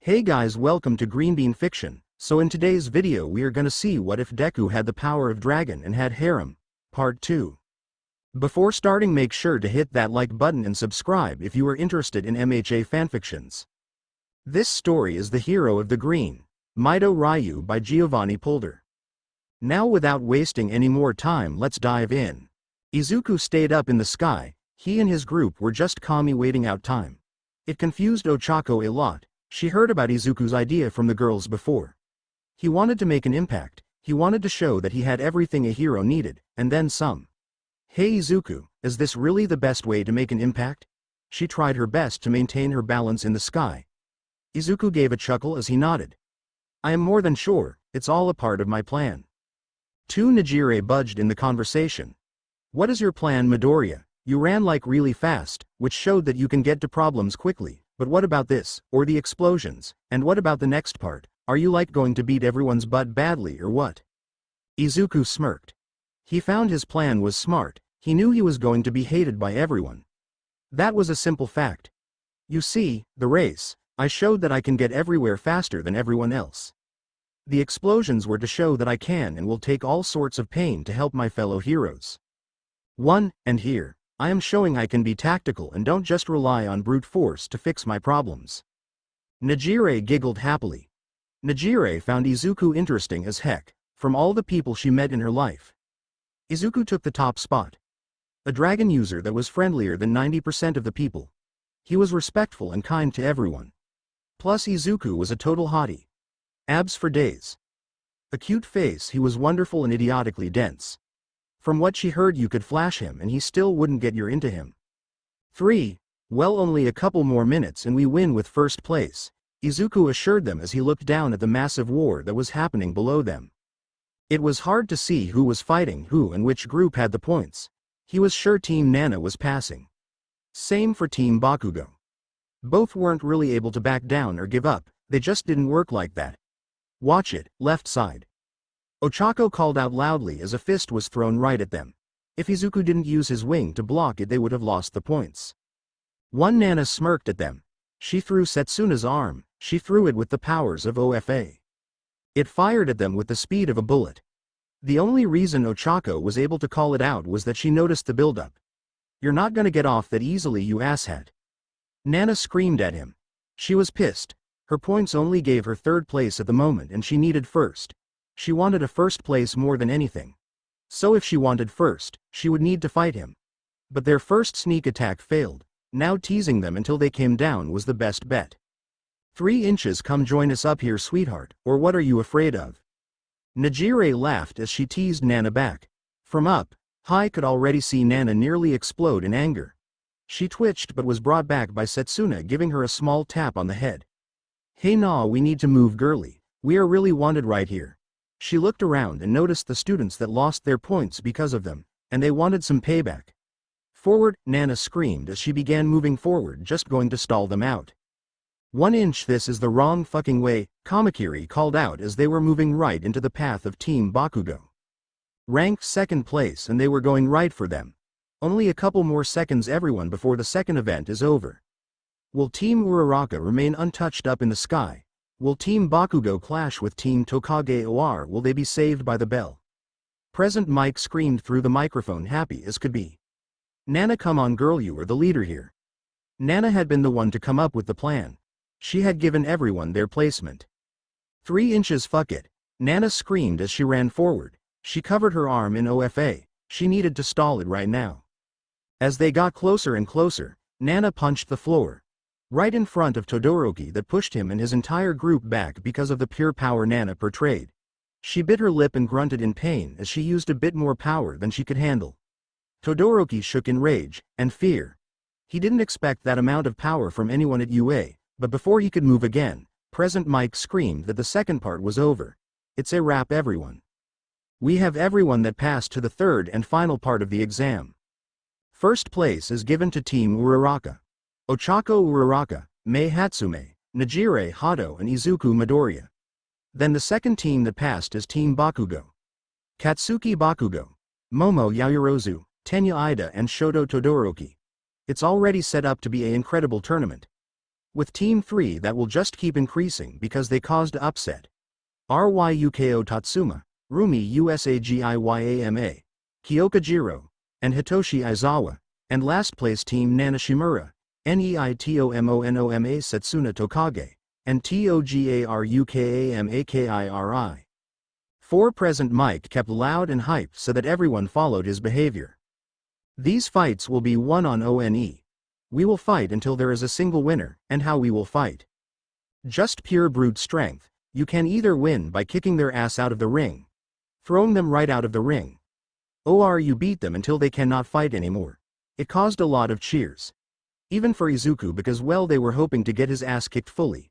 Hey guys, welcome to Green Bean Fiction. So in today's video we are gonna see what if Deku had the power of dragon and had harem, part 2. Before starting, make sure to hit that like button and subscribe if you are interested in MHA fanfictions. This story is The Hero of the Green, MidoRyuu by GiovanniPolder. Now without wasting any more time, let's dive in. Izuku stayed up in the sky. He and his group were just calmly waiting out time. It confused Ochako a lot. She heard about Izuku's idea from the girls before. He wanted to make an impact. He wanted to show that he had everything a hero needed, and then some. Hey Izuku, is this really the best way to make an impact? She tried her best to maintain her balance in the sky. Izuku gave a chuckle as he nodded. I am more than sure, it's all a part of my plan. Two Nijire budged in the conversation. What is your plan, MidoRyuu? You ran like really fast, which showed that you can get to problems quickly, but what about this, or the explosions, and what about the next part? Are you like going to beat everyone's butt badly or what? Izuku smirked. He found his plan was smart. He knew he was going to be hated by everyone. That was a simple fact. You see, the race, I showed that I can get everywhere faster than everyone else. The explosions were to show that I can and will take all sorts of pain to help my fellow heroes. And here, I am showing I can be tactical and don't just rely on brute force to fix my problems. Nijire giggled happily. Nijire found Izuku interesting as heck, from all the people she met in her life. Izuku took the top spot. A dragon user that was friendlier than 90% of the people. He was respectful and kind to everyone. Plus Izuku was a total hottie. Abs for days. A cute face, he was wonderful and idiotically dense. From what she heard, you could flash him and he still wouldn't get you into him. 3. Well, only a couple more minutes and we win with first place, Izuku assured them as he looked down at the massive war that was happening below them. It was hard to see who was fighting who and which group had the points. He was sure Team Nana was passing. Same for Team Bakugo. Both weren't really able to back down or give up, they just didn't work like that. Watch it, left side. Ochako called out loudly as a fist was thrown right at them. If Izuku didn't use his wing to block it, they would have lost the points. One Nana smirked at them. She threw Setsuna's arm. She threw it with the powers of OFA. It fired at them with the speed of a bullet. The only reason Ochako was able to call it out was that she noticed the buildup. You're not gonna get off that easily, you asshat. Nana screamed at him. She was pissed. Her points only gave her third place at the moment and she needed first. She wanted a first place more than anything. So if she wanted first, she would need to fight him. But their first sneak attack failed. Now teasing them until they came down was the best bet. 3 inches, come join us up here, sweetheart, or what are you afraid of? Nijire laughed as she teased Nana back. From up high could already see Nana nearly explode in anger. She twitched but was brought back by Setsuna giving her a small tap on the head. Hey nah, we need to move, girly. We are really wanted right here. She looked around and noticed the students that lost their points because of them, and they wanted some payback. Forward, Nana screamed as she began moving forward, just going to stall them out. 1 inch, this is the wrong fucking way, Kamakiri called out as they were moving right into the path of Team Bakugo. Ranked second place and they were going right for them. Only a couple more seconds everyone before the second event is over. Will Team Uraraka remain untouched up in the sky? Will Team Bakugo clash with Team Tokage or will they be saved by the bell? Present Mike screamed through the microphone, happy as could be. Nana, come on girl, you are the leader here. Nana had been the one to come up with the plan. She had given everyone their placement. 3 inches, fuck it. Nana screamed as she ran forward. She covered her arm in OFA. She needed to stall it right now. As they got closer and closer, Nana punched the floor. Right in front of Todoroki, that pushed him and his entire group back because of the pure power Nana portrayed. She bit her lip and grunted in pain as she used a bit more power than she could handle. Todoroki shook in rage and fear. He didn't expect that amount of power from anyone at UA, but before he could move again, Present Mike screamed that the second part was over. It's a wrap, everyone. We have everyone that passed to the third and final part of the exam. First place is given to Team Uraraka. Ochako Uraraka, Mei Hatsume, Nijire Hato and Izuku MidoRyuu. Then the second team that passed is Team Bakugo. Katsuki Bakugo, Momo Yaoyorozu, Tenya Ida and Shoto Todoroki. It's already set up to be an incredible tournament. With Team 3 that will just keep increasing because they caused upset. Ryuko Tatsuma, Rumi Usagiyama, Kyokajiro, and Hitoshi Aizawa, and last place Team Nanashimura, Neitomonoma Setsuna Tokage, and Togarukama. 4 Present Mike kept loud and hyped so that everyone followed his behavior. These fights will be one on one. We will fight until there is a single winner, and how we will fight. Just pure brute strength. You can either win by kicking their ass out of the ring, throwing them right out of the ring, or you beat them until they cannot fight anymore. It caused a lot of cheers. Even for Izuku because well they were hoping to get his ass kicked fully.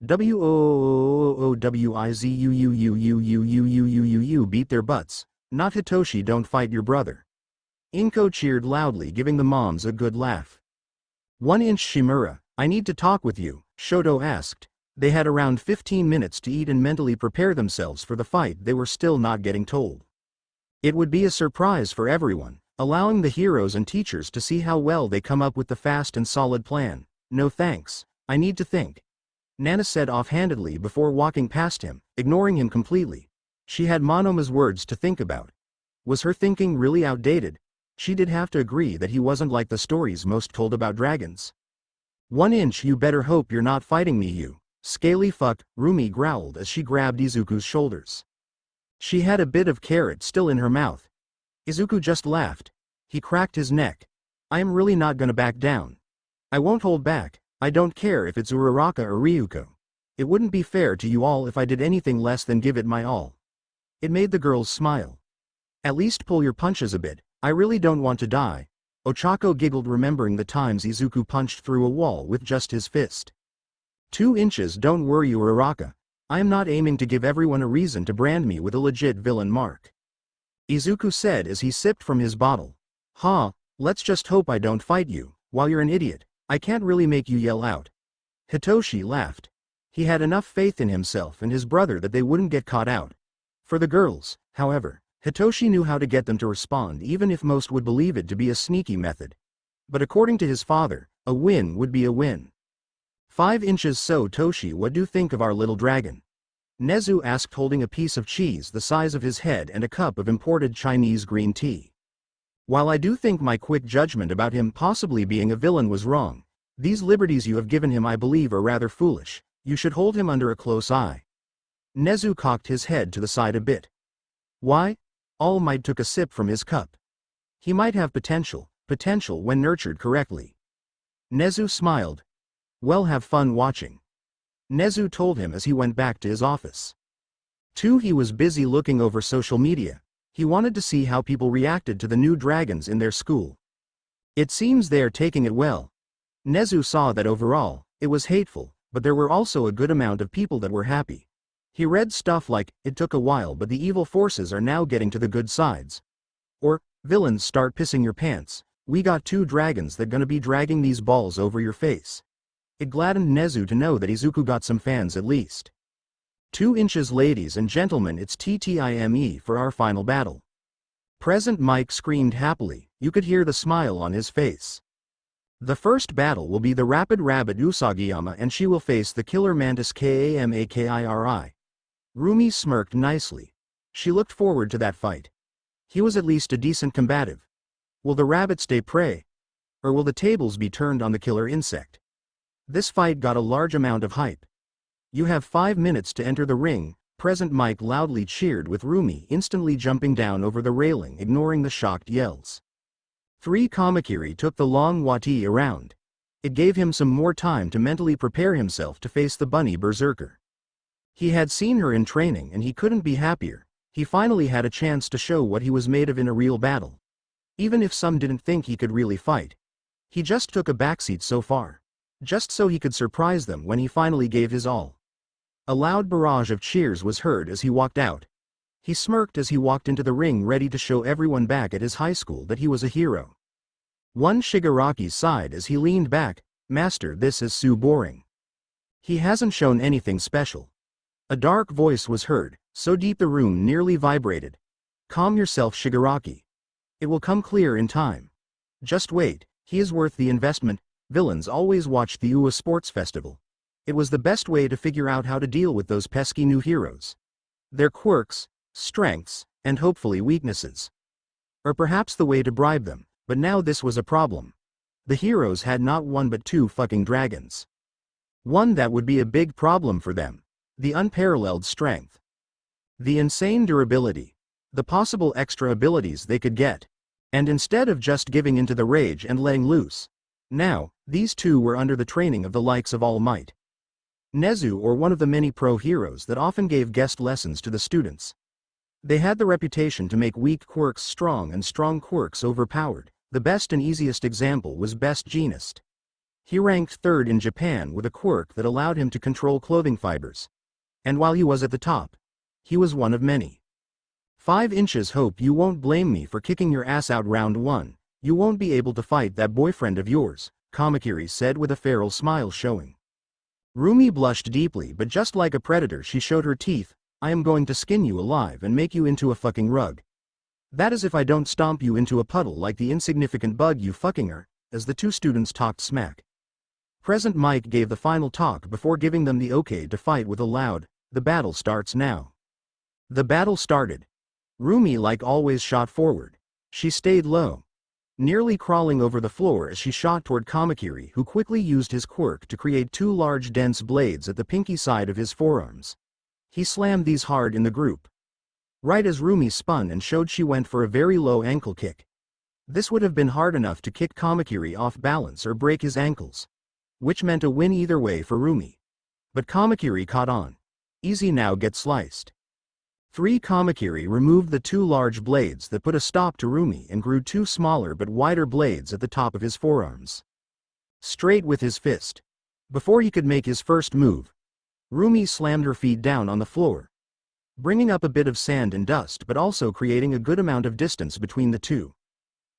WOOOOWIZUUUUUUUUUU beat their butts. Not Hitoshi don't fight your brother. Inko cheered loudly giving the moms a good laugh. 1-inch Shimura, I need to talk with you, Shoto asked. They had around 15 minutes to eat and mentally prepare themselves for the fight they were still not getting told. It would be a surprise for everyone, allowing the heroes and teachers to see how well they come up with the fast and solid plan. No thanks, I need to think. Nana said offhandedly before walking past him, ignoring him completely. She had Monoma's words to think about. Was her thinking really outdated? She did have to agree that he wasn't like the stories most told about dragons. 1-inch you better hope you're not fighting me you. Scaly fuck, Rumi growled as she grabbed Izuku's shoulders. She had a bit of carrot still in her mouth. Izuku just laughed. He cracked his neck. I am really not gonna back down. I won't hold back, I don't care if it's Uraraka or Ryuko. It wouldn't be fair to you all if I did anything less than give it my all. It made the girls smile. At least pull your punches a bit, I really don't want to die. Ochako giggled remembering the times Izuku punched through a wall with just his fist. 2 inches don't worry Uraraka. I am not aiming to give everyone a reason to brand me with a legit villain mark. Izuku said as he sipped from his bottle. Let's just hope I don't fight you. While you're an idiot, I can't really make you yell out. Hitoshi laughed. He had enough faith in himself and his brother that they wouldn't get caught out. For the girls, however, Hitoshi knew how to get them to respond even if most would believe it to be a sneaky method. But according to his father, a win would be a win. 5 inches so Toshi, what do you think of our little dragon? Nezu asked holding a piece of cheese the size of his head and a cup of imported Chinese green tea. While I do think my quick judgment about him possibly being a villain was wrong, these liberties you have given him I believe are rather foolish. You should hold him under a close eye. Nezu cocked his head to the side a bit. Why? All Might took a sip from his cup. He might have potential when nurtured correctly. Nezu smiled. Well, have fun watching. Nezu told him as he went back to his office. 2. He was busy looking over social media. He wanted to see how people reacted to the new dragons in their school. It seems they are taking it well. Nezu saw that overall, it was hateful, but there were also a good amount of people that were happy. He read stuff like, it took a while but the evil forces are now getting to the good sides. Or, villains start pissing your pants, we got 2 dragons that gonna be dragging these balls over your face. It gladdened Nezu to know that Izuku got some fans at least. 2 inches ladies and gentlemen, it's TTIME for our final battle. Present Mike screamed happily, you could hear the smile on his face. The first battle will be the Rapid Rabbit Usagiyama and she will face the Killer Mantis Kamaki. Rumi smirked nicely. She looked forward to that fight. He was at least a decent combative. Will the rabbit stay prey? Or will the tables be turned on the killer insect? This fight got a large amount of hype. You have 5 minutes to enter the ring, Present Mike loudly cheered with Rumi instantly jumping down over the railing ignoring the shocked yells. 3 Kamakiri took the long wati around. It gave him some more time to mentally prepare himself to face the bunny berserker. He had seen her in training and he couldn't be happier. He finally had a chance to show what he was made of in a real battle. Even if some didn't think he could really fight. He just took a backseat so far. Just so he could surprise them when he finally gave his all. A loud barrage of cheers was heard as he walked out. He smirked as he walked into the ring ready to show everyone back at his high school that he was a hero. 1 Shigaraki sighed as he leaned back, Master, this is so boring. He hasn't shown anything special. A dark voice was heard, so deep the room nearly vibrated. Calm yourself Shigaraki. It will come clear in time. Just wait, he is worth the investment. villains always watched the UA Sports Festival. It was the best way to figure out how to deal with those pesky new heroes. Their quirks, strengths, and hopefully weaknesses. Or perhaps the way to bribe them, but now this was a problem. The heroes had not one but two fucking dragons. One that would be a big problem for them. The unparalleled strength. The insane durability. The possible extra abilities they could get. And instead of just giving into the rage and letting loose. Now, these two were under the training of the likes of All Might. Nezu, or one of the many pro heroes that often gave guest lessons to the students. They had the reputation to make weak quirks strong and strong quirks overpowered. The best and easiest example was Best Jeanist. He ranked third in Japan with a quirk that allowed him to control clothing fibers. And while he was at the top, he was one of many. 5 inches. Hope you won't blame me for kicking your ass out round 1. You won't be able to fight that boyfriend of yours, Kamakiri said with a feral smile showing. Rumi blushed deeply, but just like a predator she showed her teeth. I am going to skin you alive and make you into a fucking rug. That is if I don't stomp you into a puddle like the insignificant bug you fucking are, as the two students talked smack. Present Mike gave the final talk before giving them the okay to fight with a loud, "The battle starts now." The battle started. Rumi like always shot forward. She stayed low, nearly crawling over the floor as she shot toward Kamakiri, who quickly used his quirk to create 2 large dense blades at the pinky side of his forearms. He slammed these hard in the group. Right as Rumi spun and showed, she went for a very low ankle kick. This would have been hard enough to kick Kamakiri off balance or break his ankles, which meant a win either way for Rumi. But Kamakiri caught on. Easy now, get sliced. 3 Kamakiri removed the 2 large blades that put a stop to Rumi and grew 2 smaller but wider blades at the top of his forearms. Straight with his fist. Before he could make his first move, Rumi slammed her feet down on the floor, bringing up a bit of sand and dust but also creating a good amount of distance between the two.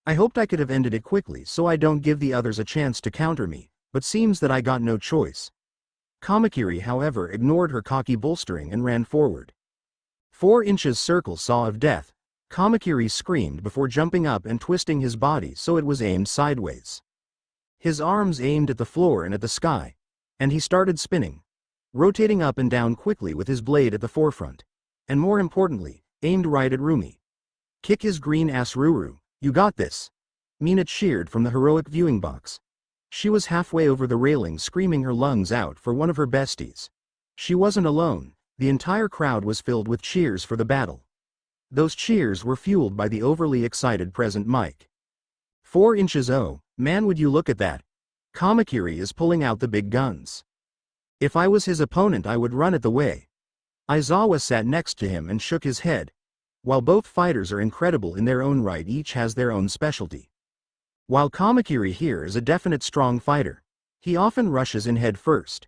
I hoped I could have ended it quickly so I don't give the others a chance to counter me, but seems that I got no choice. Kamakiri, however, ignored her cocky bolstering and ran forward. 4 inches circle saw of death. Kamakiri screamed before jumping up and twisting his body so it was aimed sideways. His arms aimed at the floor and at the sky, and he started spinning, rotating up and down quickly with his blade at the forefront. And more importantly, aimed right at Rumi. Kick his green ass, Ruru, you got this. Mina cheered from the heroic viewing box. She was halfway over the railing screaming her lungs out for one of her besties. She wasn't alone, the entire crowd was filled with cheers for the battle. Those cheers were fueled by the overly excited present Mike. 4 inches, oh, man, would you look at that. Kamakiri is pulling out the big guns. If I was his opponent I would run it the way. Aizawa sat next to him and shook his head. While both fighters are incredible in their own right, each has their own specialty. While Kamakiri here is a definite strong fighter, he often rushes in head first.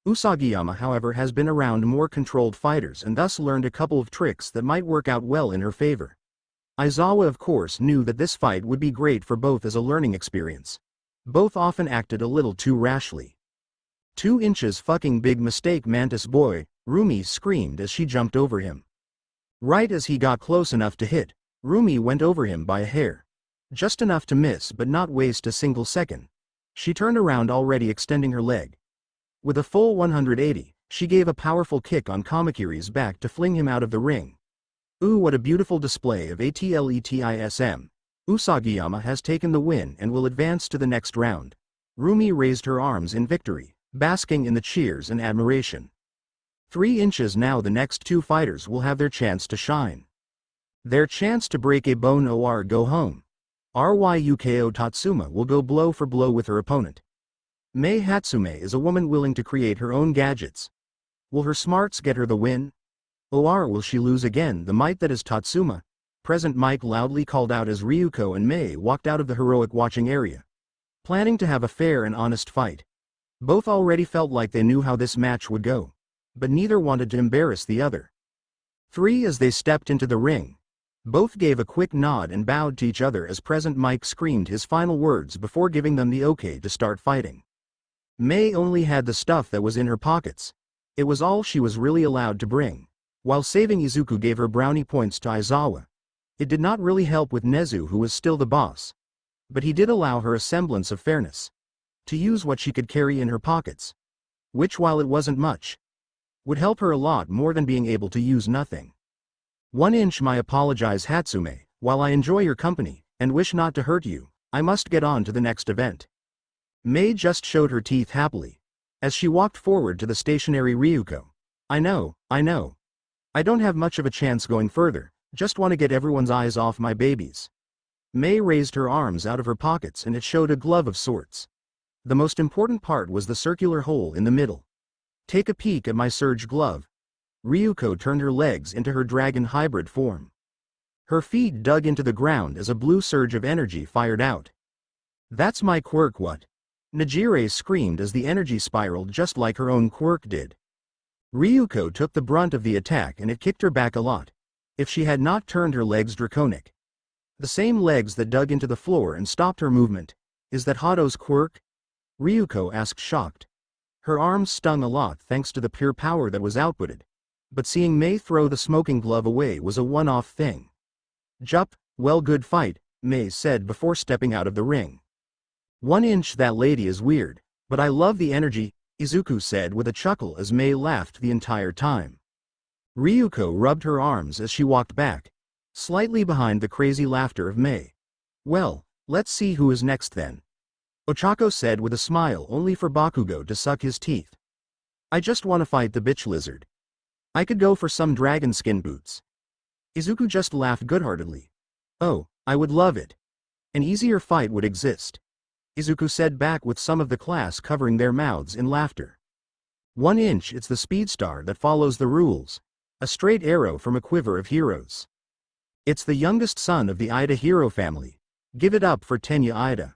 Usagiyama, however, has been around more controlled fighters and thus learned a couple of tricks that might work out well in her favor. Aizawa of course knew that this fight would be great for both as a learning experience. Both often acted a little too rashly. 2 inches, fucking big mistake, Mantis boy, Rumi screamed as she jumped over him. Right as he got close enough to hit, Rumi went over him by a hair. Just enough to miss but not waste a single second. She turned around, already extending her leg. With a full 180, she gave a powerful kick on Kamakiri's back to fling him out of the ring. Ooh, what a beautiful display of atletism. Usagiyama has taken the win and will advance to the next round. Rumi raised her arms in victory, basking in the cheers and admiration. 3 inches now, the next 2 fighters will have their chance to shine. Their chance to break a bone or go home. Ryuko Tatsuma will go blow for blow with her opponent. Mei Hatsume is a woman willing to create her own gadgets. Will her smarts get her the win? Or will she lose again? The might that is Tatsuma. Present Mike loudly called out as Ryuko and Mei walked out of the heroic watching area, planning to have a fair and honest fight. Both already felt like they knew how this match would go, but neither wanted to embarrass the other. 3 as they stepped into the ring, both gave a quick nod and bowed to each other as Present Mike screamed his final words before giving them the okay to start fighting. Mei only had the stuff that was in her pockets. It was all she was really allowed to bring. While saving Izuku gave her brownie points to Aizawa, it did not really help with Nezu, who was still the boss. But he did allow her a semblance of fairness. to use what she could carry in her pockets. Which, while it wasn't much, would help her a lot more than being able to use nothing. 1 inch. My apologize, Hatsume, while I enjoy your company, and wish not to hurt you, I must get on to the next event. Mei just showed her teeth happily, as she walked forward to the stationary Ryuko. I know. I don't have much of a chance going further, just want to get everyone's eyes off my babies. Mei raised her arms out of her pockets and it showed a glove of sorts. The most important part was the circular hole in the middle. Take a peek at my surge glove. Ryuko turned her legs into her dragon hybrid form. Her feet dug into the ground as a blue surge of energy fired out. That's my quirk. What? Najire screamed as the energy spiraled just like her own quirk did. Ryuko took the brunt of the attack and it kicked her back a lot, if she had not turned her legs draconic. The same legs that dug into the floor and stopped her movement. Is that Hado's quirk? Ryuko asked, shocked. Her arms stung a lot thanks to the pure power that was outputted. But seeing Mei throw the smoking glove away was a one-off thing. Jup, well, good fight, Mei said before stepping out of the ring. 1 inch. That lady is weird, but I love the energy, Izuku said with a chuckle as Mei laughed the entire time. Ryuko rubbed her arms as she walked back, slightly behind the crazy laughter of Mei. Well, let's see who is next then. Ochako said with a smile only for Bakugo to suck his teeth. I just want to fight the bitch lizard. I could go for some dragon skin boots. Izuku just laughed good-heartedly. Oh, I would love it. An easier fight would exist. Izuku said back with some of the class covering their mouths in laughter. 1 inch. It's the speedstar that follows the rules. A straight arrow from a quiver of heroes. It's the youngest son of the Ida hero family. Give it up for Tenya Ida.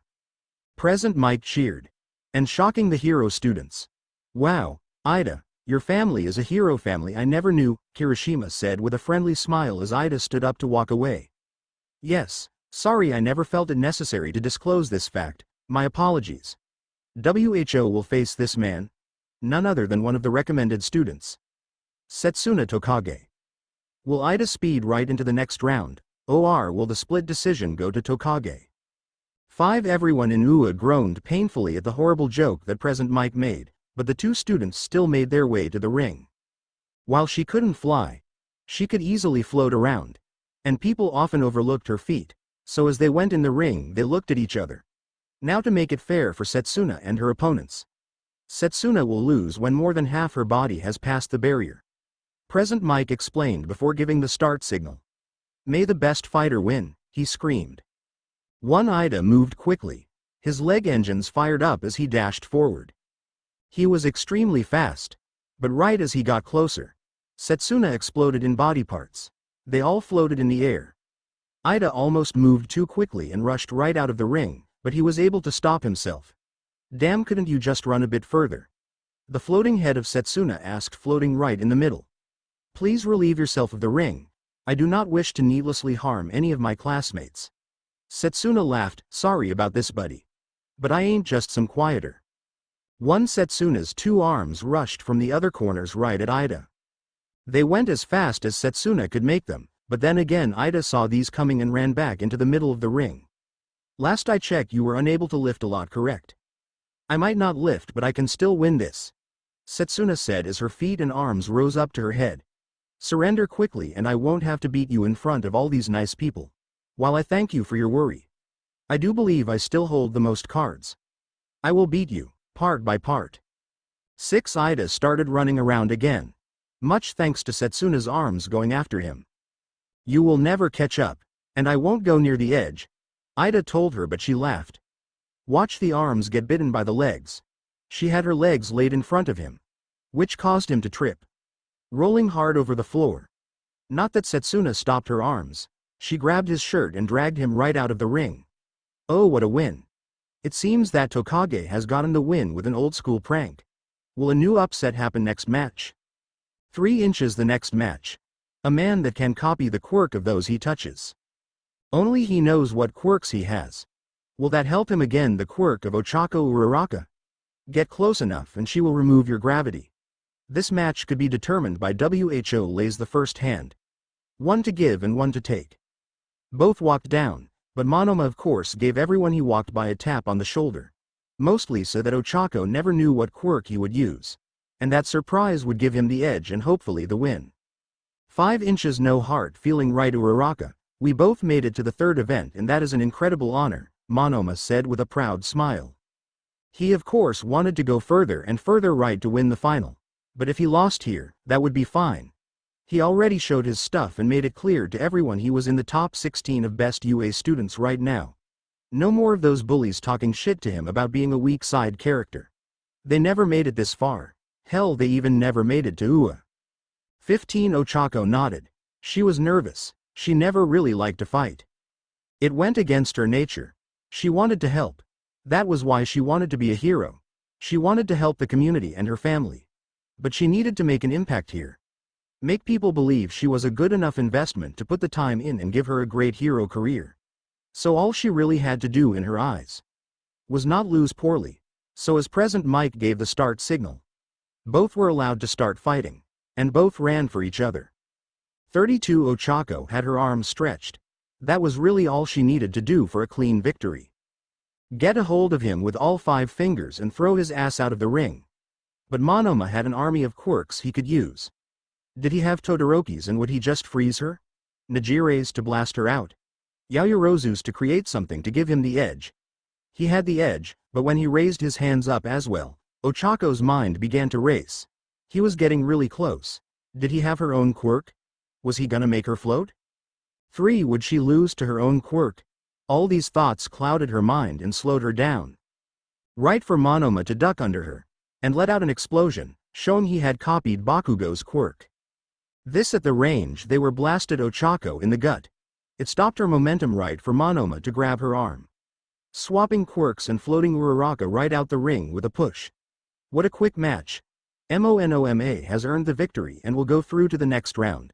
Present Mike cheered. And shocking the hero students. Wow, Ida, your family is a hero family I never knew, Kirishima said with a friendly smile as Ida stood up to walk away. Yes, sorry I never felt it necessary to disclose this fact. My apologies. WHO will face this man. None other than one of the recommended students. Setsuna Tokage. Will Ida speed right into the next round, or will the split decision go to Tokage? 5. Everyone in UA groaned painfully at the horrible joke that Present Mike made, but the 2 students still made their way to the ring. While she couldn't fly, she could easily float around, and people often overlooked her feat, so as they went in the ring they looked at each other. Now to make it fair for Setsuna and her opponents. Setsuna will lose when more than half her body has passed the barrier. Present Mike explained before giving the start signal. May the best fighter win, he screamed. 1. Ida moved quickly. His leg engines fired up as he dashed forward. He was extremely fast. But right as he got closer, Setsuna exploded in body parts. They all floated in the air. Ida almost moved too quickly and rushed right out of the ring, but he was able to stop himself. Damn, couldn't you just run a bit further? The floating head of Setsuna asked, floating right in the middle. Please relieve yourself of the ring. I do not wish to needlessly harm any of my classmates. Setsuna laughed, sorry about this, buddy. But I ain't just some quieter. 1. Setsuna's 2 arms rushed from the other corners right at Ida. They went as fast as Setsuna could make them, but then again Ida saw these coming and ran back into the middle of the ring. Last I checked you were unable to lift a lot, correct? I might not lift but I can still win this, Setsuna said as her feet and arms rose up to her head. Surrender quickly and I won't have to beat you in front of all these nice people. While I thank you for your worry, I do believe I still hold the most cards. I will beat you, part by part. 6. Ida started running around again. Much thanks to Setsuna's arms going after him. You will never catch up, and I won't go near the edge, Ida told her, but she laughed. Watch the arms get bitten by the legs. She had her legs laid in front of him, which caused him to trip, rolling hard over the floor. Not that Setsuna stopped her arms. She grabbed his shirt and dragged him right out of the ring. Oh, what a win. It seems that Tokage has gotten the win with an old-school prank. Will a new upset happen next match? 3 inches. The next match. A man that can copy the quirk of those he touches. Only he knows what quirks he has. Will that help him again? The quirk of Ochako Uraraka. Get close enough and she will remove your gravity. This match could be determined by WHO lays the first hand. 1 to give and 1 to take. Both walked down, but Monoma of course gave everyone he walked by a tap on the shoulder. mostly so that Ochako never knew what quirk he would use. And that surprise would give him the edge and hopefully the win. 5 inches no heart feeling right Uraraka, we both made it to the third event and that is an incredible honor, Monoma said with a proud smile. He of course wanted to go further and further right to win the final. But if he lost here, that would be fine. He already showed his stuff and made it clear to everyone he was in the top 16 of best UA students right now. No more of those bullies talking shit to him about being a weak side character. They never made it this far. Hell, they even never made it to UA. 15 Ochako nodded. She was nervous. She never really liked to fight. It went against her nature. She wanted to help. That was why she wanted to be a hero. She wanted to help the community and her family. But she needed to make an impact here. Make people believe she was a good enough investment to put the time in and give her a great hero career. So all she really had to do in her eyes was not lose poorly. So as President Mike gave the start signal, both were allowed to start fighting. And both ran for each other. 32 Ochako had her arms stretched. That was really all she needed to do for a clean victory. Get a hold of him with all 5 fingers and throw his ass out of the ring. But Monoma had an army of quirks he could use. Did he have Todoroki's and would he just freeze her? Nijire's to blast her out? Yaoyorozu's to create something to give him the edge? He had the edge, but when he raised his hands up as well, Ochako's mind began to race. He was getting really close. Did he have her own quirk? Was he gonna make her float? 3. Would she lose to her own quirk? All these thoughts clouded her mind and slowed her down. Right for Monoma to duck under her, and let out an explosion, showing he had copied Bakugo's quirk. This at the range they were blasted Ochako in the gut. It stopped her momentum right for Monoma to grab her arm. Swapping quirks and floating Uraraka right out the ring with a push. What a quick match. Monoma has earned the victory and will go through to the next round.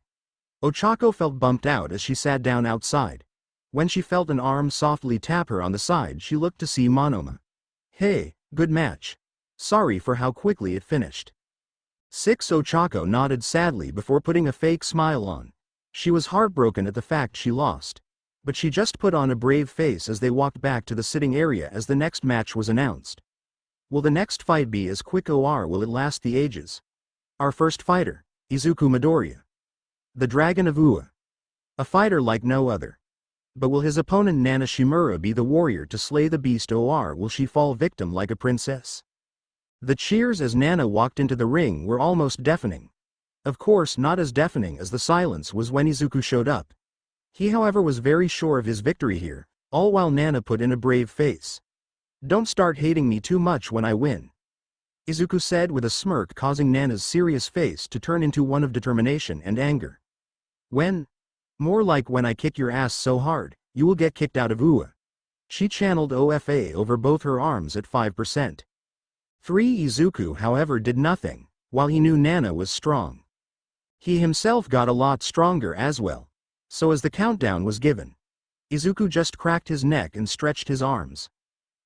Ochako felt bumped out as she sat down outside. When she felt an arm softly tap her on the side she looked to see Monoma. Hey, good match. Sorry for how quickly it finished. 6. Ochako nodded sadly before putting a fake smile on. She was heartbroken at the fact she lost. But she just put on a brave face as they walked back to the sitting area as the next match was announced. Will the next fight be as quick or will it last the ages? Our first fighter, Izuku MidoRyuu. The Dragon of Ua. A fighter like no other. But will his opponent Nana Shimura be the warrior to slay the beast or will she fall victim like a princess? The cheers as Nana walked into the ring were almost deafening. Of course not as deafening as the silence was when Izuku showed up. He however was very sure of his victory here, all while Nana put in a brave face. Don't start hating me too much when I win, Izuku said with a smirk causing Nana's serious face to turn into one of determination and anger. When? More like when I kick your ass so hard, you will get kicked out of Ua. She channeled OFA over both her arms at 5%. 3. Izuku however did nothing, while he knew Nana was strong. He himself got a lot stronger as well. So as the countdown was given, Izuku just cracked his neck and stretched his arms.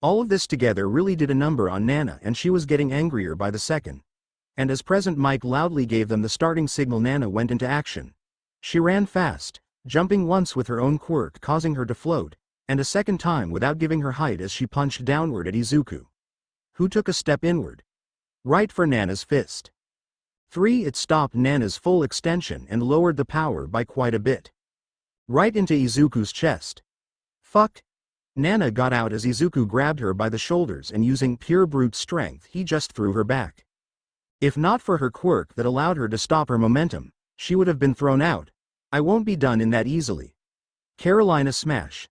All of this together really did a number on Nana and she was getting angrier by the second. And as President Mike loudly gave them the starting signal Nana went into action. She ran fast, jumping once with her own quirk causing her to float, and a second time without giving her height as she punched downward at Izuku, who took a step inward. Right for Nana's fist. 3. It stopped Nana's full extension and lowered the power by quite a bit. Right into Izuku's chest. Fuck. Nana got out as Izuku grabbed her by the shoulders and using pure brute strength he just threw her back. If not for her quirk that allowed her to stop her momentum, she would have been thrown out. I won't be done in that easily. Carolina smash.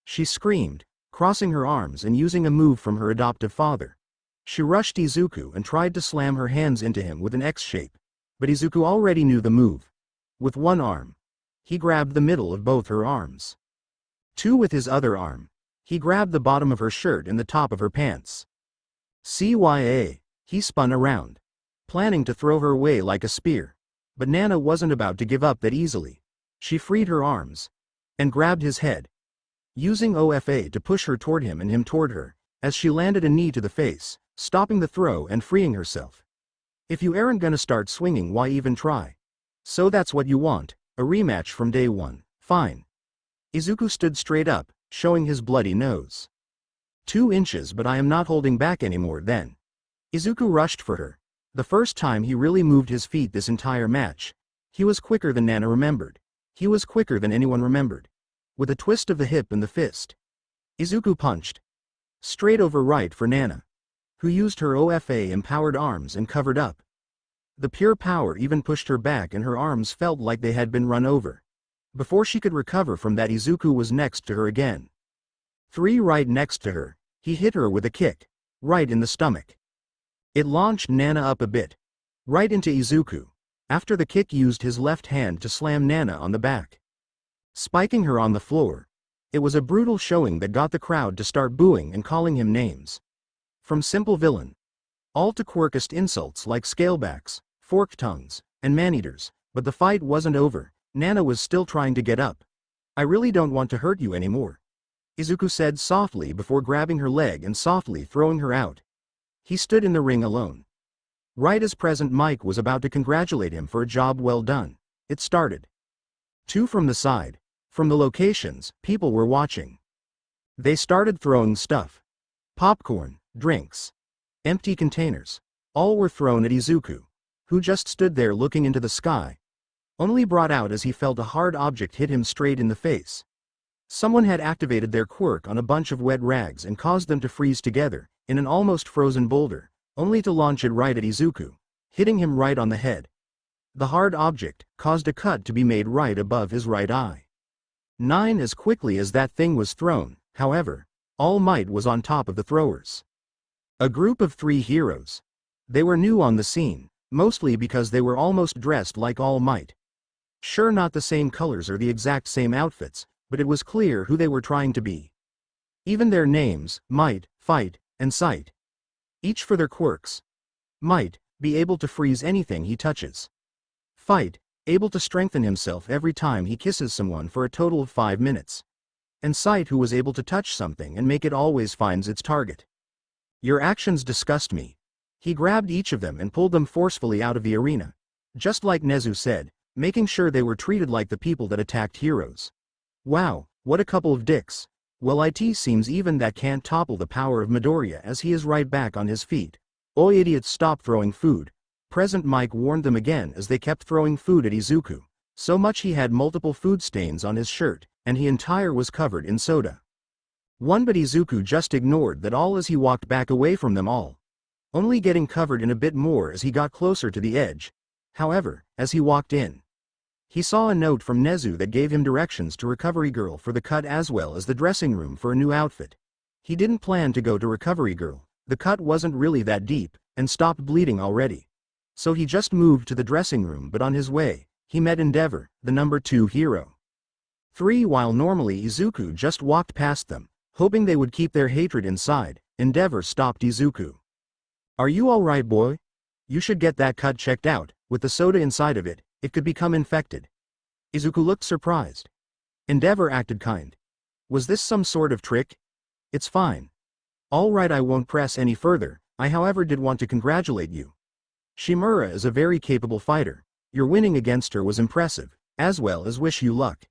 She screamed, crossing her arms and using a move from her adoptive father. She rushed Izuku and tried to slam her hands into him with an X shape, but Izuku already knew the move. With one arm, he grabbed the middle of both her arms. 2. With his other arm, he grabbed the bottom of her shirt and the top of her pants. CYA, he spun around, planning to throw her away like a spear. But Nana wasn't about to give up that easily. She freed her arms and grabbed his head, using OFA to push her toward him and him toward her, as she landed a knee to the face, stopping the throw and freeing herself. If you aren't gonna start swinging, why even try? So that's what you want, a rematch from day one, fine. Izuku stood straight up, showing his bloody nose. 2 inches, but I am not holding back anymore then. Izuku rushed for her. The first time he really moved his feet this entire match. He was quicker than Nana remembered. He was quicker than anyone remembered. With a twist of the hip and the fist, Izuku punched straight over right for Nana, who used her OFA-empowered arms and covered up. The pure power even pushed her back and her arms felt like they had been run over. Before she could recover from that, Izuku was next to her again. 3 right next to her, he hit her with a kick, right in the stomach. It launched Nana up a bit, right into Izuku. After the kick, used his left hand to slam Nana on the back, spiking her on the floor. It was a brutal showing that got the crowd to start booing and calling him names. From simple villain, all to quirkest insults like scalebacks, forked tongues, and man-eaters. But the fight wasn't over. Nana was still trying to get up. I really don't want to hurt you anymore, Izuku said softly before grabbing her leg and softly throwing her out. He stood in the ring alone. Right as President Mike was about to congratulate him for a job well done, it started. 2 from the side. From the locations, people were watching. They started throwing stuff. Popcorn, drinks, empty containers. All were thrown at Izuku, who just stood there looking into the sky, only brought out as he felt a hard object hit him straight in the face. Someone had activated their quirk on a bunch of wet rags and caused them to freeze together, in an almost frozen boulder, only to launch it right at Izuku, hitting him right on the head. The hard object caused a cut to be made right above his right eye. 9 As quickly as that thing was thrown, however, All Might was on top of the throwers. A group of 3 heroes. They were new on the scene, mostly because they were almost dressed like All Might. Sure, not the same colors or the exact same outfits, but it was clear who they were trying to be. Even their names, Might, Fight, and Sight. Each for their quirks. Might, be able to freeze anything he touches. Fight, able to strengthen himself every time he kisses someone for a total of 5 minutes. And Sight, who was able to touch something and make it always finds its target. Your actions disgust me. He grabbed each of them and pulled them forcefully out of the arena. Just like Nezu said, making sure they were treated like the people that attacked heroes. Wow, what a couple of dicks. Well, it seems even that can't topple the power of MidoRyuu, as he is right back on his feet. Oi idiots, stop throwing food. President Mike warned them again as they kept throwing food at Izuku. So much he had multiple food stains on his shirt, and he entire was covered in soda. But Izuku just ignored that all as he walked back away from them all, only getting covered in a bit more as he got closer to the edge. However, as he walked in, he saw a note from Nezu that gave him directions to Recovery Girl for the cut as well as the dressing room for a new outfit. He didn't plan to go to Recovery Girl. The cut wasn't really that deep, and stopped bleeding already. So he just moved to the dressing room, but on his way, he met Endeavor, the number 2 hero. 3 While normally Izuku just walked past them, hoping they would keep their hatred inside, Endeavor stopped Izuku. Are you alright, boy? You should get that cut checked out. With the soda inside of it, it could become infected. Izuku looked surprised. Endeavor acted kind. Was this some sort of trick? It's fine. Alright, I won't press any further. I however did want to congratulate you. Shimura is a very capable fighter. Your winning against her was impressive, as well as wish you luck.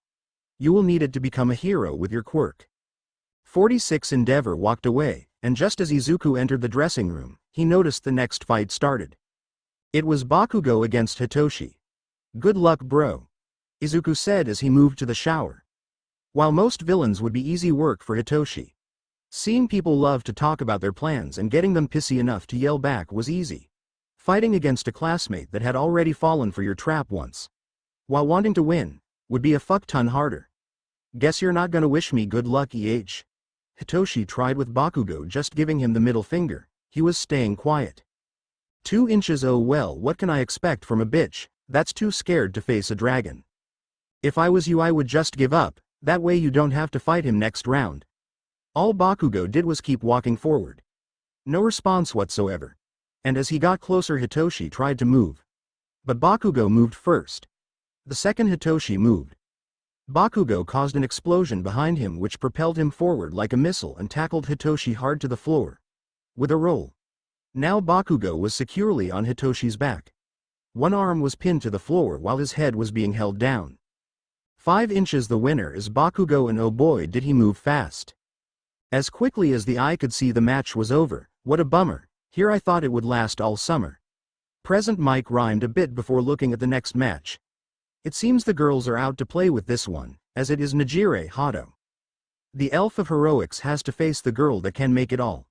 You will need it to become a hero with your quirk. 46 Endeavor walked away, and just as Izuku entered the dressing room, he noticed the next fight started. It was Bakugo against Hitoshi. Good luck, bro, Izuku said as he moved to the shower. While most villains would be easy work for Hitoshi, seeing people love to talk about their plans and getting them pissy enough to yell back was easy. Fighting against a classmate that had already fallen for your trap once, while wanting to win, would be a fuck ton harder. Guess you're not gonna wish me good luck, Hitoshi tried with Bakugo just giving him the middle finger. He was staying quiet. 2 inches. Oh well, what can I expect from a bitch that's too scared to face a dragon? If I was you, I would just give up, that way you don't have to fight him next round. All Bakugo did was keep walking forward. No response whatsoever. And as he got closer, Hitoshi tried to move. But Bakugo moved first. The second Hitoshi moved, Bakugo caused an explosion behind him which propelled him forward like a missile and tackled Hitoshi hard to the floor. With a roll. Now Bakugo was securely on Hitoshi's back. One arm was pinned to the floor while his head was being held down. 5 inches. The winner is Bakugo, and oh boy did he move fast. As quickly as the eye could see, the match was over. What a bummer. Here I thought it would last all summer. Present Mike rhymed a bit before looking at the next match. It seems the girls are out to play with this one, as it is Nijire Hado. The elf of heroics has to face the girl that can make it all.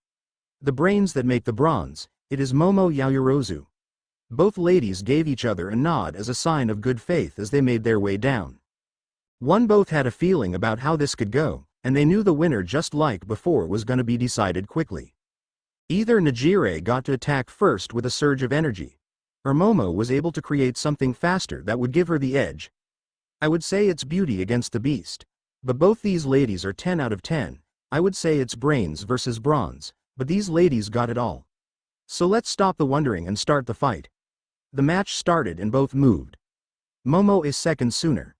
The brains that make the bronze, it is Momo Yaoyorozu. Both ladies gave each other a nod as a sign of good faith as they made their way down. Both had a feeling about how this could go, and they knew the winner just like before was gonna be decided quickly. Either Nijire got to attack first with a surge of energy, or Momo was able to create something faster that would give her the edge. I would say it's beauty against the beast. But both these ladies are 10 out of 10. I would say it's brains versus bronze, but these ladies got it all. So let's stop the wondering and start the fight. The match started and both moved. Momo is second sooner.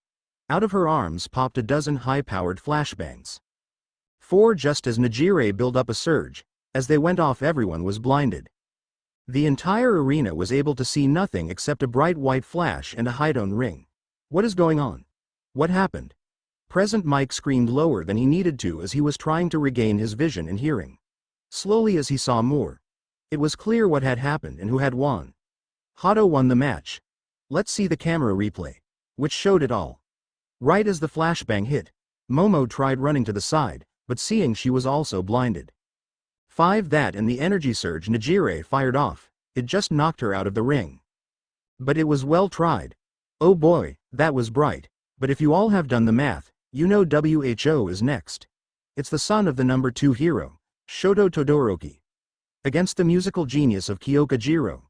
Out of her arms popped a dozen high-powered flashbangs. 4 just as Nijire built up a surge. As they went off, everyone was blinded. The entire arena was able to see nothing except a bright white flash and a Hidon ring. What is going on? What happened? Present Mike screamed lower than he needed to as he was trying to regain his vision and hearing. Slowly as he saw more. It was clear what had happened and who had won. Hado won the match. Let's see the camera replay, which showed it all. Right as the flashbang hit, Momo tried running to the side, but seeing she was also blinded. 5 that and the energy surge Nijire fired off, it just knocked her out of the ring. But it was well tried. Oh boy, that was bright. But if you all have done the math, you know WHO is next. It's the son of the number 2 hero, Shoto Todoroki. Against the musical genius of Kyoka Jiro.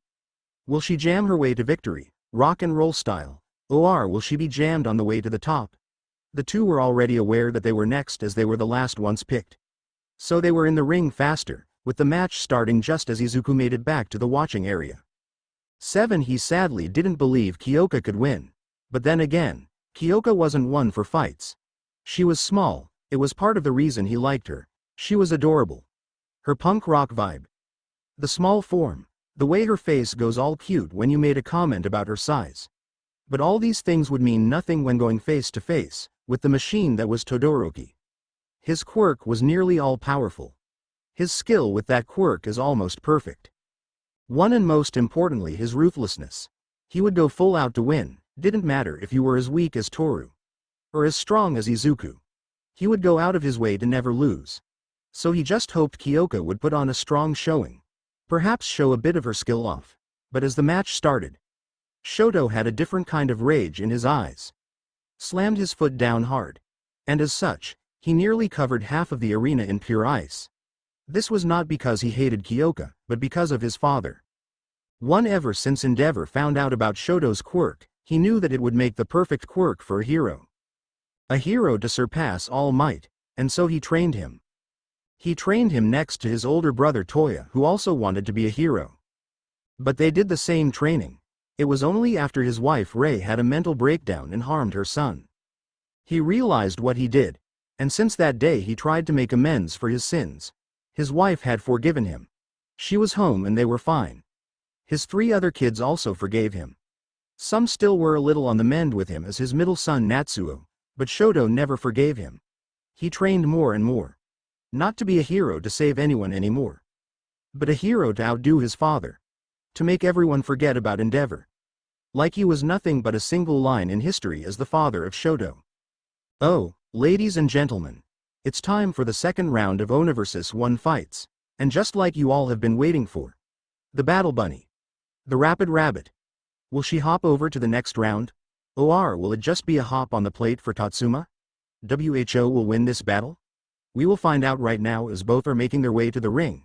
Will she jam her way to victory, rock and roll style, or will she be jammed on the way to the top? The two were already aware that they were next as they were the last ones picked. So they were in the ring faster, with the match starting just as Izuku made it back to the watching area. 7 He sadly didn't believe Kyoka could win. But then again, Kyoka wasn't one for fights. She was small, it was part of the reason he liked her. She was adorable. Her punk rock vibe. The small form. The way her face goes all cute when you made a comment about her size. But all these things would mean nothing when going face to face with the machine that was Todoroki. His quirk was nearly all-powerful. His skill with that quirk is almost perfect. One and most importantly his ruthlessness. He would go full out to win, didn't matter if you were as weak as Toru. Or as strong as Izuku. He would go out of his way to never lose. So he just hoped Kyoka would put on a strong showing. Perhaps show a bit of her skill off. But as the match started, Shoto had a different kind of rage in his eyes. Slammed his foot down hard. And as such, he nearly covered half of the arena in pure ice. This was not because he hated Kyoka, but because of his father. Ever since Endeavor found out about Shoto's quirk, he knew that it would make the perfect quirk for a hero. A hero to surpass All Might, and so he trained him. He trained him next to his older brother Toya, who also wanted to be a hero. But they did the same training. It was only after his wife Rei had a mental breakdown and harmed her son. He realized what he did, and since that day he tried to make amends for his sins. His wife had forgiven him. She was home and they were fine. His 3 other kids also forgave him. Some still were a little on the mend with him as his middle son Natsuo, but Shoto never forgave him. He trained more and more. Not to be a hero to save anyone anymore. But a hero to outdo his father. To make everyone forget about Endeavor. Like he was nothing but a single line in history as the father of Shoto. Oh, ladies and gentlemen. It's time for the second round of Ona vs. 1 fights. And just like you all have been waiting for. The Battle Bunny. The Rapid Rabbit. Will she hop over to the next round? Or will it just be a hop on the plate for Tatsuma? WHO will win this battle? We will find out right now as both are making their way to the ring.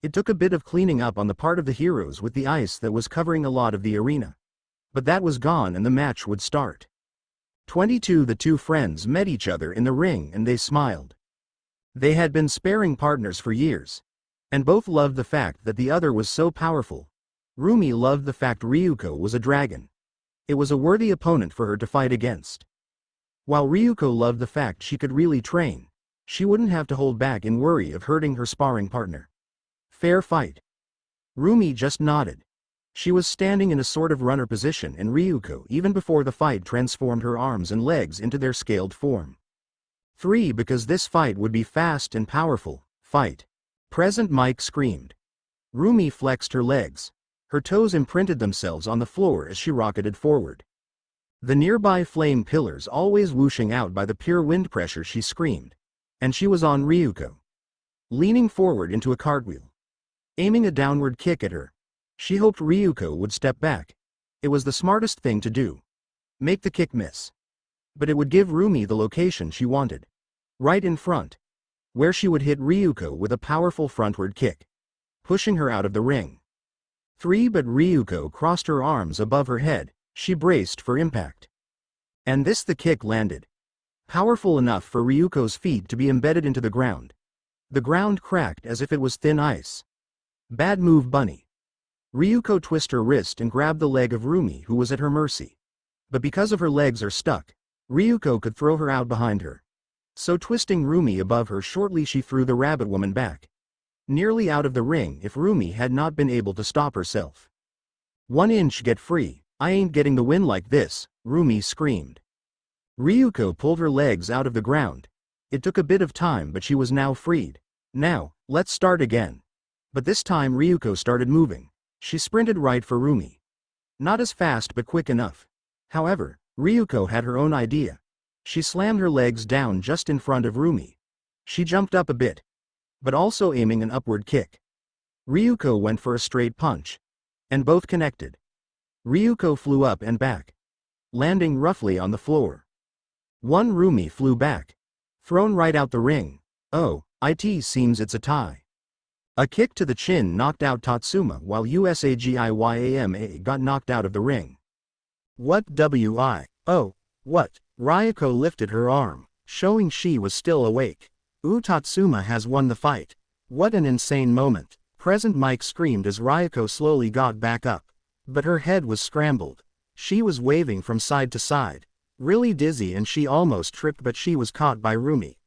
It took a bit of cleaning up on the part of the heroes with the ice that was covering a lot of the arena. But that was gone and the match would start. 22 The 2 friends met each other in the ring and they smiled. They had been sparring partners for years. And both loved the fact that the other was so powerful. Rumi loved the fact Ryuko was a dragon. It was a worthy opponent for her to fight against. While Ryuko loved the fact she could really train. She wouldn't have to hold back in worry of hurting her sparring partner. Fair fight. Rumi just nodded. She was standing in a sort of runner position and Ryuko even before the fight transformed her arms and legs into their scaled form. 3. Because this fight would be fast and powerful. Fight. Present Mike screamed. Rumi flexed her legs. Her toes imprinted themselves on the floor as she rocketed forward. The nearby flame pillars always whooshing out by the pure wind pressure, she screamed. And she was on Ryuko. Leaning forward into a cartwheel. Aiming a downward kick at her. She hoped Ryuko would step back. It was the smartest thing to do. Make the kick miss. But it would give Rumi the location she wanted. Right in front. Where she would hit Ryuko with a powerful frontward kick. Pushing her out of the ring. 3. But Ryuko crossed her arms above her head. She braced for impact. And the kick landed. Powerful enough for Ryuko's feet to be embedded into the ground. The ground cracked as if it was thin ice. Bad move, bunny. Ryuko twisted her wrist and grabbed the leg of Rumi, who was at her mercy. But because of her legs are stuck, Ryuko could throw her out behind her. So twisting Rumi above her, shortly she threw the rabbit woman back. Nearly out of the ring if Rumi had not been able to stop herself. 1 inch, get free. I ain't getting the win like this, Rumi screamed. Ryuko pulled her legs out of the ground. It took a bit of time, but she was now freed. Now, let's start again. But this time Ryuko started moving. She sprinted right for Rumi. Not as fast but quick enough. However, Ryuko had her own idea. She slammed her legs down just in front of Rumi. She jumped up a bit. But also aiming an upward kick. Ryuko went for a straight punch. And both connected. Ryuko flew up and back. Landing roughly on the floor. Rumi flew back. Thrown right out the ring. Oh, it seems it's a tie. A kick to the chin knocked out Tatsuma while USAGIYAMA got knocked out of the ring. What Oh, what? Ryuko lifted her arm, showing she was still awake. Tatsuma has won the fight. What an insane moment. Present Mike screamed as Ryuko slowly got back up. But her head was scrambled. She was waving from side to side. Really dizzy, and she almost tripped, but she was caught by Rumi.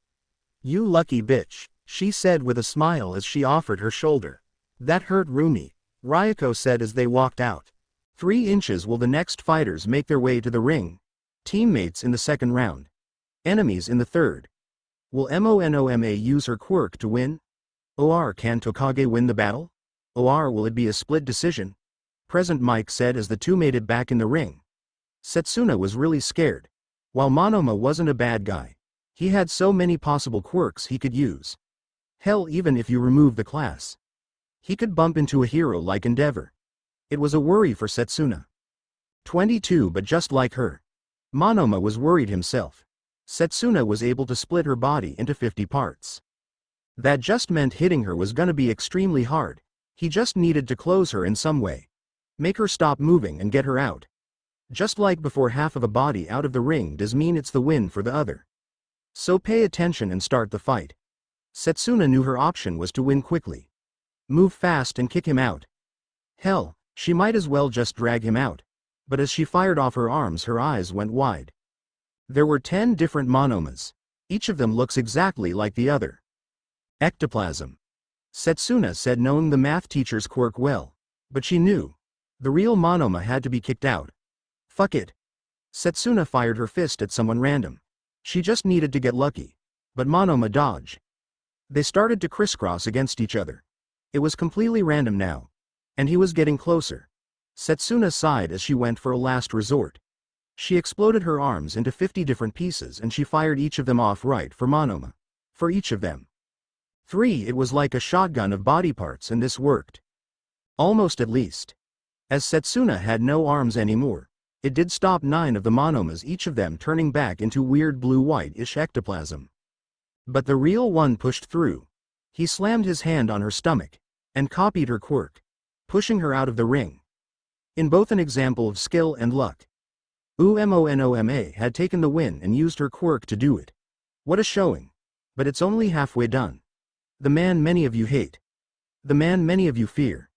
You lucky bitch, she said with a smile as she offered her shoulder. That hurt Rumi, Ryuko said as they walked out. 3 inches. Will the next fighters make their way to the ring? Teammates in the second round. Enemies in the third. Will MONOMA use her quirk to win? Or can Tokage win the battle? Or will it be a split decision? Present Mike said as the two made it back in the ring. Setsuna was really scared. While Monoma wasn't a bad guy. He had so many possible quirks he could use. Hell, even if you remove the class. He could bump into a hero like Endeavor. It was a worry for Setsuna. 22. But just like her, Monoma was worried himself. Setsuna was able to split her body into 50 parts. That just meant hitting her was gonna be extremely hard. He just needed to close her in some way. Make her stop moving and get her out. Just like before, half of a body out of the ring does mean it's the win for the other. So pay attention and start the fight. Setsuna knew her option was to win quickly. Move fast and kick him out. Hell, she might as well just drag him out. But as she fired off her arms, her eyes went wide. There were 10 different monomas. Each of them looks exactly like the other. Ectoplasm. Setsuna said, knowing the math teacher's quirk well. But she knew. The real monoma had to be kicked out. Fuck it. Setsuna fired her fist at someone random. She just needed to get lucky. But monoma dodged. They started to crisscross against each other. It was completely random now. And he was getting closer. Setsuna sighed as she went for a last resort. She exploded her arms into 50 different pieces and she fired each of them off right for monoma. For each of them. 3. It was like a shotgun of body parts, and this worked. Almost, at least. As Setsuna had no arms anymore, it did stop 9 of the monomas, each of them turning back into weird blue-white-ish ectoplasm. But the real one pushed through. He slammed his hand on her stomach, and copied her quirk, pushing her out of the ring. In both an example of skill and luck. MONOMA had taken the win and used her quirk to do it. What a showing. But it's only halfway done. The man many of you hate. The man many of you fear.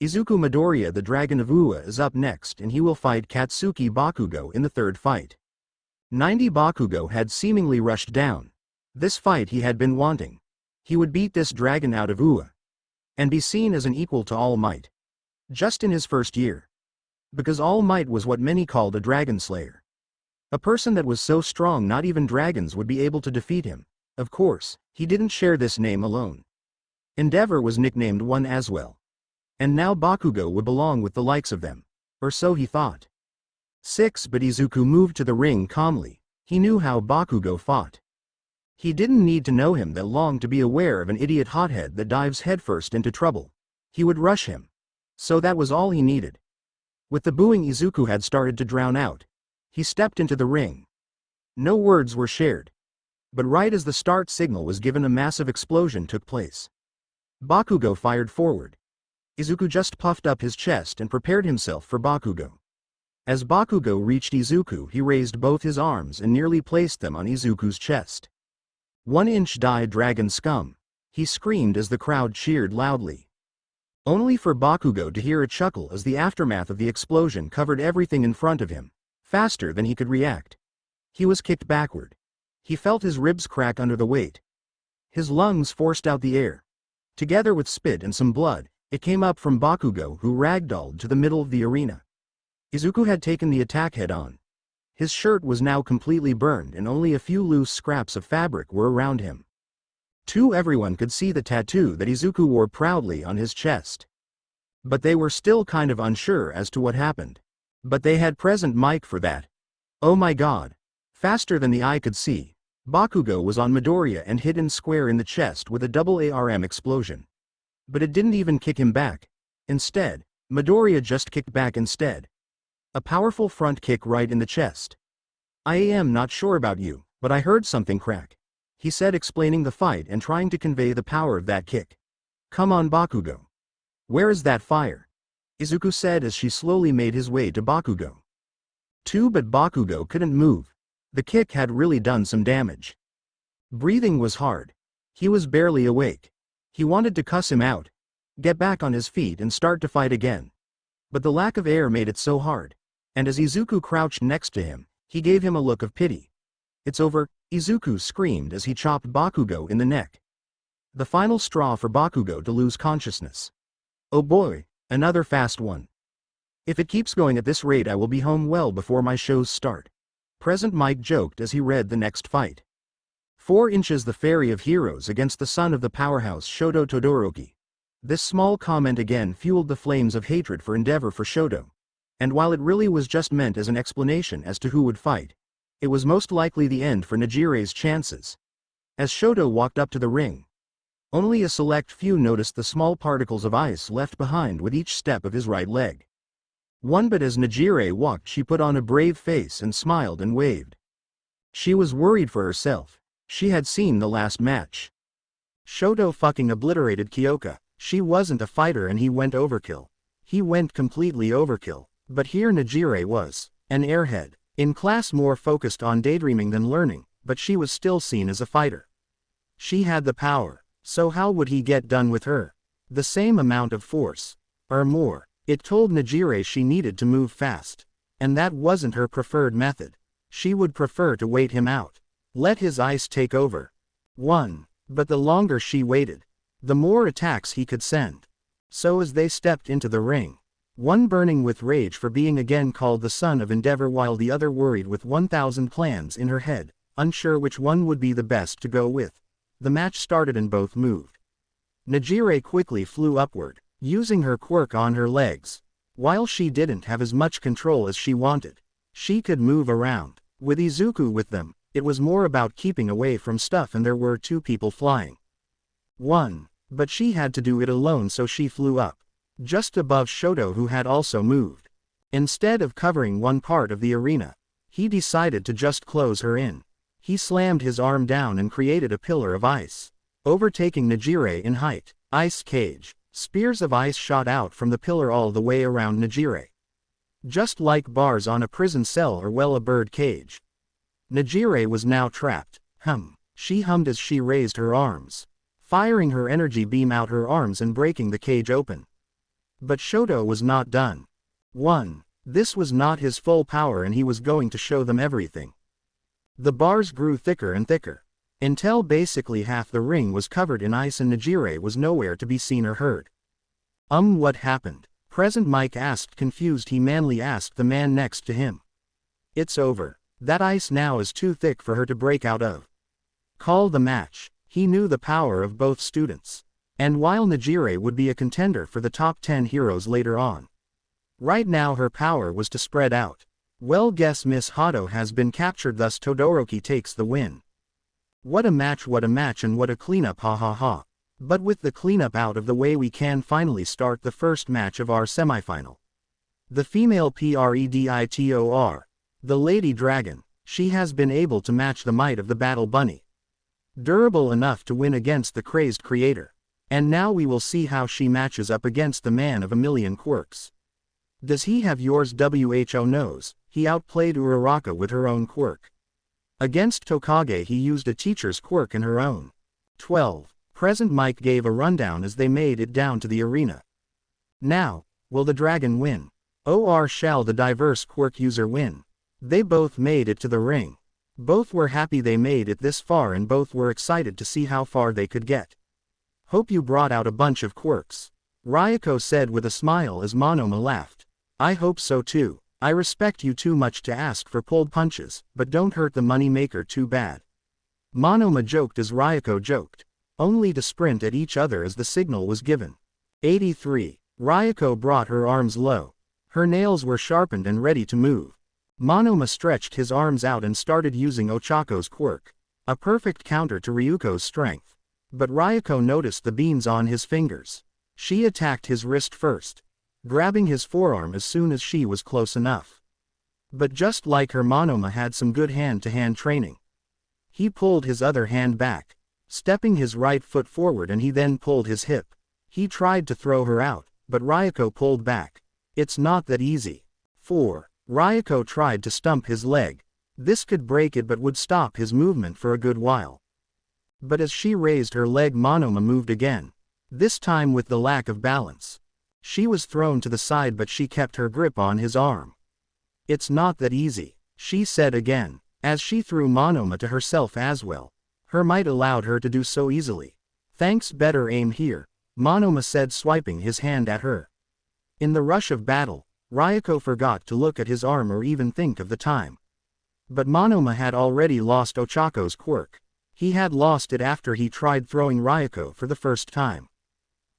Izuku Midoriya, the Dragon of Ua, is up next, and he will fight Katsuki Bakugo in the third fight. 90 Bakugo had seemingly rushed down. This fight he had been wanting. He would beat this dragon out of Ua. And be seen as an equal to All Might. Just in his first year. Because All Might was what many called a dragon slayer. A person that was so strong not even dragons would be able to defeat him. Of course, he didn't share this name alone. Endeavor was nicknamed one as well. And now Bakugo would belong with the likes of them. Or so he thought. 6. But Izuku moved to the ring calmly. He knew how Bakugo fought. He didn't need to know him that long to be aware of an idiot hothead that dives headfirst into trouble. He would rush him. So that was all he needed. With the booing Izuku had started to drown out, he stepped into the ring. No words were shared. But right as the start signal was given, a massive explosion took place. Bakugo fired forward. Izuku just puffed up his chest and prepared himself for Bakugo. As Bakugo reached Izuku, he raised both his arms and nearly placed them on Izuku's chest. 1-inch die dragon scum, he screamed as the crowd cheered loudly. Only for Bakugo to hear a chuckle as the aftermath of the explosion covered everything in front of him, faster than he could react. He was kicked backward. He felt his ribs crack under the weight. His lungs forced out the air. Together with spit and some blood, it came up from Bakugo, who ragdolled to the middle of the arena. Izuku had taken the attack head-on. His shirt was now completely burned and only a few loose scraps of fabric were around him. Everyone could see the tattoo that Izuku wore proudly on his chest. But they were still kind of unsure as to what happened. But they had present mic for that. Oh my god. Faster than the eye could see, Bakugo was on MidoRyuu and hit him square in the chest with a double ARM explosion. But it didn't even kick him back. Instead, MidoRyuu just kicked back instead. A powerful front kick right in the chest. I am not sure about you, but I heard something crack, he said, explaining the fight and trying to convey the power of that kick. Come on Bakugo. Where is that fire? Izuku said as she slowly made his way to Bakugo. But Bakugo couldn't move. The kick had really done some damage. Breathing was hard. He was barely awake. He wanted to cuss him out, get back on his feet and start to fight again. But the lack of air made it so hard. And as Izuku crouched next to him, he gave him a look of pity. It's over, Izuku screamed as he chopped Bakugo in the neck. The final straw for Bakugo to lose consciousness. Oh boy, another fast one. If it keeps going at this rate I will be home well before my shows start. Present Mike joked as he read the next fight. 4 inches the Fairy of Heroes against the son of the powerhouse Shoto Todoroki. This small comment again fueled the flames of hatred for Endeavor for Shoto. And while it really was just meant as an explanation as to who would fight, it was most likely the end for Nejire's chances. As Shoto walked up to the ring, only a select few noticed the small particles of ice left behind with each step of his right leg. But as Nejire walked, she put on a brave face and smiled and waved. She was worried for herself. She had seen the last match. Shoto fucking obliterated Kyoka. She wasn't a fighter and he went overkill. He went completely overkill. But here Nejire was, an airhead, in class more focused on daydreaming than learning, but she was still seen as a fighter. She had the power, so how would he get done with her? The same amount of force. Or more. It told Nejire she needed to move fast. And that wasn't her preferred method. She would prefer to wait him out. Let his ice take over. But the longer she waited, the more attacks he could send. So as they stepped into the ring, one burning with rage for being again called the son of Endeavor while the other worried with 1,000 plans in her head, unsure which one would be the best to go with. The match started and both moved. Nejire quickly flew upward, using her quirk on her legs. While she didn't have as much control as she wanted, she could move around. With Izuku with them, it was more about keeping away from stuff and there were 2 people flying. But she had to do it alone so she flew up, just above Shoto who had also moved. Instead of covering one part of the arena, he decided to just close her in. He slammed his arm down and created a pillar of ice, overtaking Nejire in height. Ice cage. Spears of ice shot out from the pillar all the way around Nejire. Just like bars on a prison cell or a bird cage. Nejire was now trapped. She hummed as she raised her arms, firing her energy beam out her arms and breaking the cage open. But Shoto was not done. This was not his full power and he was going to show them everything. The bars grew thicker and thicker, until basically half the ring was covered in ice and Nejire was nowhere to be seen or heard. What happened? Present Mike asked, confused. He manly asked the man next to him. It's over. That ice now is too thick for her to break out of. Call the match. He knew the power of both students. And while Nijire would be a contender for the top 10 heroes later on, right now her power was to spread out. Well, guess Miss Hato has been captured, thus Todoroki takes the win. What a match, and what a cleanup, ha ha ha. But with the cleanup out of the way, we can finally start the first match of our semifinal. The female Predator, the Lady Dragon, she has been able to match the might of the Battle Bunny. Durable enough to win against the crazed creator. And now we will see how she matches up against the man of a million quirks. Does he have yours? Who knows, he outplayed Uraraka with her own quirk. Against Tokage he used a teacher's quirk in her own. 12. Present Mike gave a rundown as they made it down to the arena. Now, will the dragon win? Or shall the diverse quirk user win? They both made it to the ring. Both were happy they made it this far and both were excited to see how far they could get. Hope you brought out a bunch of quirks, Ryuko said with a smile as Monoma laughed. I hope so too. I respect you too much to ask for pulled punches, but don't hurt the money maker too bad. Monoma joked as Ryuko joked, only to sprint at each other as the signal was given. 83. Ryuko brought her arms low. Her nails were sharpened and ready to move. Monoma stretched his arms out and started using Ochako's quirk, a perfect counter to Ryuko's strength. But Ryuko noticed the beans on his fingers. She attacked his wrist first, grabbing his forearm as soon as she was close enough. But just like her, Monoma had some good hand-to-hand training. He pulled his other hand back, stepping his right foot forward, and he then pulled his hip. He tried to throw her out, but Ryuko pulled back. It's not that easy. 4. Ryuko tried to stump his leg. This could break it but would stop his movement for a good while. But as she raised her leg, Monoma moved again, this time with the lack of balance. She was thrown to the side but she kept her grip on his arm. It's not that easy, she said again, as she threw Monoma to herself as well. Her might allowed her to do so easily. Thanks, better aim here, Monoma said, swiping his hand at her. In the rush of battle, Ryuko forgot to look at his arm or even think of the time. But Monoma had already lost Ochako's quirk. He had lost it after he tried throwing Ryuko for the first time.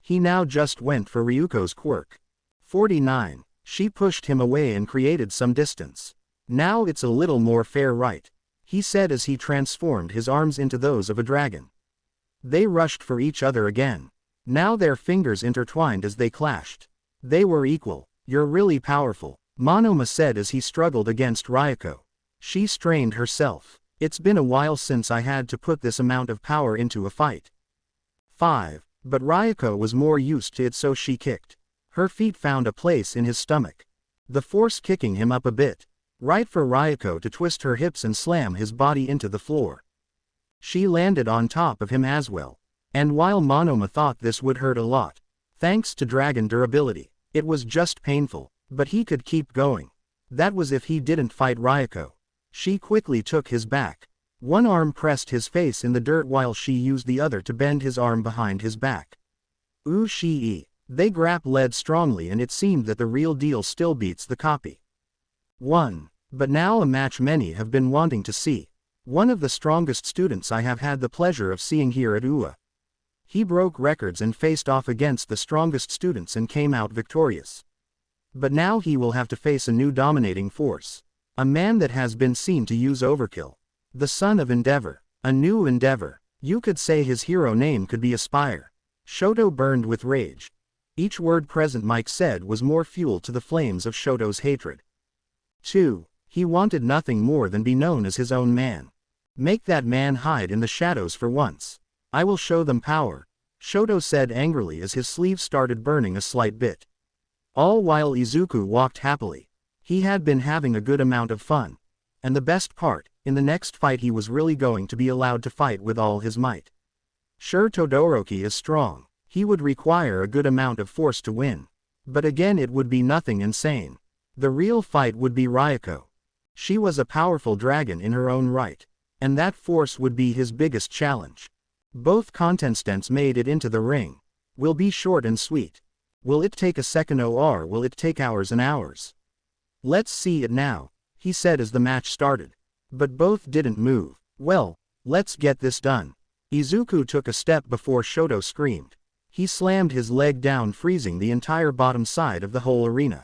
He now just went for Ryuko's quirk. 49. She pushed him away and created some distance. Now it's a little more fair, right? He said as he transformed his arms into those of a dragon. They rushed for each other again. Now their fingers intertwined as they clashed. They were equal. You're really powerful, Monoma said as he struggled against Ryuko. She strained herself. It's been a while since I had to put this amount of power into a fight. 5. But Ryuko was more used to it, so she kicked. Her feet found a place in his stomach, the force kicking him up a bit, right for Ryuko to twist her hips and slam his body into the floor. She landed on top of him as well. And while Monoma thought this would hurt a lot, thanks to dragon durability, it was just painful, but he could keep going. That was if he didn't fight Ryuko. She quickly took his back. One arm pressed his face in the dirt while she used the other to bend his arm behind his back. They grappled strongly and it seemed that the real deal still beats the copy. 1. But now a match many have been wanting to see. One of the strongest students I have had the pleasure of seeing here at UA. He broke records and faced off against the strongest students and came out victorious. But now he will have to face a new dominating force. A man that has been seen to use overkill. The son of Endeavor. A new Endeavor. You could say his hero name could be Aspire. Shoto burned with rage. Each word present Mike said was more fuel to the flames of Shoto's hatred. 2. He wanted nothing more than be known as his own man. Make that man hide in the shadows for once. I will show them power, Shoto said angrily as his sleeve started burning a slight bit. All while Izuku walked happily. He had been having a good amount of fun. And the best part, in the next fight he was really going to be allowed to fight with all his might. Sure, Todoroki is strong. He would require a good amount of force to win. But again it would be nothing insane. The real fight would be Ryuko. She was a powerful dragon in her own right. And that force would be his biggest challenge. Both contestants made it into the ring. Will be short and sweet. Will it take a second or will it take hours and hours? Let's see it now, he said as the match started. But both didn't move. Well, let's get this done. Izuku took a step before Shoto screamed. He slammed his leg down, freezing the entire bottom side of the whole arena.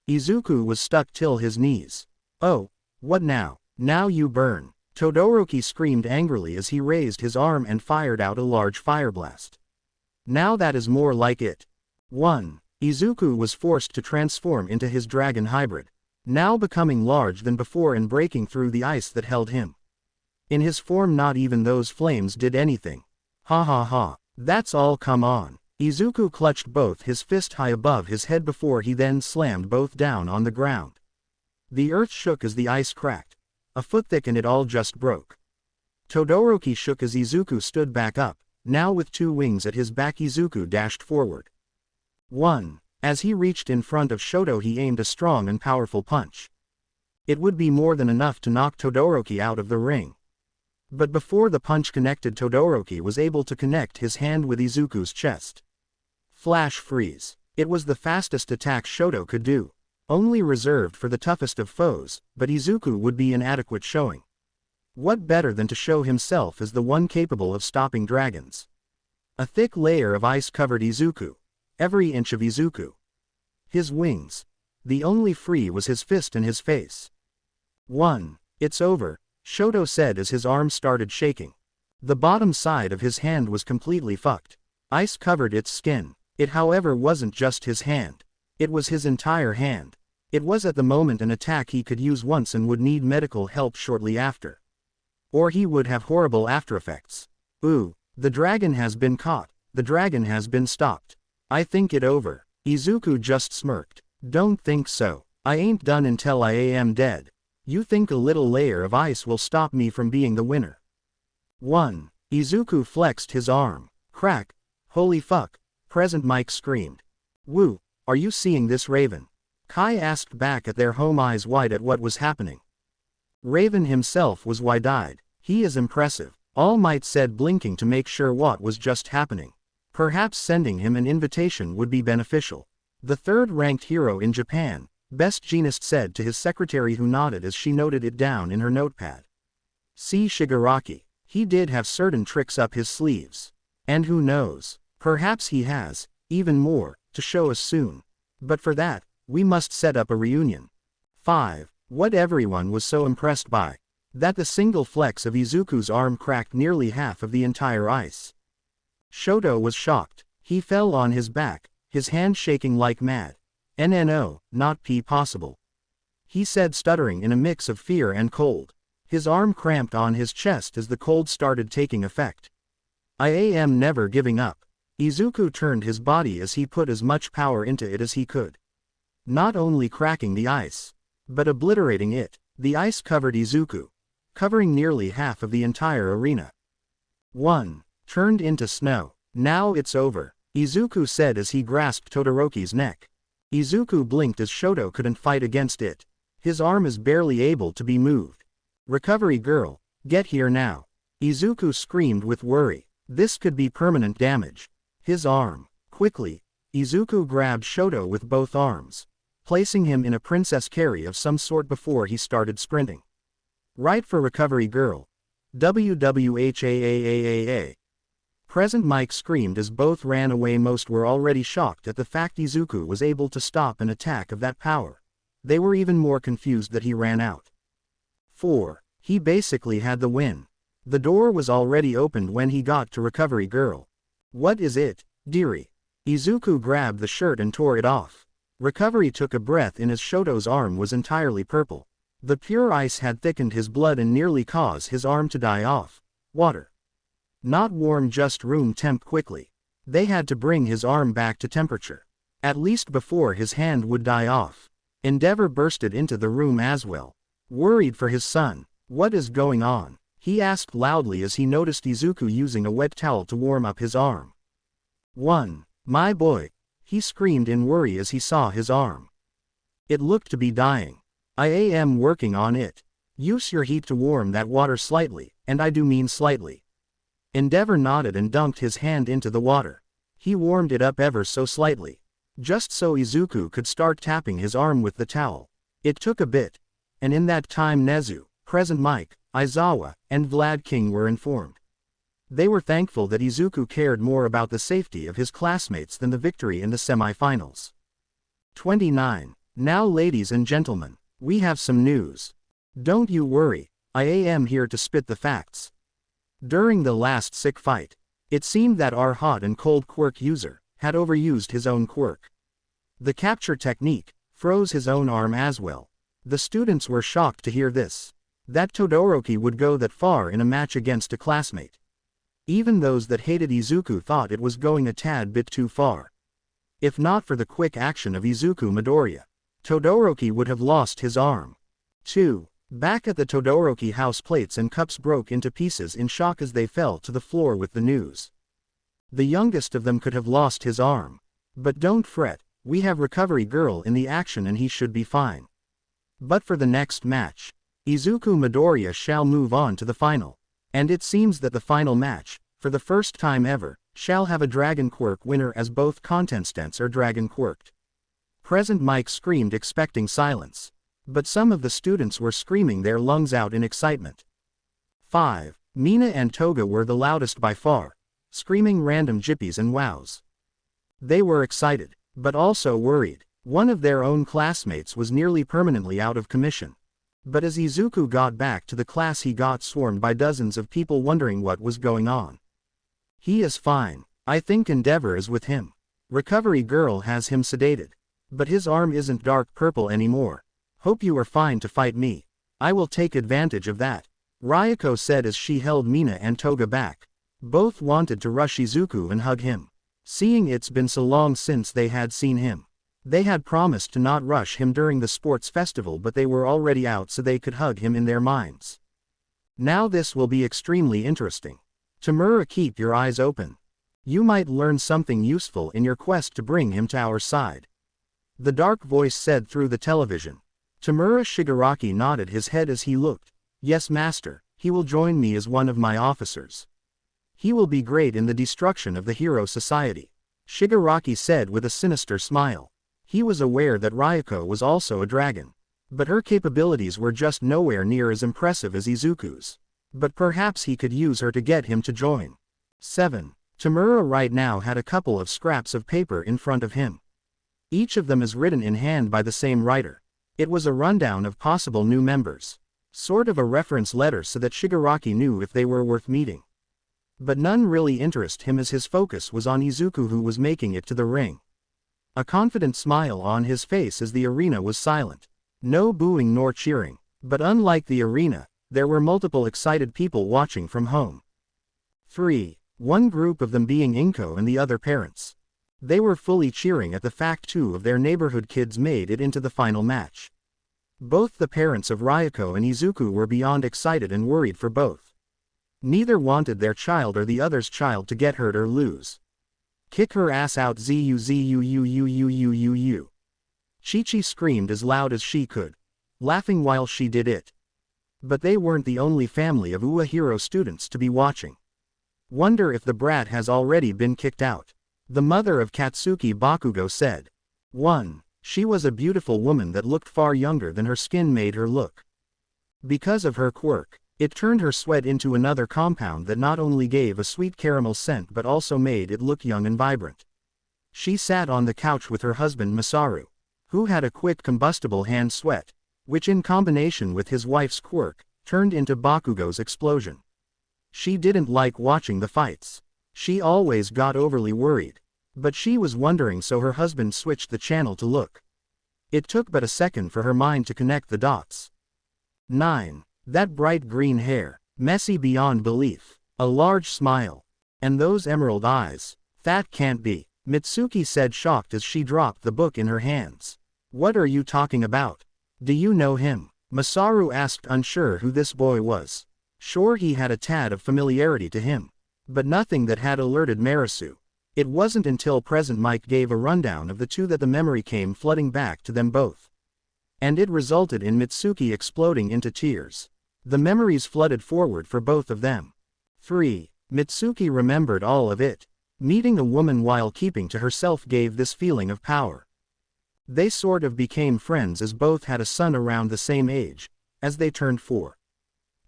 Izuku was stuck till his knees. Oh, what now? Now you burn. Todoroki screamed angrily as he raised his arm and fired out a large fireblast. Now that is more like it. 1. Izuku was forced to transform into his dragon hybrid, now becoming larger than before and breaking through the ice that held him. In his form, not even those flames did anything. Ha ha ha. That's all, come on. Izuku clutched both his fists high above his head before he then slammed both down on the ground. The earth shook as the ice cracked. A foot thick and it all just broke. Todoroki shook as Izuku stood back up. Now with 2 wings at his back, Izuku dashed forward. 1. As he reached in front of Shoto, he aimed a strong and powerful punch. It would be more than enough to knock Todoroki out of the ring. But before the punch connected, Todoroki was able to connect his hand with Izuku's chest. Flash freeze. It was the fastest attack Shoto could do. Only reserved for the toughest of foes, but Izuku would be inadequate showing. What better than to show himself as the one capable of stopping dragons? A thick layer of ice covered Izuku. Every inch of Izuku. His wings. The only free was his fist and his face. 1. It's over, Shoto said as his arm started shaking. The bottom side of his hand was completely fucked. Ice covered its skin. It, however, wasn't just his hand. It was his entire hand. It was at the moment an attack he could use once and would need medical help shortly after. Or he would have horrible aftereffects. Ooh, the dragon has been caught. The dragon has been stopped. I think it over. Izuku just smirked. Don't think so. I ain't done until I am dead. You think a little layer of ice will stop me from being the winner? 1. Izuku flexed his arm. Crack. Holy fuck. Present Mike screamed. Woo, are you seeing this, Raven? Kai asked back at their home, eyes wide at what was happening. Raven himself was wide-eyed. He is impressive, All Might said, blinking to make sure what was just happening. Perhaps sending him an invitation would be beneficial. The third-ranked hero in Japan, Best Jeanist said to his secretary, who nodded as she noted it down in her notepad. See Shigaraki. He did have certain tricks up his sleeves. And who knows, perhaps he has, even more, to show us soon. But for that, we must set up a reunion. 5. What everyone was so impressed by. That the single flex of Izuku's arm cracked nearly half of the entire ice. Shoto was shocked. He fell on his back, his hand shaking like mad. No, not possible. He said, stuttering in a mix of fear and cold. His arm cramped on his chest as the cold started taking effect. I am never giving up. Izuku turned his body as he put as much power into it as he could. Not only cracking the ice, but obliterating it. The ice covered Izuku, covering nearly half of the entire arena. 1. Turned into snow. Now it's over, Izuku said as he grasped Todoroki's neck. Izuku blinked as Shoto couldn't fight against it. His arm is barely able to be moved. Recovery girl, get here now. Izuku screamed with worry. This could be permanent damage. His arm. Quickly, Izuku grabbed Shoto with both arms, placing him in a princess carry of some sort before he started sprinting. Right for recovery girl. WWHAAAAA. Present Mike screamed as both ran away. Most were already shocked at the fact Izuku was able to stop an attack of that power. They were even more confused that he ran out. 4. He basically had the win. The door was already opened when he got to recovery girl. What is it, dearie? Izuku grabbed the shirt and tore it off. Recovery took a breath in as Shoto's arm was entirely purple. The pure ice had thickened his blood and nearly caused his arm to die off. Water. Not warm, just room temp. Quickly. They had to bring his arm back to temperature. At least before his hand would die off. Endeavor bursted into the room as well. Worried for his son. What is going on? He asked loudly as he noticed Izuku using a wet towel to warm up his arm. 1. My boy. He screamed in worry as he saw his arm. It looked to be dying. I am working on it. Use your heat to warm that water slightly, and I do mean slightly. Endeavor nodded and dunked his hand into the water. He warmed it up ever so slightly, just so Izuku could start tapping his arm with the towel. It took a bit, and in that time Nezu, Present Mike, Aizawa, and Vlad King were informed. They were thankful that Izuku cared more about the safety of his classmates than the victory in the semi-finals. 29. Now ladies and gentlemen, we have some news. Don't you worry, I am here to spit the facts. During the last sick fight, it seemed that our hot and cold quirk user had overused his own quirk. The capture technique froze his own arm as well. The students were shocked to hear this. That Todoroki would go that far in a match against a classmate. Even those that hated Izuku thought it was going a tad bit too far. If not for the quick action of Izuku MidoRyuu, Todoroki would have lost his arm. 2. Back at the Todoroki house, plates and cups broke into pieces in shock as they fell to the floor with the news. The youngest of them could have lost his arm. But don't fret, we have Recovery Girl in the action and he should be fine. But for the next match, Izuku MidoRyuu shall move on to the final. And it seems that the final match, for the first time ever, shall have a Dragon Quirk winner as both contestants are Dragon Quirked. Present Mike screamed, expecting silence. But some of the students were screaming their lungs out in excitement. 5. Mina and Toga were the loudest by far, screaming random jippies and wows. They were excited, but also worried. One of their own classmates was nearly permanently out of commission. But as Izuku got back to the class, he got swarmed by dozens of people wondering what was going on. He is fine. I think Endeavor is with him. Recovery Girl has him sedated. But his arm isn't dark purple anymore. Hope you are fine to fight me. I will take advantage of that, Ryuko said as she held Mina and Toga back. Both wanted to rush Izuku and hug him. Seeing it's been so long since they had seen him. They had promised to not rush him during the sports festival, but they were already out so they could hug him in their minds. Now this will be extremely interesting. Tamura, keep your eyes open. You might learn something useful in your quest to bring him to our side. The dark voice said through the television. Tamura Shigaraki nodded his head as he looked. Yes, master, he will join me as one of my officers. He will be great in the destruction of the Hero Society, Shigaraki said with a sinister smile. He was aware that Ryuko was also a dragon. But her capabilities were just nowhere near as impressive as Izuku's. But perhaps he could use her to get him to join. 7. Tamura right now had a couple of scraps of paper in front of him. Each of them is written in hand by the same writer. It was a rundown of possible new members. Sort of a reference letter so that Shigaraki knew if they were worth meeting. But none really interested him as his focus was on Izuku, who was making it to the ring. A confident smile on his face as the arena was silent. No booing nor cheering. But unlike the arena, there were multiple excited people watching from home. 3. One group of them being Inko and the other parents. They were fully cheering at the fact two of their neighborhood kids made it into the final match. Both the parents of Ryuko and Izuku were beyond excited and worried for both. Neither wanted their child or the other's child to get hurt or lose. Kick her ass out, ZUZUUUUUUU. Chi-Chi screamed as loud as she could, laughing while she did it. But they weren't the only family of UA Hero students to be watching. Wonder if the brat has already been kicked out, the mother of Katsuki Bakugo said. 1. She was a beautiful woman that looked far younger than her skin made her look. Because of her quirk, it turned her sweat into another compound that not only gave a sweet caramel scent but also made it look young and vibrant. She sat on the couch with her husband Masaru, who had a quick combustible hand sweat, which in combination with his wife's quirk, turned into Bakugo's explosion. She didn't like watching the fights. She always got overly worried. But she was wondering, so her husband switched the channel to look. It took but a second for her mind to connect the dots. 9. That bright green hair, messy beyond belief, a large smile, and those emerald eyes. That can't be, Mitsuki said, shocked as she dropped the book in her hands. What are you talking about? Do you know him? Masaru asked, unsure who this boy was. Sure, he had a tad of familiarity to him, but nothing that had alerted Marisu. It wasn't until Present Mike gave a rundown of the two that the memory came flooding back to them both. And it resulted in Mitsuki exploding into tears. The memories flooded forward for both of them. 3. Mitsuki remembered all of it. Meeting a woman while keeping to herself gave this feeling of power. They sort of became friends as both had a son around the same age, as they turned 4.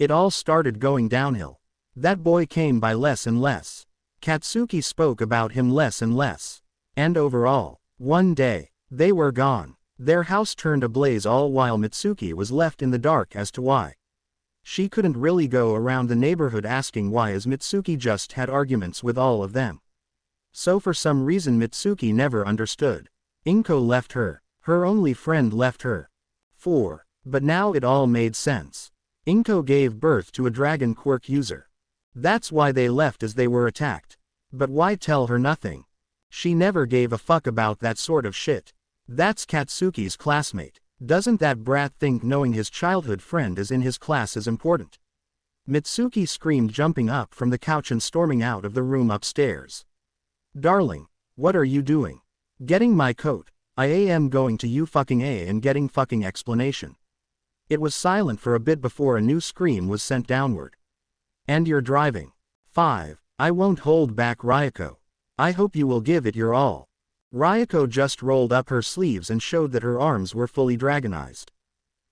It all started going downhill. That boy came by less and less. Katsuki spoke about him less and less. And overall, one day, they were gone. Their house turned ablaze all while Mitsuki was left in the dark as to why. She couldn't really go around the neighborhood asking why, as Mitsuki just had arguments with all of them. So for some reason Mitsuki never understood. Inko left her. Her only friend left her. 4. But now it all made sense. Inko gave birth to a dragon quirk user. That's why they left as they were attacked. But why tell her nothing? She never gave a fuck about that sort of shit. That's Katsuki's classmate. Doesn't that brat think knowing his childhood friend is in his class is important? Mitsuki screamed, jumping up from the couch and storming out of the room upstairs. Darling, what are you doing? Getting my coat. I am going to you fucking A and getting fucking explanation. It was silent for a bit before a new scream was sent downward. And you're driving. 5. I won't hold back, Ryuko. I hope you will give it your all. Ryuko just rolled up her sleeves and showed that her arms were fully dragonized.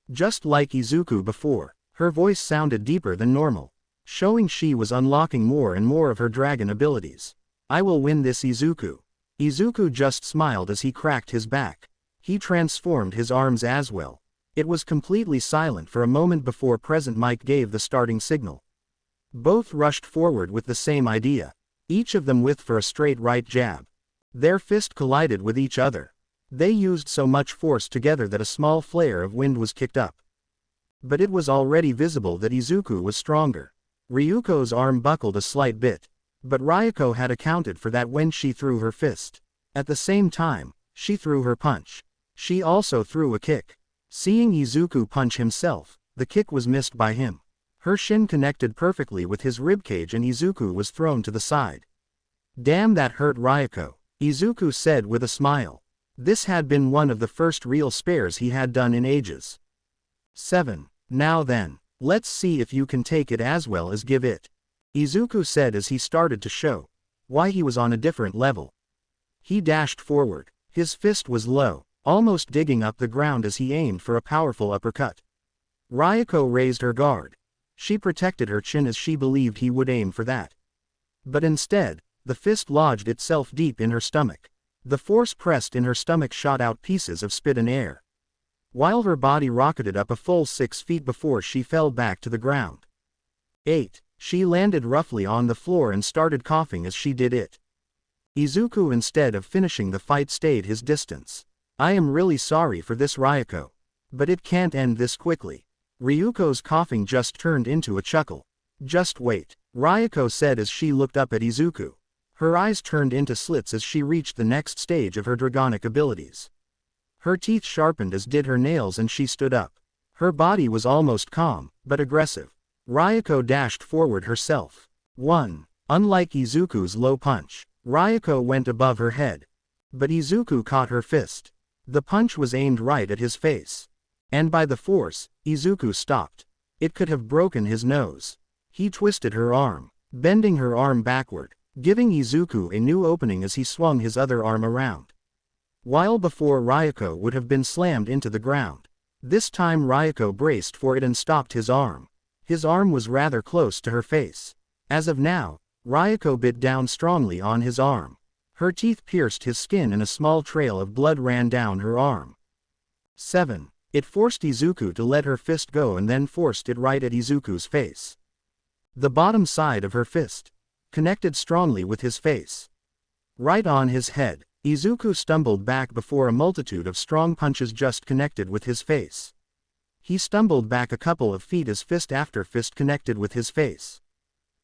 Just like Izuku before, her voice sounded deeper than normal, showing she was unlocking more and more of her dragon abilities. I will win this, Izuku. Izuku just smiled as he cracked his back. He transformed his arms as well. It was completely silent for a moment before Present Mike gave the starting signal. Both rushed forward with the same idea, each of them with for a straight right jab. Their fist collided with each other. They used so much force together that a small flare of wind was kicked up. But it was already visible that Izuku was stronger. Ryuko's arm buckled a slight bit, but Ryuko had accounted for that when she threw her fist. At the same time, she threw her punch. She also threw a kick. Seeing Izuku punch himself, the kick was missed by him. Her shin connected perfectly with his ribcage and Izuku was thrown to the side. Damn, that hurt, Ryuko, Izuku said with a smile. This had been one of the first real spares he had done in ages. 7. Now then, let's see if you can take it as well as give it, Izuku said as he started to show why he was on a different level. He dashed forward. His fist was low, almost digging up the ground as he aimed for a powerful uppercut. Ryuko raised her guard. She protected her chin as she believed he would aim for that. But instead, the fist lodged itself deep in her stomach. The force pressed in her stomach shot out pieces of spit and air, while her body rocketed up a full 6 feet before she fell back to the ground. 8. She landed roughly on the floor and started coughing as she did it. Izuku, instead of finishing the fight, stayed his distance. I am really sorry for this, Ryuko. But it can't end this quickly. Ryuko's coughing just turned into a chuckle. Just wait, Ryuko said as she looked up at Izuku. Her eyes turned into slits as she reached the next stage of her dragonic abilities. Her teeth sharpened as did her nails and she stood up. Her body was almost calm, but aggressive. Ryuko dashed forward herself. 1. Unlike Izuku's low punch, Ryuko went above her head. But Izuku caught her fist. The punch was aimed right at his face. And by the force, Izuku stopped. It could have broken his nose. He twisted her arm, bending her arm backward, giving Izuku a new opening as he swung his other arm around. While before Ryuko would have been slammed into the ground, this time Ryuko braced for it and stopped his arm. His arm was rather close to her face. As of now, Ryuko bit down strongly on his arm. Her teeth pierced his skin and a small trail of blood ran down her arm. 7. It forced Izuku to let her fist go and then forced it right at Izuku's face. The bottom side of her fist connected strongly with his face. Right on his head, Izuku stumbled back before a multitude of strong punches just connected with his face. He stumbled back a couple of feet as fist after fist connected with his face.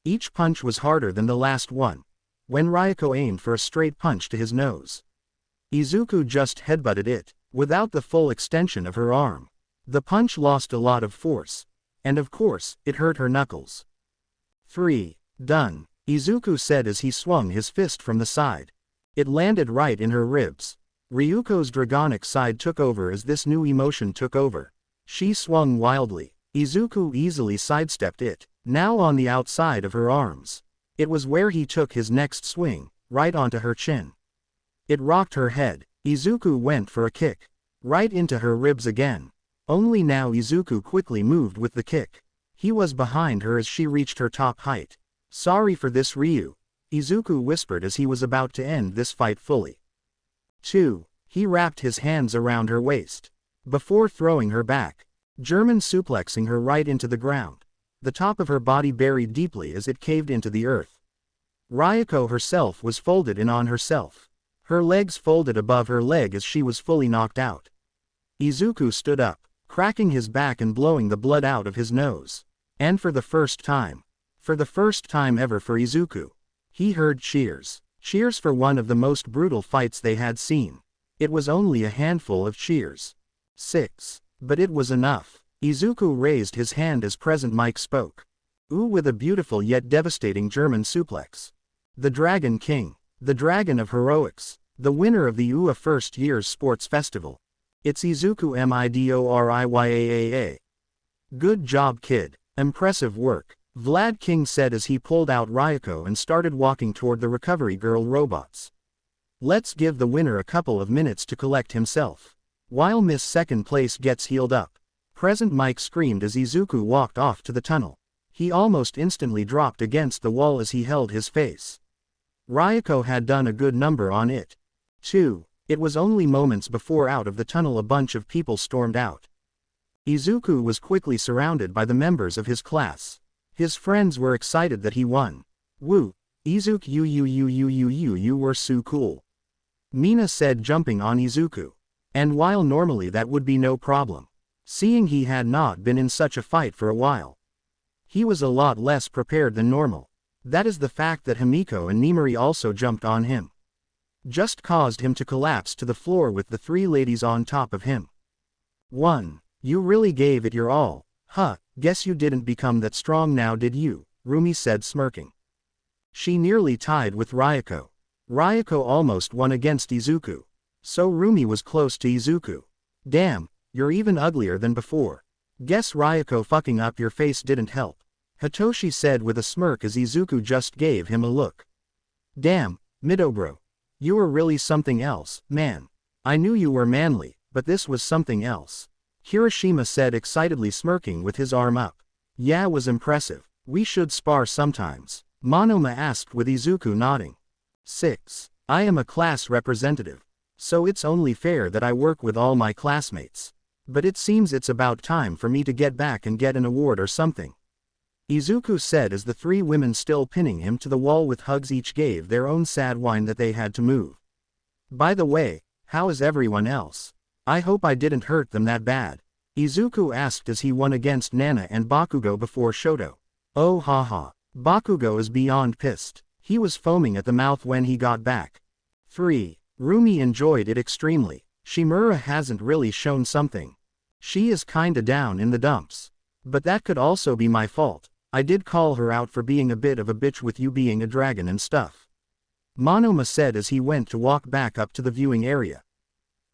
Each punch was harder than the last one. When Ryuko aimed for a straight punch to his nose, Izuku just headbutted it, without the full extension of her arm. The punch lost a lot of force, and of course, it hurt her knuckles. 3. Done, Izuku said as he swung his fist from the side. It landed right in her ribs. Ryuko's dragonic side took over as this new emotion took over. She swung wildly. Izuku easily sidestepped it, now on the outside of her arms. It was where he took his next swing, right onto her chin. It rocked her head. Izuku went for a kick, right into her ribs again. Only now Izuku quickly moved with the kick. He was behind her as she reached her top height. "Sorry for this, Ryu," Izuku whispered as he was about to end this fight fully. 2. He wrapped his hands around her waist. Before throwing her back, German suplexing her right into the ground. The top of her body buried deeply as it caved into the earth. Ryuko herself was folded in on herself. Her legs folded above her leg as she was fully knocked out. Izuku stood up, cracking his back and blowing the blood out of his nose. And for the first time ever for Izuku, he heard cheers. Cheers for one of the most brutal fights they had seen. It was only a handful of cheers. 6. But it was enough. Izuku raised his hand as Present Mike spoke. Ooh, with a beautiful yet devastating German suplex. The Dragon King. The Dragon of Heroics. The winner of the UA first year's sports festival. It's Izuku MidoRyuu. Good job, kid. Impressive work, Vlad King said as he pulled out Ryuko and started walking toward the recovery girl robots. Let's give the winner a couple of minutes to collect himself. While Miss Second Place gets healed up, Present Mike screamed as Izuku walked off to the tunnel. He almost instantly dropped against the wall as he held his face. Ryuko had done a good number on it. 2. It was only moments before out of the tunnel a bunch of people stormed out. Izuku was quickly surrounded by the members of his class. His friends were excited that he won. Woo, Izuku, you were so cool. Mina said, jumping on Izuku. And while normally that would be no problem, seeing he had not been in such a fight for a while, he was a lot less prepared than normal. That is the fact that Himiko and Nimari also jumped on him. Just caused him to collapse to the floor with the three ladies on top of him. 1. You really gave it your all, huh? Guess you didn't become that strong now, did you? Rumi said, smirking. She nearly tied with Ryuko. Ryuko almost won against Izuku. So Rumi was close to Izuku. Damn, you're even uglier than before. Guess Ryuko fucking up your face didn't help, Hitoshi said with a smirk as Izuku just gave him a look. Damn, MidoRyuu. You were really something else, man. I knew you were manly, but this was something else, Kirishima said excitedly, smirking with his arm up. Yeah, was impressive. We should spar sometimes, Monoma asked with Izuku nodding. 6. I am a class representative, so it's only fair that I work with all my classmates. But it seems it's about time for me to get back and get an award or something, Izuku said as the three women still pinning him to the wall with hugs each gave their own sad whine that they had to move. By the way, how is everyone else? I hope I didn't hurt them that bad, Izuku asked as he won against Nana and Bakugo before Shoto. Oh haha. Bakugo is beyond pissed. He was foaming at the mouth when he got back. 3. Rumi enjoyed it extremely. Shimura hasn't really shown something. She is kinda down in the dumps. But that could also be my fault. I did call her out for being a bit of a bitch with you being a dragon and stuff, Monoma said as he went to walk back up to the viewing area.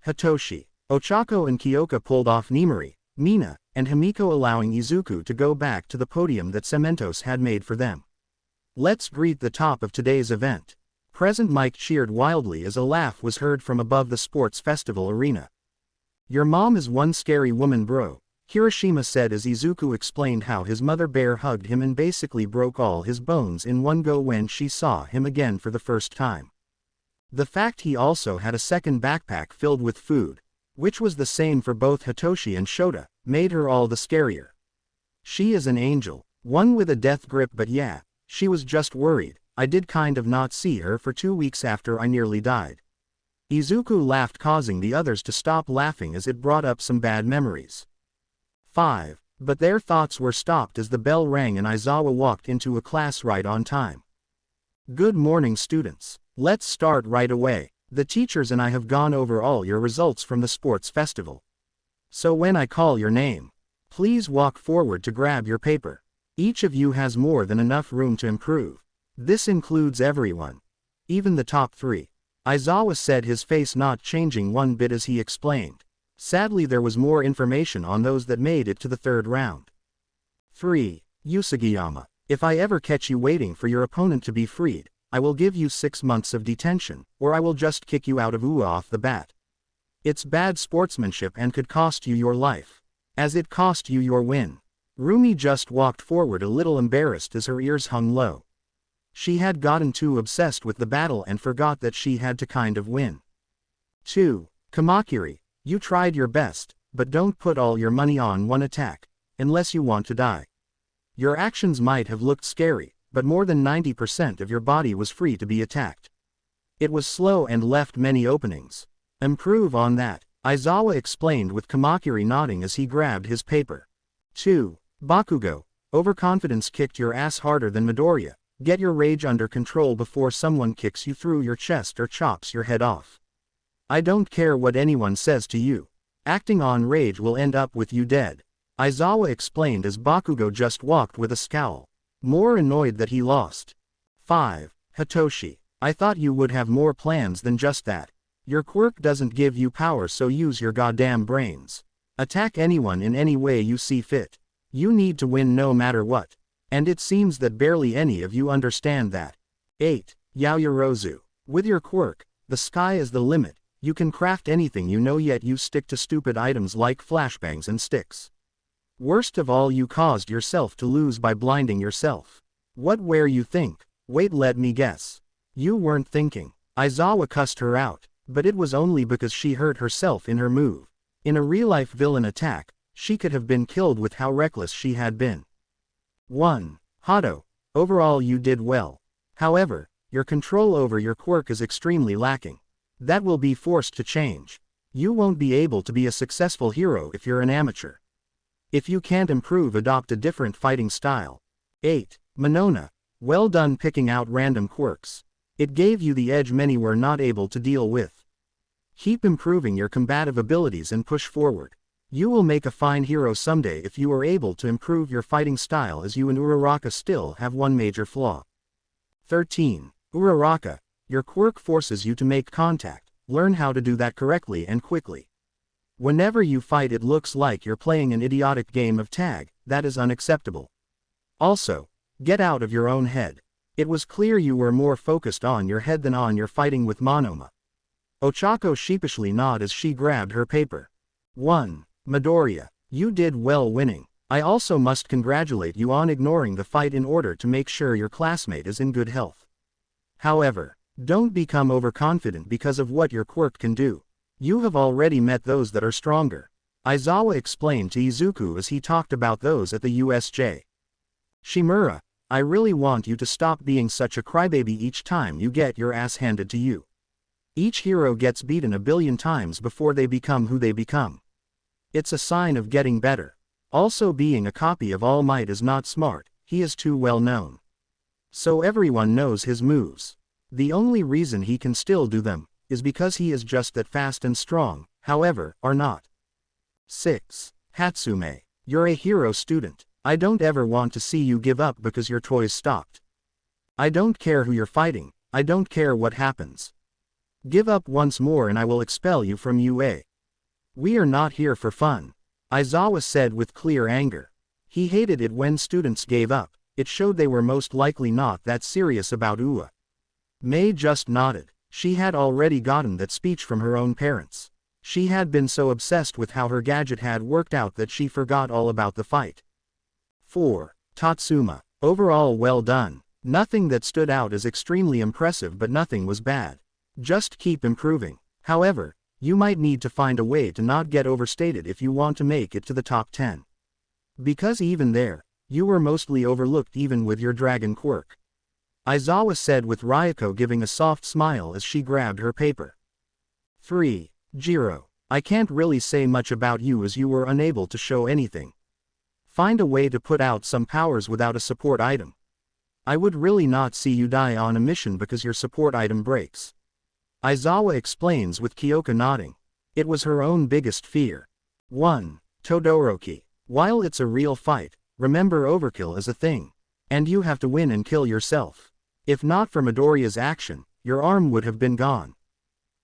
Hitoshi, Ochako and Kyoka pulled off Nimari, Mina, and Himiko, allowing Izuku to go back to the podium that Cementos had made for them. Let's greet the top of today's event. Present Mike cheered wildly as a laugh was heard from above the sports festival arena. Your mom is one scary woman, bro, Kirishima said as Izuku explained how his mother bear hugged him and basically broke all his bones in one go when she saw him again for the first time. The fact he also had a second backpack filled with food, which was the same for both Hitoshi and Shota, made her all the scarier. She is an angel, one with a death grip, but yeah, she was just worried. I did kind of not see her for 2 weeks after I nearly died. Izuku laughed, causing the others to stop laughing as it brought up some bad memories. 5. But their thoughts were stopped as the bell rang and Aizawa walked into a class right on time. Good morning, students. Let's start right away. The teachers and I have gone over all your results from the sports festival. So when I call your name, please walk forward to grab your paper. Each of you has more than enough room to improve. This includes everyone, even the top 3. Aizawa said, his face not changing one bit as he explained. Sadly, there was more information on those that made it to the 3rd round. 3. Usugiyama, if I ever catch you waiting for your opponent to be freed, I will give you 6 months of detention, or I will just kick you out of UA off the bat. It's bad sportsmanship and could cost you your life, as it cost you your win. Rumi just walked forward a little embarrassed as her ears hung low. She had gotten too obsessed with the battle and forgot that she had to kind of win. 2. Kamakiri, you tried your best, but don't put all your money on one attack, unless you want to die. Your actions might have looked scary, but more than 90% of your body was free to be attacked. It was slow and left many openings. Improve on that, Aizawa explained with Kamakiri nodding as he grabbed his paper. 2. Bakugo, overconfidence kicked your ass harder than MidoRyuu. Get your rage under control before someone kicks you through your chest or chops your head off. I don't care what anyone says to you. Acting on rage will end up with you dead, Aizawa explained as Bakugo just walked with a scowl, more annoyed that he lost. 5. Hitoshi, I thought you would have more plans than just that. Your quirk doesn't give you power, so use your goddamn brains. Attack anyone in any way you see fit. You need to win no matter what. And it seems that barely any of you understand that. 8. Yaoyorozu, with your quirk, the sky is the limit. You can craft anything you know, yet you stick to stupid items like flashbangs and sticks. Worst of all, you caused yourself to lose by blinding yourself. What were you think? Wait, let me guess. You weren't thinking. Aizawa cussed her out, but it was only because she hurt herself in her move. In a real-life villain attack, she could have been killed with how reckless she had been. 1. Hado, overall you did well. However, your control over your quirk is extremely lacking. That will be forced to change. You won't be able to be a successful hero if you're an amateur. If you can't improve, adopt a different fighting style. 8. Monona, well done picking out random quirks. It gave you the edge many were not able to deal with. Keep improving your combative abilities and push forward. You will make a fine hero someday if you are able to improve your fighting style, as you and Uraraka still have one major flaw. 13. Uraraka, your quirk forces you to make contact. Learn how to do that correctly and quickly. Whenever you fight, it looks like you're playing an idiotic game of tag. That is unacceptable. Also, get out of your own head. It was clear you were more focused on your head than on your fighting with Monoma. Ochako sheepishly nodded as she grabbed her paper. 1. MidoRyuu, you did well winning. I also must congratulate you on ignoring the fight in order to make sure your classmate is in good health. However, don't become overconfident because of what your quirk can do. You have already met those that are stronger, Aizawa explained to Izuku as he talked about those at the USJ. Shimura, I really want you to stop being such a crybaby each time you get your ass handed to you. Each hero gets beaten a billion times before they become who they become. It's a sign of getting better. Also, being a copy of All Might is not smart. He is too well known. So everyone knows his moves. The only reason he can still do them is because he is just that fast and strong, however, are not. 6. Hatsume, you're a hero student. I don't ever want to see you give up because your toys stopped. I don't care who you're fighting, I don't care what happens. Give up once more and I will expel you from UA. We are not here for fun, Aizawa said with clear anger. He hated it when students gave up. It showed they were most likely not that serious about UA. Mei just nodded. She had already gotten that speech from her own parents. She had been so obsessed with how her gadget had worked out that she forgot all about the fight. 4. Tatsuma, overall well done. Nothing that stood out as extremely impressive, but nothing was bad. Just keep improving. However, you might need to find a way to not get overstated if you want to make it to the top 10. Because even there, you were mostly overlooked even with your dragon quirk, Aizawa said with Ryuko giving a soft smile as she grabbed her paper. 3. Jiro, I can't really say much about you as you were unable to show anything. Find a way to put out some powers without a support item. I would really not see you die on a mission because your support item breaks, Aizawa explains with Kyoka nodding. It was her own biggest fear. 1. Todoroki, while it's a real fight, remember overkill is a thing. And you have to win and kill yourself. If not for MidoRyuu's action, your arm would have been gone.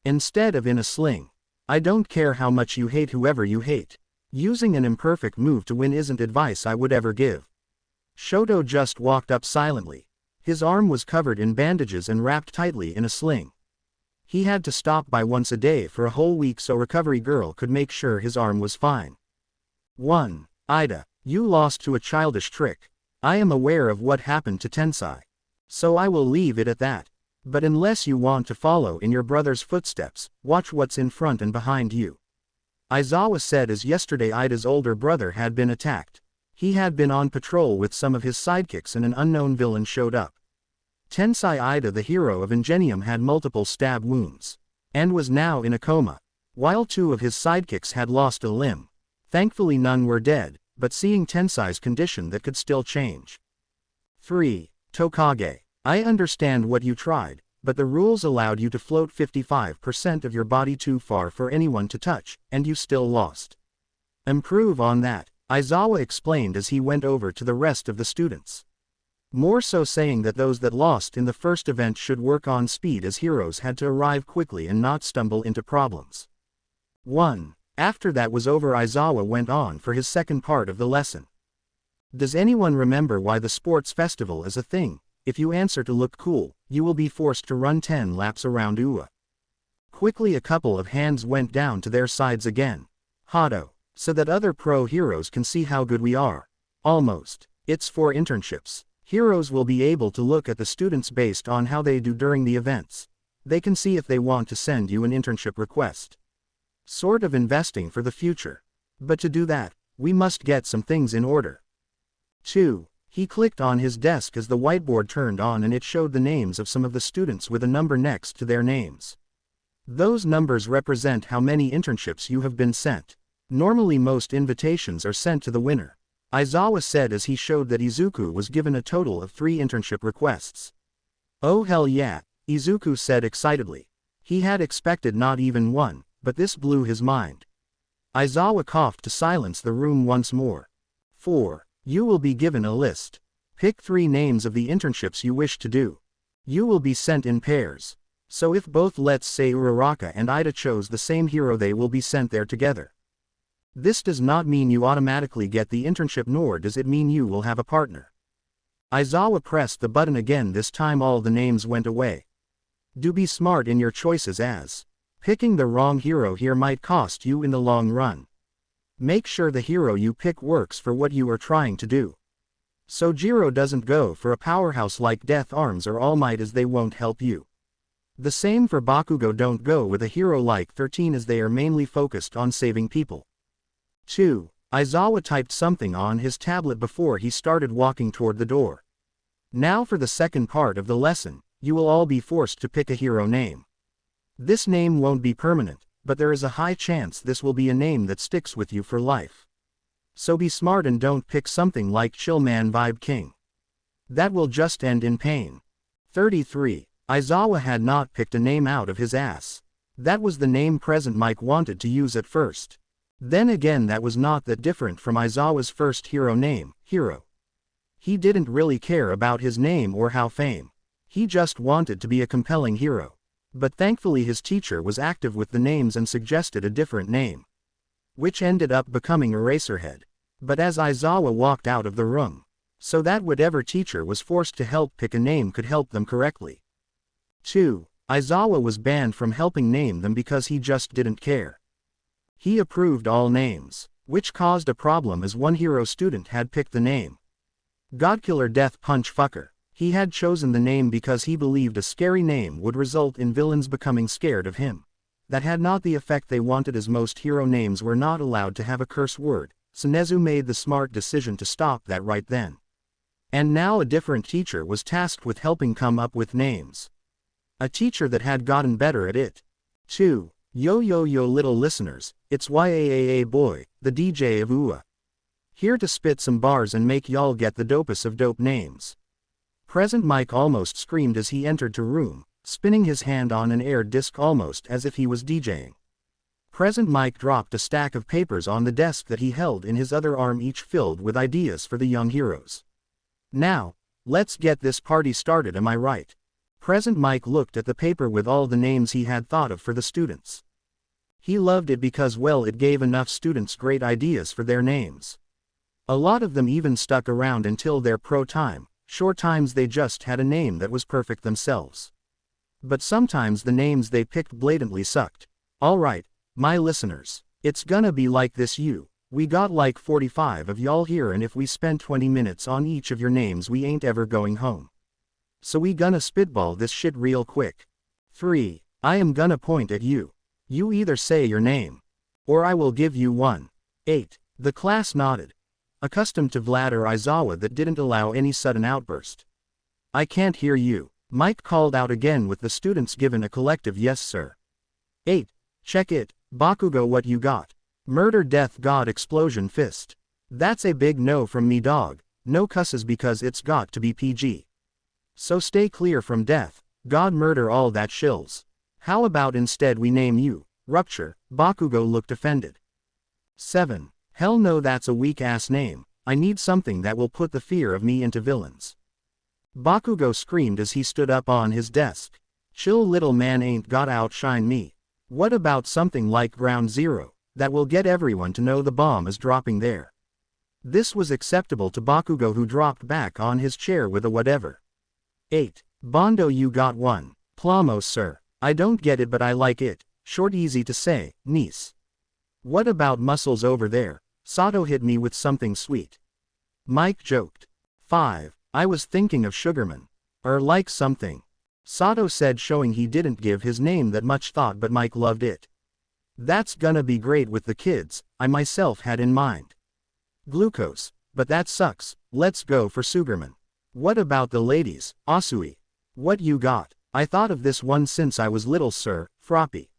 Instead of in a sling. I don't care how much you hate whoever you hate. Using an imperfect move to win isn't advice I would ever give. Shoto just walked up silently. His arm was covered in bandages and wrapped tightly in a sling. He had to stop by once a day for a whole week so Recovery Girl could make sure his arm was fine. 1. Ida, You lost to a childish trick. I am aware of what happened to Tensai. So I will leave it at that. But unless you want to follow in your brother's footsteps, watch what's in front and behind you. Aizawa said as yesterday Ida's older brother had been attacked. He had been on patrol with some of his sidekicks and an unknown villain showed up. Tensai Ida, the hero of Ingenium, had multiple stab wounds. And was now in a coma. While 2 of his sidekicks had lost a limb. Thankfully none were dead, but seeing Tensai's condition that could still change. 3. Tokage. I understand what you tried, but the rules allowed you to float 55% of your body too far for anyone to touch, and you still lost. Improve on that, Aizawa explained as he went over to the rest of the students. More so saying that those that lost in the first event should work on speed as heroes had to arrive quickly and not stumble into problems. 1. After that was over, Aizawa went on for his second part of the lesson. Does anyone remember why the sports festival is a thing? If you answer to look cool, you will be forced to run 10 laps around Ua. Quickly a couple of hands went down to their sides again. Hado. So that other pro heroes can see how good we are. Almost. It's for internships. Heroes will be able to look at the students based on how they do during the events. They can see if they want to send you an internship request. Sort of investing for the future. But to do that, we must get some things in order. 2. He clicked on his desk as the whiteboard turned on and it showed the names of some of the students with a number next to their names. Those numbers represent how many internships you have been sent. Normally most invitations are sent to the winner. Aizawa said as he showed that Izuku was given a total of 3 internship requests. Oh hell yeah, Izuku said excitedly. He had expected not even 1, but this blew his mind. Aizawa coughed to silence the room once more. 4. You will be given a list. Pick 3 names of the internships you wish to do. You will be sent in pairs. So if both, let's say Uraraka and Ida, chose the same hero, they will be sent there together. This does not mean you automatically get the internship, nor does it mean you will have a partner. Aizawa pressed the button again. This time all the names went away. Do be smart in your choices, as picking the wrong hero here might cost you in the long run. Make sure the hero you pick works for what you are trying to do. Sojiro doesn't go for a powerhouse like Death Arms or All Might, as they won't help you. The same for Bakugo. Don't go with a hero like 13 as they are mainly focused on saving people. 2. Aizawa typed something on his tablet before he started walking toward the door. Now for the second part of the lesson, you will all be forced to pick a hero name. This name won't be permanent, but there is a high chance this will be a name that sticks with you for life. So be smart and don't pick something like Chillman Vibe King. That will just end in pain. 33. Aizawa had not picked a name out of his ass. That was the name Present Mike wanted to use at first. Then again, that was not that different from Aizawa's first hero name, Hero. He didn't really care about his name or how fame. He just wanted to be a compelling hero. But thankfully his teacher was active with the names and suggested a different name, which ended up becoming Eraserhead. But as Aizawa walked out of the room, so that whatever teacher was forced to help pick a name could help them correctly. 2. Aizawa was banned from helping name them because he just didn't care. He approved all names, which caused a problem as one hero student had picked the name Godkiller Death Punch Fucker. He had chosen the name because he believed a scary name would result in villains becoming scared of him. That had not the effect they wanted, as most hero names were not allowed to have a curse word, so Nezu made the smart decision to stop that right then. And now a different teacher was tasked with helping come up with names. A teacher that had gotten better at it. 2. Yo yo yo little listeners, it's YAAA Boy, the DJ of UA. Here to spit some bars and make y'all get the dopest of dope names. Present Mike almost screamed as he entered the room, spinning his hand on an air disc almost as if he was DJing. Present Mike dropped a stack of papers on the desk that he held in his other arm, each filled with ideas for the young heroes. Now, let's get this party started, am I right? Present Mike looked at the paper with all the names he had thought of for the students. He loved it because, well, it gave enough students great ideas for their names. A lot of them even stuck around until their pro time. Short times they just had a name that was perfect themselves. But sometimes the names they picked blatantly sucked. Alright, my listeners, it's gonna be like this. You We got like 45 of y'all here, and if we spent 20 minutes on each of your names we ain't ever going home. So we gonna spitball this shit real quick. 3. I am gonna point at you. You either say your name, or I will give you one. 8. The class nodded, accustomed to Vlad or Aizawa that didn't allow any sudden outburst. I can't hear you, Mike called out again with the students given a collective yes sir. 8. Check it, Bakugo, what you got? Murder death god explosion fist. That's a big no from me dog, no cusses because it's got to be PG. So stay clear from death, god murder all that shills. How about instead we name you, Rupture? Bakugo looked offended. 7. Hell no, that's a weak ass name, I need something that will put the fear of me into villains. Bakugo screamed as he stood up on his desk. Chill little man, ain't got outshine me. What about something like Ground Zero, that will get everyone to know the bomb is dropping there? This was acceptable to Bakugo, who dropped back on his chair with a whatever. 8. Bondo, you got one. Plamo sir. I don't get it but I like it, short easy to say, niece. What about muscles over there? Sato hit me with something sweet. Mike joked. 5. I was thinking of Sugarman. Or like something. Sato said, showing he didn't give his name that much thought, but Mike loved it. That's gonna be great with the kids, I myself had in mind. Glucose, but that sucks, let's go for Sugarman. What about the ladies, Asui? What you got? I thought of this one since I was little sir, Froppy.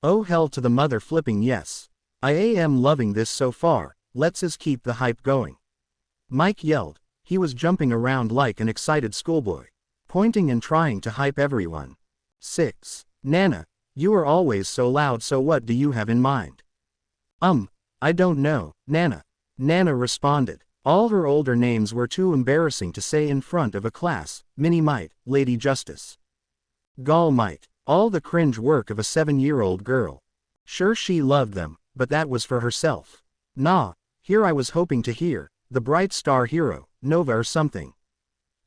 Oh hell to the mother flipping yes. I am loving this so far, let's us keep the hype going. Mike yelled, he was jumping around like an excited schoolboy, pointing and trying to hype everyone. 6. Nana, you are always so loud, so what do you have in mind? I don't know, Nana. Nana responded. All her older names were too embarrassing to say in front of a class, Minnie Might, Lady Justice. Gall Might, all the cringe work of a 7-year-old girl. Sure, she loved them, but that was for herself. Nah, here I was hoping to hear, the bright star hero, Nova or something.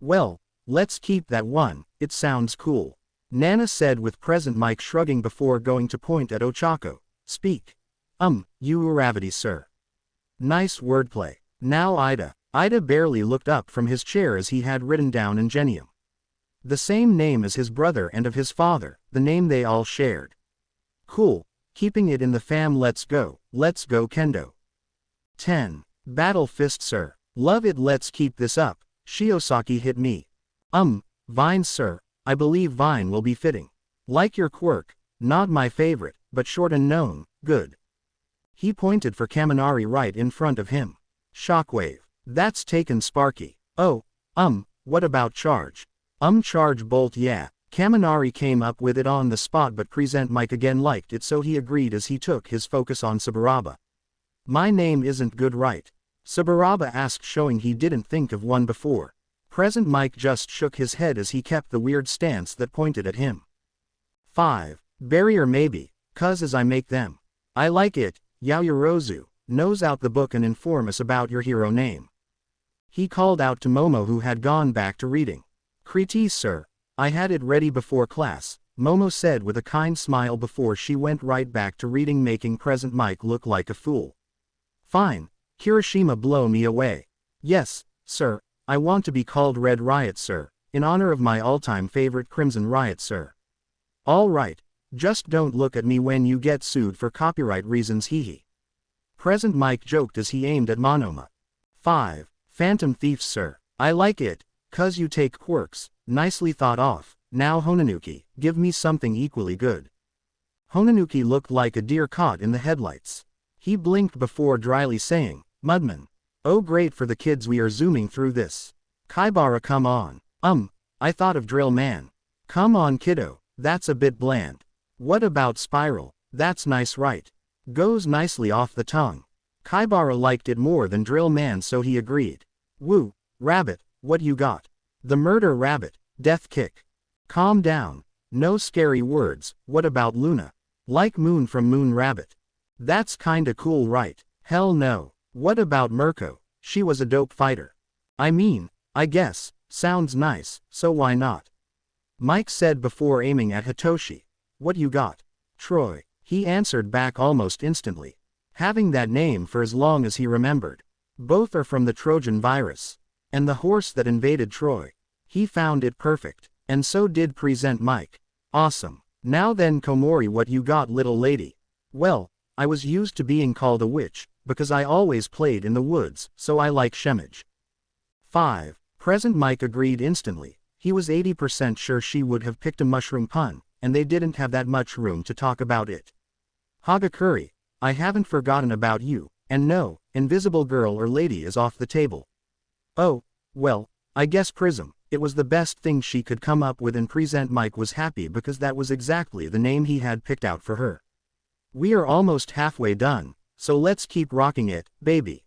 Well, let's keep that one, it sounds cool. Nana said with present Mike shrugging before going to point at Ochako. Speak. You Uravity sir. Nice wordplay. Now Ida. Ida barely looked up from his chair as he had written down Ingenium. The same name as his brother and of his father, the name they all shared. Cool, keeping it in the fam, let's go Kendo. 10. Battle Fist sir. Love it, let's keep this up. Shiosaki hit me. Vine sir, I believe Vine will be fitting. Like your quirk, not my favorite, but short and known, good. He pointed for Kaminari right in front of him. Shockwave. That's taken Sparky. Oh, what about Charge? Charge Bolt, yeah. Kaminari came up with it on the spot, but Present Mike again liked it, so he agreed as he took his focus on Saburaba. My name isn't good, right? Saburaba asked, showing he didn't think of one before. Present Mike just shook his head as he kept the weird stance that pointed at him. 5. Barrier maybe, cuz as I make them. I like it, Yaoyorozu, nose out the book and inform us about your hero name. He called out to Momo, who had gone back to reading. Critice sir, I had it ready before class, Momo said with a kind smile before she went right back to reading, making Present Mike look like a fool. Fine, Kirishima, blow me away. Yes, sir, I want to be called Red Riot sir, in honor of my all-time favorite Crimson Riot sir. All right, just don't look at me when you get sued for copyright reasons, hehe. Present Mike joked as he aimed at Monoma. 5. Phantom Thief sir, I like it, cuz you take quirks, nicely thought off. Now Honanuki, give me something equally good. Honanuki looked like a deer caught in the headlights. He blinked before dryly saying, Mudman. Oh great for the kids, we are zooming through this. Kaibara, come on. I thought of Drill Man. Come on kiddo, that's a bit bland. What about Spiral? That's nice, right? Goes nicely off the tongue. Kaibara liked it more than Drill Man, so he agreed. Woo, Rabbit, what you got? The Murder Rabbit, Death Kick. Calm down, no scary words. What about Luna? Like Moon from Moon Rabbit. That's kinda cool, right? Hell no. What about Mirko? She was a dope fighter. I mean, I guess, sounds nice, so why not? Mike said before aiming at Hitoshi. What you got? Troy. He answered back almost instantly. having that name for as long as he remembered. Both are from the Trojan virus. And the horse that invaded Troy. He found it perfect. And so did Present Mike. Awesome. Now then Komori, what you got, little lady? Well, I was used to being called a witch, because I always played in the woods, so I like Shemage. 5. Present Mike agreed instantly. He was 80% sure she would have picked a mushroom pun, and they didn't have that much room to talk about it. Hagakuri, I haven't forgotten about you, and no, invisible girl or lady is off the table. Oh, well, I guess Prism. It was the best thing she could come up with, and Present Mike was happy because that was exactly the name he had picked out for her. We are almost halfway done, so let's keep rocking it, baby.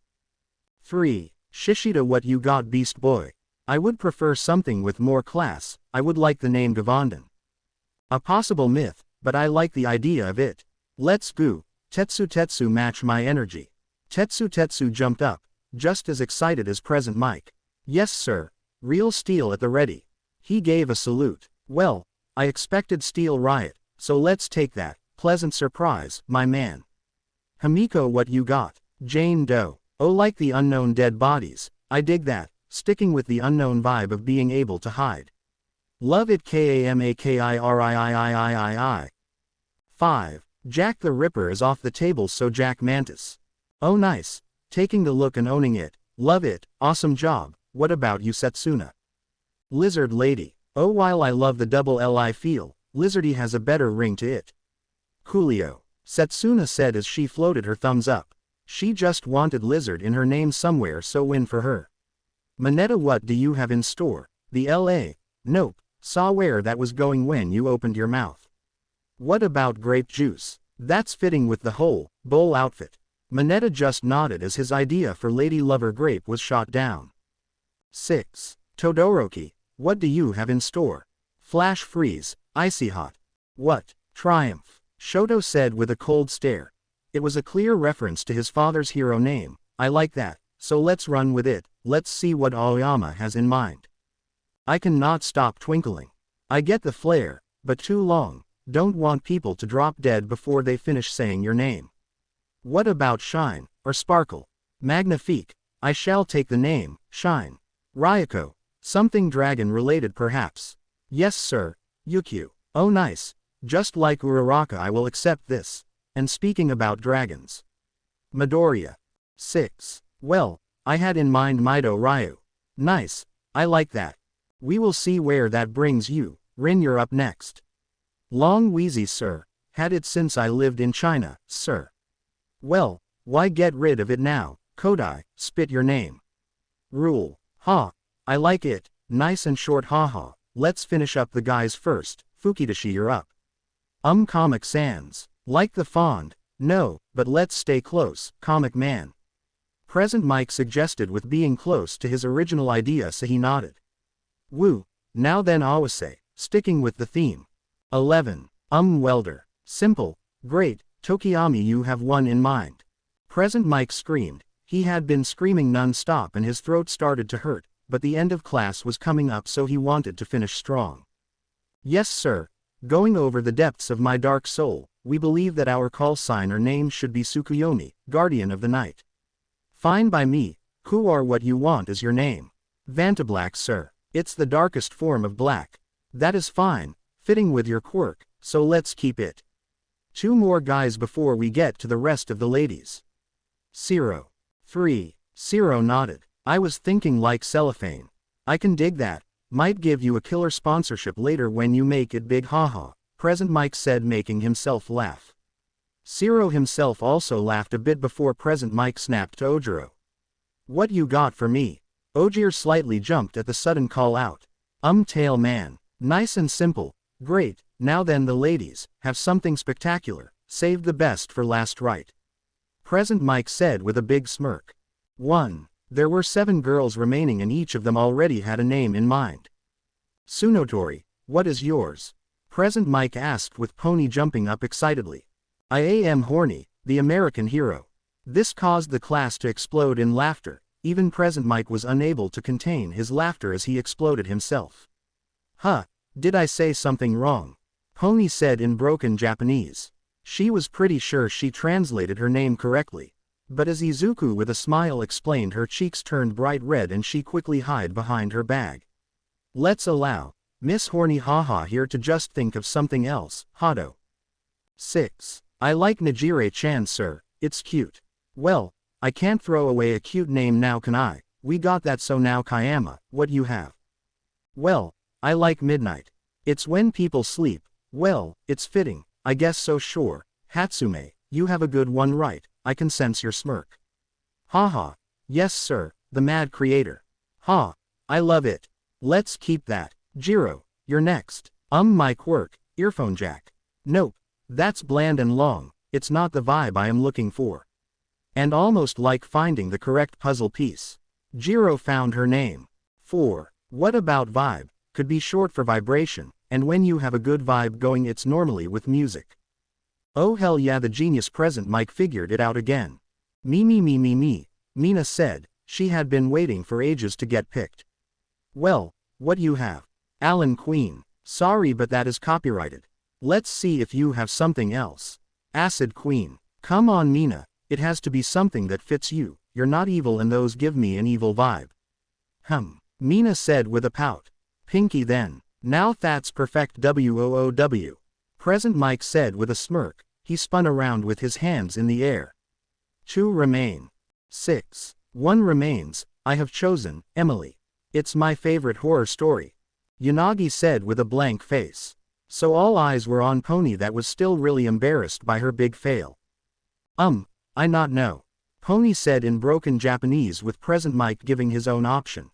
3. Shishida, what you got, beast boy? I would prefer something with more class. I would like the name Gavondan. A possible myth, but I like the idea of it. Let's go. Tetsu match my energy. Tetsu jumped up, just as excited as Present Mike. Yes sir. Real steel at the ready. He gave a salute. Well, I expected Steel Riot, so let's take that. Pleasant surprise, my man. Hamiko, what you got? Jane Doe. Oh, like the unknown dead bodies. I dig that, sticking with the unknown vibe of being able to hide. Love it. Kamakiriii. 5. Jack the Ripper is off the table, so Jack Mantis. Oh nice. Taking the look and owning it. Love it, awesome job. What about you, Setsuna? Lizard Lady. Oh, while I love the double L, I feel Lizardy has a better ring to it. Coolio. Setsuna said as she floated her thumbs up. She just wanted lizard in her name somewhere, so win for her. Mineta, what do you have in store? The LA? Nope. Saw where that was going when you opened your mouth. What about grape juice? That's fitting with the whole bowl outfit. Mineta just nodded as his idea for Lady Lover Grape was shot down. 6. Todoroki, what do you have in store? Flash freeze, icy hot. What? Triumph, Shoto said with a cold stare. It was a clear reference to his father's hero name. I like that, so let's run with it. Let's see what Aoyama has in mind. I cannot stop twinkling. I get the flair, but too long. Don't want people to drop dead before they finish saying your name. What about shine, or sparkle? Magnifique, I shall take the name, shine. Ryuko, something dragon related perhaps. Yes sir. Yukio, oh nice. Just like Uraraka, I will accept this. And speaking about dragons. Midoriya. 6. Well, I had in mind MidoRyuu. Nice, I like that. We will see where that brings you. Rin, you're up next. Long Wheezy, sir. Had it since I lived in China, sir. Well, why get rid of it now? Kodai, spit your name. Rule. Ha. I like it. Nice and short, haha. Let's finish up the guys first. Fukidashi, you're up. Comic Sans. Like the fond. No, but let's stay close, Comic Man. Present Mike suggested with being close to his original idea, so he nodded. Woo. Now then Awase, sticking with the theme. 11. Welder. Simple. Great, Tokiyami, you have one in mind. Present Mike screamed. He had been screaming non-stop and his throat started to hurt, but the end of class was coming up, so he wanted to finish strong. Yes sir. Going over the depths of my dark soul, we believe that our call sign or name should be Tsukuyomi, Guardian of the Night. Fine by me. Who or what you want is your name? Vantablack, sir. It's the darkest form of black. That is fine, fitting with your quirk, so let's keep it. 2 more guys before we get to the rest of the ladies. Zero. 3. Zero nodded. I was thinking like cellophane. I can dig that. Might give you a killer sponsorship later when you make it big, haha. Present Mike said, making himself laugh. Zero himself also laughed a bit before Present Mike snapped to Ojiro. What you got for me? Ojiro slightly jumped at the sudden call out. Tail man. Nice and simple. Great. Now then the ladies, have something spectacular. Saved the best for last, right? Present Mike said with a big smirk. 1. There were 7 girls remaining and each of them already had a name in mind. Tsunotori, what is yours? Present Mike asked with Pony jumping up excitedly. I am Horny, the American hero. This caused the class to explode in laughter. Even Present Mike was unable to contain his laughter as he exploded himself. Huh, did I say something wrong? Pony said in broken Japanese. She was pretty sure she translated her name correctly. But as Izuku with a smile explained, her cheeks turned bright red and she quickly hid behind her bag. Let's allow Miss Horny Haha here to just think of something else, Hado. 6. I like Nijire-chan, sir, it's cute. Well, I can't throw away a cute name now, can I? We got that, so now Kayama, what you have? Well, I like midnight. It's when people sleep. Well, it's fitting, I guess so, sure. Hatsume, you have a good one, right? I can sense your smirk. Haha. Yes sir, the mad creator. Ha. I love it. Let's keep that. Jiro, you're next. My quirk, earphone jack. Nope. That's bland and long, it's not the vibe I am looking for. And almost like finding the correct puzzle piece. Jiro found her name. 4. What about vibe? Could be short for vibration, and when you have a good vibe going, it's normally with music. Oh hell yeah, the genius present Mike figured it out again. Me, Mina said. She had been waiting for ages to get picked. Well, what you have? Alan Queen. Sorry, but that is copyrighted. Let's see if you have something else. Acid Queen. Come on Mina, it has to be something that fits you. You're not evil and those give me an evil vibe. Mina said with a pout. Pinky then. Now that's perfect WOOW. Present Mike said with a smirk. He spun around with his hands in the air. 2 remain. 6. 1 remains. I have chosen Emily. It's my favorite horror story. Yanagi said with a blank face. So all eyes were on Pony, that was still really embarrassed by her big fail. I not know. Pony said in broken Japanese with present Mike giving his own option.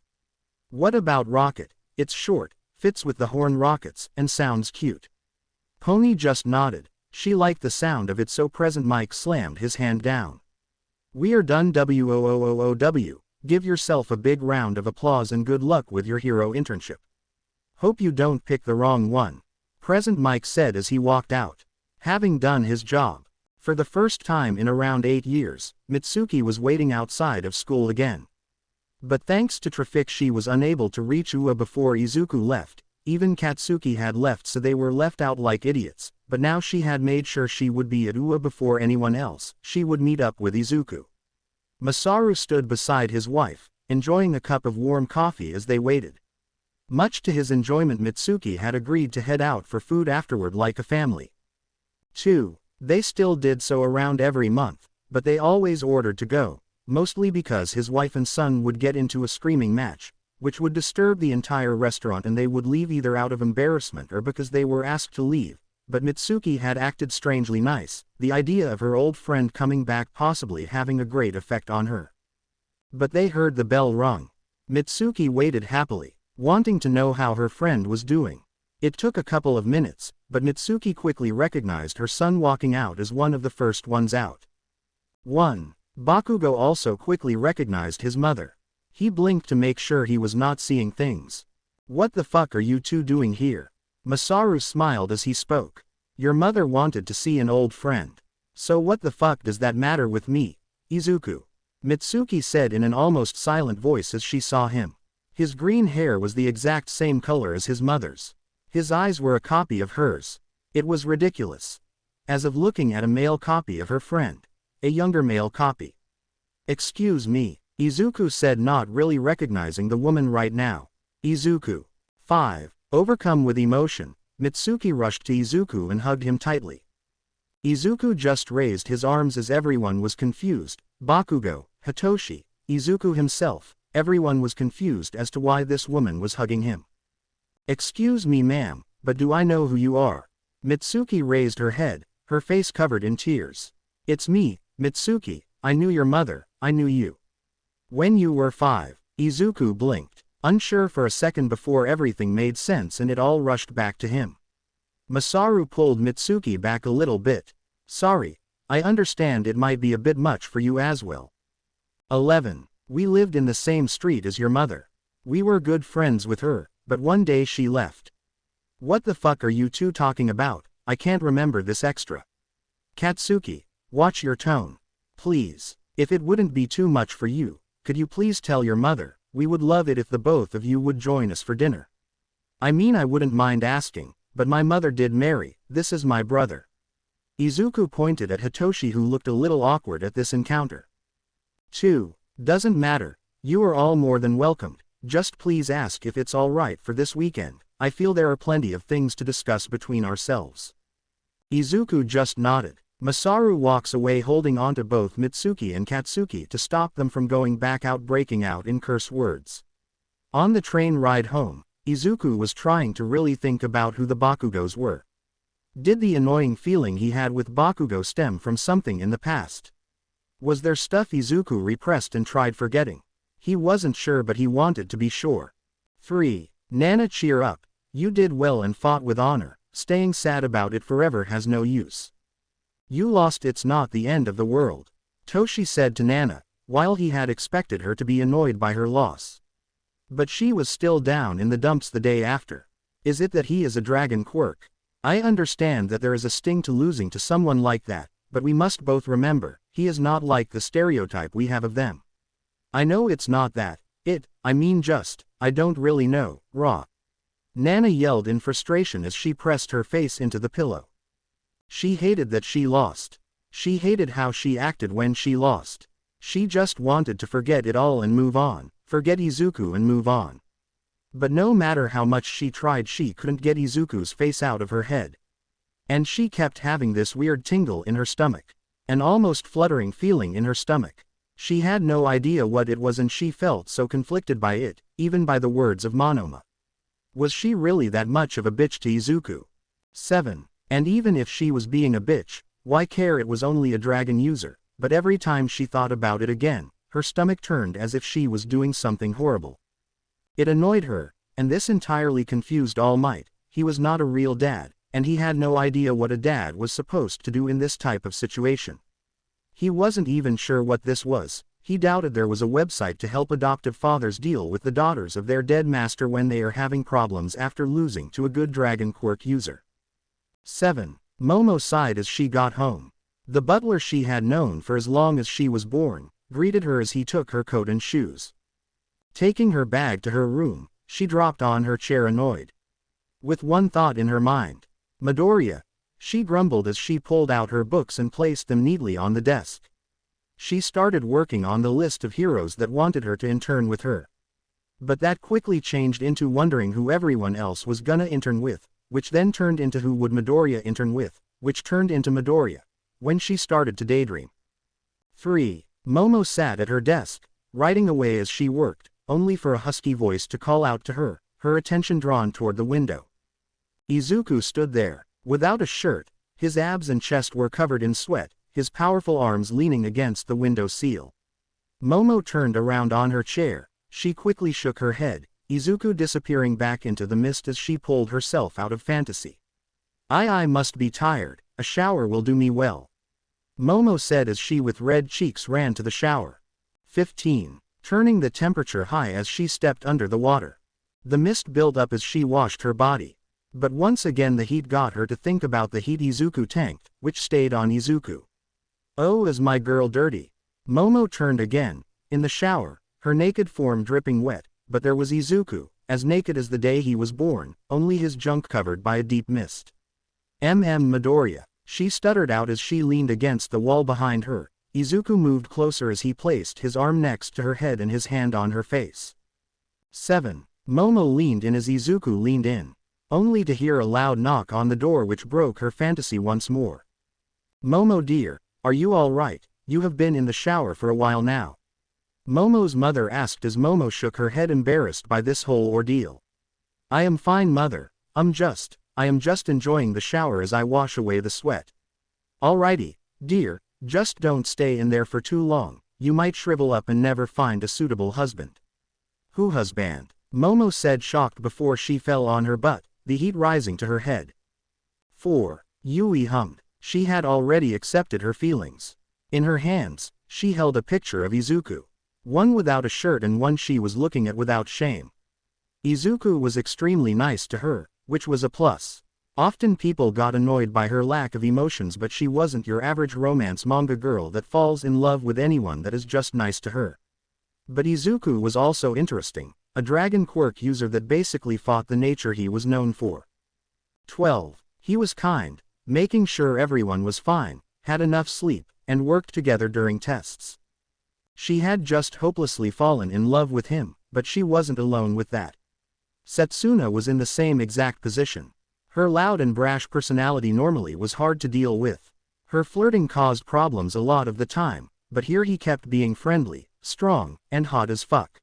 What about Rocket? It's short, fits with the horn rockets, and sounds cute. Pony just nodded. She liked the sound of it, so present Mike slammed his hand down. We are done. WOOOOW. Give yourself a big round of applause and good luck with your hero internship. Hope you don't pick the wrong one. Present Mike said as he walked out. Having done his job. For the first time in around 8 years, Mitsuki was waiting outside of school again. But thanks to traffic she was unable to reach Ua before Izuku left. Even Katsuki had left, so they were left out like idiots, but now she had made sure she would be at Ua before anyone else. She would meet up with Izuku. Masaru stood beside his wife, enjoying a cup of warm coffee as they waited. Much to his enjoyment, Mitsuki had agreed to head out for food afterward like a family. 2. They still did so around every month, but they always ordered to go, mostly because his wife and son would get into a screaming match, which would disturb the entire restaurant, and they would leave either out of embarrassment or because they were asked to leave. But Mitsuki had acted strangely nice, the idea of her old friend coming back possibly having a great effect on her. But they heard the bell rung. Mitsuki waited happily, wanting to know how her friend was doing. It took a couple of minutes, but Mitsuki quickly recognized her son walking out as one of the first ones out. 1. Bakugo also quickly recognized his mother. He blinked to make sure he was not seeing things. What the fuck are you two doing here? Masaru smiled as he spoke. Your mother wanted to see an old friend. So what the fuck does that matter with me, Izuku? Mitsuki said in an almost silent voice as she saw him. His green hair was the exact same color as his mother's. His eyes were a copy of hers. It was ridiculous. As of looking at a male copy of her friend. A younger male copy. Excuse me, Izuku said, not really recognizing the woman right now. Izuku. 5. Overcome with emotion, Mitsuki rushed to Izuku and hugged him tightly. Izuku just raised his arms as everyone was confused. Bakugo, Hitoshi, Izuku himself, everyone was confused as to why this woman was hugging him. Excuse me ma'am, but do I know who you are? Mitsuki raised her head, her face covered in tears. It's me, Mitsuki, I knew your mother, I knew you. When you were 5, Izuku blinked, unsure for a second before everything made sense and it all rushed back to him. Masaru pulled Mitsuki back a little bit. Sorry, I understand it might be a bit much for you as well. 11. We lived in the same street as your mother. We were good friends with her, but one day she left. What the fuck are you two talking about? I can't remember this extra. Katsuki, watch your tone. Please, if it wouldn't be too much for you, could you please tell your mother? We would love it if the both of you would join us for dinner. I mean, I wouldn't mind asking, but my mother did marry, this is my brother. Izuku pointed at Hitoshi, who looked a little awkward at this encounter. 2. Doesn't matter, you are all more than welcomed, just please ask if it's alright for this weekend. I feel there are plenty of things to discuss between ourselves. Izuku just nodded. Masaru walks away holding onto both Mitsuki and Katsuki to stop them from going back out, breaking out in curse words. On the train ride home, Izuku was trying to really think about who the Bakugos were. Did the annoying feeling he had with Bakugo stem from something in the past? Was there stuff Izuku repressed and tried forgetting? He wasn't sure, but he wanted to be sure. 3. Nana, cheer up. You did well and fought with honor. Staying sad about it forever has no use. You lost, it's not the end of the world, Toshi said to Nana, while he had expected her to be annoyed by her loss. But she was still down in the dumps the day after. Is it that he is a dragon quirk? I understand that there is a sting to losing to someone like that, but we must both remember, he is not like the stereotype we have of them. I know it's not that, I don't really know, raw. Nana yelled in frustration as she pressed her face into the pillow. She hated that she lost. She hated how she acted when she lost. She just wanted to forget it all and move on, forget Izuku and move on. But no matter how much she tried, she couldn't get Izuku's face out of her head. And she kept having this weird tingle in her stomach. An almost fluttering feeling in her stomach. She had no idea what it was and she felt so conflicted by it, even by the words of Monoma. Was she really that much of a bitch to Izuku? 7. And even if she was being a bitch, why care? It was only a dragon user, but every time she thought about it again, her stomach turned as if she was doing something horrible. It annoyed her, and this entirely confused All Might. He was not a real dad, and he had no idea what a dad was supposed to do in this type of situation. He wasn't even sure what this was. He doubted there was a website to help adoptive fathers deal with the daughters of their dead master when they are having problems after losing to a good dragon quirk user. 7. Momo sighed as she got home. The butler she had known for as long as she was born, greeted her as he took her coat and shoes. Taking her bag to her room, she dropped on her chair annoyed. With one thought in her mind. MidoRyuu, she grumbled as she pulled out her books and placed them neatly on the desk. She started working on the list of heroes that wanted her to intern with her. But that quickly changed into wondering who everyone else was gonna intern with, which then turned into who would MidoRyuu intern with, which turned into MidoRyuu, when she started to daydream. 3. Momo sat at her desk, writing away as she worked, only for a husky voice to call out to her, her attention drawn toward the window. Izuku stood there, without a shirt, his abs and chest were covered in sweat, his powerful arms leaning against the window sill. Momo turned around on her chair, she quickly shook her head, Izuku disappearing back into the mist as she pulled herself out of fantasy. I must be tired, a shower will do me well, Momo said as she with red cheeks ran to the shower. 15. Turning the temperature high as she stepped under the water. The mist built up as she washed her body. But once again the heat got her to think about the heat Izuku tanked, which stayed on Izuku. Oh, is my girl dirty? Momo turned again, in the shower, her naked form dripping wet, but there was Izuku, as naked as the day he was born, only his junk covered by a deep mist. MidoRyuu, she stuttered out as she leaned against the wall behind her. Izuku moved closer as he placed his arm next to her head and his hand on her face. 7. Momo leaned in as Izuku leaned in, only to hear a loud knock on the door which broke her fantasy once more. Momo dear, are you all right? You have been in the shower for a while now. Momo's mother asked as Momo shook her head, embarrassed by this whole ordeal. I am fine, mother, I am just enjoying the shower as I wash away the sweat. Alrighty, dear, just don't stay in there for too long, you might shrivel up and never find a suitable husband. Who husband? Momo said, shocked before she fell on her butt, the heat rising to her head. 4. Yui hummed. She had already accepted her feelings. In her hands, she held a picture of Izuku. One without a shirt and one she was looking at without shame. Izuku was extremely nice to her, which was a plus. Often people got annoyed by her lack of emotions, but she wasn't your average romance manga girl that falls in love with anyone that is just nice to her. But Izuku was also interesting, a dragon quirk user that basically fought the nature he was known for. 12. He was kind, making sure everyone was fine, had enough sleep, and worked together during tests. She had just hopelessly fallen in love with him, but she wasn't alone with that. Setsuna was in the same exact position. Her loud and brash personality normally was hard to deal with. Her flirting caused problems a lot of the time, but here he kept being friendly, strong, and hot as fuck.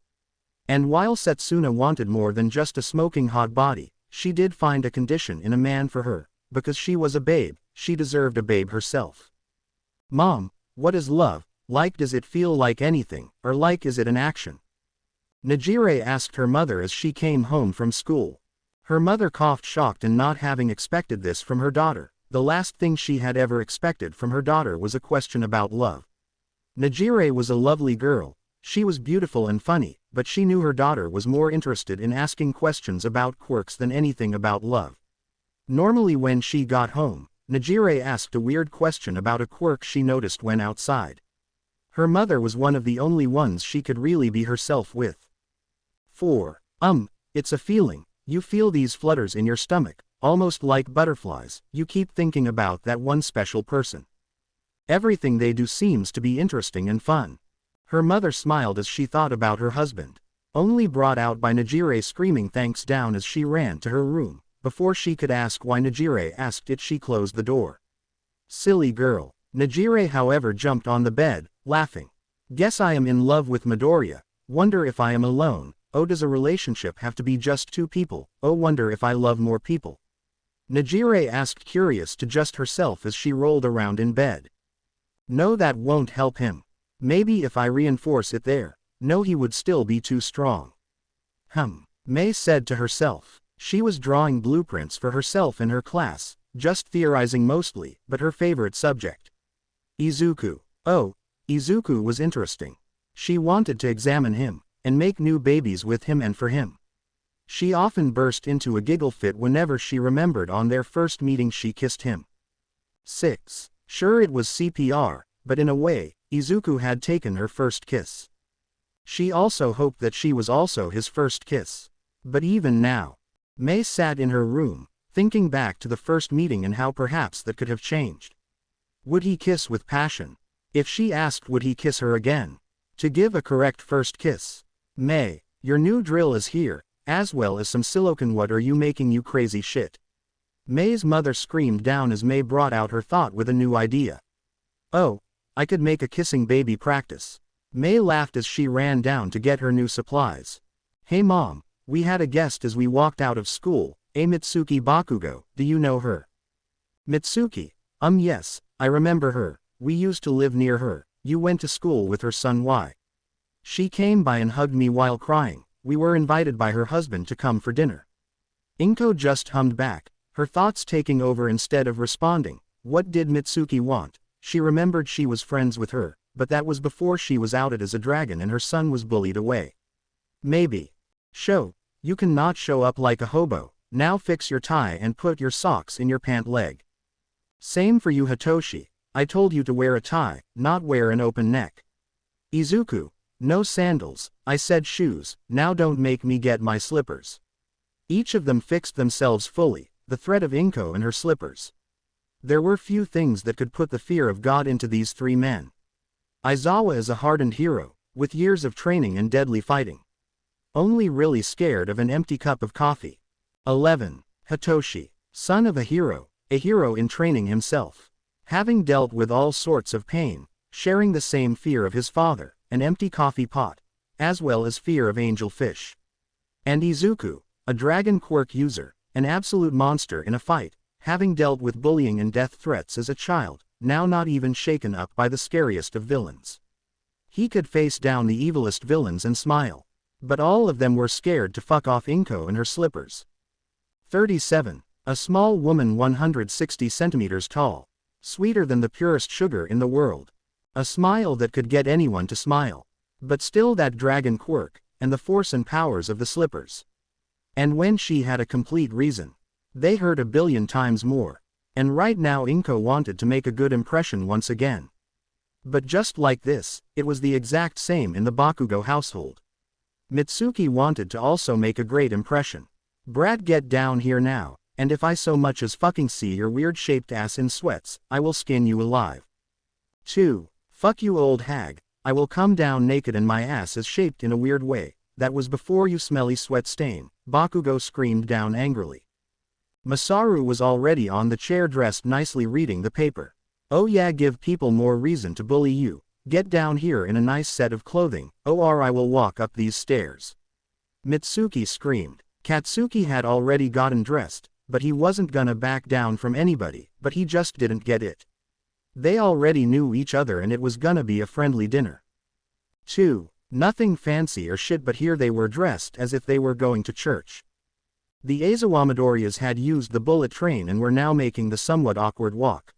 And while Setsuna wanted more than just a smoking hot body, she did find a condition in a man for her, because she was a babe, she deserved a babe herself. Mom, what is love, like? Does it feel like anything, or like is it an action? Najire asked her mother as she came home from school. Her mother coughed, shocked and not having expected this from her daughter. The last thing she had ever expected from her daughter was a question about love. Najire was a lovely girl, she was beautiful and funny, but she knew her daughter was more interested in asking questions about quirks than anything about love. Normally when she got home, Najire asked a weird question about a quirk she noticed when outside. Her mother was one of the only ones she could really be herself with. 4. It's a feeling, you feel these flutters in your stomach, almost like butterflies, you keep thinking about that one special person. Everything they do seems to be interesting and fun. Her mother smiled as she thought about her husband, only brought out by Najire screaming thanks down as she ran to her room. Before she could ask why Najire asked it, she closed the door. Silly girl. Najire however jumped on the bed, laughing. Guess I am in love with MidoRyuu, wonder if I am alone, oh does a relationship have to be just two people, oh wonder if I love more people. Najire asked, curious to just herself as she rolled around in bed. No, that won't help him. Maybe if I reinforce it there, no, he would still be too strong. Mei said to herself. She was drawing blueprints for herself in her class, just theorizing mostly, but her favorite subject. Izuku. Oh, Izuku was interesting. She wanted to examine him, and make new babies with him and for him. She often burst into a giggle fit whenever she remembered on their first meeting she kissed him. 6. Sure, it was CPR, but in a way, Izuku had taken her first kiss. She also hoped that she was also his first kiss. But even now, Mei sat in her room, thinking back to the first meeting and how perhaps that could have changed. Would he kiss with passion? If she asked, would he kiss her again? To give a correct first kiss. Mei, your new drill is here, as well as some silicone. What are you making, you crazy shit? Mei's mother screamed down as Mei brought out her thought with a new idea. Oh, I could make a kissing baby practice. Mei laughed as she ran down to get her new supplies. Hey mom, we had a guest as we walked out of school, a Mitsuki Bakugo, do you know her? Mitsuki? Yes, I remember her, we used to live near her, you went to school with her son. Why? She came by and hugged me while crying, we were invited by her husband to come for dinner. Inko just hummed back, her thoughts taking over instead of responding. What did Mitsuki want? She remembered she was friends with her, but that was before she was outed as a dragon and her son was bullied away. Maybe. Show, you cannot show up like a hobo, now fix your tie and put your socks in your pant leg. Same for you Hitoshi, I told you to wear a tie, not wear an open neck. Izuku, no sandals, I said shoes, now don't make me get my slippers. Each of them fixed themselves fully, the threat of Inko and her slippers. There were few things that could put the fear of God into these three men. Aizawa is a hardened hero, with years of training and deadly fighting. Only really scared of an empty cup of coffee. 11. Hitoshi, son of a hero in training himself. Having dealt with all sorts of pain, sharing the same fear of his father, an empty coffee pot, as well as fear of angel fish. And Izuku, a dragon quirk user, an absolute monster in a fight, having dealt with bullying and death threats as a child, now not even shaken up by the scariest of villains. He could face down the evilest villains and smile. But all of them were scared to fuck off Inko and her slippers. 37. A small woman 160 centimeters tall. Sweeter than the purest sugar in the world. A smile that could get anyone to smile. But still that dragon quirk, and the force and powers of the slippers. And when she had a complete reason, they hurt 1,000,000,000 times more. And right now Inko wanted to make a good impression once again. But just like this, it was the exact same in the Bakugo household. Mitsuki wanted to also make a great impression. Brat, get down here now, and if I so much as fucking see your weird-shaped ass in sweats, I will skin you alive. 2. Fuck you old hag, I will come down naked and my ass is shaped in a weird way. That was before you smelly sweat stain, Bakugo screamed down angrily. Masaru was already on the chair dressed nicely reading the paper. Oh yeah, give people more reason to bully you. Get down here in a nice set of clothing, or I will walk up these stairs. Mitsuki screamed. Katsuki had already gotten dressed, but he wasn't gonna back down from anybody, but he just didn't get it. They already knew each other and it was gonna be a friendly dinner. 2. Nothing fancy or shit, but here they were dressed as if they were going to church. The Aizawa Midoriyus had used the bullet train and were now making the somewhat awkward walk.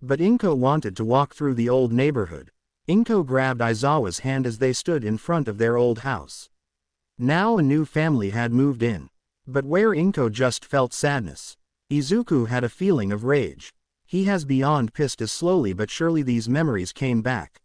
But Inko wanted to walk through the old neighborhood. Inko grabbed Aizawa's hand as they stood in front of their old house. Now a new family had moved in. But where Inko just felt sadness. Izuku had a feeling of rage. He has beyond pissed as slowly but surely these memories came back.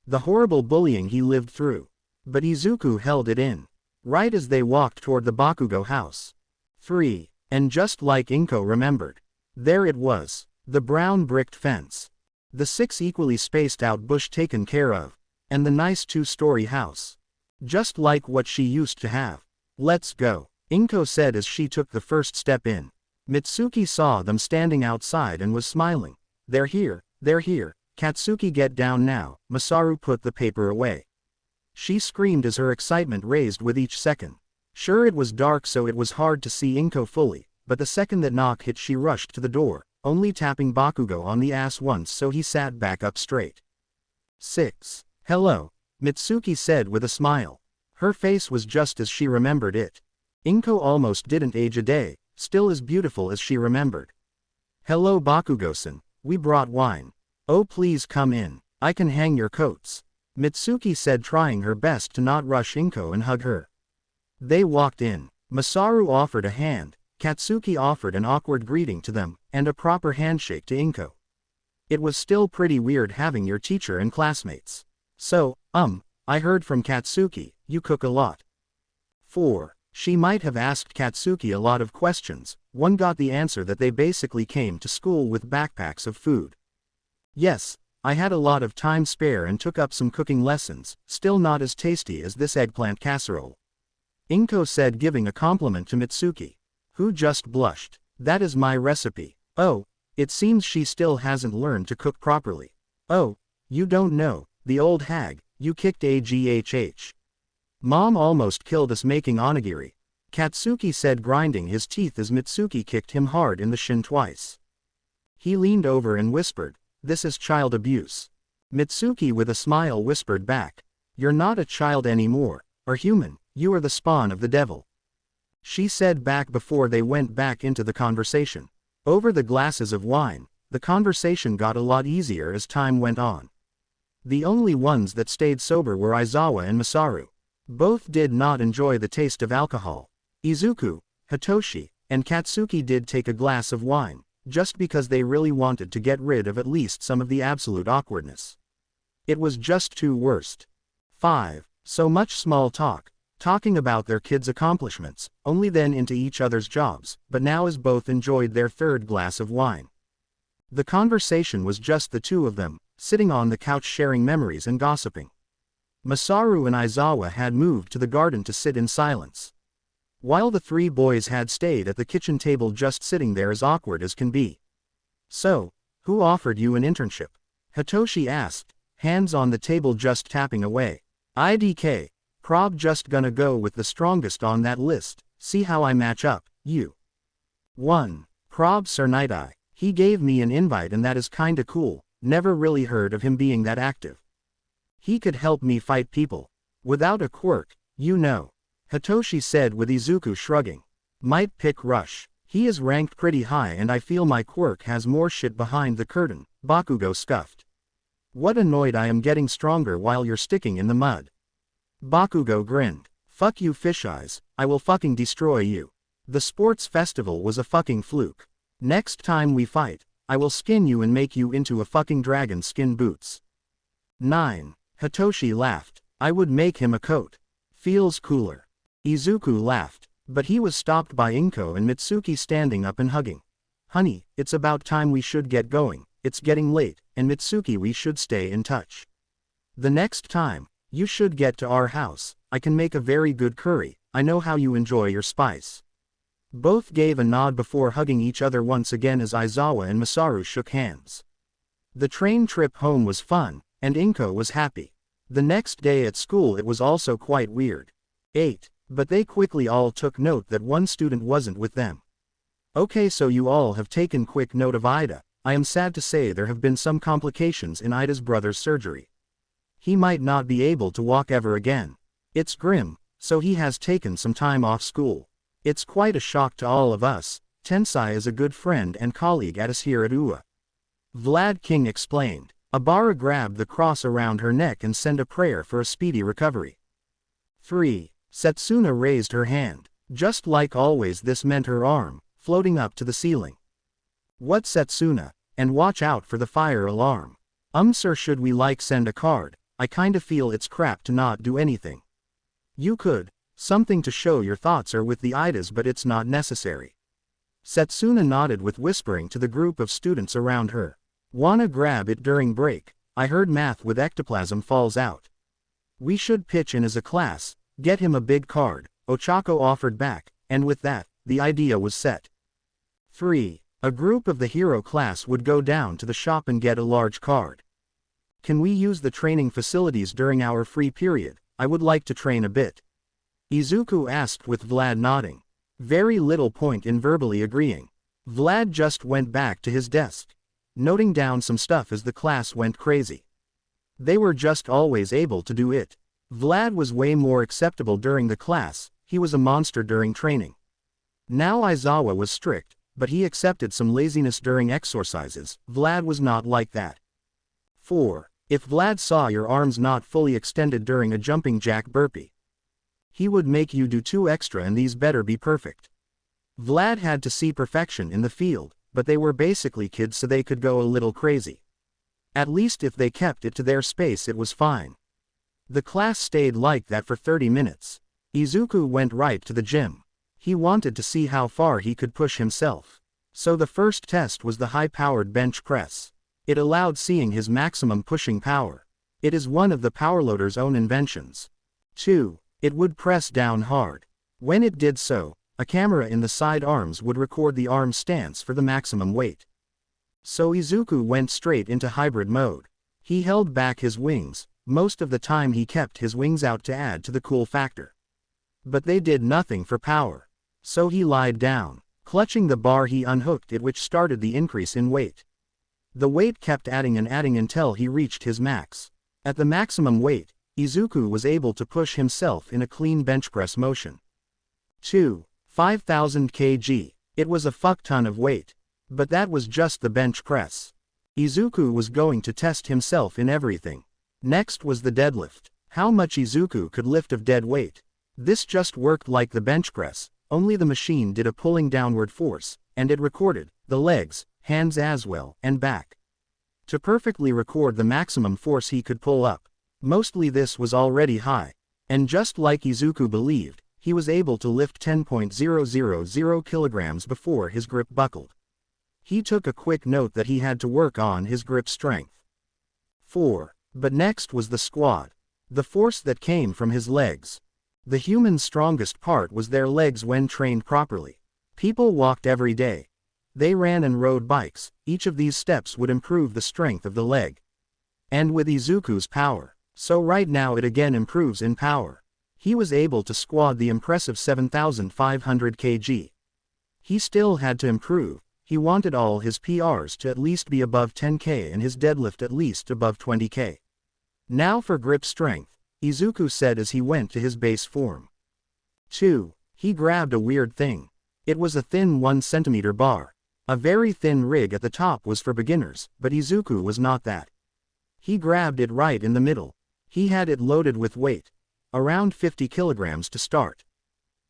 The horrible bullying he lived through. But Izuku held it in. Right as they walked toward the Bakugo house. 3. And just like Inko remembered. There it was. The brown bricked fence. The 6 equally spaced out bush taken care of. And the nice 2-story house. Just like what she used to have. Let's go, Inko said as she took the first step in. Mitsuki saw them standing outside and was smiling. They're here, Katsuki get down now. Masaru put the paper away. She screamed as her excitement raised with each second. Sure, it was dark so it was hard to see Inko fully, but the second that knock hit she rushed to the door, only tapping Bakugo on the ass once so he sat back up straight. 6. Hello, Mitsuki said with a smile. Her face was just as she remembered it. Inko almost didn't age a day, still as beautiful as she remembered. Hello Bakugo-san, we brought wine. Oh please come in, I can hang your coats. Mitsuki said, trying her best to not rush Inko and hug her. They walked in. Masaru offered a hand, Katsuki offered an awkward greeting to them, and a proper handshake to Inko. It was still pretty weird having your teacher and classmates. So, I heard from Katsuki, you cook a lot. 4. She might have asked Katsuki a lot of questions. One got the answer that they basically came to school with backpacks of food. Yes, I had a lot of time spare and took up some cooking lessons, still not as tasty as this eggplant casserole. Inko said, giving a compliment to Mitsuki, who just blushed. That is my recipe. Oh, it seems she still hasn't learned to cook properly. Oh, you don't know, the old hag, you kicked AGHH. Mom almost killed us making onigiri. Katsuki said, grinding his teeth as Mitsuki kicked him hard in the shin twice. He leaned over and whispered, this is child abuse. Mitsuki with a smile whispered back, you're not a child anymore, or human, you are the spawn of the devil. She said back before they went back into the conversation. Over the glasses of wine, the conversation got a lot easier as time went on. The only ones that stayed sober were Aizawa and Masaru. Both did not enjoy the taste of alcohol. Izuku, Hitoshi, and Katsuki did take a glass of wine, just because they really wanted to get rid of at least some of the absolute awkwardness. It was just too worst. 5. So much small talk, talking about their kids' accomplishments, only then into each other's jobs, but now as both enjoyed their third glass of wine. The conversation was just the two of them, sitting on the couch sharing memories and gossiping. Masaru and Aizawa had moved to the garden to sit in silence. While the 3 boys had stayed at the kitchen table just sitting there as awkward as can be. So, who offered you an internship? Hitoshi asked, hands on the table just tapping away. IDK, prob just gonna go with the strongest on that list, see how I match up, you. 1. Prob Sir Night-Eye, he gave me an invite and that is kinda cool, never really heard of him being that active. He could help me fight people. Without a quirk, you know. Hitoshi said with Izuku shrugging. Might pick Rush. He is ranked pretty high and I feel my quirk has more shit behind the curtain, Bakugo scuffed. What annoyed I am getting stronger while you're sticking in the mud. Bakugo grinned. Fuck you fish eyes, I will fucking destroy you. The sports festival was a fucking fluke. Next time we fight, I will skin you and make you into a fucking dragon skin boots. 9. Hitoshi laughed. I would make him a coat. Feels cooler. Izuku laughed. But he was stopped by Inko and Mitsuki standing up and hugging. "Honey, it's about time we should get going, it's getting late, and Mitsuki, we should stay in touch. The next time, you should get to our house, I can make a very good curry, I know how you enjoy your spice." Both gave a nod before hugging each other once again as Aizawa and Masaru shook hands. The train trip home was fun, and Inko was happy. The next day at school it was also quite weird. 8. But they quickly all took note that one student wasn't with them. "Okay, so you all have taken quick note of Ida. I am sad to say there have been some complications in Ida's brother's surgery. He might not be able to walk ever again. It's grim, so he has taken some time off school. It's quite a shock to all of us. Tensai is a good friend and colleague at us here at UA." Vlad King explained. Abara grabbed the cross around her neck and sent a prayer for a speedy recovery. 3. Setsuna raised her hand. Just like always, this meant her arm, floating up to the ceiling. "What, Setsuna? And watch out for the fire alarm. Sir, should we send a card? I kinda feel it's crap to not do anything. You could, something to show your thoughts are with the Idas, but it's not necessary." Setsuna nodded with whispering to the group of students around her. "Wanna grab it during break? I heard math with ectoplasm falls out. We should pitch in as a class, get him a big card," Ochako offered back, and with that, the idea was set. 3. A group of the hero class would go down to the shop and get a large card. "Can we use the training facilities during our free period? I would like to train a bit," Izuku asked with Vlad nodding. Very little point in verbally agreeing. Vlad just went back to his desk, noting down some stuff as the class went crazy. They were just always able to do it. Vlad was way more acceptable during the class, he was a monster during training. Now Aizawa was strict, but he accepted some laziness during exercises. Vlad was not like that. 4. If Vlad saw your arms not fully extended during a jumping jack burpee, he would make you do 2 extra, and these better be perfect. Vlad had to see perfection in the field, but they were basically kids, so they could go a little crazy. At least if they kept it to their space it was fine. The class stayed like that for 30 minutes. Izuku went right to the gym. He wanted to see how far he could push himself. So the first test was the high-powered bench press. It allowed seeing his maximum pushing power. It is one of the powerloader's own inventions. 2. It would press down hard. When it did so, a camera in the side arms would record the arm stance for the maximum weight. So Izuku went straight into hybrid mode. He held back his wings, most of the time he kept his wings out to add to the cool factor. But they did nothing for power. So he lied down. Clutching the bar he unhooked it, which started the increase in weight. The weight kept adding and adding until he reached his max. At the maximum weight, Izuku was able to push himself in a clean bench press motion. 2. 5,000 kg. It was a fuck ton of weight. But that was just the bench press. Izuku was going to test himself in everything. Next was the deadlift. How much Izuku could lift of dead weight. This just worked like the bench press, only the machine did a pulling downward force, and it recorded the legs, hands as well, and back. To perfectly record the maximum force he could pull up. Mostly this was already high. And just like Izuku believed, he was able to lift 10.000 kilograms before his grip buckled. He took a quick note that he had to work on his grip strength. 4. But next was the squat. The force that came from his legs. The human's strongest part was their legs when trained properly. People walked every day. They ran and rode bikes. Each of these steps would improve the strength of the leg. And with Izuku's power. So right now it again improves in power. He was able to squat the impressive 7,500 kg. He still had to improve. He wanted all his PRs to at least be above 10k and his deadlift at least above 20k. Now for grip strength, Izuku said as he went to his base form. 2. He grabbed a weird thing. It was a thin 1 cm bar. A very thin rig at the top was for beginners, but Izuku was not that. He grabbed it right in the middle. He had it loaded with weight. Around 50 kilograms to start.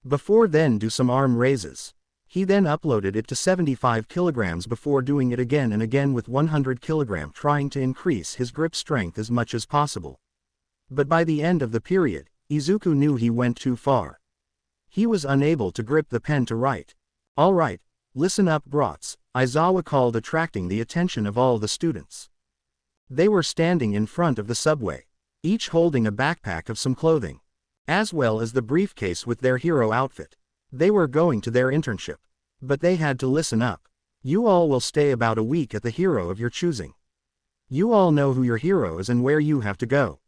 Before then do some arm raises. He then uploaded it to 75 kilograms before doing it again and again with 100 kilograms, trying to increase his grip strength as much as possible. But by the end of the period, Izuku knew he went too far. He was unable to grip the pen to write. "All right, listen up brats," Izawa called, attracting the attention of all the students. They were standing in front of the subway, each holding a backpack of some clothing, as well as the briefcase with their hero outfit. They were going to their internship. But they had to listen up. You all will stay about a week at the hero of your choosing. You all know who your hero is and where you have to go.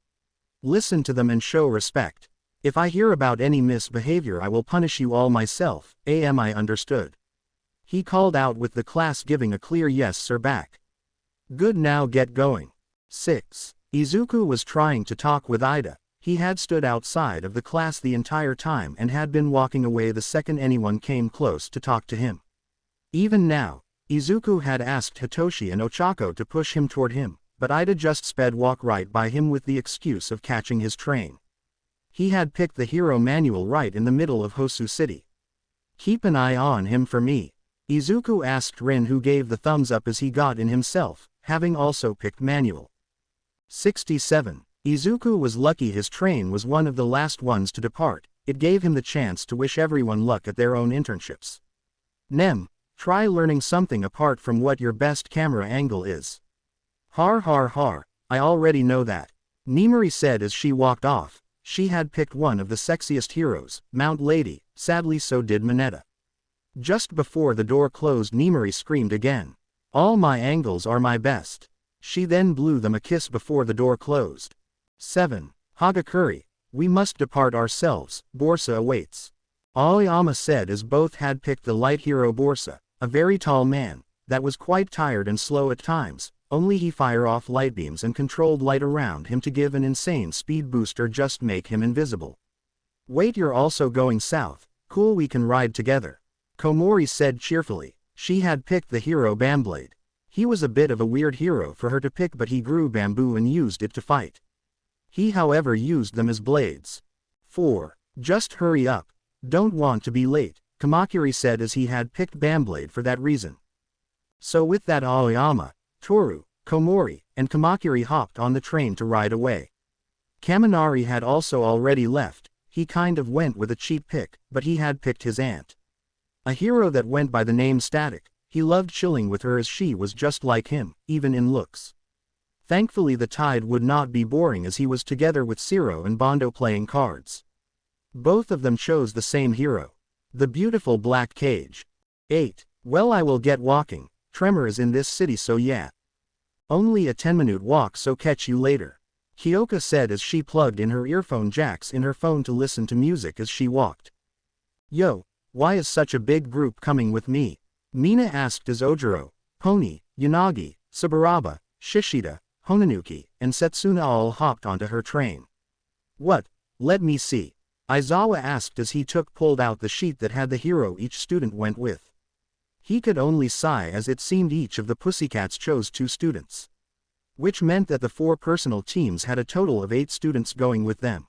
Listen to them and show respect. If I hear about any misbehavior, I will punish you all myself. Am I understood? He called out, with the class giving a clear yes sir back. Good, now get going. 6. Izuku was trying to talk with Ida. He had stood outside of the class the entire time and had been walking away the second anyone came close to talk to him. Even now, Izuku had asked Hitoshi and Ochako to push him toward him, but Ida just sped walk right by him with the excuse of catching his train. He had picked the hero manual right in the middle of Hosu City. Keep an eye on him for me, Izuku asked Rin, who gave the thumbs up as he got in himself, having also picked manual. 67. Izuku was lucky his train was one of the last ones to depart. It gave him the chance to wish everyone luck at their own internships. Try learning something apart from what your best camera angle is. Har har har, I already know that, Nemuri said as she walked off. She had picked one of the sexiest heroes, Mount Lady. Sadly, so did Mineta. Just before the door closed, Nemuri screamed again. All my angles are my best. She then blew them a kiss before the door closed. 7. Hagakure, we must depart ourselves, Borsa awaits. Aoyama said as both had picked the light hero Borsa, a very tall man, that was quite tired and slow at times, only he fire off light beams and controlled light around him to give an insane speed boost or just make him invisible. Wait, you're also going south? Cool, we can ride together, Komori said cheerfully. She had picked the hero Bamblade. He was a bit of a weird hero for her to pick, but he grew bamboo and used it to fight. He however used them as blades. 4. Just hurry up. Don't want to be late, Kamakiri said as he had picked Bamblade for that reason. So with that, Aoyama, Toru, Komori, and Kamakiri hopped on the train to ride away. Kaminari had also already left. He kind of went with a cheap pick, but he had picked his aunt, a hero that went by the name Static. He loved chilling with her as she was just like him, even in looks. Thankfully the tide would not be boring as he was together with Siro and Bondo playing cards. Both of them chose the same hero, the beautiful Black Cage. 8. Well, I will get walking. Tremor is in this city, so yeah. Only a 10-minute walk, so catch you later, Kyoka said as she plugged in her earphone jacks in her phone to listen to music as she walked. Yo, why is such a big group coming with me? Mina asked as Ojiro, Pony, Yanagi, Saburaba, Shishida, Honanuki, and Setsuna all hopped onto her train. What? Let me see, Izawa asked as he pulled out the sheet that had the hero each student went with. He could only sigh as it seemed each of the Pussycats chose 2 students. Which meant that the 4 personal teams had a total of 8 students going with them.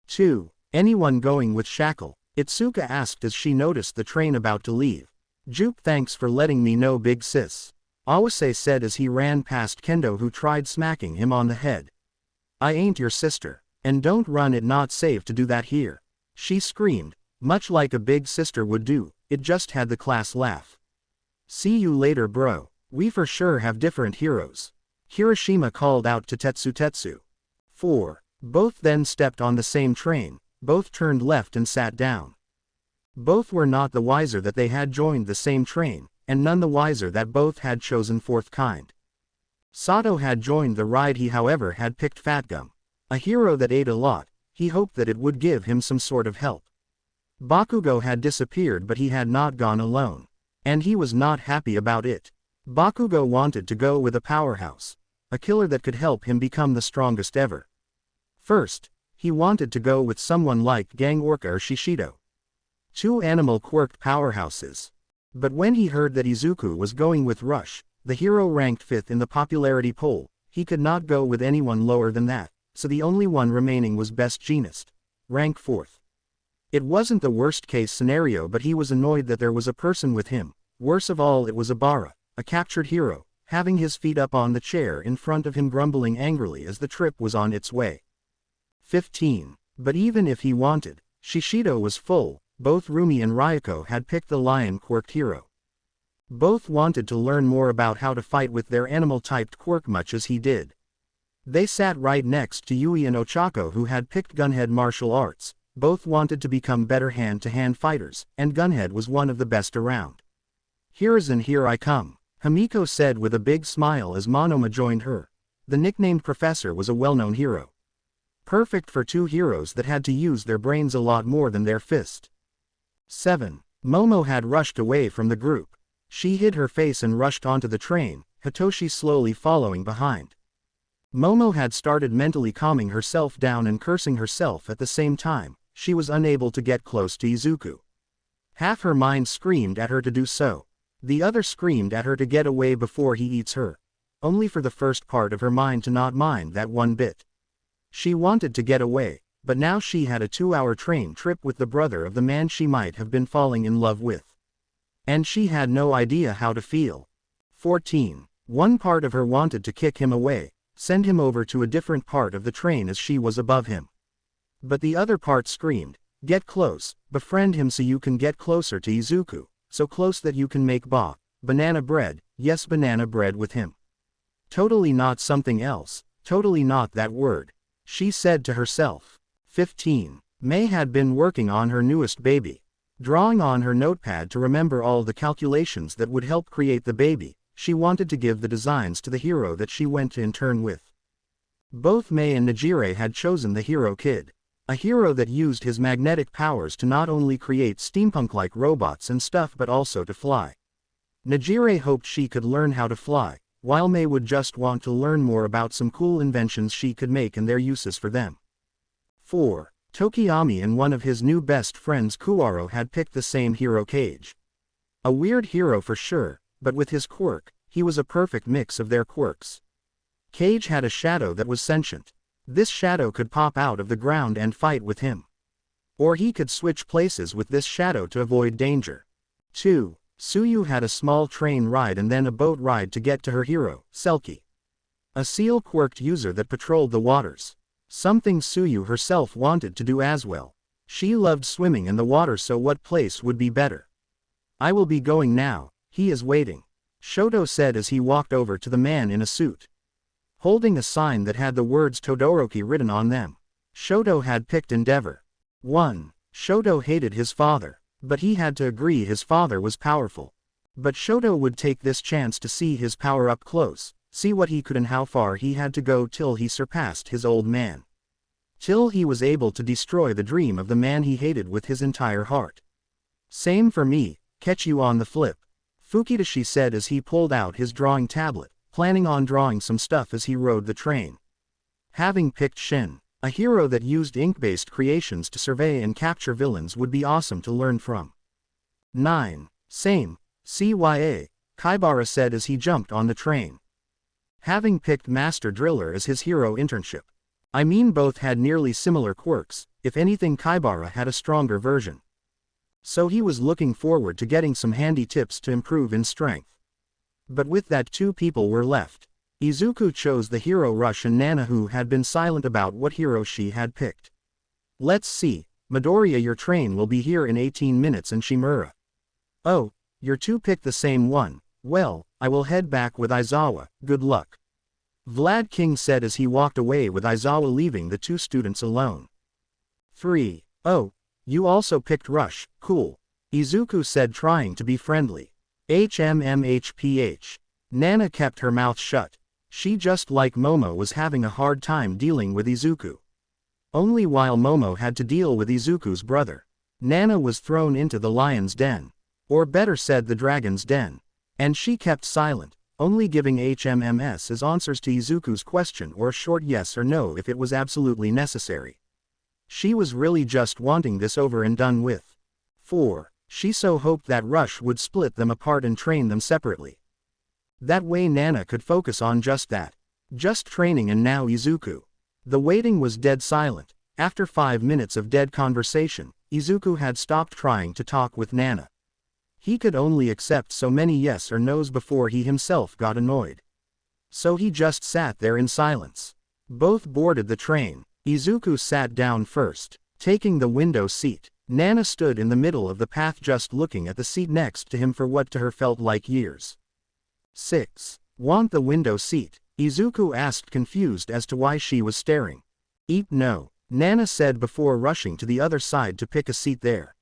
2. Anyone going with Shackle? Itsuka asked as she noticed the train about to leave. Jupe, thanks for letting me know, big sis, Awase said as he ran past Kendo, who tried smacking him on the head. I ain't your sister, and don't run, it not safe to do that here, she screamed, much like a big sister would do. It just had the class laugh. See you later, bro. We for sure have different heroes, Hiroshima called out to Tetsu. 4. Both then stepped on the same train. Both turned left and sat down. Both were not the wiser that they had joined the same train, and none the wiser that both had chosen 4th kind. Sato had joined the ride. He however had picked Fatgum, a hero that ate a lot. He hoped that it would give him some sort of help. Bakugo had disappeared, but he had not gone alone, and he was not happy about it. Bakugo wanted to go with a powerhouse, a killer that could help him become the strongest ever. First, he wanted to go with someone like Gang Orca or Shishido, 2 animal quirk powerhouses. But when he heard that Izuku was going with Rush, the hero ranked 5th in the popularity poll, he could not go with anyone lower than that, so the only one remaining was Best Jeanist, rank 4th. It wasn't the worst case scenario, but he was annoyed that there was a person with him. Worst of all, it was Abara, a captured hero, having his feet up on the chair in front of him, grumbling angrily as the trip was on its way. 15. But even if he wanted, Shishido was full, both Rumi and Ryuko had picked the lion quirked hero. Both wanted to learn more about how to fight with their animal-typed quirk much as he did. They sat right next to Yui and Ochako who had picked Gunhead martial arts. Both wanted to become better hand-to-hand fighters, and Gunhead was one of the best around. "Hiruzen, here I come," Himiko said with a big smile as Monoma joined her. The nicknamed professor was a well-known hero. Perfect for two heroes that had to use their brains a lot more than their fist. 7. Momo had rushed away from the group. She hid her face and rushed onto the train, Hitoshi slowly following behind. Momo had started mentally calming herself down and cursing herself at the same time. She was unable to get close to Izuku. Half her mind screamed at her to do so. The other screamed at her to get away before he eats her. Only for the first part of her mind to not mind that one bit. She wanted to get away, but now she had a 2-hour train trip with the brother of the man she might have been falling in love with. And she had no idea how to feel. 14. One part of her wanted to kick him away, send him over to a different part of the train as she was above him. But the other part screamed, "Get close, befriend him so you can get closer to Izuku, so close that you can make banana bread, yes banana bread with him. Totally not something else, totally not that word," she said to herself. 15. May had been working on her newest baby. Drawing on her notepad to remember all the calculations that would help create the baby, she wanted to give the designs to the hero that she went to intern with. Both May and Nejire had chosen the hero kid. A hero that used his magnetic powers to not only create steampunk-like robots and stuff but also to fly. Nejire hoped she could learn how to fly, while May would just want to learn more about some cool inventions she could make and their uses for them. 4. Tokiyami and one of his new best friends Kuwaro had picked the same hero Cage. A weird hero for sure, but with his quirk, he was a perfect mix of their quirks. Cage had a shadow that was sentient. This shadow could pop out of the ground and fight with him. Or he could switch places with this shadow to avoid danger. 2. Tsuyu had a small train ride and then a boat ride to get to her hero, Selkie. A seal quirked user that patrolled the waters. Something Tsuyu herself wanted to do as well. She loved swimming in the water, so what place would be better? "I will be going now, he is waiting," Shoto said as he walked over to the man in a suit. Holding a sign that had the words Todoroki written on them. Shoto had picked Endeavor. 1. Shoto hated his father, but he had to agree his father was powerful. But Shoto would take this chance to see his power up close, see what he could and how far he had to go till he surpassed his old man. Till he was able to destroy the dream of the man he hated with his entire heart. "Same for me, catch you on the flip," Fukidashi said as he pulled out his drawing tablet, planning on drawing some stuff as he rode the train. Having picked Shin, a hero that used ink-based creations to survey and capture villains, would be awesome to learn from. 9. Same, CYA, Kaibara said as he jumped on the train. Having picked Master Driller as his hero internship. I mean, both had nearly similar quirks, if anything Kaibara had a stronger version. So he was looking forward to getting some handy tips to improve in strength. But with that, 2 people were left. Izuku chose the hero Rush and Nana, who had been silent about what hero she had picked. "Let's see, Midoriya, your train will be here in 18 minutes and Shimura." "Oh, your 2 picked the same one. Well, I will head back with Aizawa, good luck," Vlad King said as he walked away with Aizawa, leaving the 2 students alone. 3. "Oh, you also picked Rush, cool," Izuku said, trying to be friendly. HMMHPH. Nana kept her mouth shut. She, just like Momo, was having a hard time dealing with Izuku. Only while Momo had to deal with Izuku's brother. Nana was thrown into the lion's den. Or better said, the dragon's den. And she kept silent, only giving HMMS as answers to Izuku's question, or a short yes or no if it was absolutely necessary. She was really just wanting this over and done with. 4. She so hoped that Rush would split them apart and train them separately. That way Nana could focus on just that. Just training. And now Izuku. The waiting was dead silent. After 5 minutes of dead conversation, Izuku had stopped trying to talk with Nana. He could only accept so many yes or no's before he himself got annoyed. So he just sat there in silence. Both boarded the train. Izuku sat down first, taking the window seat. Nana stood in the middle of the path just looking at the seat next to him for what to her felt like years. 6. Want the window seat? Izuku asked, confused as to why she was staring. Eat no, Nana said before rushing to the other side to pick a seat there.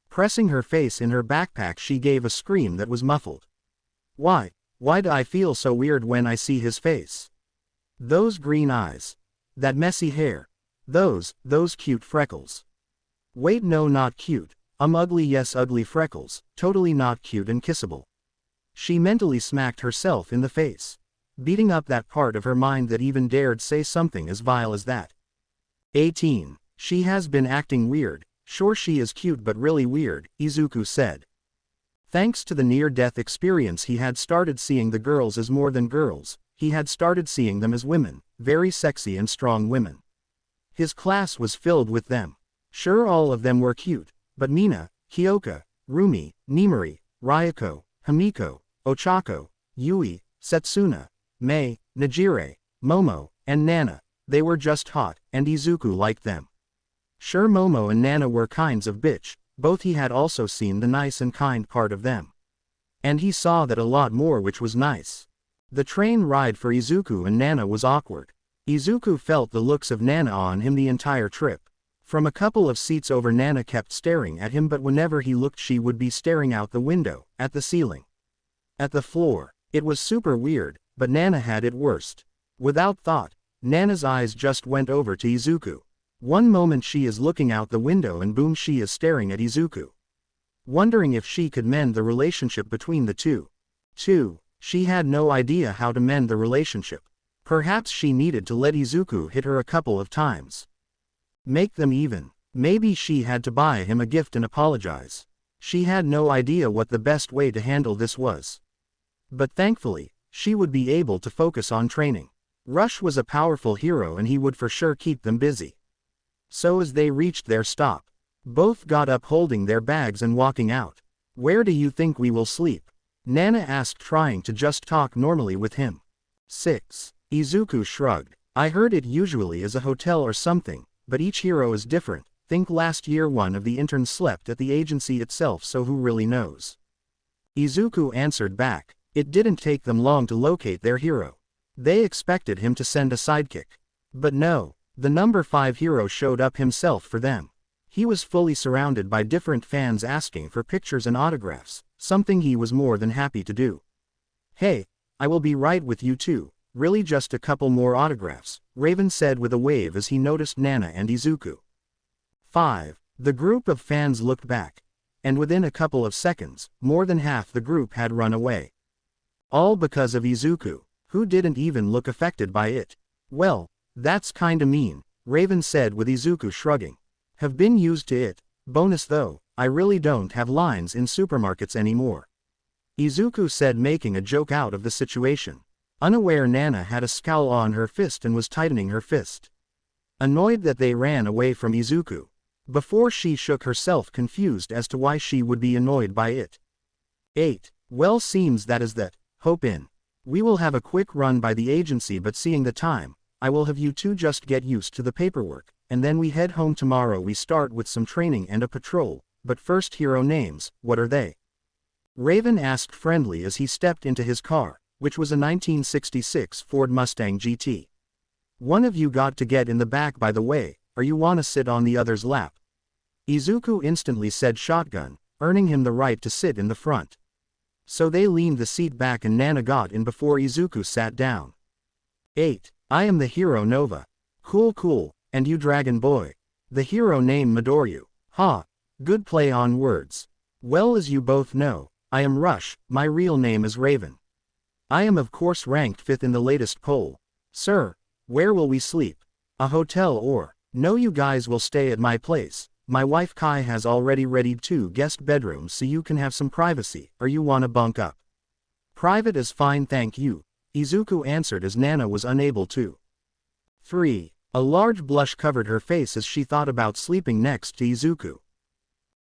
Pressing her face in her backpack, she gave a scream that was muffled. Why do I feel so weird when I see his face? Those green eyes. That messy hair. Those cute freckles. Wait, no, not cute. Ugly, yes, ugly freckles, totally not cute and kissable. She mentally smacked herself in the face, beating up that part of her mind that even dared say something as vile as that. 18. She has been acting weird. Sure, she is cute but really weird, Izuku said. Thanks to the near-death experience, he had started seeing the girls as more than girls. He had started seeing them as women, very sexy and strong women. His class was filled with them. Sure, all of them were cute, but Mina, Kyoka, Rumi, Nimari, Ryuko, Himiko, Ochako, Yui, Setsuna, Mei, Najire, Momo, and Nana, they were just hot, and Izuku liked them. Sure, Momo and Nana were kinds of bitch, both he had also seen the nice and kind part of them. And he saw that a lot more, which was nice. The train ride for Izuku and Nana was awkward. Izuku felt the looks of Nana on him the entire trip. From a couple of seats over, Nana kept staring at him, but whenever he looked she would be staring out the window, at the ceiling, at the floor. It was super weird, but Nana had it worst. Without thought, Nana's eyes just went over to Izuku. One moment she is looking out the window and boom, she is staring at Izuku. Wondering if she could mend the relationship between the two. 2. She had no idea how to mend the relationship. Perhaps she needed to let Izuku hit her a couple of times. Make them even. Maybe she had to buy him a gift and apologize. She had no idea what the best way to handle this was. But thankfully, she would be able to focus on training. Rush was a powerful hero and he would for sure keep them busy. So as they reached their stop, both got up holding their bags and walking out. Where do you think we will sleep? Nana asked, trying to just talk normally with him. 6. Izuku shrugged. I heard it usually is a hotel or something, but each hero is different. Think last year one of the interns slept at the agency itself, so who really knows? Izuku answered back. It didn't take them long to locate their hero. They expected him to send a sidekick. But no, the number 5 hero showed up himself for them. He was fully surrounded by different fans asking for pictures and autographs, something he was more than happy to do. Hey, I will be right with you too. Really, just a couple more autographs, Raven said with a wave as he noticed Nana and Izuku. 5. The group of fans looked back. And within a couple of seconds, more than half the group had run away. All because of Izuku, who didn't even look affected by it. Well, that's kinda mean, Raven said with Izuku shrugging. Have been used to it. Bonus though, I really don't have lines in supermarkets anymore. Izuku said, making a joke out of the situation. Unaware, Nana had a scowl on her fist and was tightening her fist. Annoyed that they ran away from Izuku. Before she shook herself, confused as to why she would be annoyed by it. 8. Well, seems that is that. Hope in. We will have a quick run by the agency, but seeing the time, I will have you two just get used to the paperwork, and then we head home tomorrow. We start with some training and a patrol, but first, hero names, what are they? Raven asked friendly as he stepped into his car, which was a 1966 Ford Mustang GT. One of you got to get in the back, by the way, or you wanna sit on the other's lap? Izuku instantly said shotgun, earning him the right to sit in the front. So they leaned the seat back and Nana got in before Izuku sat down. 8. I am the hero Nova. Cool, and you Dragon Boy. The hero name MidoRyuu. Ha. Good play on words. Well, as you both know, I am Rush, my real name is Raven. I am of course ranked 5th in the latest poll. Sir, where will we sleep? A hotel or? No, you guys will stay at my place. My wife Kai has already readied 2 guest bedrooms so you can have some privacy, or you wanna bunk up? Private is fine, thank you, Izuku answered as Nana was unable to. 3. A large blush covered her face as she thought about sleeping next to Izuku.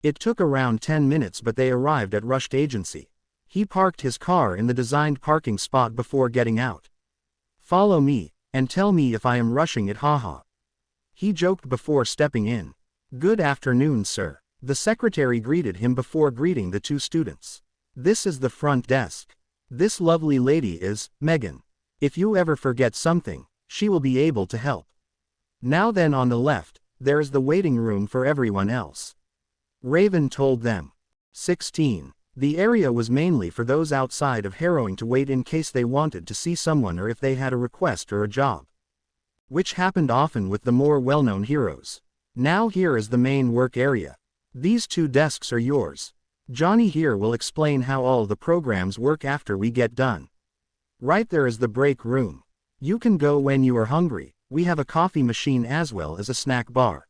It took around 10 minutes, but they arrived at Rushed Agency. He parked his car in the designed parking spot before getting out. Follow me, and tell me if I am rushing it, haha. He joked before stepping in. Good afternoon, sir. The secretary greeted him before greeting the two students. This is the front desk. This lovely lady is Megan. If you ever forget something, she will be able to help. Now then, on the left, there is the waiting room for everyone else. Raven told them. 16. The area was mainly for those outside of Harrowing to wait in case they wanted to see someone or if they had a request or a job. Which happened often with the more well-known heroes. Now here is the main work area. These two desks are yours. Johnny here will explain how all the programs work after we get done. Right there is the break room. You can go when you are hungry. We have a coffee machine as well as a snack bar.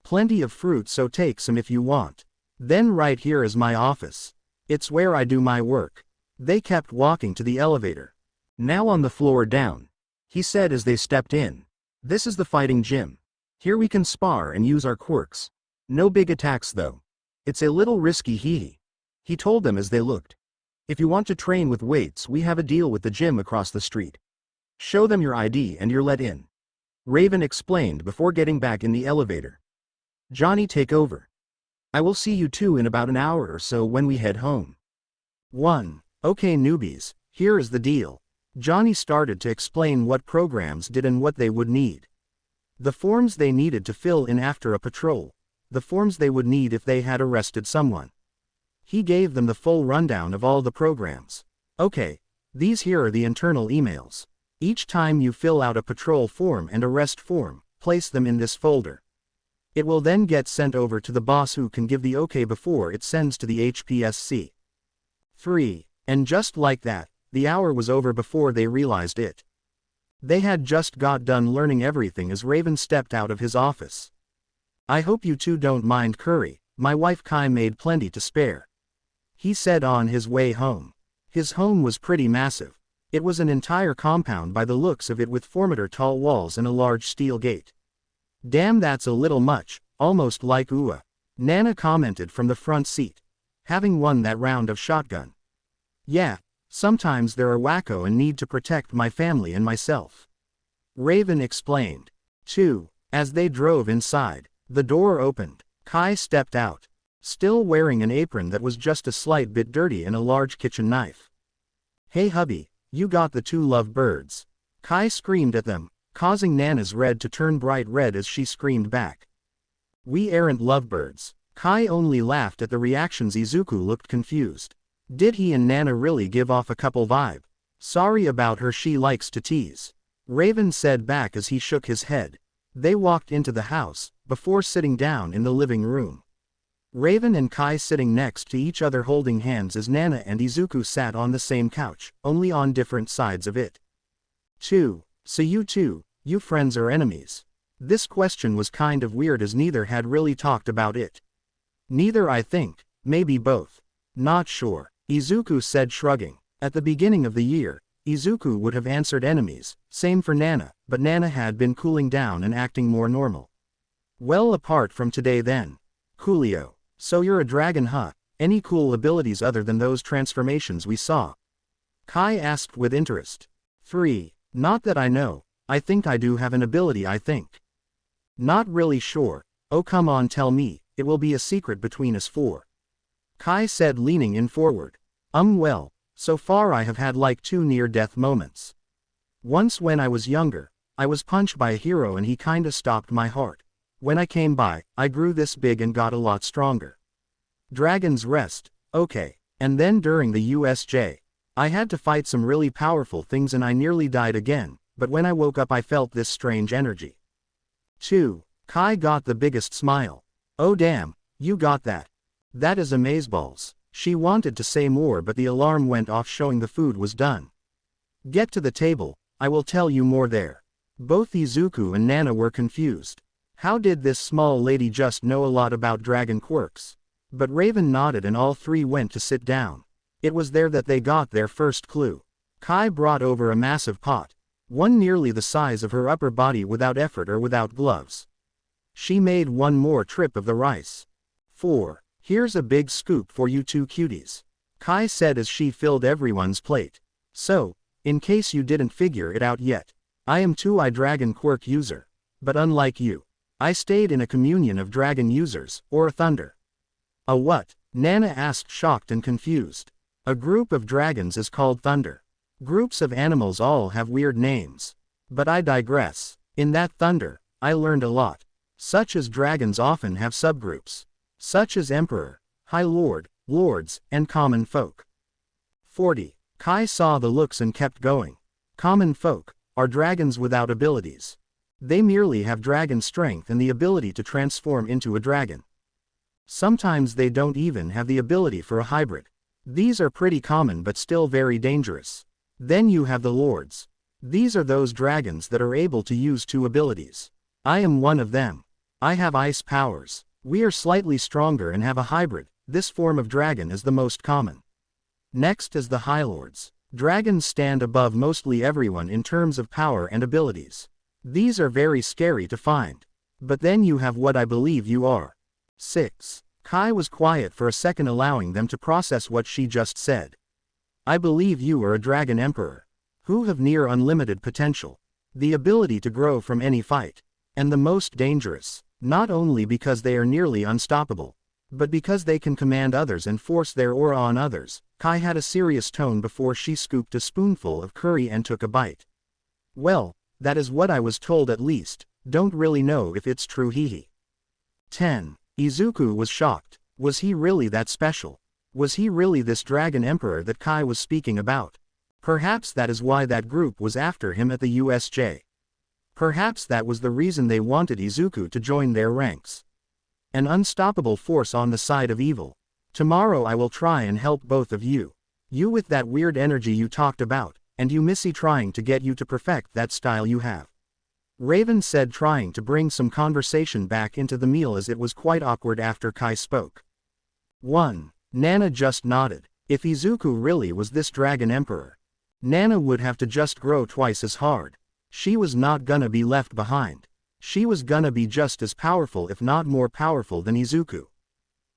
Plenty of fruit, so take some if you want. Then right here is my office. It's where I do my work. They kept walking to the elevator. Now on the floor down, he said as they stepped in. This is the fighting gym. Here we can spar and use our quirks. No big attacks though. It's a little risky, he told them as they looked. If you want to train with weights, we have a deal with the gym across the street. Show them your ID and you're let in. Raven explained before getting back in the elevator. Johnny, take over. I will see you two in about an hour or so when we head home. 1. Okay newbies, here is the deal. Johnny started to explain what programs did and what they would need. The forms they needed to fill in after a patrol. The forms they would need if they had arrested someone. He gave them the full rundown of all the programs. Okay, these here are the internal emails. Each time you fill out a patrol form and arrest form, place them in this folder. It will then get sent over to the boss who can give the okay before it sends to the HPSC. 3. And just like that, the hour was over before they realized it. They had just got done learning everything as Raven stepped out of his office. I hope you two don't mind curry, my wife Kai made plenty to spare. He said on his way home. His home was pretty massive. It was an entire compound by the looks of it with 4-meter tall walls and a large steel gate. Damn, that's a little much, almost like Ua. Nana commented from the front seat. Having won that round of shotgun. Yeah, sometimes they're a wacko and need to protect my family and myself. Raven explained. 2. As they drove inside, the door opened. Kai stepped out. Still wearing an apron that was just a slight bit dirty and a large kitchen knife. Hey hubby, you got the two lovebirds. Kai screamed at them, causing Nana's red to turn bright red as she screamed back. We aren't lovebirds. Kai only laughed at the reactions. Izuku looked confused. Did he and Nana really give off a couple vibe? Sorry about her, she likes to tease. Raven said back as he shook his head. They walked into the house, before sitting down in the living room. Raven and Kai sitting next to each other holding hands as Nana and Izuku sat on the same couch, only on different sides of it. 2. So you two, you friends or enemies? This question was kind of weird as neither had really talked about it. Neither, I think, maybe both. Not sure, Izuku said shrugging. At the beginning of the year, Izuku would have answered enemies, same for Nana, but Nana had been cooling down and acting more normal. Well, apart from today then. Coolio. So you're a dragon, huh? Any cool abilities other than those transformations we saw? Kai asked with interest. 3. Not that I know. I think I do have an ability, I think. Not really sure. Oh come on, tell me, it will be a secret between us 4. Kai said leaning in forward. Well, so far I have had like 2 near-death moments. Once when I was younger, I was punched by a hero and he kinda stopped my heart. When I came by, I grew this big and got a lot stronger. Dragon's Rest, okay. And then during the USJ, I had to fight some really powerful things and I nearly died again, but when I woke up I felt this strange energy. 2. Kai got the biggest smile. Oh damn, you got that. That is amazeballs. She wanted to say more but the alarm went off showing the food was done. Get to the table, I will tell you more there. Both Izuku and Nana were confused. How did this small lady just know a lot about dragon quirks? But Raven nodded and all 3 went to sit down. It was there that they got their first clue. Kai brought over a massive pot. One nearly the size of her upper body without effort or without gloves. She made one more trip of the rice. 4. Here's a big scoop for you two cuties. Kai said as she filled everyone's plate. So, in case you didn't figure it out yet, I am 2i dragon quirk user. But unlike you, I stayed in a communion of dragon users, or a thunder. A what? Nana asked, shocked and confused. A group of dragons is called thunder. Groups of animals all have weird names. But I digress. In that thunder, I learned a lot. Such as dragons often have subgroups. Such as Emperor, High Lord, Lords, and Common Folk. 40. Kai saw the looks and kept going. Common Folk are dragons without abilities. They merely have dragon strength and the ability to transform into a dragon. Sometimes they don't even have the ability for a hybrid. These are pretty common but still very dangerous. Then you have the Lords. These are those dragons that are able to use two abilities. I am one of them. I have ice powers. We are slightly stronger and have a hybrid. This form of dragon is the most common. Next is the High Lords. Dragons stand above mostly everyone in terms of power and abilities. These are very scary to find. But then you have what I believe you are. 6. Kai was quiet for a second, allowing them to process what she just said. I believe you are a dragon emperor. Who have near unlimited potential. The ability to grow from any fight. And the most dangerous. Not only because they are nearly unstoppable. But because they can command others and force their aura on others. Kai had a serious tone before she scooped a spoonful of curry and took a bite. Well, that is what I was told at least. Don't really know if it's true, hehe. 10. Izuku was shocked. Was he really that special? Was he really this dragon emperor that Kai was speaking about? Perhaps that is why that group was after him at the USJ. Perhaps that was the reason they wanted Izuku to join their ranks. An unstoppable force on the side of evil. Tomorrow I will try and help both of you. You with that weird energy you talked about, and you Missy trying to get you to perfect that style you have. Raven said, trying to bring some conversation back into the meal as it was quite awkward after Kai spoke. 1. Nana just nodded. If Izuku really was this dragon emperor, Nana would have to just grow twice as hard. She was not gonna be left behind. She was gonna be just as powerful if not more powerful than Izuku.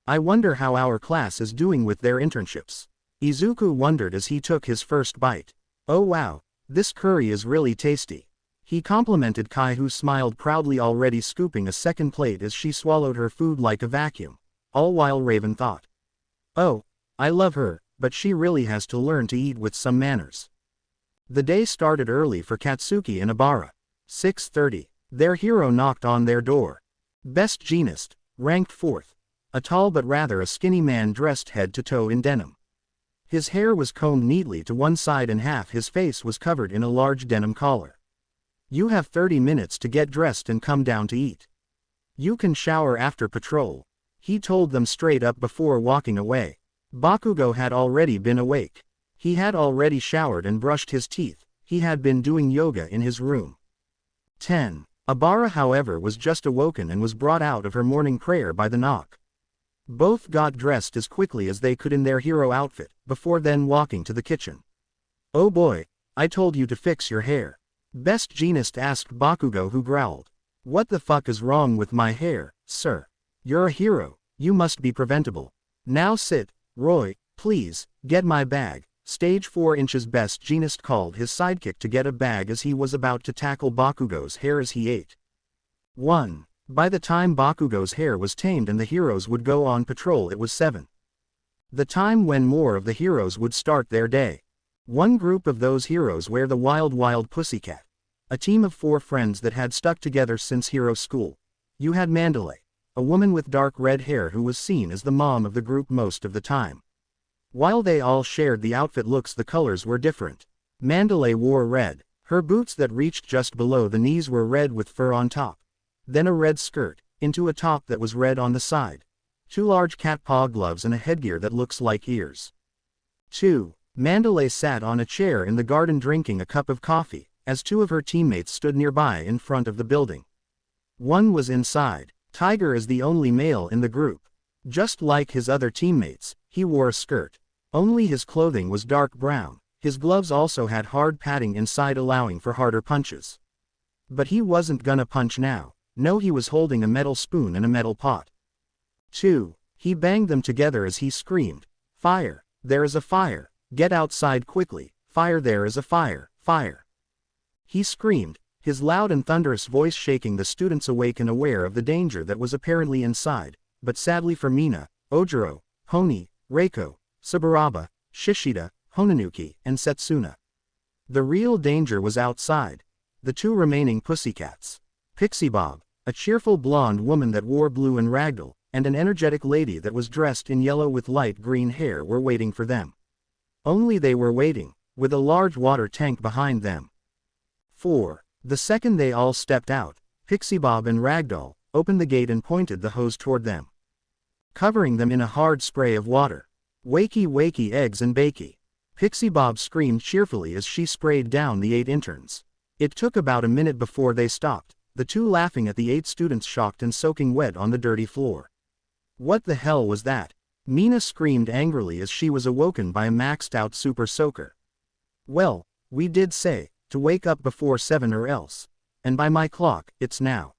I wonder how our class is doing with their internships. Izuku wondered as he took his first bite. Oh wow, this curry is really tasty. He complimented Kai, who smiled proudly, already scooping a second plate as she swallowed her food like a vacuum. All while Raven thought, oh, I love her, but she really has to learn to eat with some manners. The day started early for Katsuki and Abara. 6:30. Their hero knocked on their door. Best Jeanist, ranked 4th. A tall but rather a skinny man dressed head to toe in denim. His hair was combed neatly to one side and half his face was covered in a large denim collar. You have 30 minutes to get dressed and come down to eat. You can shower after patrol. He told them straight up before walking away. Bakugo had already been awake. He had already showered and brushed his teeth. He had been doing yoga in his room. 10. Abara, however, was just awoken and was brought out of her morning prayer by the knock. Both got dressed as quickly as they could in their hero outfit, before then walking to the kitchen. Oh boy, I told you to fix your hair. Best Jeanist asked Bakugo, who growled. What the fuck is wrong with my hair, sir? You're a hero, you must be preventable. Now sit, Roy, please, get my bag. Stage 4 inches. Best Jeanist called his sidekick to get a bag as he was about to tackle Bakugo's hair as he ate. 1. By the time Bakugo's hair was tamed and the heroes would go on patrol, it was 7. The time when more of the heroes would start their day. One group of those heroes were the Wild Pussycat. A team of 4 friends that had stuck together since hero school. You had Mandalay, a woman with dark red hair who was seen as the mom of the group most of the time. While they all shared the outfit looks, the colors were different. Mandalay wore red. Her boots that reached just below the knees were red with fur on top. Then a red skirt, into a top that was red on the side. 2 large cat paw gloves and a headgear that looks like ears. 2. Mandalay sat on a chair in the garden drinking a cup of coffee, as 2 of her teammates stood nearby in front of the building. One was inside. Tiger is the only male in the group. Just like his other teammates, he wore a skirt. Only his clothing was dark brown. His gloves also had hard padding inside, allowing for harder punches. But he wasn't gonna punch now. No, he was holding a metal spoon and a metal pot. 2. He banged them together as he screamed, "Fire! There is a fire! Get outside quickly! Fire! There is a fire! Fire!" He screamed, his loud and thunderous voice shaking the students awake and aware of the danger that was apparently inside, but sadly for Mina, Ojiro, Honi, Reiko, Saburaba, Shishida, Honanuki, and Setsuna. The real danger was outside. The two remaining pussycats. Pixie Bob, a cheerful blonde woman that wore blue and ragdoll, and an energetic lady that was dressed in yellow with light green hair were waiting for them. Only they were waiting, with a large water tank behind them. 4. The second they all stepped out, Pixie Bob and Ragdoll opened the gate and pointed the hose toward them, covering them in a hard spray of water. Wakey wakey eggs and bakey. Pixie Bob screamed cheerfully as she sprayed down the 8 interns. It took about a minute before they stopped, the two laughing at the 8 students shocked and soaking wet on the dirty floor. What the hell was that? Mina screamed angrily as she was awoken by a maxed out super soaker. Well, we did say to wake up before 7 or else. And by my clock, it's now.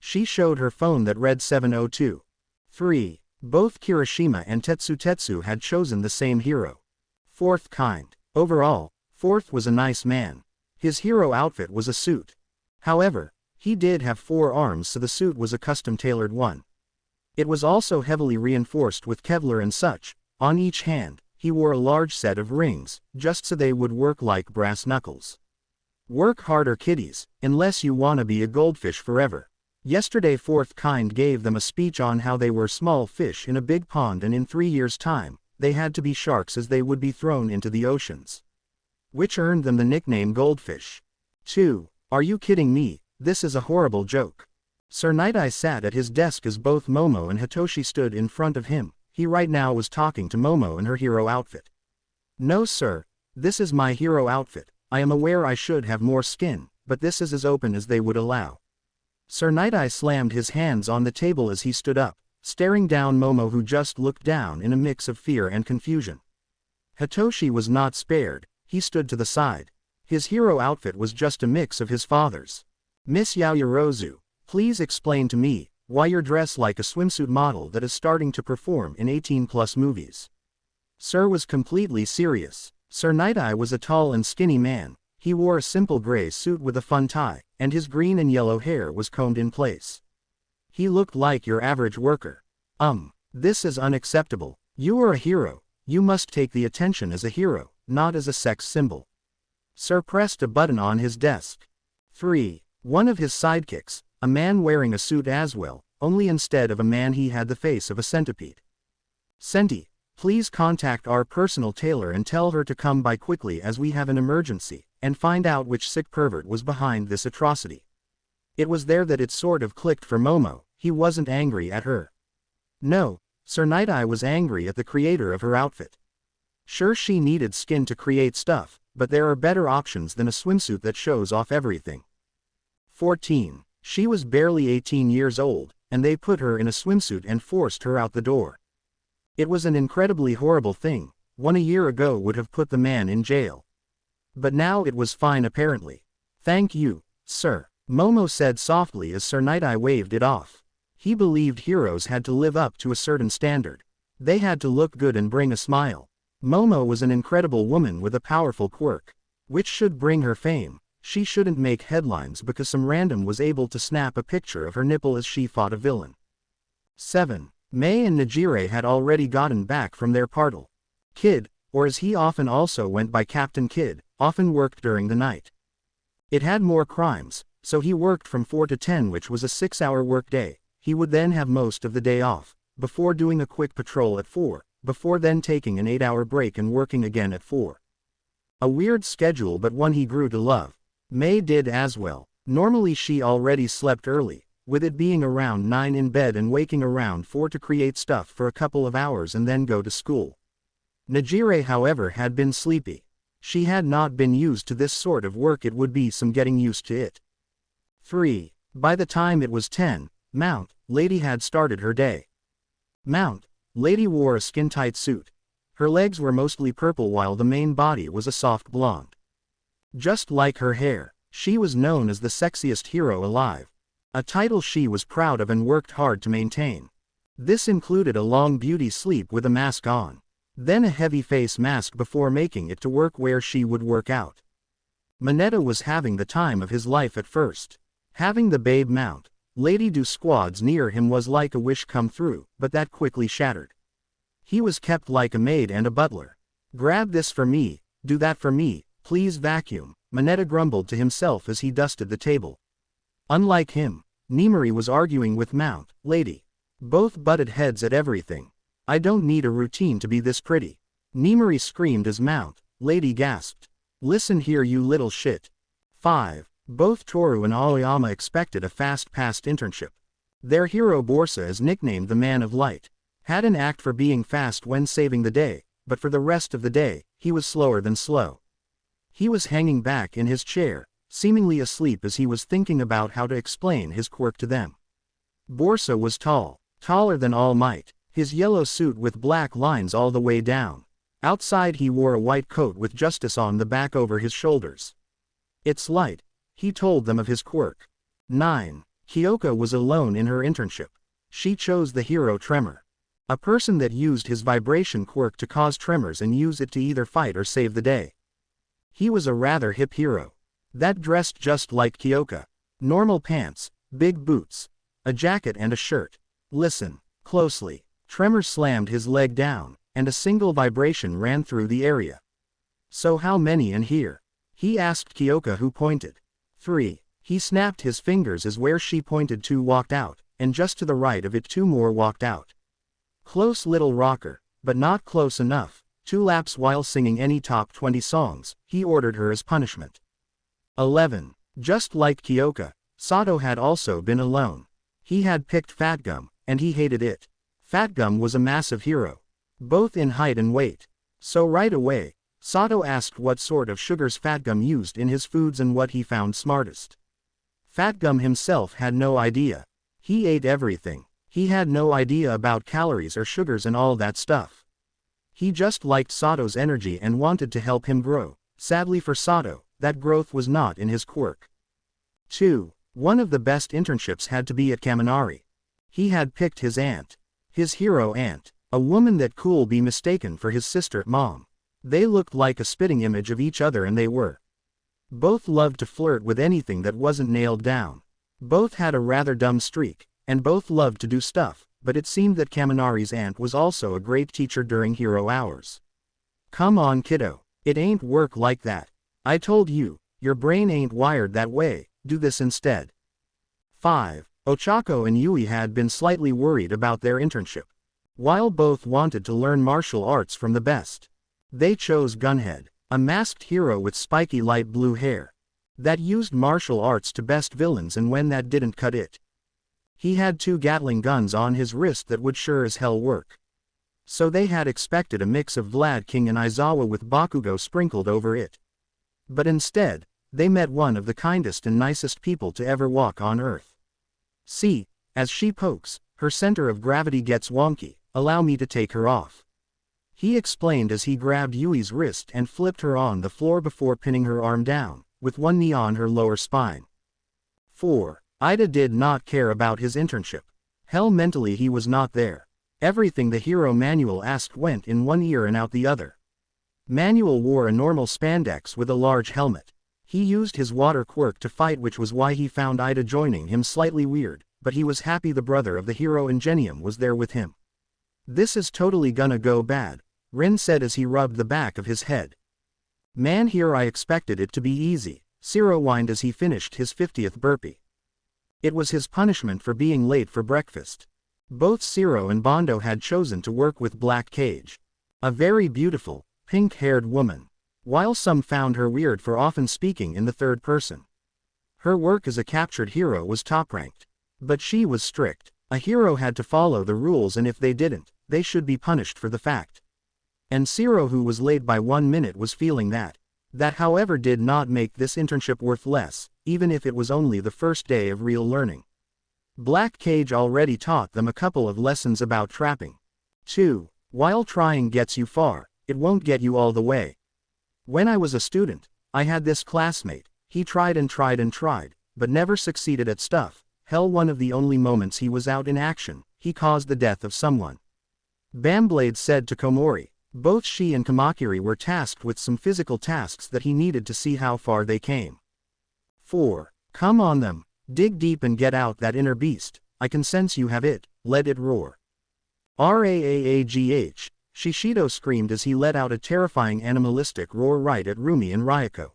She showed her phone that read 7:02. 3. Both Kirishima and Tetsu had chosen the same hero. Fourth kind. Overall, Fourth was a nice man. His hero outfit was a suit. However, he did have 4 arms, so the suit was a custom-tailored one. It was also heavily reinforced with Kevlar and such. On each hand, he wore a large set of rings, just so they would work like brass knuckles. Work harder kiddies, unless you wanna be a goldfish forever. Yesterday Fourth Kind gave them a speech on how they were small fish in a big pond, and in 3 years' time, they had to be sharks as they would be thrown into the oceans. Which earned them the nickname Goldfish. 2. Are you kidding me? This is a horrible joke. Sir Night-Eye sat at his desk as both Momo and Hitoshi stood in front of him. He right now was talking to Momo in her hero outfit. No sir, this is my hero outfit. I am aware I should have more skin, but this is as open as they would allow. Sir Night-Eye slammed his hands on the table as he stood up, staring down Momo, who just looked down in a mix of fear and confusion. Hitoshi was not spared. He stood to the side. His hero outfit was just a mix of his father's. Miss Yaoyorozu, please explain to me why you're dressed like a swimsuit model that is starting to perform in 18+ movies. Sir was completely serious. Sir Night-Eye was a tall and skinny man. He wore a simple gray suit with a fun tie, and his green and yellow hair was combed in place. He looked like your average worker. This is unacceptable. You are a hero. You must take the attention as a hero, not as a sex symbol. Sir pressed a button on his desk. 3. One of his sidekicks, a man wearing a suit as well, only instead of a man he had the face of a centipede. Senti, please contact our personal tailor and tell her to come by quickly as we have an emergency, and find out which sick pervert was behind this atrocity. It was there that it sort of clicked for Momo. He wasn't angry at her. No, Sir Night-Eye was angry at the creator of her outfit. Sure, she needed skin to create stuff, but there are better options than a swimsuit that shows off everything. 14. She was barely 18 years old, and they put her in a swimsuit and forced her out the door. It was an incredibly horrible thing. One a year ago would have put the man in jail. But now it was fine apparently. Thank you, sir, Momo said softly as Sir Night-Eye waved it off. He believed heroes had to live up to a certain standard. They had to look good and bring a smile. Momo was an incredible woman with a powerful quirk, which should bring her fame. She shouldn't make headlines because some random was able to snap a picture of her nipple as she fought a villain. 7. Mei and Nejire had already gotten back from their party. Kid, or as he often also went by Captain Kid, often worked during the night. It had more crimes, so he worked from 4 to 10, which was a 6-hour workday. He would then have most of the day off, before doing a quick patrol at 4, before then taking an 8-hour break and working again at 4. A weird schedule, but one he grew to love. Mei did as well. Normally she already slept early, with it being around 9 in bed and waking around 4 to create stuff for a couple of hours and then go to school. Nejire, however, had been sleepy. She had not been used to this sort of work. It would be some getting used to it. 3. By the time it was 10, Mount Lady had started her day. Mount Lady wore a skin-tight suit. Her legs were mostly purple while the main body was a soft blonde. Just like her hair, she was known as the sexiest hero alive. A title she was proud of and worked hard to maintain. This included a long beauty sleep with a mask on, then a heavy face mask before making it to work where she would work out. Mineta was having the time of his life at first. Having the babe Mount Lady do squads near him was like a wish come true, but that quickly shattered. He was kept like a maid and a butler. Grab this for me, do that for me, please vacuum, Mineta grumbled to himself as he dusted the table. Unlike him, MidoRyuu was arguing with Mount, Lady. Both butted heads at everything. I don't need a routine to be this pretty. MidoRyuu screamed as Mount, Lady gasped. Listen here you little shit. 5. Both Toru and Aoyama expected a fast-paced internship. Their hero Borsa is nicknamed the Man of Light. Had an act for being fast when saving the day, but for the rest of the day, he was slower than slow. He was hanging back in his chair, seemingly asleep as he was thinking about how to explain his quirk to them. Borsa was tall, taller than All Might, his yellow suit with black lines all the way down. Outside he wore a white coat with justice on the back over his shoulders. It's light, he told them of his quirk. 9. Kyoka was alone in her internship. She chose the hero Tremor. A person that used his vibration quirk to cause tremors and use it to either fight or save the day. He was a rather hip hero. That dressed just like Kyoka. Normal pants, big boots, a jacket and a shirt. Listen, closely. Tremor slammed his leg down, and a single vibration ran through the area. So how many in here? He asked Kyoka who pointed. 3. He snapped his fingers as where she pointed to walked out, and just to the right of it 2 more walked out. Close little rocker, but not close enough. 2 laps while singing any top 20 songs, he ordered her as punishment. 11. Just like Kyoka, Sato had also been alone. He had picked Fatgum, and he hated it. Fatgum was a massive hero, both in height and weight. So right away, Sato asked what sort of sugars Fatgum used in his foods and what he found smartest. Fatgum himself had no idea. He ate everything. He had no idea about calories or sugars and all that stuff. He just liked Sato's energy and wanted to help him grow. Sadly for Sato, that growth was not in his quirk. 2. One of the best internships had to be at Kaminari. He had picked his aunt. His hero aunt. A woman that could be mistaken for his sister, mom. They looked like a spitting image of each other and they were. Both loved to flirt with anything that wasn't nailed down. Both had a rather dumb streak, and both loved to do stuff, but it seemed that Kaminari's aunt was also a great teacher during hero hours. Come on kiddo, it ain't work like that. I told you, your brain ain't wired that way, do this instead. 5. Ochako and Yui had been slightly worried about their internship. While both wanted to learn martial arts from the best, they chose Gunhead, a masked hero with spiky light blue hair. That used martial arts to best villains and when that didn't cut it. He had 2 Gatling guns on his wrist that would sure as hell work. So they had expected a mix of Vlad King and Aizawa with Bakugo sprinkled over it. But instead, they met one of the kindest and nicest people to ever walk on Earth. See, as she pokes, her center of gravity gets wonky, allow me to take her off. He explained as he grabbed Yui's wrist and flipped her on the floor before pinning her arm down, with one knee on her lower spine. 4. Ida did not care about his internship. Hell, mentally he was not there. Everything the hero Manuel asked went in one ear and out the other. Manuel wore a normal spandex with a large helmet. He used his water quirk to fight, which was why he found Ida joining him slightly weird, but he was happy the brother of the hero Ingenium was there with him. This is totally gonna go bad, Rin said as he rubbed the back of his head. Man, here I expected it to be easy, Zero whined as he finished his 50th burpee. It was his punishment for being late for breakfast. Both Zero and Bondo had chosen to work with Black Cage, a very beautiful, pink-haired woman. While some found her weird for often speaking in the third person, her work as a captured hero was top-ranked. But she was strict. A hero had to follow the rules, and if they didn't, they should be punished for the fact. And Zero, who was late by 1 minute, was feeling that. That however did not make this internship worth less, even if it was only the first day of real learning. Black Cage already taught them a couple of lessons about trapping. 2. While trying gets you far, it won't get you all the way. When I was a student, I had this classmate. He tried and tried and tried, but never succeeded at stuff. Hell, one of the only moments he was out in action, he caused the death of someone. Bamblade said to Komori. Both she and Kamakiri were tasked with some physical tasks that he needed to see how far they came. 4. Come on them, dig deep and get out that inner beast, I can sense you have it, let it roar. Raagh, Shishido screamed as he let out a terrifying animalistic roar right at Rumi and Ryuko.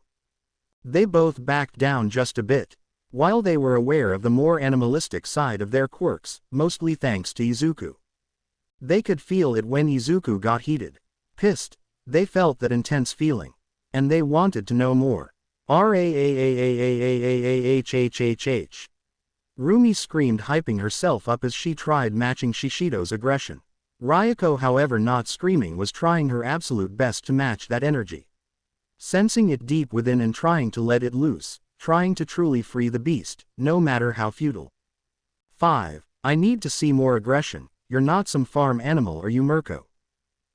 They both backed down just a bit. While they were aware of the more animalistic side of their quirks, mostly thanks to Izuku. They could feel it when Izuku got heated. Pissed. They felt that intense feeling. And they wanted to know more. R-A-A-A-A-A-A-A-H-H-H-H. Rumi screamed, hyping herself up as she tried matching Shishido's aggression. Ryuko, however, not screaming, was trying her absolute best to match that energy. Sensing it deep within and trying to let it loose, trying to truly free the beast, no matter how futile. 5. I need to see more aggression. You're not some farm animal, are you, Mirko?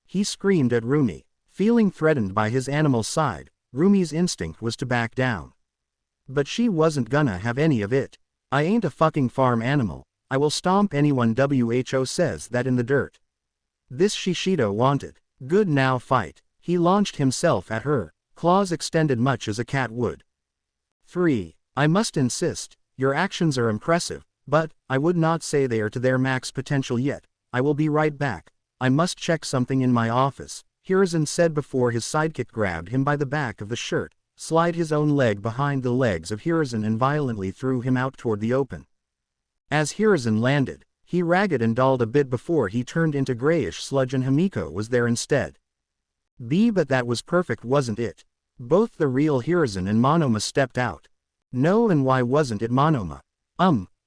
He screamed at Rumi. Feeling threatened by his animal side, Rumi's instinct was to back down. But she wasn't gonna have any of it. I ain't a fucking farm animal. I will stomp anyone who says that in the dirt. This Shishido wanted. Good, now fight. He launched himself at her, claws extended much as a cat would. 3. I must insist, your actions are impressive, but I would not say they are to their max potential yet. I will be right back. I must check something in my office, Hiruzen said before his sidekick grabbed him by the back of the shirt, slid his own leg behind the legs of Hiruzen and violently threw him out toward the open. As Hiruzen landed, he ragged and dolled a bit before he turned into grayish sludge, and Himiko was there instead. But that was perfect, wasn't it? Both the real Hiruzen and Monoma stepped out. No, and why wasn't it Monoma?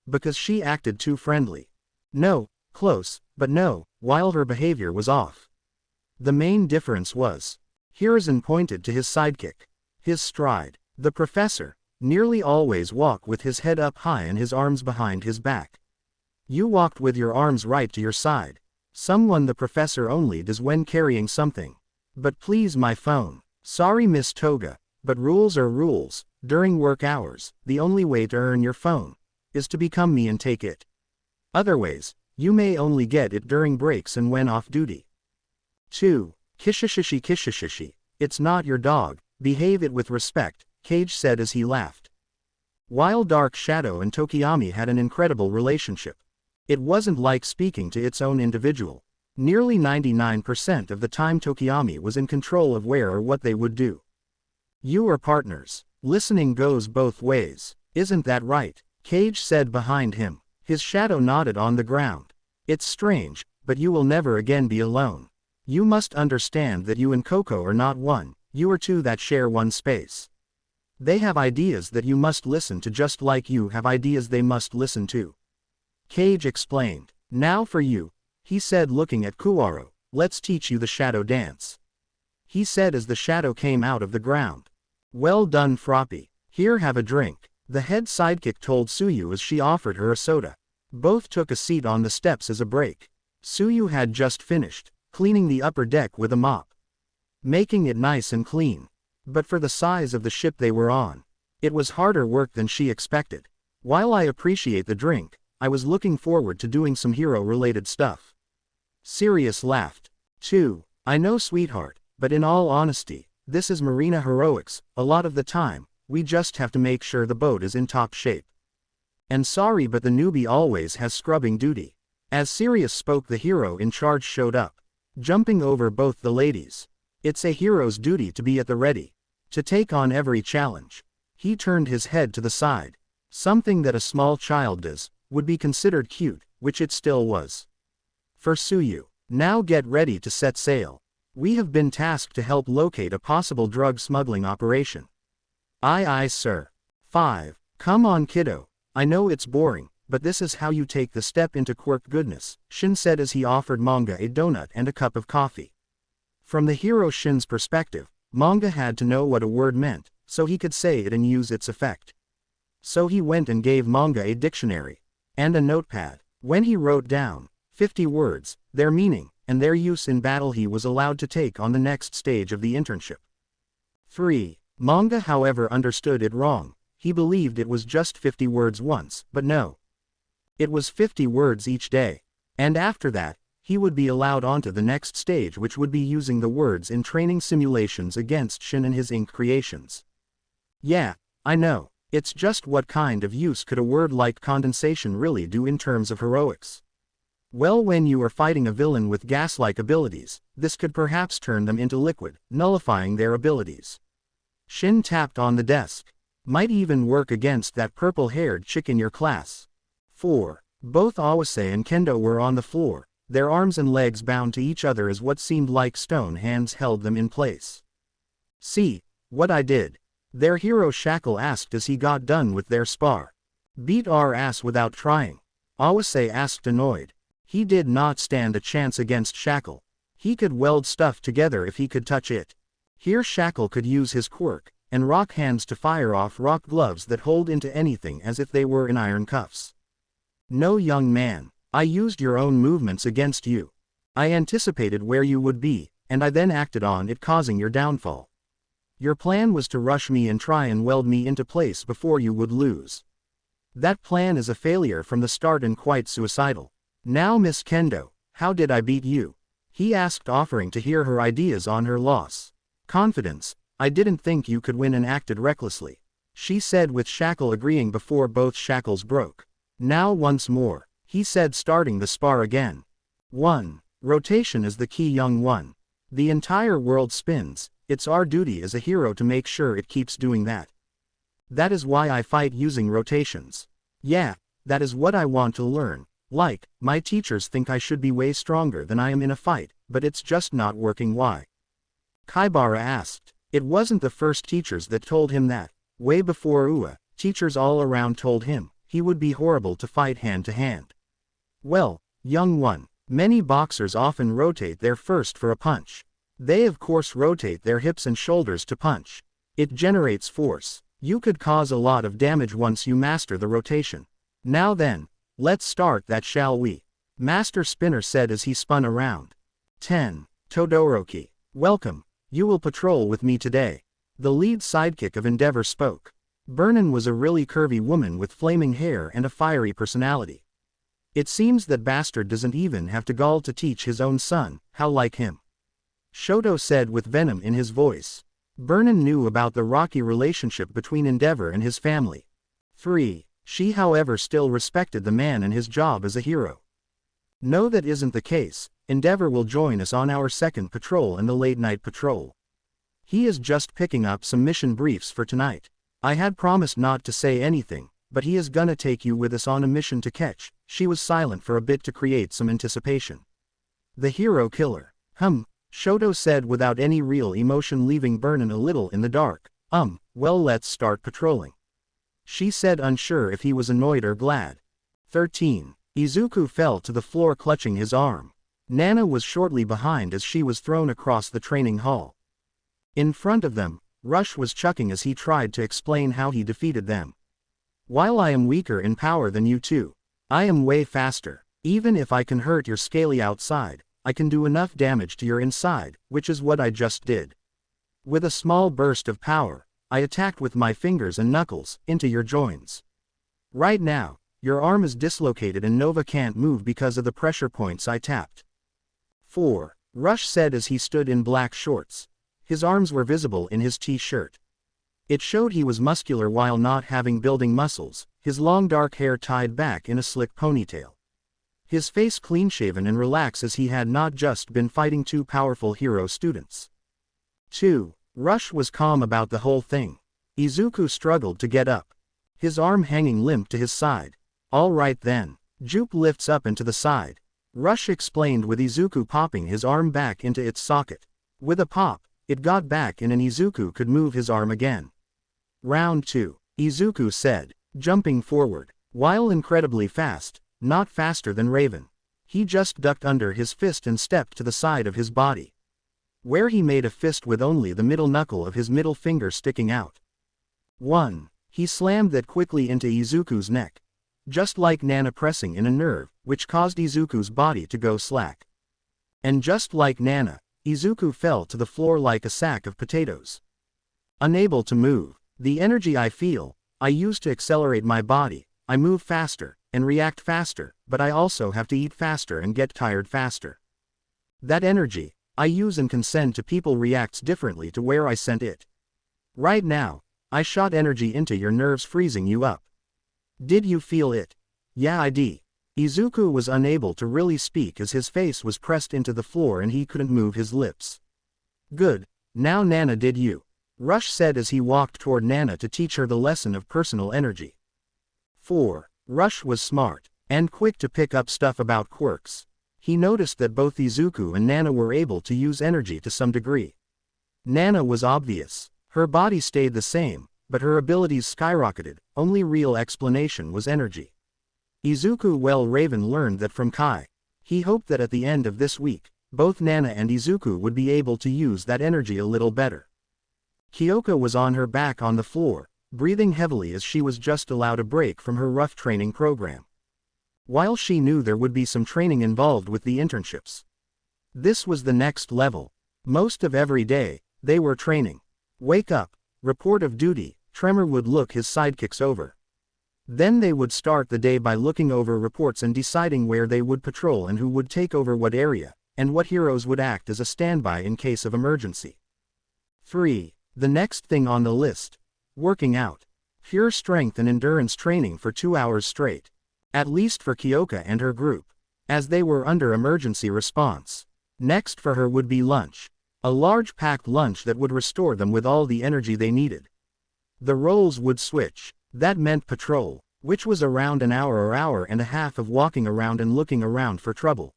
Because she acted too friendly. No, close, but no, while her behavior was off. The main difference was, Hiruzen pointed to his sidekick. His stride. The professor nearly always walked with his head up high and his arms behind his back. You walked with your arms right to your side. Someone the professor only does when carrying something. But please, my phone. Sorry, Miss Toga, but rules are rules. During work hours, the only way to earn your phone is to become me and take it. Otherwise, you may only get it during breaks and when off duty. 2. Kishishishi. It's not your dog, behave it with respect, Cage said as he laughed. While Dark Shadow and Tokiyami had an incredible relationship, it wasn't like speaking to its own individual. Nearly 99% of the time Tokiyami was in control of where or what they would do. You are partners. Listening goes both ways. Isn't that right? Cage said behind him. His shadow nodded on the ground. It's strange, but you will never again be alone. You must understand that you and Coco are not one, you are two that share one space. They have ideas that you must listen to just like you have ideas they must listen to. Cage explained. Now for you, he said looking at Kuwaro, let's teach you the shadow dance. He said as the shadow came out of the ground. Well done, Froppy. Here, have a drink. The head sidekick told Tsuyu as she offered her a soda. Both took a seat on the steps as a break. Tsuyu had just finished cleaning the upper deck with a mop, making it nice and clean. But for the size of the ship they were on, it was harder work than she expected. While I appreciate the drink, I was looking forward to doing some hero-related stuff. Sirius laughed. 2. I know, sweetheart, but in all honesty, this is marina heroics. A lot of the time, we just have to make sure the boat is in top shape. And sorry, but the newbie always has scrubbing duty. As Sirius spoke, the hero in charge showed up, jumping over both the ladies. It's a hero's duty to be at the ready, to take on every challenge. He turned his head to the side. Something that a small child does would be considered cute, which it still was. For Tsuyu, now get ready to set sail. We have been tasked to help locate a possible drug smuggling operation. Aye aye, sir. 5. Come on, kiddo. I know it's boring, but this is how you take the step into quirk goodness, Shin said as he offered Manga a donut and a cup of coffee. From the hero Shin's perspective, Manga had to know what a word meant, so he could say it and use its effect. So he went and gave Manga a dictionary and a notepad. When he wrote down 50 words, their meaning, and their use in battle, he was allowed to take on the next stage of the internship. 3. Manga, however, understood it wrong. He believed it was just 50 words once, but no. It was 50 words each day. And after that, he would be allowed onto the next stage, which would be using the words in training simulations against Shin and his ink creations. Yeah, I know. It's just what kind of use could a word like condensation really do in terms of heroics? Well, when you are fighting a villain with gas-like abilities, this could perhaps turn them into liquid, nullifying their abilities. Shin tapped on the desk. Might even work against that purple-haired chick in your class. 4. Both Awase and Kendo were on the floor, their arms and legs bound to each other as what seemed like stone hands held them in place. See what I did? Their hero Shackle asked as he got done with their spar. Beat our ass without trying? Awase asked, annoyed. He did not stand a chance against Shackle. He could weld stuff together if he could touch it. Here Shackle could use his quirk and rock hands to fire off rock gloves that hold into anything as if they were in iron cuffs. No, young man, I used your own movements against you. I anticipated where you would be, and I then acted on it, causing your downfall. Your plan was to rush me and try and weld me into place before you would lose. That plan is a failure from the start and quite suicidal. Now Miss Kendo, how did I beat you? He asked, offering to hear her ideas on her loss. Confidence. I didn't think you could win and acted recklessly, she said, with Shackle agreeing before both shackles broke. Now once more, he said, starting the spar again. 1. Rotation is the key, young one. The entire world spins, it's our duty as a hero to make sure it keeps doing that. That is why I fight using rotations. Yeah, that is what I want to learn. Like, my teachers think I should be way stronger than I am in a fight, but it's just not working. Why? Kaibara asked. It wasn't the first teachers that told him that. Way before Ua, teachers all around told him he would be horrible to fight hand to hand. Well, young one, many boxers often rotate their first for a punch. They of course rotate their hips and shoulders to punch. It generates force. You could cause a lot of damage once you master the rotation. Now then, let's start that, shall we? Master Spinner said as he spun around. 10. Todoroki. Welcome. You will patrol with me today. The lead sidekick of Endeavor spoke. Burnin was a really curvy woman with flaming hair and a fiery personality. It seems that bastard doesn't even have to gall to teach his own son, how like him. Shoto said with venom in his voice. Burnin knew about the rocky relationship between Endeavor and his family. 3. She however still respected the man and his job as a hero. No, that isn't the case. Endeavor will join us on our second patrol and the late night patrol. He is just picking up some mission briefs for tonight. I had promised not to say anything, but he is gonna take you with us on a mission to catch. She was silent for a bit to create some anticipation. The hero killer. Shoto said without any real emotion, leaving Burnin a little in the dark. Well, let's start patrolling. She said, unsure if he was annoyed or glad. 13. Izuku fell to the floor clutching his arm. Nana was shortly behind as she was thrown across the training hall. In front of them, Rush was chuckling as he tried to explain how he defeated them. While I am weaker in power than you two, I am way faster. Even if I can hurt your scaly outside, I can do enough damage to your inside, which is what I just did. With a small burst of power, I attacked with my fingers and knuckles into your joints. Right now, your arm is dislocated and Nova can't move because of the pressure points I tapped. 4. Rush said as he stood in black shorts. His arms were visible in his t-shirt. It showed he was muscular while not having building muscles, his long dark hair tied back in a slick ponytail. His face clean-shaven and relaxed as he had not just been fighting two powerful hero students. 2. Rush was calm about the whole thing. Izuku struggled to get up, his arm hanging limp to his side. All right then. Jupe lifts up and to the side. Rush explained, with Izuku popping his arm back into its socket. With a pop, it got back in and Izuku could move his arm again. Round 2. Izuku said, jumping forward. While incredibly fast, not faster than Raven. He just ducked under his fist and stepped to the side of his body, where he made a fist with only the middle knuckle of his middle finger sticking out. 1. He slammed that quickly into Izuku's neck, just like Nana pressing in a nerve, which caused Izuku's body to go slack. And just like Nana, Izuku fell to the floor like a sack of potatoes. Unable to move. The energy I feel, I use to accelerate my body. I move faster and react faster, but I also have to eat faster and get tired faster. That energy I use and can send to people reacts differently to where I sent it. Right now, I shot energy into your nerves, freezing you up. Did you feel it? Yeah, I did. Izuku was unable to really speak as his face was pressed into the floor and he couldn't move his lips. Good. Now Nana did you. Rush said as he walked toward Nana to teach her the lesson of personal energy. 4. Rush was smart and quick to pick up stuff about quirks. He noticed that both Izuku and Nana were able to use energy to some degree. Nana was obvious. Her body stayed the same, but her abilities skyrocketed. Only real explanation was energy. Izuku Raven learned that from Kai. He hoped that at the end of this week, both Nana and Izuku would be able to use that energy a little better. Kyoka was on her back on the floor, breathing heavily as she was just allowed a break from her rough training program. While she knew there would be some training involved with the internships. This was the next level. Most of every day, they were training. Wake up, report of duty, Tremor would look his sidekicks over. Then they would start the day by looking over reports and deciding where they would patrol and who would take over what area, and what heroes would act as a standby in case of emergency. 3. The next thing on the list. Working out. Pure strength and endurance training for 2 hours straight. At least for Kyoka and her group, as they were under emergency response. Next for her would be lunch. A large packed lunch that would restore them with all the energy they needed. The roles would switch. That meant patrol, which was around an hour or hour and a half of walking around and looking around for trouble.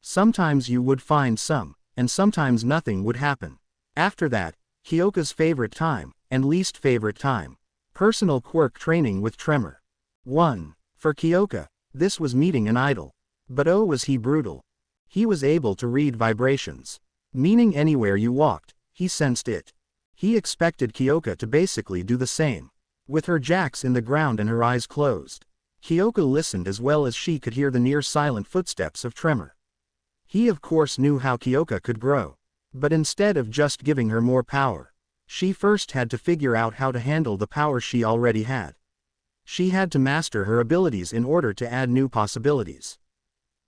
Sometimes you would find some, and sometimes nothing would happen. After that, Kyoka's favorite time, and least favorite time. Personal quirk training with Tremor. 1. For Kyoka, this was meeting an idol. But oh was he brutal. He was able to read vibrations. Meaning anywhere you walked, he sensed it. He expected Kyoka to basically do the same. With her jacks in the ground and her eyes closed. Kyoka listened as well as she could hear the near silent footsteps of Tremor. He of course knew how Kyoka could grow. But instead of just giving her more power, she first had to figure out how to handle the power she already had. She had to master her abilities in order to add new possibilities.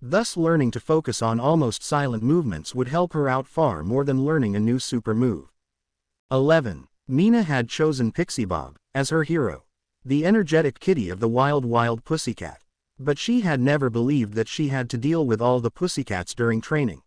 Thus learning to focus on almost silent movements would help her out far more than learning a new super move. 11. Mina had chosen Pixie Bob as her hero. The energetic kitty of the wild pussycat. But she had never believed that she had to deal with all the pussycats during training.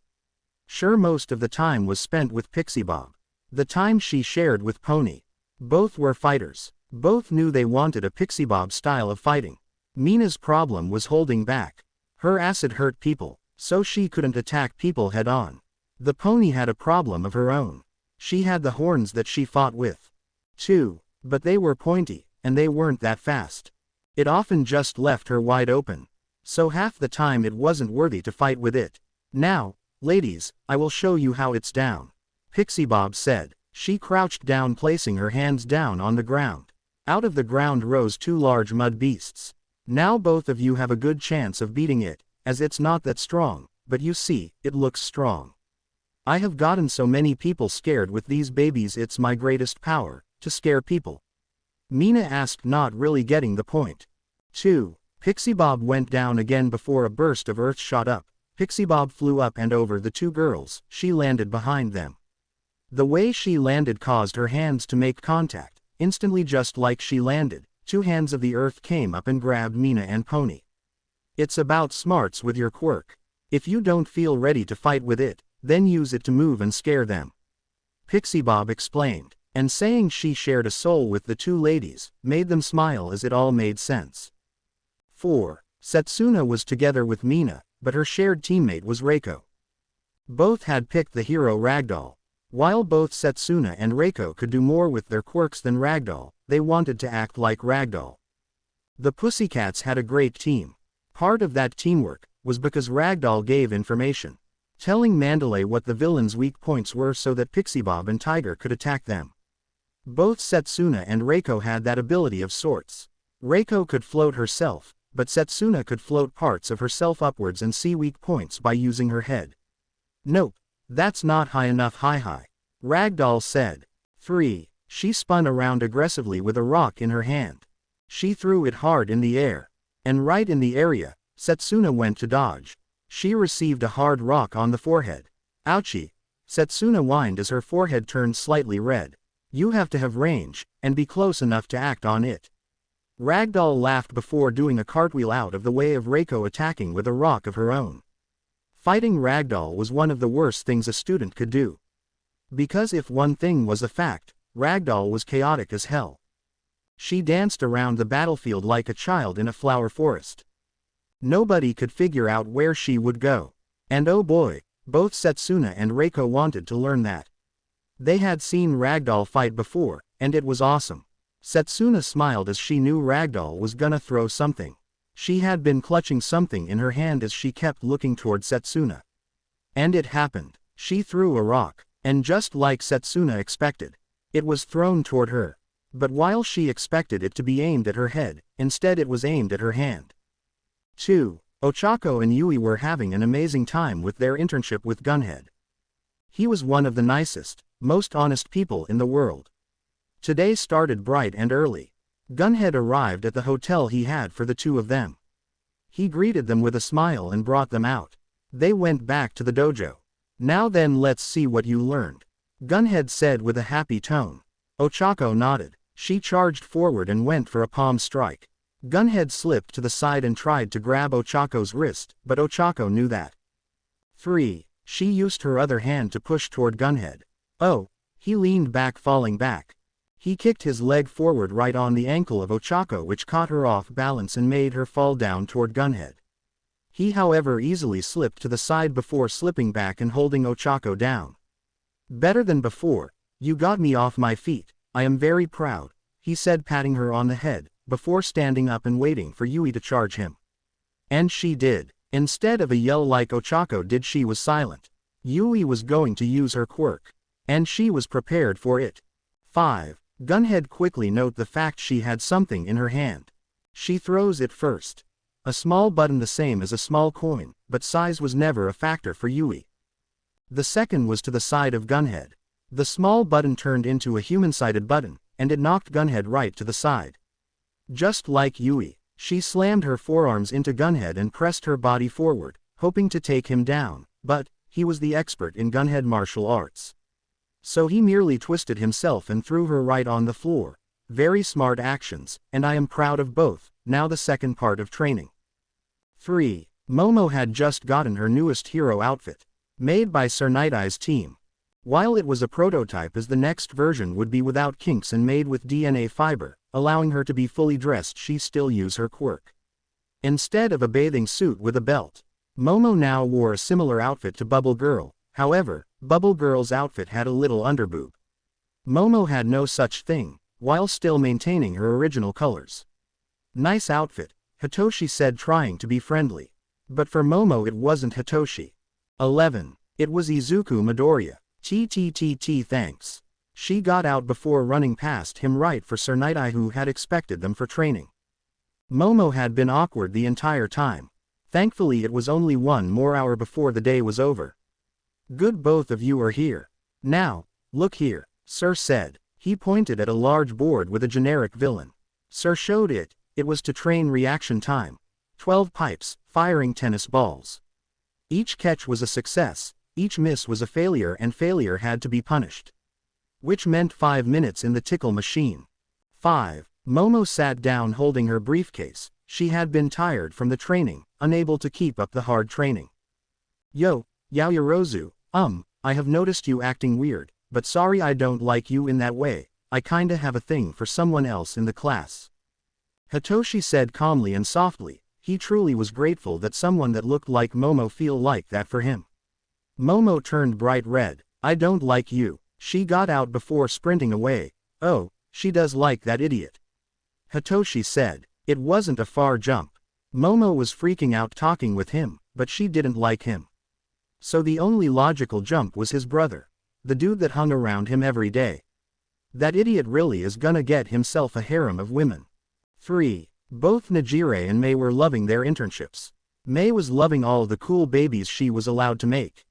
Sure, most of the time was spent with Pixie Bob. The time she shared with Pony. Both were fighters. Both knew they wanted a Pixie Bob style of fighting. Mina's problem was holding back. Her acid hurt people, so she couldn't attack people head on. The pony had a problem of her own. She had the horns that she fought with. 2. But they were pointy, and they weren't that fast. It often just left her wide open. So half the time it wasn't worthy to fight with it. Now, ladies, I will show you how it's down. Pixie Bob said. She crouched down, placing her hands down on the ground. Out of the ground rose 2 large mud beasts. Now both of you have a good chance of beating it, as it's not that strong, but you see, it looks strong. I have gotten so many people scared with these babies. It's my greatest power, to scare people. Mina asked, not really getting the point. 2. Pixie Bob went down again before a burst of earth shot up. Pixie Bob flew up and over the 2 girls. She landed behind them. The way she landed caused her hands to make contact. Instantly, just like she landed, 2 hands of the earth came up and grabbed Mina and Pony. It's about smarts with your quirk. If you don't feel ready to fight with it, then use it to move and scare them. Pixie Bob explained, and saying she shared a soul with the 2 ladies, made them smile as it all made sense. 4. Setsuna was together with Mina, but her shared teammate was Reiko. Both had picked the hero Ragdoll. While both Setsuna and Reiko could do more with their quirks than Ragdoll, they wanted to act like Ragdoll. The Pussycats had a great team. Part of that teamwork was because Ragdoll gave information, telling Mandalay what the villain's weak points were so that Pixie Bob and Tiger could attack them. Both Setsuna and Reiko had that ability of sorts. Reiko could float herself, but Setsuna could float parts of herself upwards and see weak points by using her head. Nope, that's not high enough. High, Ragdoll said. 3. She spun around aggressively with a rock in her hand. She threw it hard in the air. And right in the area, Setsuna went to dodge. She received a hard rock on the forehead. Ouchie! Setsuna whined as her forehead turned slightly red. You have to have range, and be close enough to act on it. Ragdoll laughed before doing a cartwheel out of the way of Reiko attacking with a rock of her own. Fighting Ragdoll was one of the worst things a student could do. Because if one thing was a fact, Ragdoll was chaotic as hell. She danced around the battlefield like a child in a flower forest. Nobody could figure out where she would go. And oh boy, both Setsuna and Reiko wanted to learn that. They had seen Ragdoll fight before, and it was awesome. Setsuna smiled as she knew Ragdoll was gonna throw something. She had been clutching something in her hand as she kept looking toward Setsuna. And it happened. She threw a rock, and just like Setsuna expected, it was thrown toward her. But while she expected it to be aimed at her head, instead it was aimed at her hand. 2. Ochako and Yui were having an amazing time with their internship with Gunhead. He was one of the nicest, most honest people in the world. Today started bright and early. Gunhead arrived at the hotel he had for the two of them. He greeted them with a smile and brought them out. They went back to the dojo. Now then, let's see what you learned, Gunhead said with a happy tone. Ochako nodded. She charged forward and went for a palm strike. Gunhead slipped to the side and tried to grab Ochako's wrist, but Ochako knew that. 3. She used her other hand to push toward Gunhead. Oh! He leaned back, falling back. He kicked his leg forward right on the ankle of Ochako, which caught her off balance and made her fall down toward Gunhead. He however easily slipped to the side before slipping back and holding Ochako down. Better than before. You got me off my feet. I am very proud, he said, patting her on the head, before standing up and waiting for Yui to charge him. And she did. Instead of a yell like Ochako did, she was silent. Yui was going to use her quirk. And she was prepared for it. 5. Gunhead quickly noted the fact she had something in her hand. She throws it first. A small button the same as a small coin, but size was never a factor for Yui. The second was to the side of Gunhead. The small button turned into a human-sided button, and it knocked Gunhead right to the side. Just like Yui, she slammed her forearms into Gunhead and pressed her body forward, hoping to take him down, but he was the expert in Gunhead martial arts. So he merely twisted himself and threw her right on the floor. Very smart actions, and I am proud of both. Now the second part of training. 3. Momo had just gotten her newest hero outfit, made by Sir Night-Eye's team. While it was a prototype, as the next version would be without kinks and made with DNA fiber, allowing her to be fully dressed, she still used her quirk. Instead of a bathing suit with a belt, Momo now wore a similar outfit to Bubble Girl. However, Bubble Girl's outfit had a little underboob. Momo had no such thing, while still maintaining her original colors. Nice outfit, Hitoshi said, trying to be friendly. But for Momo it wasn't Hitoshi. 11. It was Izuku Midoriya. Thanks. She got out before running past him right for Sir Night-Eye, who had expected them for training. Momo had been awkward the entire time. Thankfully it was only 1 more hour before the day was over. Good, both of you are here. Now, look here, Sir said. He pointed at a large board with a generic villain. Sir showed it. It was to train reaction time. 12 pipes, firing tennis balls. Each catch was a success, each miss was a failure, and failure had to be punished. Which meant 5 minutes in the tickle machine. 5. Momo sat down holding her briefcase. She had been tired from the training, unable to keep up the hard training. Yo, Yaoyorozu, I have noticed you acting weird, but sorry, I don't like you in that way. I kinda have a thing for someone else in the class. Hitoshi said calmly and softly. He truly was grateful that someone that looked like Momo feel like that for him. Momo turned bright red. I don't like you. She got out before sprinting away. Oh, she does like that idiot, Hitoshi said. It wasn't a far jump. Momo was freaking out talking with him, but she didn't like him. So the only logical jump was his brother. The dude that hung around him every day. That idiot really is gonna get himself a harem of women. 3. Both Nejire and Mei were loving their internships. Mei was loving all the cool babies she was allowed to make.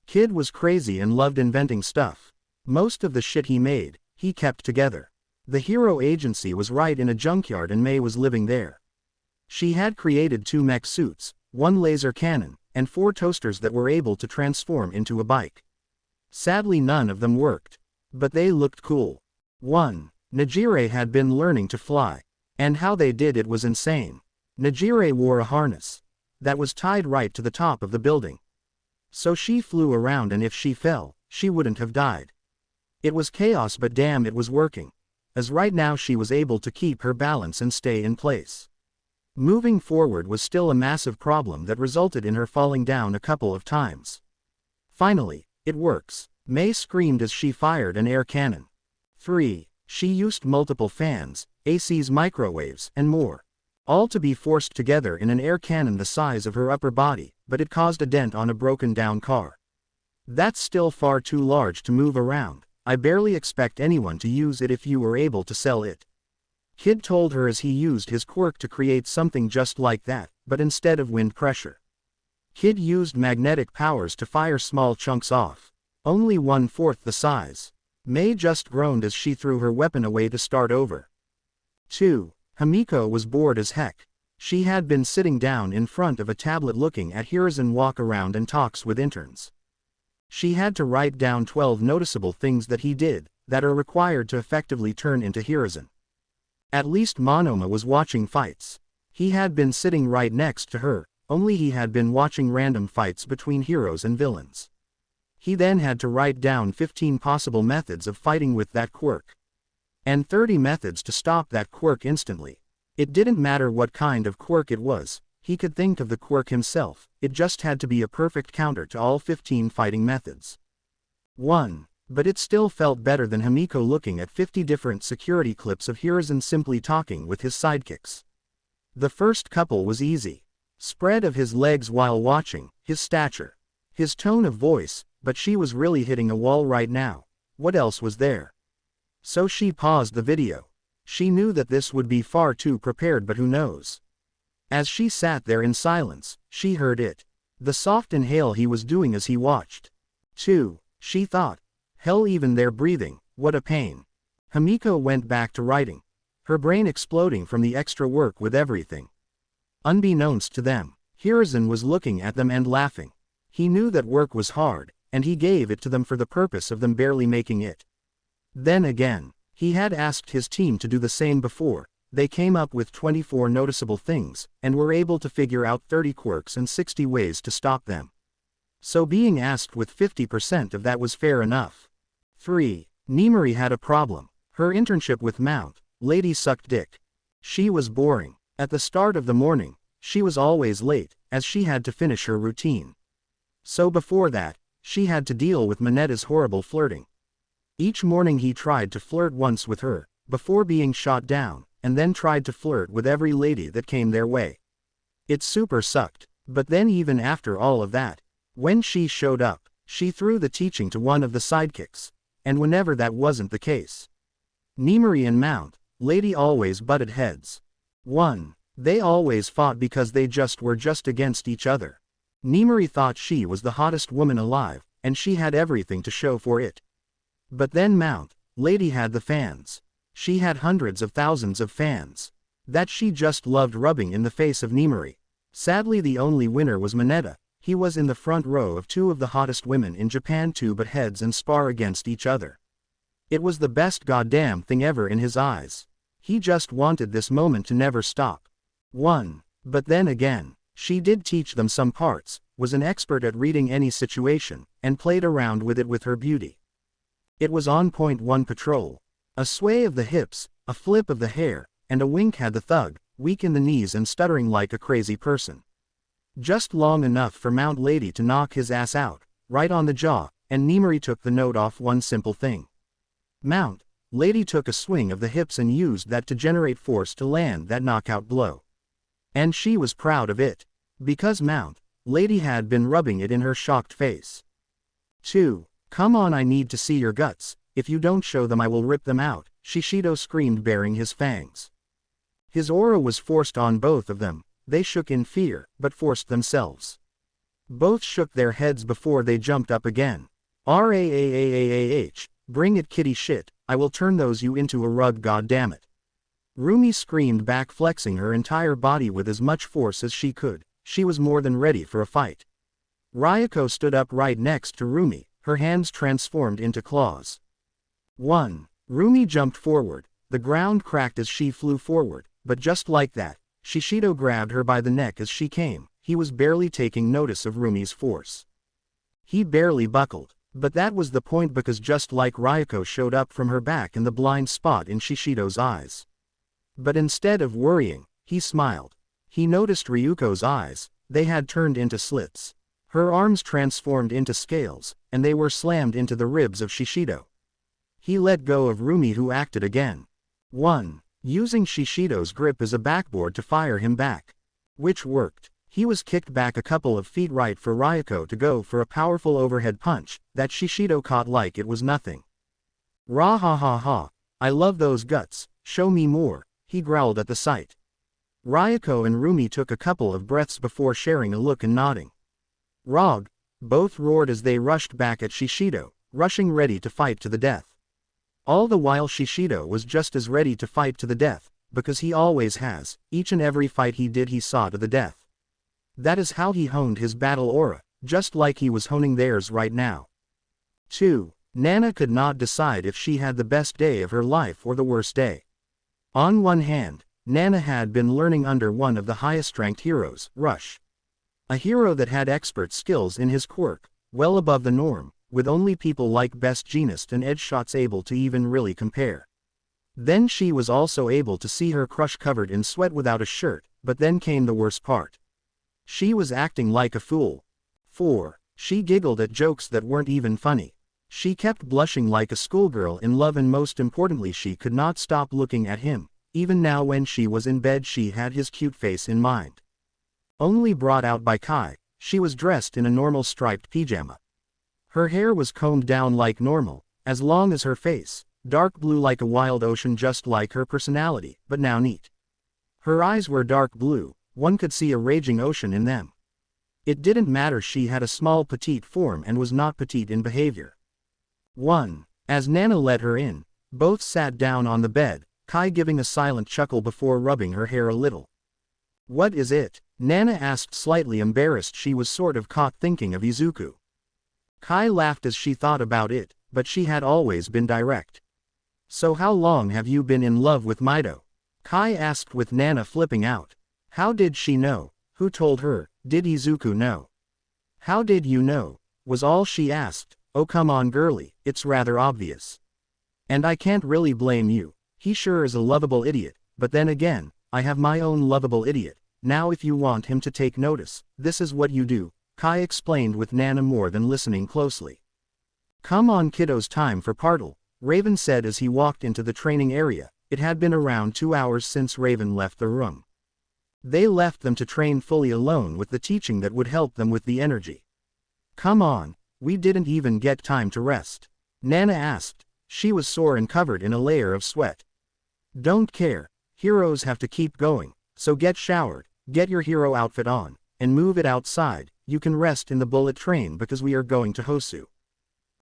Kid was crazy and loved inventing stuff. Most of the shit he made, he kept together. The hero agency was right in a junkyard and Mei was living there. She had created 2 mech suits, 1 laser cannon, and 4 toasters that were able to transform into a bike. Sadly none of them worked. But they looked cool. 1. Nejire had been learning to fly. And how they did it was insane. Najire wore a harness that was tied right to the top of the building. So she flew around, and if she fell, she wouldn't have died. It was chaos, but damn, it was working. As right now she was able to keep her balance and stay in place. Moving forward was still a massive problem that resulted in her falling down a couple of times. Finally, it works. Mei screamed as she fired an air cannon. 3. She used multiple fans, ACs, microwaves, and more. All to be forced together in an air cannon the size of her upper body, but it caused a dent on a broken down car. That's still far too large to move around. I barely expect anyone to use it if you were able to sell it. Kid told her as he used his quirk to create something just like that, but instead of wind pressure. Kid used magnetic powers to fire small chunks off. Only 1/4 the size. Mei just groaned as she threw her weapon away to start over. 2. Himiko was bored as heck. She had been sitting down in front of a tablet looking at Hiruzen walk around and talks with interns. She had to write down 12 noticeable things that he did, that are required to effectively turn into Hiruzen. At least Monoma was watching fights. He had been sitting right next to her, only he had been watching random fights between heroes and villains. He then had to write down 15 possible methods of fighting with that quirk. And 30 methods to stop that quirk instantly. It didn't matter what kind of quirk it was, he could think of the quirk himself, it just had to be a perfect counter to all 15 fighting methods. 1. But it still felt better than Himiko looking at 50 different security clips of Hiruzen simply talking with his sidekicks. The first couple was easy. Spread of his legs while watching, his stature, his tone of voice, but she was really hitting a wall right now. What else was there? So she paused the video. She knew that this would be far too prepared, but who knows? As she sat there in silence, she heard it. The soft inhale he was doing as he watched. 2. She thought. Hell, even their breathing, what a pain. Himiko went back to writing. Her brain exploding from the extra work with everything. Unbeknownst to them, Hiruzen was looking at them and laughing. He knew that work was hard, and he gave it to them for the purpose of them barely making it. Then again, he had asked his team to do the same before. They came up with 24 noticeable things, and were able to figure out 30 quirks and 60 ways to stop them. So being asked with 50% of that was fair enough. 3. Nimari had a problem. Her internship with Mount, Lady sucked dick. She was boring. At the start of the morning, she was always late, as she had to finish her routine. So before that, she had to deal with Minetta's horrible flirting. Each morning he tried to flirt once with her, before being shot down, and then tried to flirt with every lady that came their way. It super sucked, but then even after all of that, when she showed up, she threw the teaching to one of the sidekicks, and whenever that wasn't the case, Nimari and Mount, Lady always butted heads. 1. They always fought because they were just against each other. Nimari thought she was the hottest woman alive, and she had everything to show for it. But then Mount, Lady had the fans. She had hundreds of thousands of fans. That she just loved rubbing in the face of Nimari. Sadly the only winner was Mineta. He was in the front row of 2 of the hottest women in Japan to butt heads and spar against each other. It was the best goddamn thing ever in his eyes. He just wanted this moment to never stop. 1. But then again, she did teach them some parts, was an expert at reading any situation, and played around with it with her beauty. It was on point. 1 patrol. A sway of the hips, a flip of the hair, and a wink had the thug, weak in the knees and stuttering like a crazy person. Just long enough for Mount Lady to knock his ass out, right on the jaw, and Nimari took the note off one simple thing. Mount Lady took a swing of the hips and used that to generate force to land that knockout blow. And she was proud of it. Because Mount Lady had been rubbing it in her shocked face. 2. Come on, I need to see your guts. If you don't show them I will rip them out, Shishido screamed baring his fangs. His aura was forced on both of them. They shook in fear, but forced themselves. Both shook their heads before they jumped up again. Raaaah, bring it kitty shit, I will turn those you into a rug goddammit. Rumi screamed back, flexing her entire body with as much force as she could. She was more than ready for a fight. Ryuko stood up right next to Rumi, her hands transformed into claws. 1. Rumi jumped forward. The ground cracked as she flew forward, but just like that, Shishido grabbed her by the neck as she came. He was barely taking notice of Rumi's force. He barely buckled. But that was the point, because just like Ryuko showed up from her back in the blind spot in Shishido's eyes. But instead of worrying, he smiled. He noticed Ryuko's eyes. They had turned into slits. Her arms transformed into scales, and they were slammed into the ribs of Shishido. He let go of Rumi, who acted again. 1. Using Shishido's grip as a backboard to fire him back. Which worked. He was kicked back a couple of feet right for Ryuko to go for a powerful overhead punch that Shishido caught like it was nothing. Rah ha ha ha. I love those guts, show me more, he growled at the sight. Ryuko and Rumi took a couple of breaths before sharing a look and nodding. Rog, both roared as they rushed back at Shishido, rushing ready to fight to the death. All the while Shishido was just as ready to fight to the death, because he always has. Each and every fight he did he saw to the death. That is how he honed his battle aura, just like he was honing theirs right now. 2. Nana could not decide if she had the best day of her life or the worst day. On one hand, Nana had been learning under one of the highest-ranked heroes, Rush. A hero that had expert skills in his quirk, well above the norm, with only people like Best Jeanist and Edgeshots able to even really compare. Then she was also able to see her crush covered in sweat without a shirt, but then came the worst part. She was acting like a fool. 4. She giggled at jokes that weren't even funny. She kept blushing like a schoolgirl in love, and most importantly she could not stop looking at him. Even now when she was in bed she had his cute face in mind. Only brought out by Kai, she was dressed in a normal striped pajama. Her hair was combed down like normal, as long as her face, dark blue like a wild ocean just like her personality, but now neat. Her eyes were dark blue, one could see a raging ocean in them. It didn't matter, she had a small petite form and was not petite in behavior. 1. As Nana let her in, both sat down on the bed, Kai giving a silent chuckle before rubbing her hair a little. What is it? Nana asked, slightly embarrassed. She was sort of caught thinking of Izuku. Kai laughed as she thought about it, but she had always been direct. So how long have you been in love with Mido? Kai asked with Nana flipping out. How did she know? Who told her? Did Izuku know? How did you know? Was all she asked. Oh come on girlie, it's rather obvious. And I can't really blame you. He sure is a lovable idiot, but then again, I have my own lovable idiot. Now if you want him to take notice, this is what you do, Kai explained with Nana more than listening closely. Come on kiddos, time for Partle, Raven said as he walked into the training area. It had been around 2 hours since Raven left the room. They left them to train fully alone with the teaching that would help them with the energy. Come on, we didn't even get time to rest. Nana asked. She was sore and covered in a layer of sweat. Don't care, heroes have to keep going, so get showered, get your hero outfit on, and move it outside. You can rest in the bullet train because we are going to Hosu.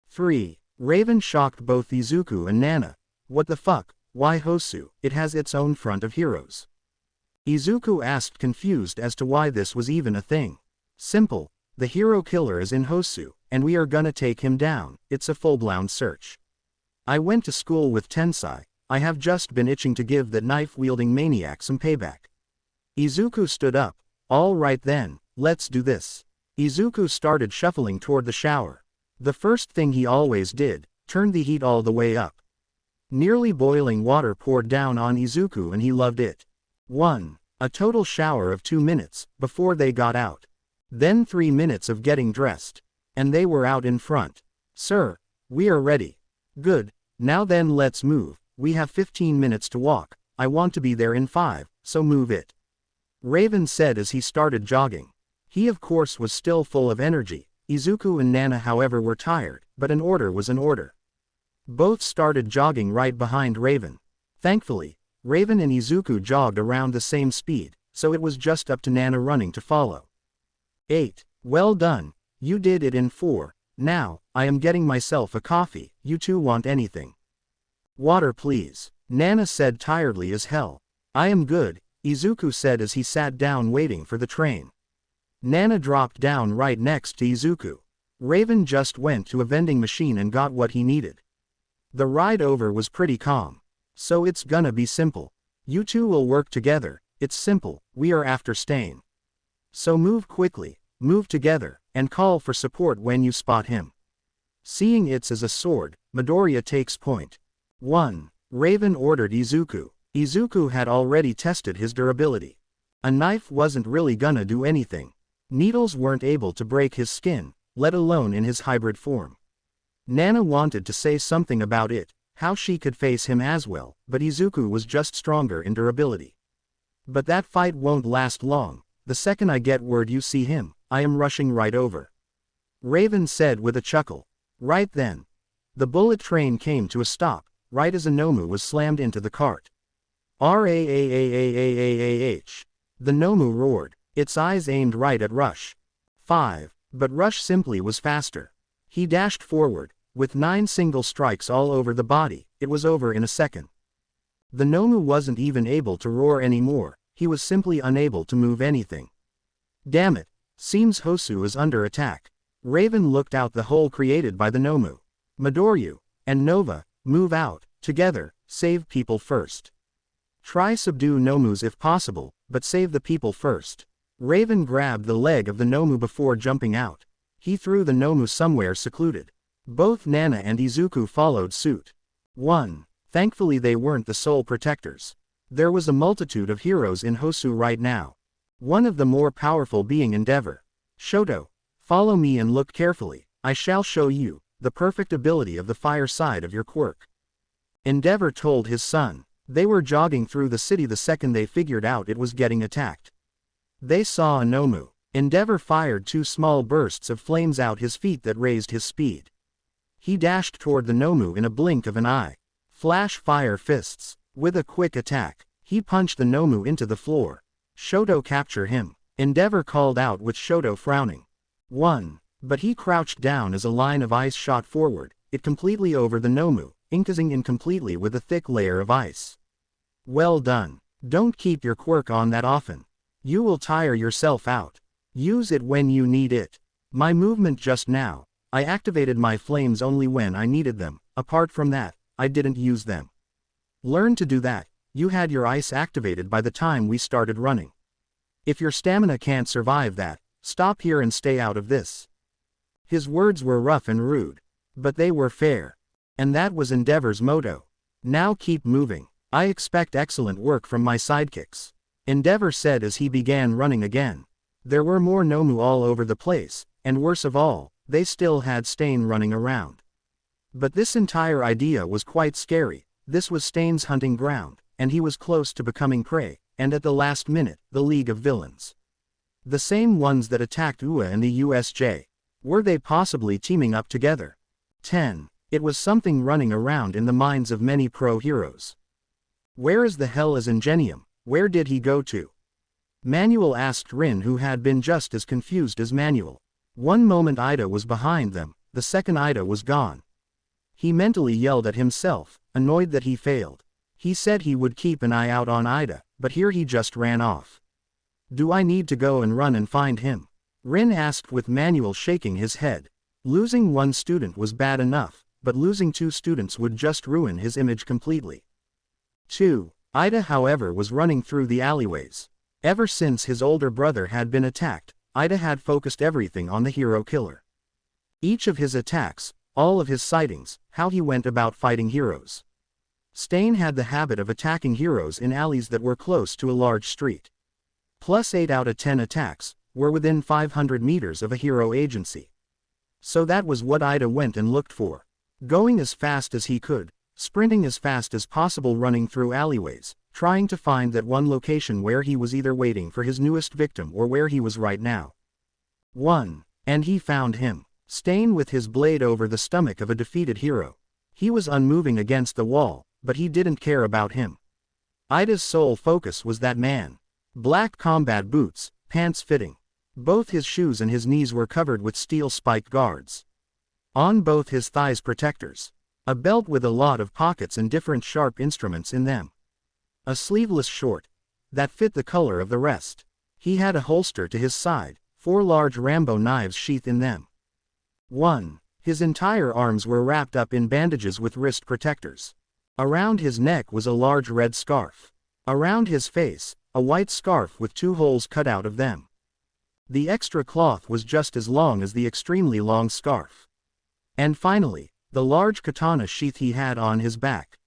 3. Raven shocked both Izuku and Nana. What the fuck, why Hosu? It has its own front of heroes. Izuku asked, confused as to why this was even a thing. Simple, the hero killer is in Hosu, and we are gonna take him down. It's a full-blown search. I went to school with Tensai. I have just been itching to give that knife-wielding maniac some payback. Izuku stood up. All right then, let's do this. Izuku started shuffling toward the shower. The first thing he always did, turned the heat all the way up. Nearly boiling water poured down on Izuku and he loved it. 1. A total shower of 2 minutes, before they got out. Then 3 minutes of getting dressed. And they were out in front. Sir, we are ready. Good, now then let's move, we have 15 minutes to walk, I want to be there in 5, so move it. Raven said as he started jogging. He of course was still full of energy. Izuku and Nana however were tired, but an order was an order. Both started jogging right behind Raven. Thankfully, Raven and Izuku jogged around the same speed, so it was just up to Nana running to follow. 8. Well done, you did it in 4. Now, I am getting myself a coffee. You two want anything? Water please, Nana said tiredly as hell. I am good, Izuku said as he sat down waiting for the train. Nana dropped down right next to Izuku. Raven just went to a vending machine and got what he needed. The ride over was pretty calm. So it's gonna be simple. You two will work together, it's simple, we are after Stain. So move quickly, move together, and call for support when you spot him. Seeing it's as a sword, MidoRyuu takes point. 1. Raven ordered Izuku. Izuku had already tested his durability. A knife wasn't really gonna do anything. Needles weren't able to break his skin, let alone in his hybrid form. Nana wanted to say something about it, how she could face him as well, but Izuku was just stronger in durability. But that fight won't last long. The second I get word you see him, I am rushing right over. Raven said with a chuckle. Right then. The bullet train came to a stop, right as a Nomu was slammed into the cart. R-A-A-A-A-A-A-A-H. The Nomu roared, its eyes aimed right at Rush. 5. But Rush simply was faster. He dashed forward, with 9 single strikes all over the body, it was over in a second. The Nomu wasn't even able to roar anymore, he was simply unable to move anything. Damn it, seems Hosu is under attack. Raven looked out the hole created by the Nomu. MidoRyuu and Nova, move out, together, save people first. Try subdue Nomus if possible, but save the people first. Raven grabbed the leg of the Nomu before jumping out. He threw the Nomu somewhere secluded. Both Nana and Izuku followed suit. 1. Thankfully they weren't the sole protectors. There was a multitude of heroes in Hosu right now. One of the more powerful being Endeavor. Shoto, follow me and look carefully, I shall show you the perfect ability of the fire side of your quirk. Endeavor told his son. They were jogging through the city the second they figured out it was getting attacked. They saw a Nomu. Endeavor fired 2 small bursts of flames out his feet that raised his speed. He dashed toward the Nomu in a blink of an eye. Flash fire fists. With a quick attack, he punched the Nomu into the floor. Shoto capture him. Endeavor called out with Shoto frowning. 1. But he crouched down as a line of ice shot forward, it completely over the Nomu, inkazing in completely with a thick layer of ice. Well done. Don't keep your quirk on that often. You will tire yourself out. Use it when you need it. My movement just now, I activated my flames only when I needed them, apart from that, I didn't use them. Learn to do that, you had your ice activated by the time we started running. If your stamina can't survive that, stop here and stay out of this. His words were rough and rude. But they were fair. And that was Endeavor's motto. Now keep moving. I expect excellent work from my sidekicks. Endeavor said as he began running again. There were more Nomu all over the place, and worse of all, they still had Stain running around. But this entire idea was quite scary. This was Stain's hunting ground, and he was close to becoming prey, and at the last minute, the League of Villains. The same ones that attacked Ua and the USJ. Were they possibly teaming up together? 10. It was something running around in the minds of many pro-heroes. Where is the hell is Ingenium? Where did he go to? Manuel asked Rin, who had been just as confused as Manuel. One moment Ida was behind them, the second Ida was gone. He mentally yelled at himself, annoyed that he failed. He said he would keep an eye out on Ida, but here he just ran off. Do I need to go and run and find him? Rin asked with Manuel shaking his head. Losing one student was bad enough, but losing 2 students would just ruin his image completely. 2. Ida, however, was running through the alleyways. Ever since his older brother had been attacked, Ida had focused everything on the hero killer. Each of his attacks, all of his sightings, how he went about fighting heroes. Stain had the habit of attacking heroes in alleys that were close to a large street. Plus 8 out of 10 attacks were within 500 meters of a hero agency. So that was what Ida went and looked for. Going as fast as he could, sprinting as fast as possible, running through alleyways, trying to find that one location where he was either waiting for his newest victim or where he was right now. 1. And he found him. Stain with his blade over the stomach of a defeated hero. He was unmoving against the wall, but he didn't care about him. Ida's sole focus was that man. Black combat boots, pants fitting. Both his shoes and his knees were covered with steel spiked guards. On both his thighs protectors. A belt with a lot of pockets and different sharp instruments in them. A sleeveless short that fit the color of the rest. He had a holster to his side, 4 large Rambo knives sheathed in them. 1. His entire arms were wrapped up in bandages with wrist protectors. Around his neck was a large red scarf. Around his face, a white scarf with 2 holes cut out of them. The extra cloth was just as long as the extremely long scarf. And finally, the large katana sheath he had on his back.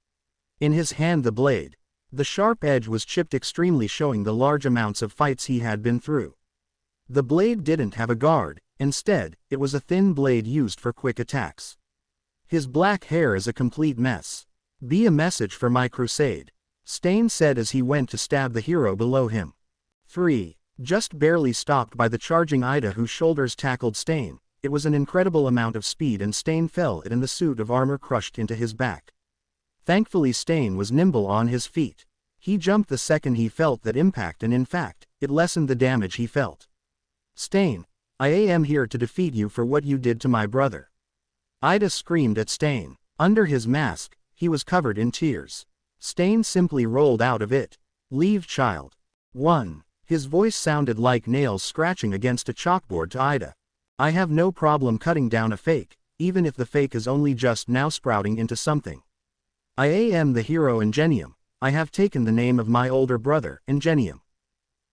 In his hand the blade. The sharp edge was chipped extremely, showing the large amounts of fights he had been through. The blade didn't have a guard, instead, it was a thin blade used for quick attacks. His black hair is a complete mess. Be a message for my crusade, Stain said as he went to stab the hero below him. 3. Just barely stopped by the charging Ida, whose shoulders tackled Stain. It was an incredible amount of speed, and Stain fell and the suit of armor crushed into his back. Thankfully Stain was nimble on his feet. He jumped the second he felt that impact, and in fact, it lessened the damage he felt. Stain, I am here to defeat you for what you did to my brother. Ida screamed at Stain. Under his mask, he was covered in tears. Stain simply rolled out of it. Leave, child. 1. His voice sounded like nails scratching against a chalkboard to Ida. I have no problem cutting down a fake, even if the fake is only just now sprouting into something. I am the hero Ingenium. I have taken the name of my older brother, Ingenium.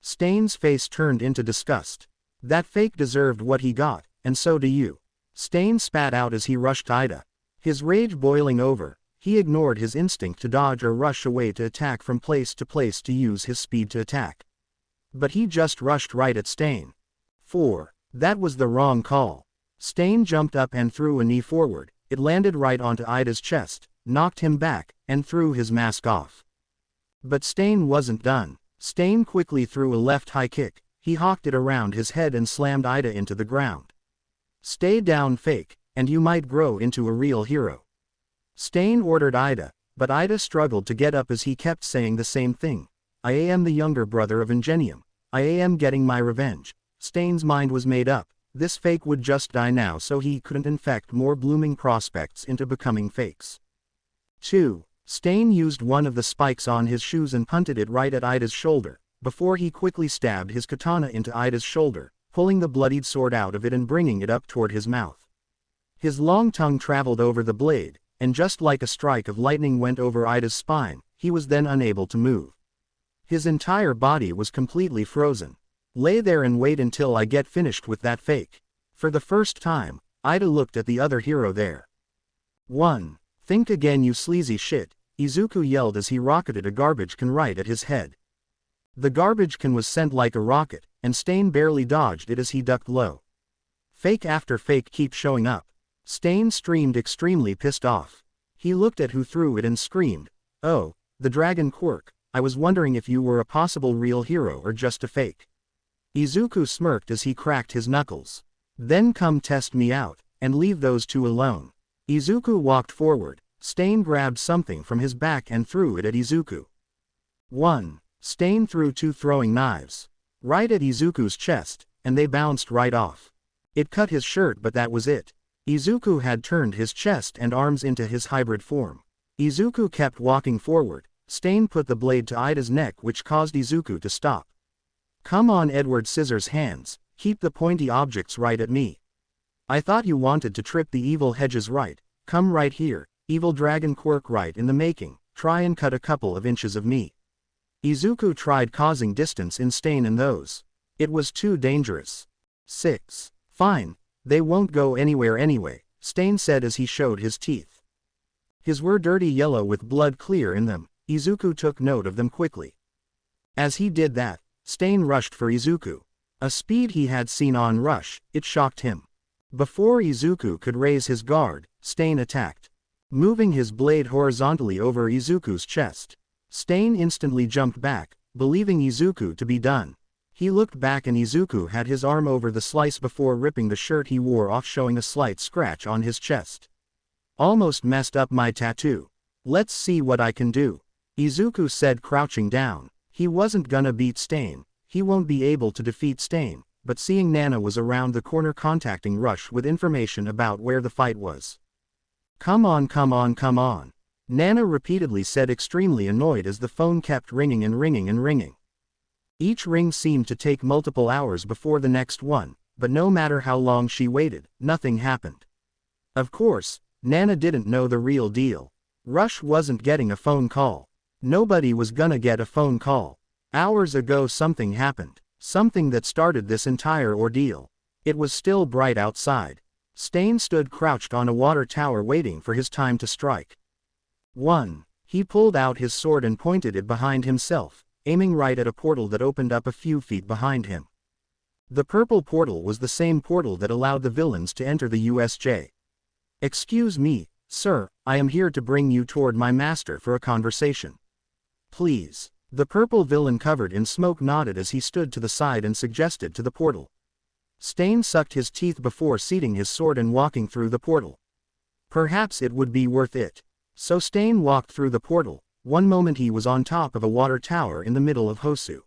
Stain's face turned into disgust. That fake deserved what he got, and so do you. Stain spat out as he rushed Ida. His rage boiling over, he ignored his instinct to dodge or rush away to attack from place to place to use his speed to attack. But he just rushed right at Stain. 4. That was the wrong call. Stain jumped up and threw a knee forward. It landed right onto Ida's chest, knocked him back, and threw his mask off. But Stain wasn't done. Stain quickly threw a left high kick. He hawked it around his head and slammed Ida into the ground. Stay down, fake, and you might grow into a real hero. Stain ordered Ida, but Ida struggled to get up as he kept saying the same thing. I am the younger brother of Ingenium. I am getting my revenge. Stain's mind was made up. This fake would just die now so he couldn't infect more blooming prospects into becoming fakes. 2. Stain used one of the spikes on his shoes and punted it right at Ida's shoulder, before he quickly stabbed his katana into Ida's shoulder, pulling the bloodied sword out of it and bringing it up toward his mouth. His long tongue traveled over the blade, and just like a strike of lightning went over Ida's spine. He was then unable to move. His entire body was completely frozen. Lay there and wait until I get finished with that fake. For the first time, Ida looked at the other hero there. 1. Think again, you sleazy shit, Izuku yelled as he rocketed a garbage can right at his head. The garbage can was sent like a rocket, and Stain barely dodged it as he ducked low. Fake after fake keep showing up. Stain screamed, extremely pissed off. He looked at who threw it and screamed, "Oh, the dragon quirk, I was wondering if you were a possible real hero or just a fake." Izuku smirked as he cracked his knuckles. Then come test me out, and leave those two alone. Izuku walked forward. Stain grabbed something from his back and threw it at Izuku. 1. Stain threw 2 throwing knives. Right at Izuku's chest, and they bounced right off. It cut his shirt, but that was it. Izuku had turned his chest and arms into his hybrid form. Izuku kept walking forward. Stain put the blade to Ida's neck, which caused Izuku to stop. Come on, Edward Scissors Hands, keep the pointy objects right at me. I thought you wanted to trip the evil hedges, right? Come right here, evil dragon quirk, right in the making, try and cut a couple of inches of me. Izuku tried causing distance in Stain and those. It was too dangerous. 6. Fine, they won't go anywhere anyway, Stain said as he showed his teeth. His were dirty yellow with blood clear in them. Izuku took note of them quickly. As he did that, Stain rushed for Izuku. A speed he had seen on Rush, it shocked him. Before Izuku could raise his guard, Stain attacked. Moving his blade horizontally over Izuku's chest. Stain instantly jumped back, believing Izuku to be done. He looked back and Izuku had his arm over the slice before ripping the shirt he wore off, showing a slight scratch on his chest. Almost messed up my tattoo. Let's see what I can do, Izuku said, crouching down. He wasn't gonna beat Stain. He won't be able to defeat Stain, but seeing Nana was around the corner contacting Rush with information about where the fight was. Come on, come on, come on, Nana repeatedly said, extremely annoyed as the phone kept ringing and ringing and ringing. Each ring seemed to take multiple hours before the next one, but no matter how long she waited, nothing happened. Of course, Nana didn't know the real deal. Rush wasn't getting a phone call. Nobody was gonna get a phone call. Hours ago something happened. Something that started this entire ordeal. It was still bright outside. Stain stood crouched on a water tower waiting for his time to strike. 1. He pulled out his sword and pointed it behind himself, aiming right at a portal that opened up a few feet behind him. The purple portal was the same portal that allowed the villains to enter the USJ. "Excuse me, sir, I am here to bring you toward my master for a conversation. Please." The purple villain covered in smoke nodded as he stood to the side and suggested to the portal. Stain sucked his teeth before seating his sword and walking through the portal. Perhaps it would be worth it. So Stain walked through the portal. One moment he was on top of a water tower in the middle of Hosu.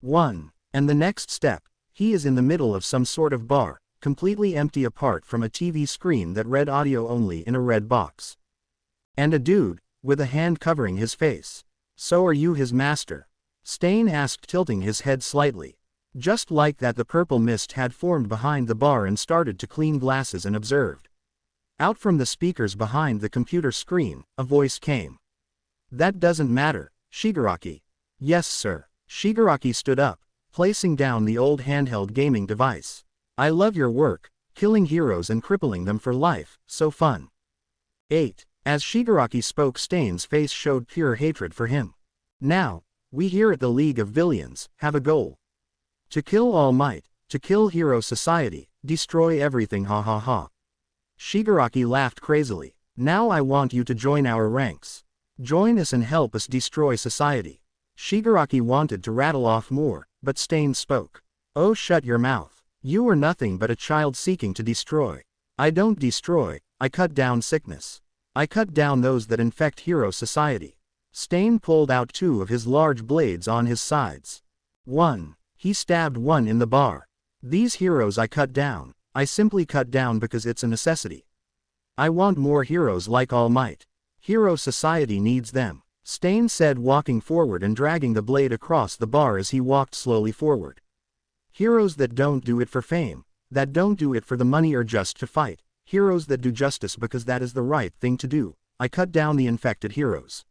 1. And the next step, he is in the middle of some sort of bar, completely empty apart from a TV screen that read audio only in a red box. And a dude, with a hand covering his face. "So are you his master?" Stain asked, tilting his head slightly. Just like that, the purple mist had formed behind the bar and started to clean glasses and observed. Out from the speakers behind the computer screen, a voice came. "That doesn't matter, Shigaraki." "Yes sir." Shigaraki stood up, placing down the old handheld gaming device. "I love your work, killing heroes and crippling them for life, so fun." 8. As Shigaraki spoke, Stain's face showed pure hatred for him. "Now, we here at the League of Villains have a goal. To kill All Might, to kill Hero Society, destroy everything, ha ha ha." Shigaraki laughed crazily. "Now I want you to join our ranks. Join us and help us destroy society." Shigaraki wanted to rattle off more, but Stain spoke. "Oh, shut your mouth. You are nothing but a child seeking to destroy. I don't destroy, I cut down sickness. I cut down those that infect Hero Society." Stain pulled out 2 of his large blades on his sides. 1. He stabbed one in the bar. "These heroes I cut down, I simply cut down because it's a necessity. I want more heroes like All Might. Hero Society needs them," Stain said, walking forward and dragging the blade across the bar as he walked slowly forward. "Heroes that don't do it for fame, that don't do it for the money or just to fight. Heroes that do justice because that is the right thing to do. I cut down the infected heroes.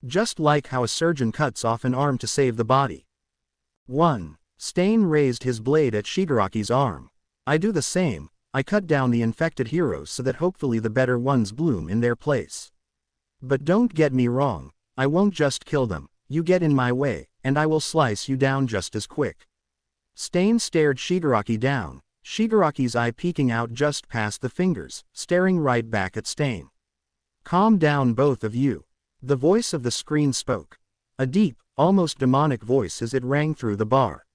Just like how a surgeon cuts off an arm to save the body." 1. Stain raised his blade at Shigaraki's arm. "I do the same, I cut down the infected heroes so that hopefully the better ones bloom in their place. But don't get me wrong, I won't just kill them, you get in my way, and I will slice you down just as quick." Stain stared Shigaraki down, Shigaraki's eye peeking out just past the fingers, staring right back at Stain. "Calm down both of you." The voice of the screen spoke. A deep, almost demonic voice as it rang through the bar.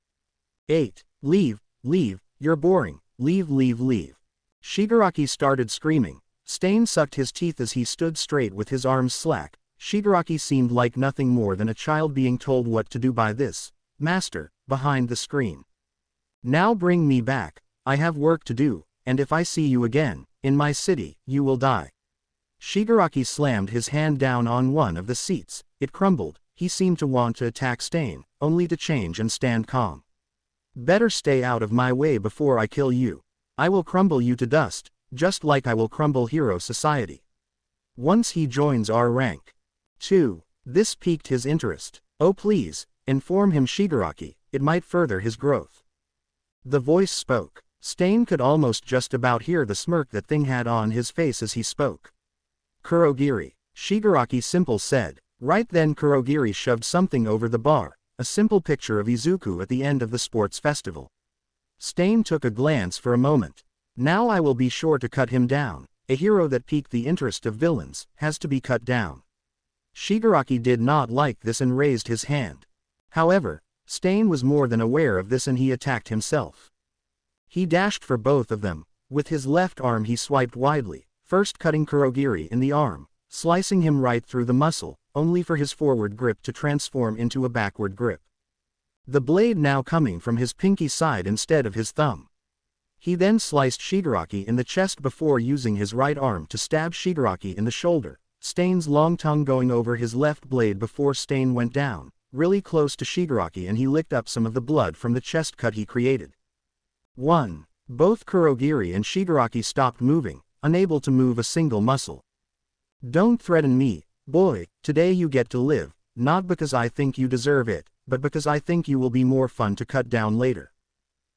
8. Leave, leave, you're boring, leave, leave, leave." Shigaraki started screaming. Stain sucked his teeth as he stood straight with his arms slack. Shigaraki seemed like nothing more than a child being told what to do by this master behind the screen. "Now bring me back. I have work to do, and if I see you again, in my city, you will die." Shigaraki slammed his hand down on one of the seats. It crumbled. He seemed to want to attack Stain, only to change and stand calm. "Better stay out of my way before I kill you. I will crumble you to dust, just like I will crumble Hero Society. Once he joins our rank." 2. This piqued his interest. "Oh please, inform him, Shigaraki, it might further his growth." The voice spoke. Stain could almost just about hear the smirk that thing had on his face as he spoke. "Kurogiri," Shigaraki simple said. Right then Kurogiri shoved something over the bar, a simple picture of Izuku at the end of the sports festival. Stain took a glance for a moment. "Now I will be sure to cut him down. A hero that piqued the interest of villains has to be cut down." Shigaraki did not like this and raised his hand. However, Stain was more than aware of this and he attacked himself. He dashed for both of them. With his left arm he swiped widely, first cutting Kurogiri in the arm, slicing him right through the muscle, only for his forward grip to transform into a backward grip. The blade now coming from his pinky side instead of his thumb. He then sliced Shigaraki in the chest before using his right arm to stab Shigaraki in the shoulder, Stain's long tongue going over his left blade before Stain went down, really close to Shigaraki, and he licked up some of the blood from the chest cut he created. 1. Both Kurogiri and Shigaraki stopped moving, unable to move a single muscle. "Don't threaten me, boy, today you get to live," not because I think you deserve it, but because I think you will be more fun to cut down later.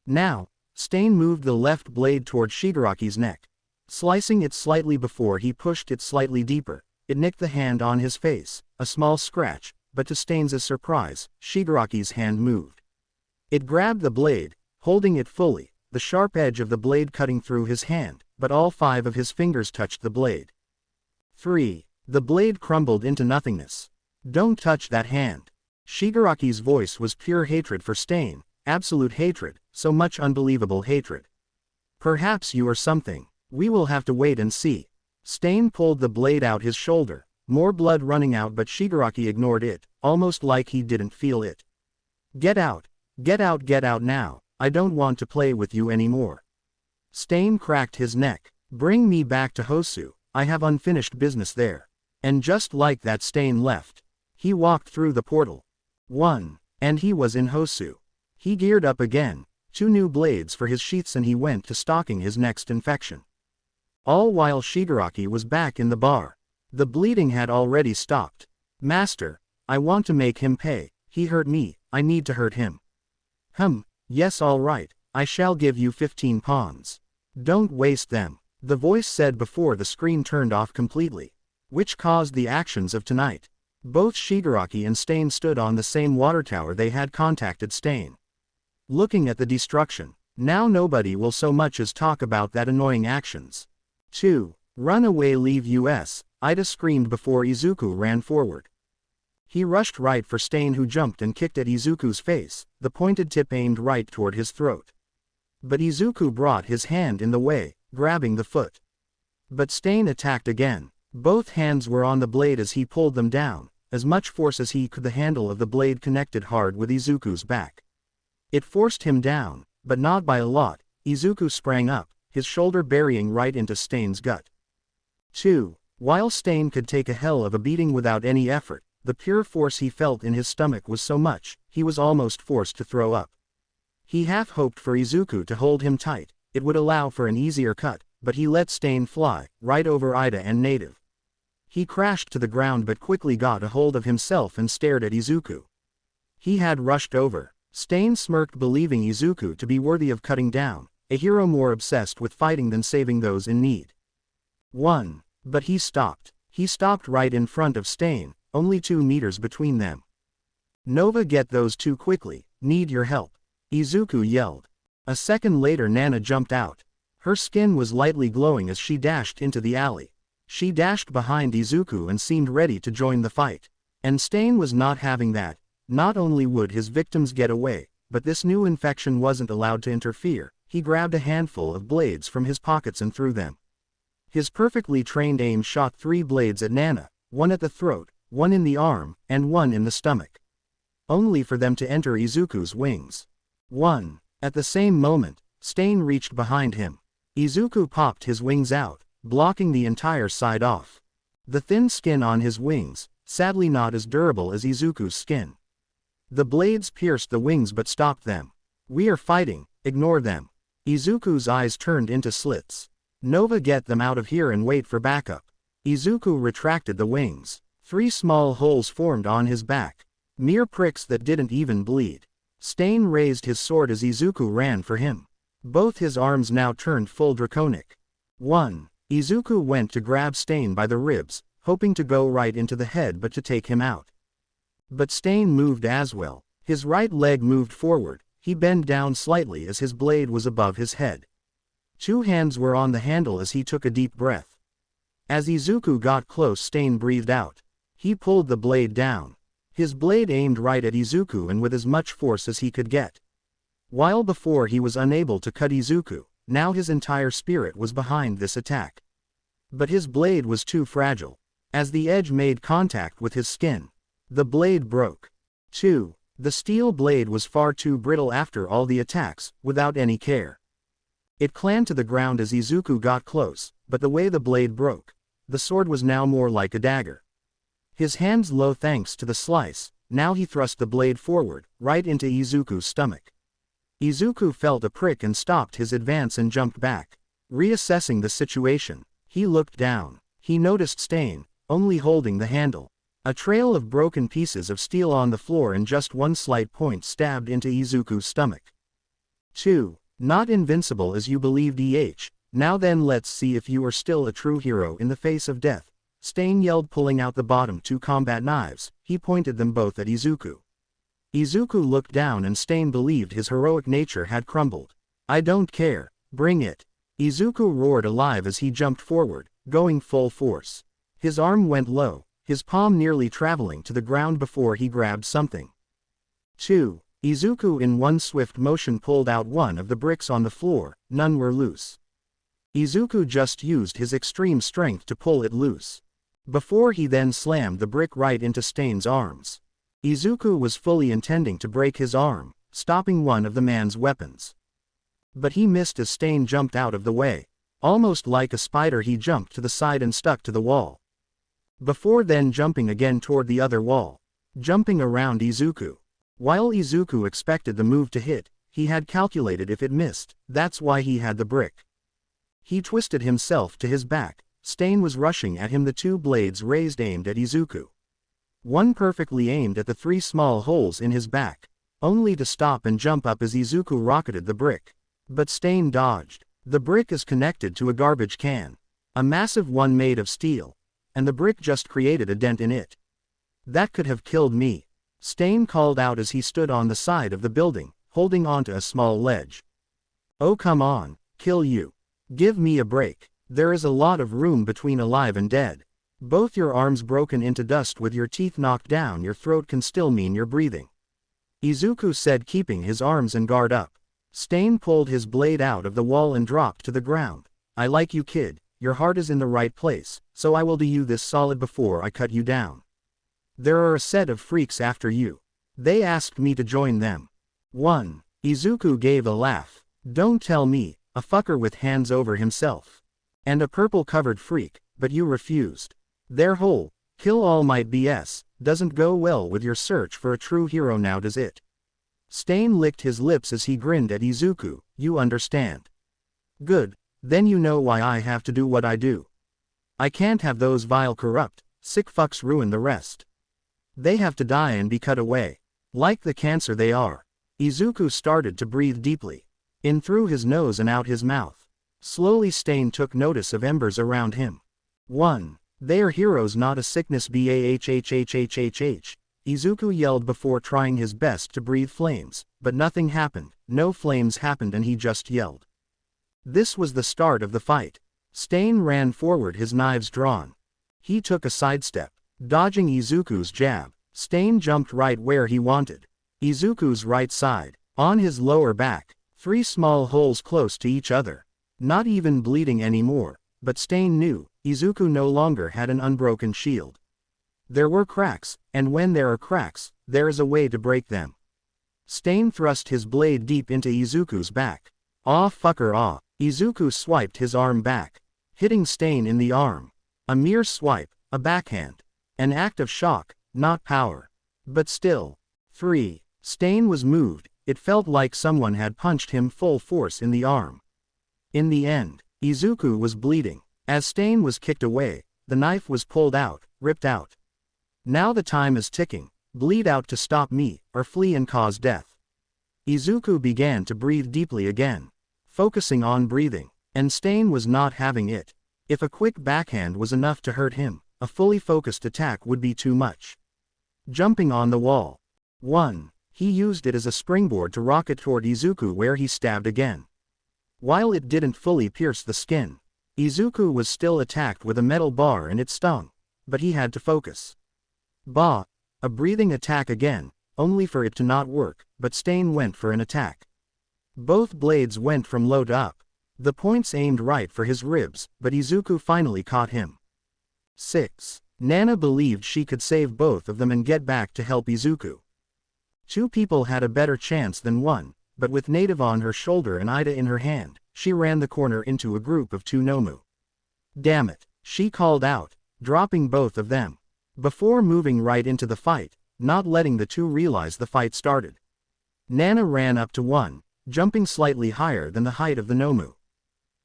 Now, Stain moved the left blade toward Shigaraki's neck. Slicing it slightly before he pushed it slightly deeper, it nicked the hand on his face, a small scratch, but to Stain's surprise, Shigaraki's hand moved. It grabbed the blade, holding it fully, the sharp edge of the blade cutting through his hand, but all 5 of his fingers touched the blade. 3. The blade crumbled into nothingness. Don't touch that hand. Shigaraki's voice was pure hatred for Stain, absolute hatred, so much unbelievable hatred. Perhaps you are something. We will have to wait and see. Stain pulled the blade out his shoulder, more blood running out, but Shigaraki ignored it, almost like he didn't feel it. Get out. Get out, get out now. I don't want to play with you anymore. Stain cracked his neck. Bring me back to Hosu, I have unfinished business there. And just like that, Stain left. He walked through the portal. 1. And he was in Hosu. He geared up again, 2 new blades for his sheaths, and he went to stalking his next infection. All while Shigaraki was back in the bar. The bleeding had already stopped. Master, I want to make him pay. He hurt me, I need to hurt him. Yes, all right, I shall give you 15 pawns. Don't waste them, the voice said before the screen turned off completely. Which caused the actions of tonight. Both Shigaraki and Stain stood on the same water tower they had contacted Stain. Looking at the destruction, now nobody will so much as talk about that annoying actions. 2. Run away, leave us, Ida screamed before Izuku ran forward. He rushed right for Stain, who jumped and kicked at Izuku's face, the pointed tip aimed right toward his throat. But Izuku brought his hand in the way, grabbing the foot. But Stain attacked again. Both hands were on the blade as he pulled them down, as much force as he could. The handle of the blade connected hard with Izuku's back. It forced him down, but not by a lot. Izuku sprang up, his shoulder burying right into Stain's gut. 2. While Stain could take a hell of a beating without any effort, the pure force he felt in his stomach was so much, he was almost forced to throw up. He half hoped for Izuku to hold him tight, it would allow for an easier cut, but he let Stain fly, right over Ida and Native. He crashed to the ground but quickly got a hold of himself and stared at Izuku. He had rushed over. Stain smirked, believing Izuku to be worthy of cutting down, a hero more obsessed with fighting than saving those in need. 1. But he stopped. He stopped right in front of Stain, only 2 meters between them. Nova, get those 2 quickly, need your help. Izuku yelled. A second later, Nana jumped out. Her skin was lightly glowing as she dashed into the alley. She dashed behind Izuku and seemed ready to join the fight. And Stain was not having that. Not only would his victims get away, but this new infection wasn't allowed to interfere. He grabbed a handful of blades from his pockets and threw them. His perfectly trained aim shot 3 blades at Nana, 1 at the throat, 1 in the arm, and 1 in the stomach. Only for them to enter Izuku's wings. 1. At the same moment, Stain reached behind him. Izuku popped his wings out, blocking the entire side off. The thin skin on his wings, sadly not as durable as Izuku's skin. The blades pierced the wings but stopped them. We are fighting, ignore them. Izuku's eyes turned into slits. Nova, get them out of here and wait for backup. Izuku retracted the wings. 3 small holes formed on his back. Mere pricks that didn't even bleed. Stain raised his sword as Izuku ran for him. Both his arms now turned full draconic. 1. Izuku went to grab Stain by the ribs, hoping to go right into the head but to take him out. But Stain moved as well. His right leg moved forward, he bent down slightly as his blade was above his head. 2 hands were on the handle as he took a deep breath. As Izuku got close, Stain breathed out. He pulled the blade down. His blade aimed right at Izuku and with as much force as he could get. While before he was unable to cut Izuku, now his entire spirit was behind this attack. But his blade was too fragile. As the edge made contact with his skin, the blade broke. 2. The steel blade was far too brittle after all the attacks, without any care. It clamped to the ground as Izuku got close, but the way the blade broke, the sword was now more like a dagger. His hands low thanks to the slice, now he thrust the blade forward, right into Izuku's stomach. Izuku felt a prick and stopped his advance and jumped back. Reassessing the situation, he looked down. He noticed Stain, only holding the handle. A trail of broken pieces of steel on the floor and just one slight point stabbed into Izuku's stomach. 2. Not invincible as you believed. Now then, let's see if you are still a true hero in the face of death, Stain yelled, pulling out the bottom 2 combat knives. He pointed them both at Izuku. Izuku looked down and Stain believed his heroic nature had crumbled. I don't care, bring it. Izuku roared alive as he jumped forward, going full force. His arm went low, his palm nearly traveling to the ground before he grabbed something. 2. Izuku in one swift motion pulled out one of the bricks on the floor. None were loose. Izuku just used his extreme strength to pull it loose. Before he then slammed the brick right into Stain's arms. Izuku was fully intending to break his arm, stopping one of the man's weapons. But he missed as Stain jumped out of the way. Almost like a spider, he jumped to the side and stuck to the wall. Before then jumping again toward the other wall, jumping around Izuku. While Izuku expected the move to hit, he had calculated if it missed, that's why he had the brick. He twisted himself to his back. Stain was rushing at him, the 2 blades raised aimed at Izuku. One perfectly aimed at the 3 small holes in his back, only to stop and jump up as Izuku rocketed the brick. But Stain dodged. The brick is connected to a garbage can. A massive one made of steel. And the brick just created a dent in it. That could have killed me, Stain called out as he stood on the side of the building, holding onto a small ledge. Oh come on, kill you. Give me a break. There is a lot of room between alive and dead. Both your arms broken into dust with your teeth knocked down your throat can still mean you're breathing. Izuku said, keeping his arms and guard up. Stain pulled his blade out of the wall and dropped to the ground. I like you, kid. Your heart is in the right place, so I will do you this solid before I cut you down. There are a set of freaks after you. They asked me to join them. 1. Izuku gave a laugh. Don't tell me, a fucker with hands over himself. And a purple-covered freak, but you refused. Their whole, kill All Might BS, doesn't go well with your search for a true hero now, does it? Stain licked his lips as he grinned at Izuku. You understand. Good, then you know why I have to do what I do. I can't have those vile corrupt, sick fucks ruin the rest. They have to die and be cut away. Like the cancer they are. Izuku started to breathe deeply. In through his nose and out his mouth. Slowly Stain took notice of embers around him. 1. They are heroes, not a sickness. Bahhhhhhh. Izuku yelled before trying his best to breathe flames, but nothing happened. No flames happened and he just yelled. This was the start of the fight. Stain ran forward, his knives drawn. He took a sidestep, dodging Izuku's jab. Stain jumped right where he wanted. Izuku's right side, on his lower back, 3 small holes close to each other. Not even bleeding anymore, but Stain knew, Izuku no longer had an unbroken shield. There were cracks, and when there are cracks, there is a way to break them. Stain thrust his blade deep into Izuku's back. Aw fucker aw. Izuku swiped his arm back, hitting Stain in the arm. A mere swipe, a backhand. An act of shock, not power. But still. 3. Stain was moved, it felt like someone had punched him full force in the arm. In the end, Izuku was bleeding. As Stain was kicked away, the knife was pulled out, ripped out. Now the time is ticking. Bleed out to stop me, or flee and cause death. Izuku began to breathe deeply again, focusing on breathing, and Stain was not having it. If a quick backhand was enough to hurt him, a fully focused attack would be too much. Jumping on the wall. 1. He used it as a springboard to rocket toward Izuku, where he stabbed again. While it didn't fully pierce the skin, Izuku was still attacked with a metal bar and it stung, but he had to focus. Bah! A breathing attack again, only for it to not work, but Stain went for an attack. Both blades went from low to up. The points aimed right for his ribs, but Izuku finally caught him. 6. Nana believed she could save both of them and get back to help Izuku. 2 people had a better chance than 1, but with Native on her shoulder and Ida in her hand, she ran the corner into a group of 2 Nomu. Damn it, she called out, dropping both of them. Before moving right into the fight, not letting the 2 realize the fight started. Nana ran up to 1, jumping slightly higher than the height of the Nomu.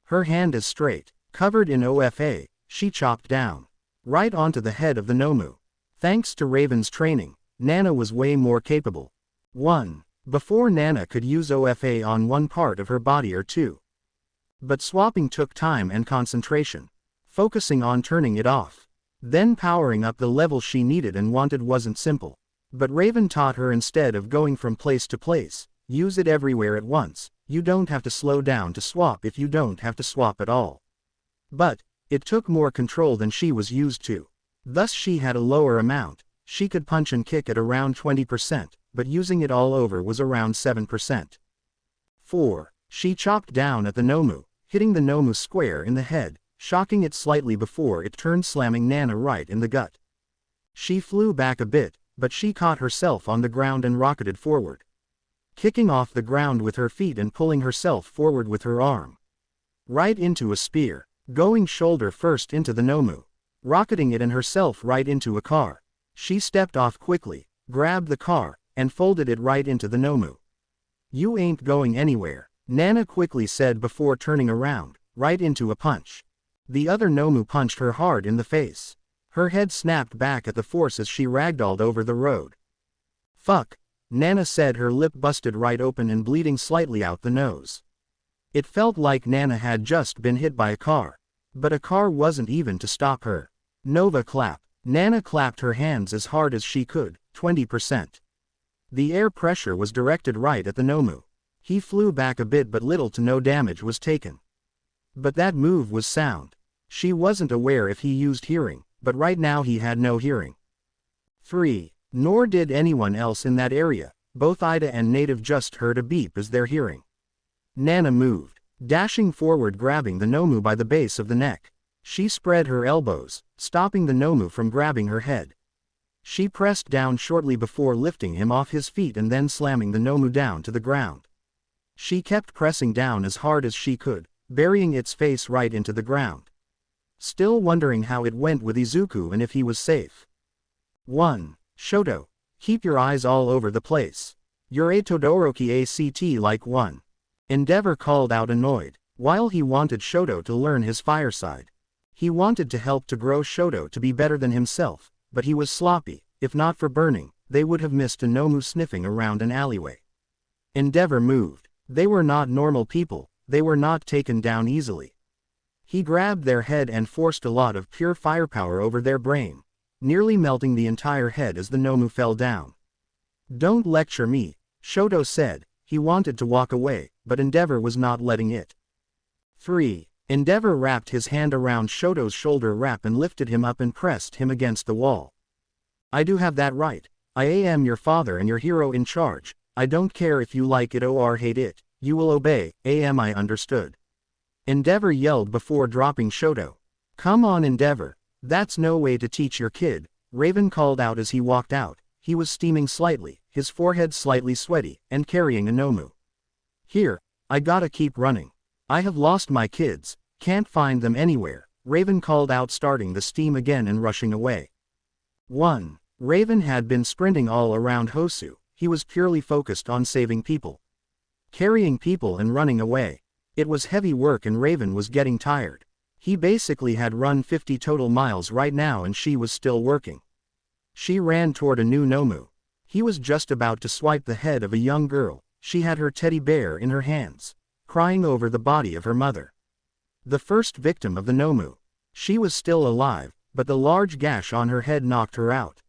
Her hand is straight, covered in OFA, she chopped down. Right onto the head of the Nomu. Thanks to Raven's training, Nana was way more capable. 1. Before Nana could use OFA on one part of her body or two. But swapping took time and concentration. Focusing on turning it off. Then powering up the level she needed and wanted wasn't simple. But Raven taught her instead of going from place to place, use it everywhere at once. You don't have to slow down to swap if you don't have to swap at all. But it took more control than she was used to. Thus she had a lower amount. She could punch and kick at around 20%, but using it all over was around 7%. 4. She chopped down at the Nomu, hitting the Nomu square in the head, shocking it slightly before it turned, slamming Nana right in the gut. She flew back a bit, but she caught herself on the ground and rocketed forward, kicking off the ground with her feet and pulling herself forward with her arm. Right into a spear, going shoulder first into the Nomu, rocketing it and herself right into a car. She stepped off quickly, grabbed the car, and folded it right into the Nomu. You ain't going anywhere, Nana quickly said before turning around, right into a punch. The other Nomu punched her hard in the face. Her head snapped back at the force as she ragdolled over the road. Fuck, Nana said, her lip busted right open and bleeding slightly out the nose. It felt like Nana had just been hit by a car. But a car wasn't even to stop her. Nova clap. Nana clapped her hands as hard as she could, 20%. The air pressure was directed right at the Nomu. He flew back a bit but little to no damage was taken. But that move was sound. She wasn't aware if he used hearing, but right now he had no hearing. 3. Nor did anyone else in that area. Both Ida and Native just heard a beep as their hearing. Nana moved, dashing forward, grabbing the Nomu by the base of the neck. She spread her elbows, stopping the Nomu from grabbing her head. She pressed down shortly before lifting him off his feet and then slamming the Nomu down to the ground. She kept pressing down as hard as she could, burying its face right into the ground. Still wondering how it went with Izuku and if he was safe. 1. Shoto. Keep your eyes all over the place. You're a Todoroki ACT like one. Endeavor called out, annoyed. While he wanted Shoto to learn his fire side. He wanted to help to grow Shoto to be better than himself, but he was sloppy. If not for burning, they would have missed a Nomu sniffing around an alleyway. Endeavor moved. They were not normal people, they were not taken down easily. He grabbed their head and forced a lot of pure firepower over their brain, nearly melting the entire head as the Nomu fell down. Don't lecture me, Shoto said. He wanted to walk away, but Endeavor was not letting it. 3. Endeavor wrapped his hand around Shoto's shoulder wrap and lifted him up and pressed him against the wall. I do have that right. I am your father and your hero in charge. I don't care if you like it or hate it, you will obey. I understood. Endeavor yelled before dropping Shoto. Come on, Endeavor. That's no way to teach your kid, Raven called out as he walked out. He was steaming slightly, his forehead slightly sweaty, and carrying a Nomu. Here, I gotta keep running. I have lost my kids, can't find them anywhere, Raven called out, starting the steam again and rushing away. 1. Raven had been sprinting all around Hosu. He was purely focused on saving people. Carrying people and running away. It was heavy work and Raven was getting tired. He basically had run 50 total miles right now and she was still working. She ran toward a new Nomu. He was just about to swipe the head of a young girl. She had her teddy bear in her hands, crying over the body of her mother. The first victim of the Nomu. She was still alive, but the large gash on her head knocked her out.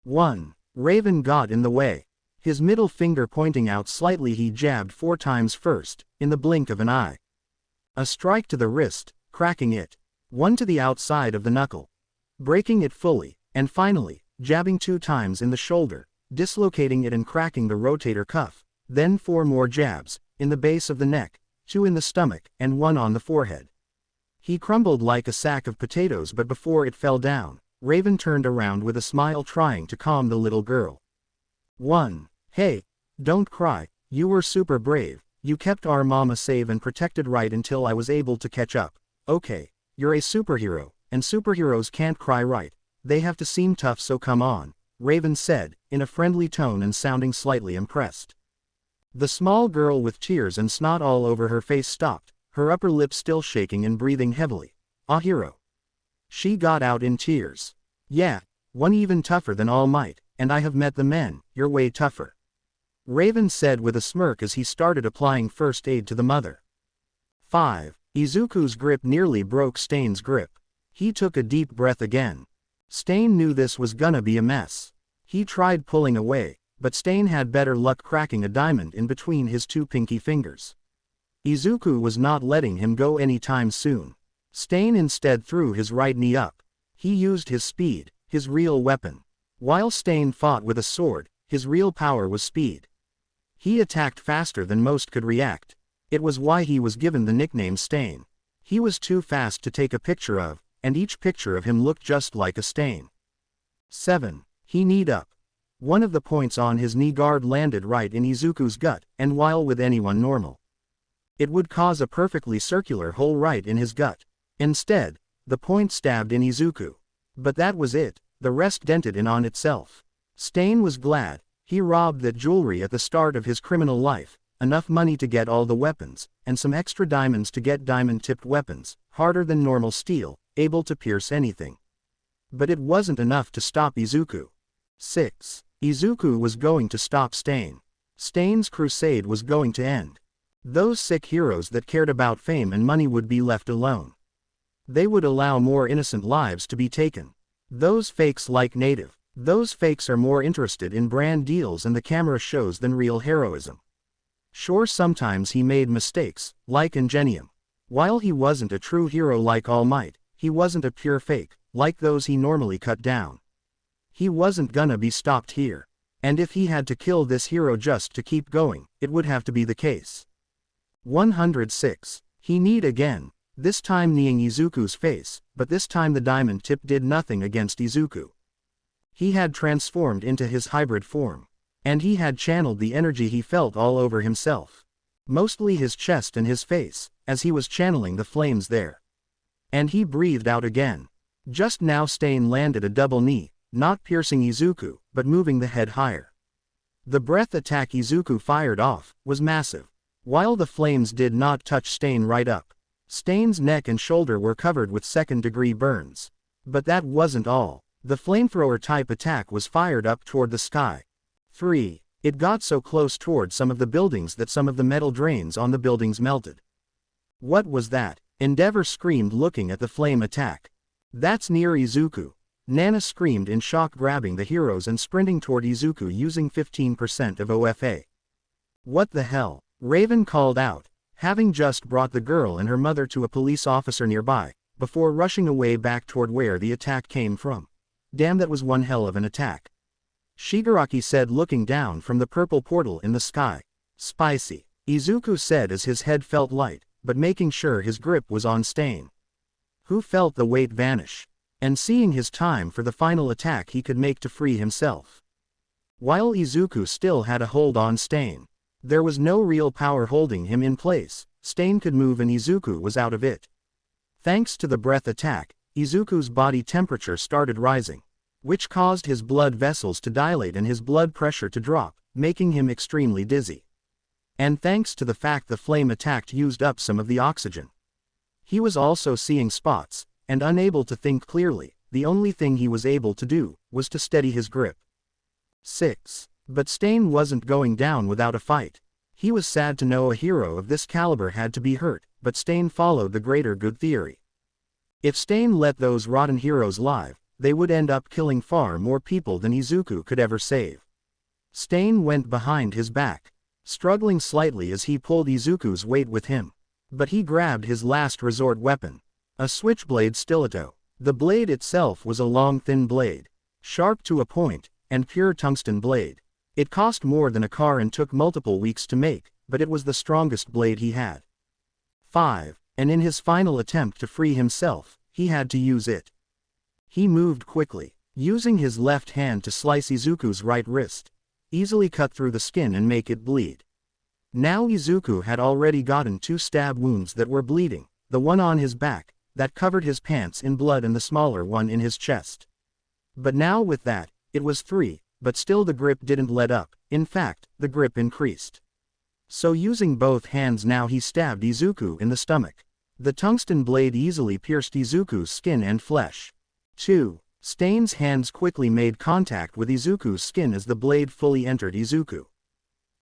1. Raven got in the way. His middle finger pointing out slightly, he jabbed 4 times first, in the blink of an eye. A strike to the wrist, cracking it. 1 to the outside of the knuckle, breaking it fully, and finally, jabbing 2 times in the shoulder, dislocating it and cracking the rotator cuff. Then 4 more jabs, in the base of the neck, 2 in the stomach, and 1 on the forehead. He crumbled like a sack of potatoes, but before it fell down, Raven turned around with a smile, trying to calm the little girl. 1. Hey, don't cry, you were super brave, you kept our mama safe and protected right until I was able to catch up. Okay, you're a superhero, and superheroes can't cry, right? They have to seem tough, so come on, Raven said, in a friendly tone and sounding slightly impressed. The small girl with tears and snot all over her face stopped, her upper lip still shaking and breathing heavily. Ah, hero. She got out in tears. Yeah, One even tougher than All Might, and I have met the men, you're way tougher. Raven said with a smirk as he started applying first aid to the mother. 5. Izuku's grip nearly broke Stain's grip. He took a deep breath again. Stain knew this was gonna be a mess. He tried pulling away, but Stain had better luck cracking a diamond in between his two pinky fingers. Izuku was not letting him go anytime soon. Stain instead threw his right knee up. He used his speed, his real weapon. While Stain fought with a sword, his real power was speed. He attacked faster than most could react. It was why he was given the nickname Stain. He was too fast to take a picture of, and each picture of him looked just like a stain. 7. He kneed up. One of the points on his knee guard landed right in Izuku's gut, and while with anyone normal, it would cause a perfectly circular hole right in his gut. Instead, the point stabbed in Izuku. But that was it, the rest dented in on itself. Stain was glad. He robbed that jewelry at the start of his criminal life, enough money to get all the weapons, and some extra diamonds to get diamond-tipped weapons, harder than normal steel, able to pierce anything. But it wasn't enough to stop Izuku. 6. Izuku was going to stop Stain. Stain's crusade was going to end. Those sick heroes that cared about fame and money would be left alone. They would allow more innocent lives to be taken. Those fakes like Native. Those fakes are more interested in brand deals and the camera shows than real heroism. Sure, sometimes he made mistakes, like Ingenium. While he wasn't a true hero like All Might, he wasn't a pure fake, like those he normally cut down. He wasn't gonna be stopped here. And if he had to kill this hero just to keep going, it would have to be the case. 106. He kneed again, this time kneeing Izuku's face, but this time the diamond tip did nothing against Izuku. He had transformed into his hybrid form. And he had channeled the energy he felt all over himself. Mostly his chest and his face, as he was channeling the flames there. And he breathed out again. Just now Stain landed a double knee, not piercing Izuku, but moving the head higher. The breath attack Izuku fired off was massive. While the flames did not touch Stain right up, Stain's neck and shoulder were covered with second-degree burns. But that wasn't all. The flamethrower-type attack was fired up toward the sky. 3. It got so close toward some of the buildings that some of the metal drains on the buildings melted. What was that? Endeavor screamed looking at the flame attack. That's near Izuku. Nana screamed in shock, grabbing the heroes and sprinting toward Izuku using 15% of OFA. What the hell? Raven called out, having just brought the girl and her mother to a police officer nearby, before rushing away back toward where the attack came from. Damn, that was one hell of an attack. Shigaraki said, looking down from the purple portal in the sky. Spicy. Izuku said as his head felt light, but making sure his grip was on Stain, who felt the weight vanish, and seeing his time for the final attack he could make to free himself. While Izuku still had a hold on Stain, there was no real power holding him in place. Stain could move and Izuku was out of it. Thanks to the breath attack, Izuku's body temperature started rising, which caused his blood vessels to dilate and his blood pressure to drop, making him extremely dizzy. And thanks to the fact the flame attack used up some of the oxygen, he was also seeing spots, and unable to think clearly. The only thing he was able to do was to steady his grip. 6. But Stain wasn't going down without a fight. He was sad to know a hero of this caliber had to be hurt, but Stain followed the greater good theory. If Stain let those rotten heroes live, they would end up killing far more people than Izuku could ever save. Stain went behind his back, struggling slightly as he pulled Izuku's weight with him. But he grabbed his last resort weapon, a switchblade stiletto. The blade itself was a long thin blade, sharp to a point, and pure tungsten blade. It cost more than a car and took multiple weeks to make, but it was the strongest blade he had. 5. And in his final attempt to free himself, he had to use it. He moved quickly, using his left hand to slice Izuku's right wrist, easily cut through the skin and make it bleed. Now Izuku had already gotten 2 stab wounds that were bleeding, the one on his back, that covered his pants in blood, and the smaller one in his chest. But now with that, it was 3, but still the grip didn't let up. In fact, the grip increased. So using both hands now he stabbed Izuku in the stomach. The tungsten blade easily pierced Izuku's skin and flesh. 2. Stain's hands quickly made contact with Izuku's skin as the blade fully entered Izuku.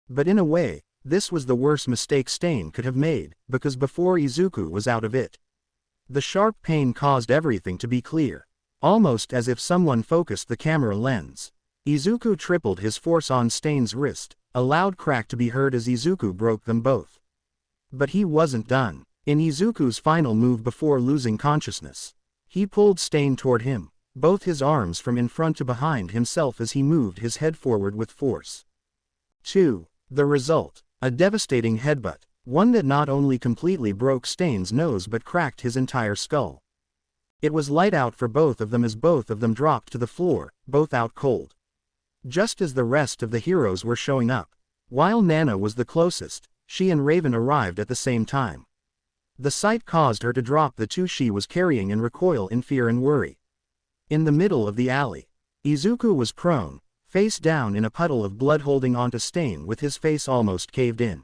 But in a way, this was the worst mistake Stain could have made, because before Izuku was out of it, the sharp pain caused everything to be clear, almost as if someone focused the camera lens. Izuku tripled his force on Stain's wrist, a loud crack to be heard as Izuku broke them both. But he wasn't done. In Izuku's final move before losing consciousness, he pulled Stain toward him, both his arms from in front to behind himself as he moved his head forward with force. 2. The result, a devastating headbutt, one that not only completely broke Stain's nose but cracked his entire skull. It was light out for both of them as both of them dropped to the floor, both out cold. Just as the rest of the heroes were showing up. While Nana was the closest, she and Raven arrived at the same time. The sight caused her to drop the two she was carrying and recoil in fear and worry. In the middle of the alley, Izuku was prone, face down in a puddle of blood holding onto Stain with his face almost caved in.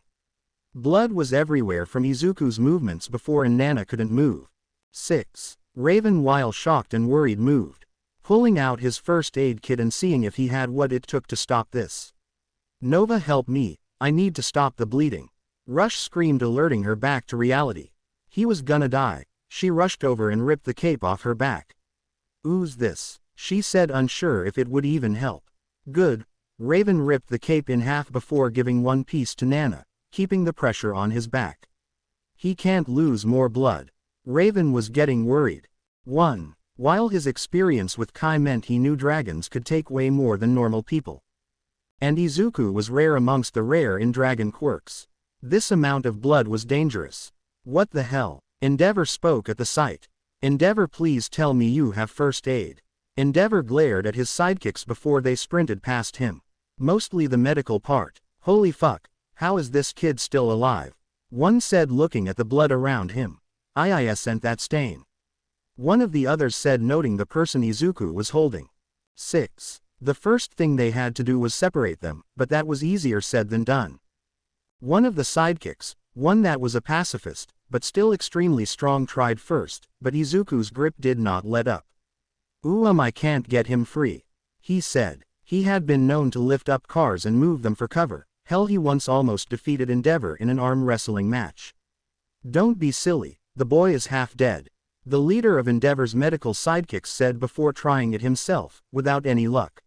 Blood was everywhere from Izuku's movements before and Nana couldn't move. 6. Raven, while shocked and worried, moved, pulling out his first aid kit and seeing if he had what it took to stop this. Nova, help me, I need to stop the bleeding. Rush screamed, alerting her back to reality. He was gonna die. She rushed over and ripped the cape off her back. Ooze this, she said, unsure if it would even help. Good. Raven ripped the cape in half before giving one piece to Nana, keeping the pressure on his back. He can't lose more blood. Raven was getting worried. 1. While his experience with Kai meant he knew dragons could take way more than normal people. And Izuku was rare amongst the rare in dragon quirks. This amount of blood was dangerous. What the hell? Endeavor spoke at the sight. Endeavor, please tell me you have first aid. Endeavor glared at his sidekicks before they sprinted past him. Mostly the medical part. Holy fuck, how is this kid still alive? One said, looking at the blood around him. I sent that Stain. One of the others said, noting the person Izuku was holding. 6. The first thing they had to do was separate them, but that was easier said than done. One of the sidekicks, one that was a pacifist, but still extremely strong, tried first, but Izuku's grip did not let up. I can't get him free. He said. He had been known to lift up cars and move them for cover. Hell, he once almost defeated Endeavor in an arm wrestling match. Don't be silly, the boy is half dead. The leader of Endeavor's medical sidekicks said before trying it himself, without any luck.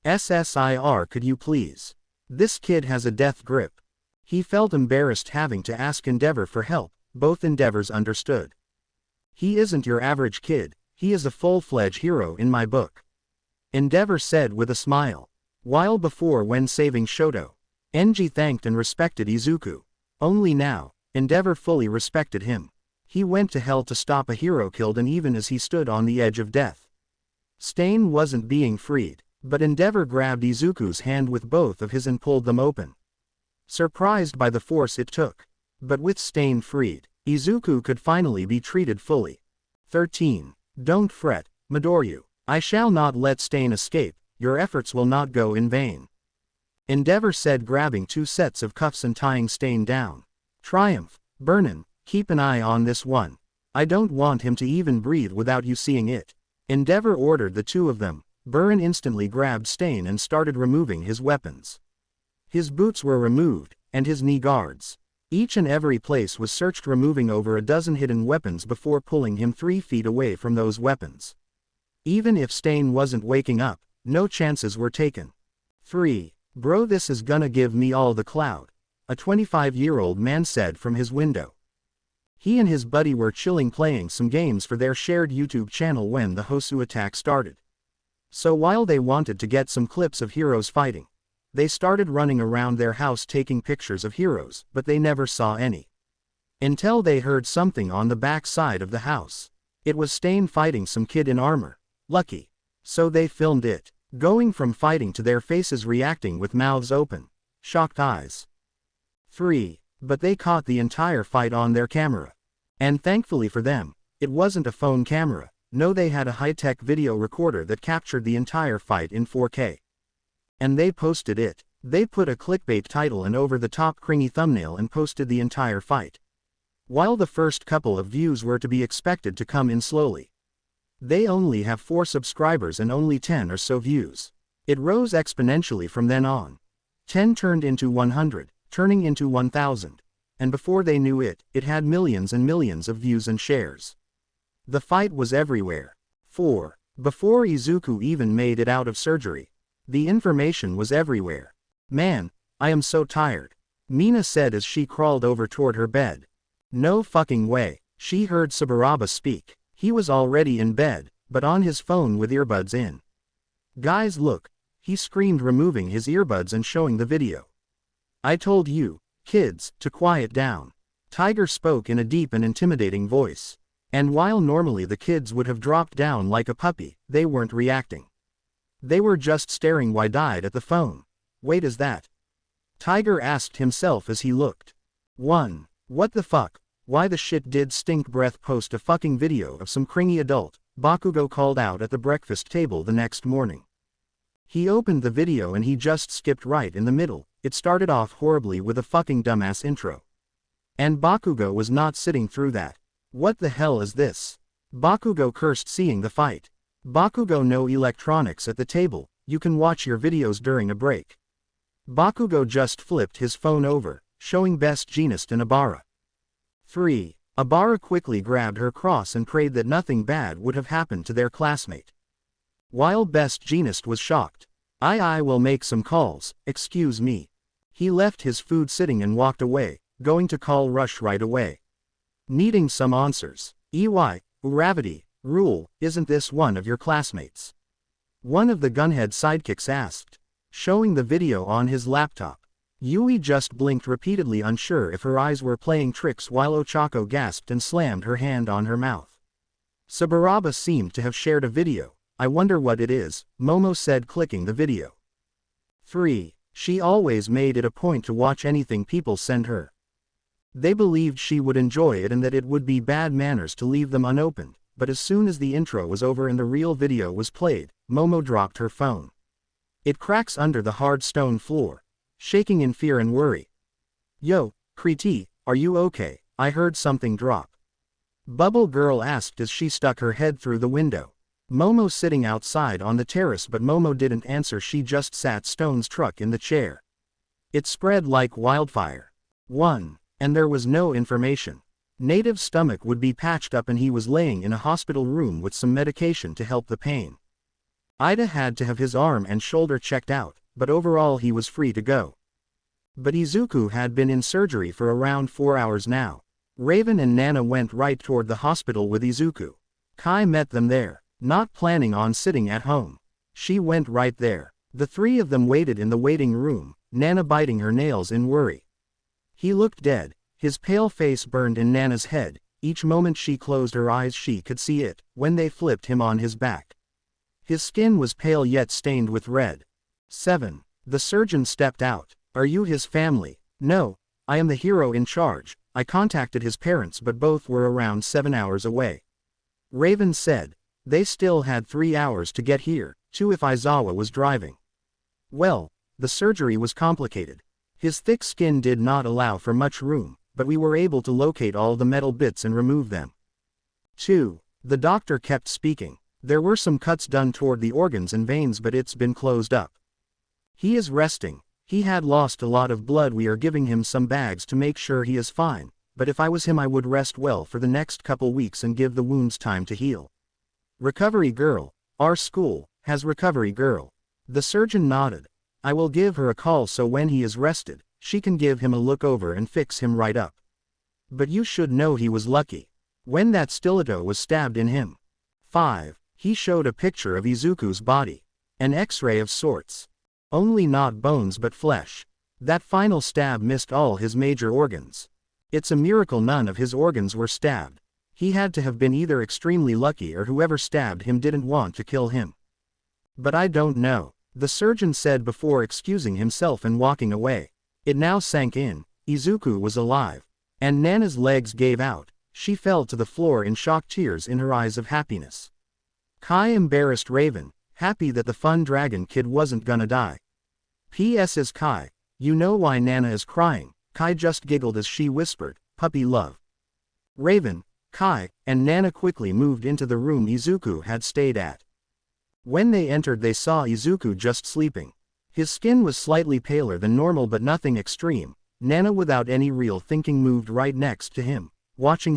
SSIR, could you please? This kid has a death grip. He felt embarrassed having to ask Endeavor for help. Both Endeavors understood. He isn't your average kid, he is a full-fledged hero in my book. Endeavor said with a smile. While before, when saving Shoto, Enji thanked and respected Izuku. Only now, Endeavor fully respected him. He went to hell to stop a hero killed, and even as he stood on the edge of death. Stain wasn't being freed, but Endeavor grabbed Izuku's hand with both of his and pulled them open. Surprised by the force it took. But with Stain freed, Izuku could finally be treated fully. 13. Don't fret, MidoRyuu. I shall not let Stain escape, your efforts will not go in vain. Endeavor said, grabbing two sets of cuffs and tying Stain down. Triumph, Burnin, keep an eye on this one. I don't want him to even breathe without you seeing it. Endeavor ordered the two of them. Burn instantly grabbed Stain and started removing his weapons. His boots were removed, and his knee guards. Each and every place was searched, removing over a dozen hidden weapons before pulling him 3 feet away from those weapons. Even if Stain wasn't waking up, no chances were taken. 3. Bro, this is gonna give me all the clout, a 25-year-old man said from his window. He and his buddy were chilling, playing some games for their shared YouTube channel when the Hosu attack started. So while they wanted to get some clips of heroes fighting, they started running around their house taking pictures of heroes, but they never saw any. Until they heard something on the back side of the house. It was Stain fighting some kid in armor. Lucky. So they filmed it, going from fighting to their faces reacting with mouths open, shocked eyes. 3. But they caught the entire fight on their camera. And thankfully for them, it wasn't a phone camera. No, they had a high-tech video recorder that captured the entire fight in 4K. And they posted it. They put a clickbait title and over-the-top cringy thumbnail and posted the entire fight. While the first couple of views were to be expected to come in slowly. They only have 4 subscribers and only 10 or so views. It rose exponentially from then on. 10 turned into 100, turning into 1000. And before they knew it, it had millions and millions of views and shares. The fight was everywhere. 4. Before Izuku even made it out of surgery, the information was everywhere. Man, I am so tired, Mina said as she crawled over toward her bed. No fucking way, she heard Saburaba speak. He was already in bed, but on his phone with earbuds in. Guys look, he screamed, removing his earbuds and showing the video. I told you, kids, to quiet down. Tiger spoke in a deep and intimidating voice. And while normally the kids would have dropped down like a puppy, they weren't reacting. They were just staring wide-eyed at the phone. Wait, is that? Tiger asked himself as he looked. 1. What the fuck? Why the shit did Stink Breath post a fucking video of some cringy adult? Bakugo called out at the breakfast table the next morning. He opened the video and he just skipped right in the middle. It started off horribly with a fucking dumbass intro. And Bakugo was not sitting through that. What the hell is this? Bakugo cursed, seeing the fight. Bakugo, no electronics at the table, you can watch your videos during a break. Bakugo just flipped his phone over, showing Best Jeanist and Abara. 3. Abara quickly grabbed her cross and prayed that nothing bad would have happened to their classmate. While Best Jeanist was shocked. I will make some calls, excuse me. He left his food sitting and walked away, going to call Rush right away. Needing some answers. Uravity, Rule, isn't this one of your classmates? One of the gunhead sidekicks asked, showing the video on his laptop. Yui just blinked repeatedly, unsure if her eyes were playing tricks, while Ochako gasped and slammed her hand on her mouth. Saburaba seemed to have shared a video. I wonder what it is, Momo said, clicking the video. 3. She always made it a point to watch anything people send her. They believed she would enjoy it and that it would be bad manners to leave them unopened, but as soon as the intro was over and the real video was played, Momo dropped her phone. It cracks under the hard stone floor, shaking in fear and worry. Yo, Kriti, are you okay? I heard something drop. Bubble Girl asked as she stuck her head through the window. Momo sitting outside on the terrace, but Momo didn't answer, she just sat Stone's truck in the chair. It spread like wildfire. 1. And there was no information. Native's stomach would be patched up and he was laying in a hospital room with some medication to help the pain. Ida had to have his arm and shoulder checked out, but overall he was free to go. But Izuku had been in surgery for around 4 hours now. Raven and Nana went right toward the hospital with Izuku. Kai met them there, not planning on sitting at home. She went right there. The 3 of them waited in the waiting room, Nana biting her nails in worry. He looked dead, his pale face burned in Nana's head. Each moment she closed her eyes she could see it, when they flipped him on his back. His skin was pale yet stained with red. 7. The surgeon stepped out. Are you his family? No, I am the hero in charge. I contacted his parents but both were around 7 hours away. Raven said. They still had 3 hours to get here, 2 if Aizawa was driving. Well, the surgery was complicated. His thick skin did not allow for much room, but we were able to locate all the metal bits and remove them. 2. The doctor kept speaking. There were some cuts done toward the organs and veins but it's been closed up. He is resting. He had lost a lot of blood. We are giving him some bags to make sure he is fine, but if I was him I would rest well for the next couple weeks and give the wounds time to heal. Recovery girl. Our school has recovery girl. The surgeon nodded. I will give her a call so when he is rested, she can give him a look over and fix him right up. But you should know he was lucky when that stiletto was stabbed in him. 5. He showed a picture of Izuku's body. An X-ray of sorts. Only not bones but flesh. That final stab missed all his major organs. It's a miracle none of his organs were stabbed. He had to have been either extremely lucky or whoever stabbed him didn't want to kill him. But I don't know, the surgeon said before excusing himself and walking away. It now sank in, Izuku was alive. And Nana's legs gave out, she fell to the floor in shock, tears in her eyes of happiness. Kai embarrassed Raven, happy that the fun dragon kid wasn't gonna die. P.S. is Kai, you know why Nana is crying? Kai just giggled as she whispered, puppy love. Raven, Kai and Nana quickly moved into the room Izuku had stayed at. When they entered they saw Izuku just sleeping. His skin was slightly paler than normal but nothing extreme. Nana without any real thinking moved right next to him, watching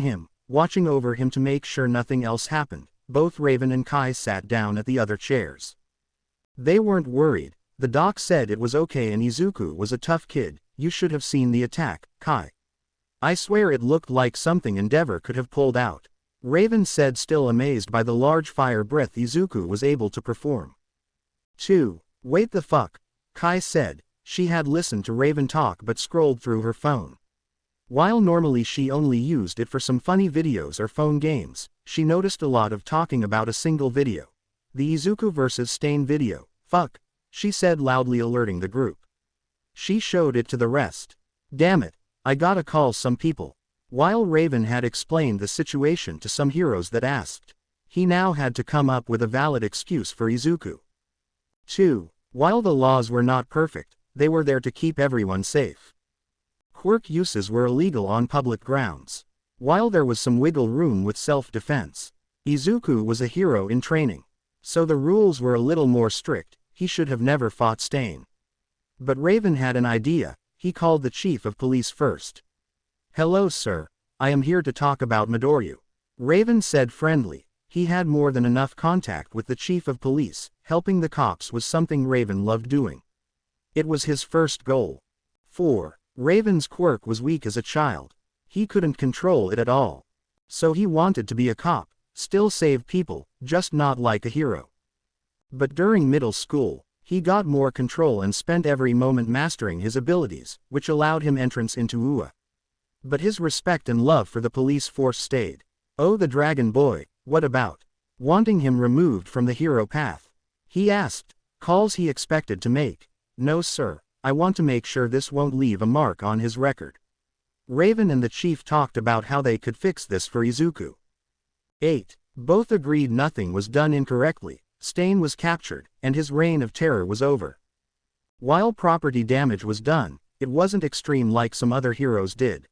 over him to make sure nothing else happened. Both Raven and Kai sat down at the other chairs. They weren't worried. The doc said it was okay and Izuku was a tough kid. You should have seen the attack, Kai. I swear it looked like something Endeavor could have pulled out. Raven said, still amazed by the large fire breath Izuku was able to perform. 2. Wait the fuck, Kai said. She had listened to Raven talk but scrolled through her phone. While normally she only used it for some funny videos or phone games, she noticed a lot of talking about a single video. The Izuku vs Stain video. Fuck, she said loudly, alerting the group. She showed it to the rest. Damn it, I gotta call some people. While Raven had explained the situation to some heroes that asked, he now had to come up with a valid excuse for Izuku. 2. While the laws were not perfect, they were there to keep everyone safe. Quirk uses were illegal on public grounds. While there was some wiggle room with self-defense, Izuku was a hero in training. So the rules were a little more strict. He should have never fought Stain. But Raven had an idea. He called the chief of police first. Hello sir, I am here to talk about MidoRyuu. Raven said friendly. He had more than enough contact with the chief of police. Helping the cops was something Raven loved doing. It was his first goal. 4. Raven's quirk was weak as a child. He couldn't control it at all. So he wanted to be a cop, still save people, just not like a hero. But during middle school, he got more control and spent every moment mastering his abilities, which allowed him entrance into UA. But his respect and love for the police force stayed. Oh, the dragon boy, what about wanting him removed from the hero path? He asked. Calls he expected to make. No sir, I want to make sure this won't leave a mark on his record. Raven and the chief talked about how they could fix this for Izuku. 8. Both agreed nothing was done incorrectly. Stain was captured, and his reign of terror was over. While property damage was done, it wasn't extreme like some other heroes did.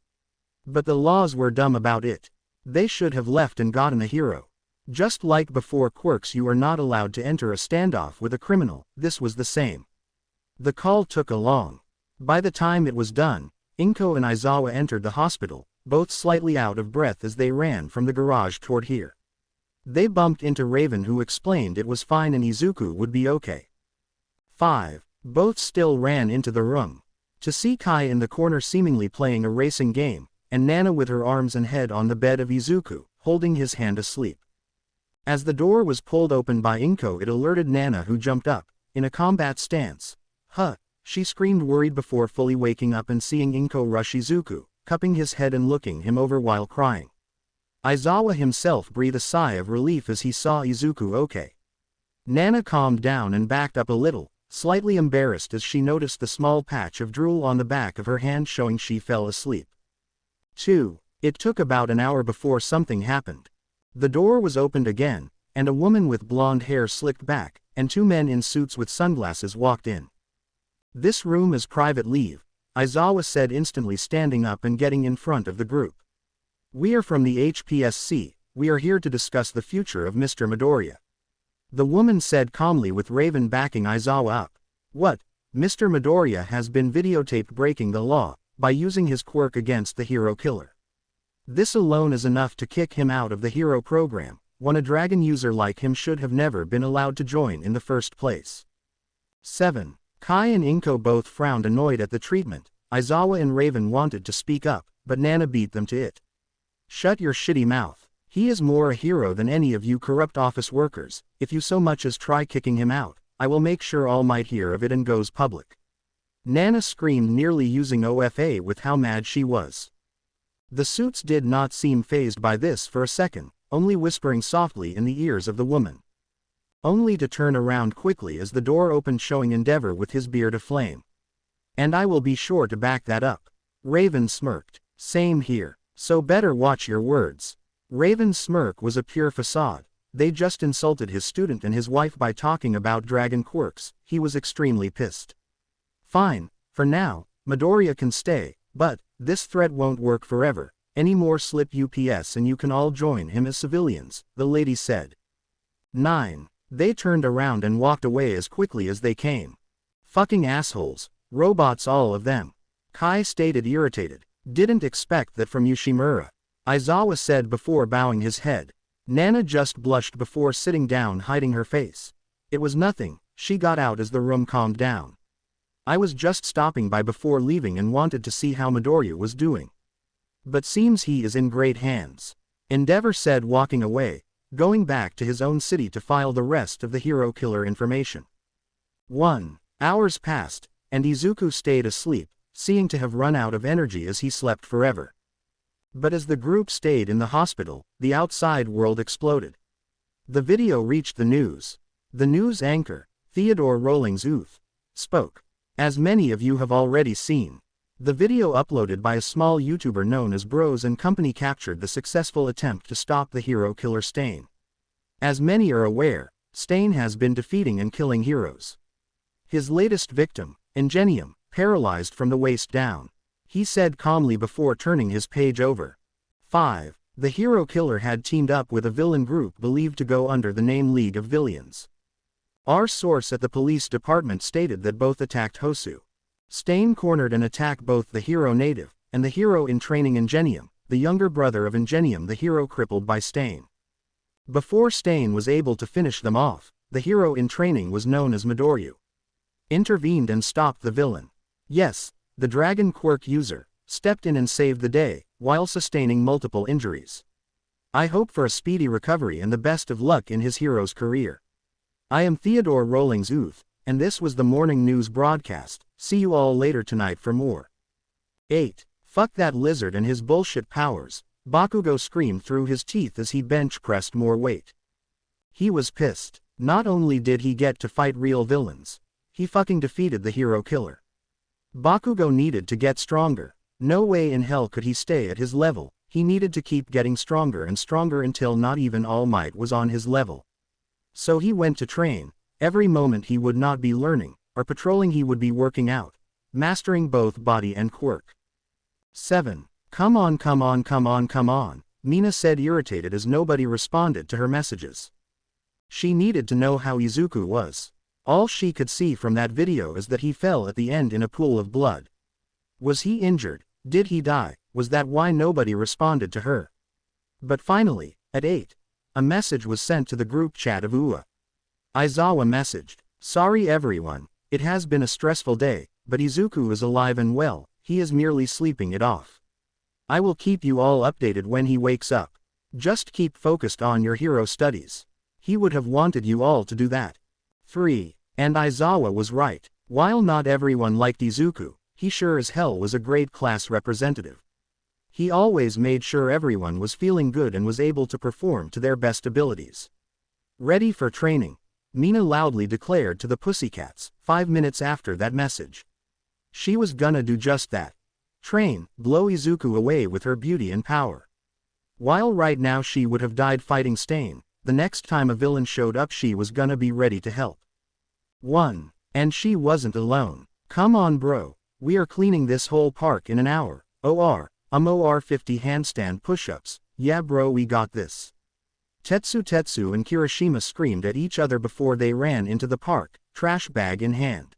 But the laws were dumb about it. They should have left and gotten a hero. Just like before quirks, you are not allowed to enter a standoff with a criminal. This was the same. The call took a long. By the time it was done, Inko and Aizawa entered the hospital, both slightly out of breath as they ran from the garage toward here. They bumped into Raven, who explained it was fine and Izuku would be okay. 5. Both still ran into the room. To see Kai in the corner seemingly playing a racing game, and Nana with her arms and head on the bed of Izuku, holding his hand asleep. As the door was pulled open by Inko, it alerted Nana, who jumped up, in a combat stance. Huh, she screamed, worried before fully waking up and seeing Inko rush Izuku, cupping his head and looking him over while crying. Aizawa himself breathed a sigh of relief as he saw Izuku okay. Nana calmed down and backed up a little, slightly embarrassed as she noticed the small patch of drool on the back of her hand showing she fell asleep. 2. It took about an hour before something happened. The door was opened again, and a woman with blonde hair slicked back, and 2 men in suits with sunglasses walked in. This room is private, leave, Aizawa said, instantly standing up and getting in front of the group. We are from the HPSC, we are here to discuss the future of Mr. MidoRyuu. The woman said calmly, with Raven backing Aizawa up. What? Mr. MidoRyuu has been videotaped breaking the law, by using his quirk against the hero killer. This alone is enough to kick him out of the hero program. One, a dragon user like him should have never been allowed to join in the first place. 7. Kai and Inko both frowned, annoyed at the treatment. Aizawa and Raven wanted to speak up, but Nana beat them to it. Shut your shitty mouth. He is more a hero than any of you corrupt office workers. If you so much as try kicking him out, I will make sure all might hear of it and goes public. Nana screamed, nearly using OFA with how mad she was. The suits did not seem fazed by this for a second, only whispering softly in the ears of the woman. Only to turn around quickly as the door opened, showing Endeavor with his beard aflame. And I will be sure to back that up. Raven smirked. Same here, so better watch your words. Raven's smirk was a pure facade. They just insulted his student and his wife by talking about dragon quirks. He was extremely pissed. Fine, for now, MidoRyuu can stay, but this threat won't work forever. Any more slip UPS and you can all join him as civilians, the lady said. 9. They turned around and walked away as quickly as they came. Fucking assholes, robots all of them. Kai stated irritated. Didn't expect that from Yoshimura. Aizawa said before bowing his head. Nana just blushed before sitting down, hiding her face. It was nothing, she got out as the room calmed down. I was just stopping by before leaving and wanted to see how MidoRyuu was doing. But seems he is in great hands. Endeavor said, walking away, going back to his own city to file the rest of the hero killer information. 1. Hours passed, and Izuku stayed asleep, seeming to have run out of energy as he slept forever. But as the group stayed in the hospital, the outside world exploded. The video reached the news. The news anchor, Theodore Rawlings spoke. As many of you have already seen, the video uploaded by a small YouTuber known as Bros and Company captured the successful attempt to stop the hero killer Stain. As many are aware, Stain has been defeating and killing heroes. His latest victim, Ingenium, paralyzed from the waist down. He said calmly before turning his page over. 5. The hero killer had teamed up with a villain group believed to go under the name League of Villains. Our source at the police department stated that both attacked Hosu. Stain cornered and attacked both the hero native, and the hero in training Ingenium, the younger brother of Ingenium, the hero crippled by Stain. Before Stain was able to finish them off, the hero in training was known as MidoRyuu. Intervened and stopped the villain. Yes, the dragon quirk user, stepped in and saved the day, while sustaining multiple injuries. I hope for a speedy recovery and the best of luck in his hero's career. I am Theodore Rawlings and this was the morning news broadcast. See you all later tonight for more. 8. Fuck that lizard and his bullshit powers, Bakugo screamed through his teeth as he bench pressed more weight. He was pissed. Not only did he get to fight real villains, he fucking defeated the hero killer. Bakugo needed to get stronger. No way in hell could he stay at his level, he needed to keep getting stronger and stronger until not even All Might was on his level. So he went to train. Every moment he would not be learning, or patrolling, he would be working out, mastering both body and quirk. 7. Come on, come on, come on, come on, Mina said, irritated as nobody responded to her messages. She needed to know how Izuku was. All she could see from that video is that he fell at the end in a pool of blood. Was he injured? Did he die? Was that why nobody responded to her? But finally, at 8, a message was sent to the group chat of UA. Aizawa messaged, "Sorry everyone, it has been a stressful day, but Izuku is alive and well, he is merely sleeping it off. I will keep you all updated when he wakes up. Just keep focused on your hero studies." He would have wanted you all to do that. 3. And Aizawa was right. While not everyone liked Izuku, he sure as hell was a great class representative. He always made sure everyone was feeling good and was able to perform to their best abilities. Ready for training, Mina loudly declared to the Pussycats, 5 minutes after that message. She was gonna do just that. Train, blow Izuku away with her beauty and power. While right now she would have died fighting Stain, the next time a villain showed up she was gonna be ready to help. 1. And she wasn't alone. Come on bro, we are cleaning this whole park in an hour. OR 50 handstand push-ups, yeah bro, we got this. Tetsu and Kirishima screamed at each other before they ran into the park, trash bag in hand.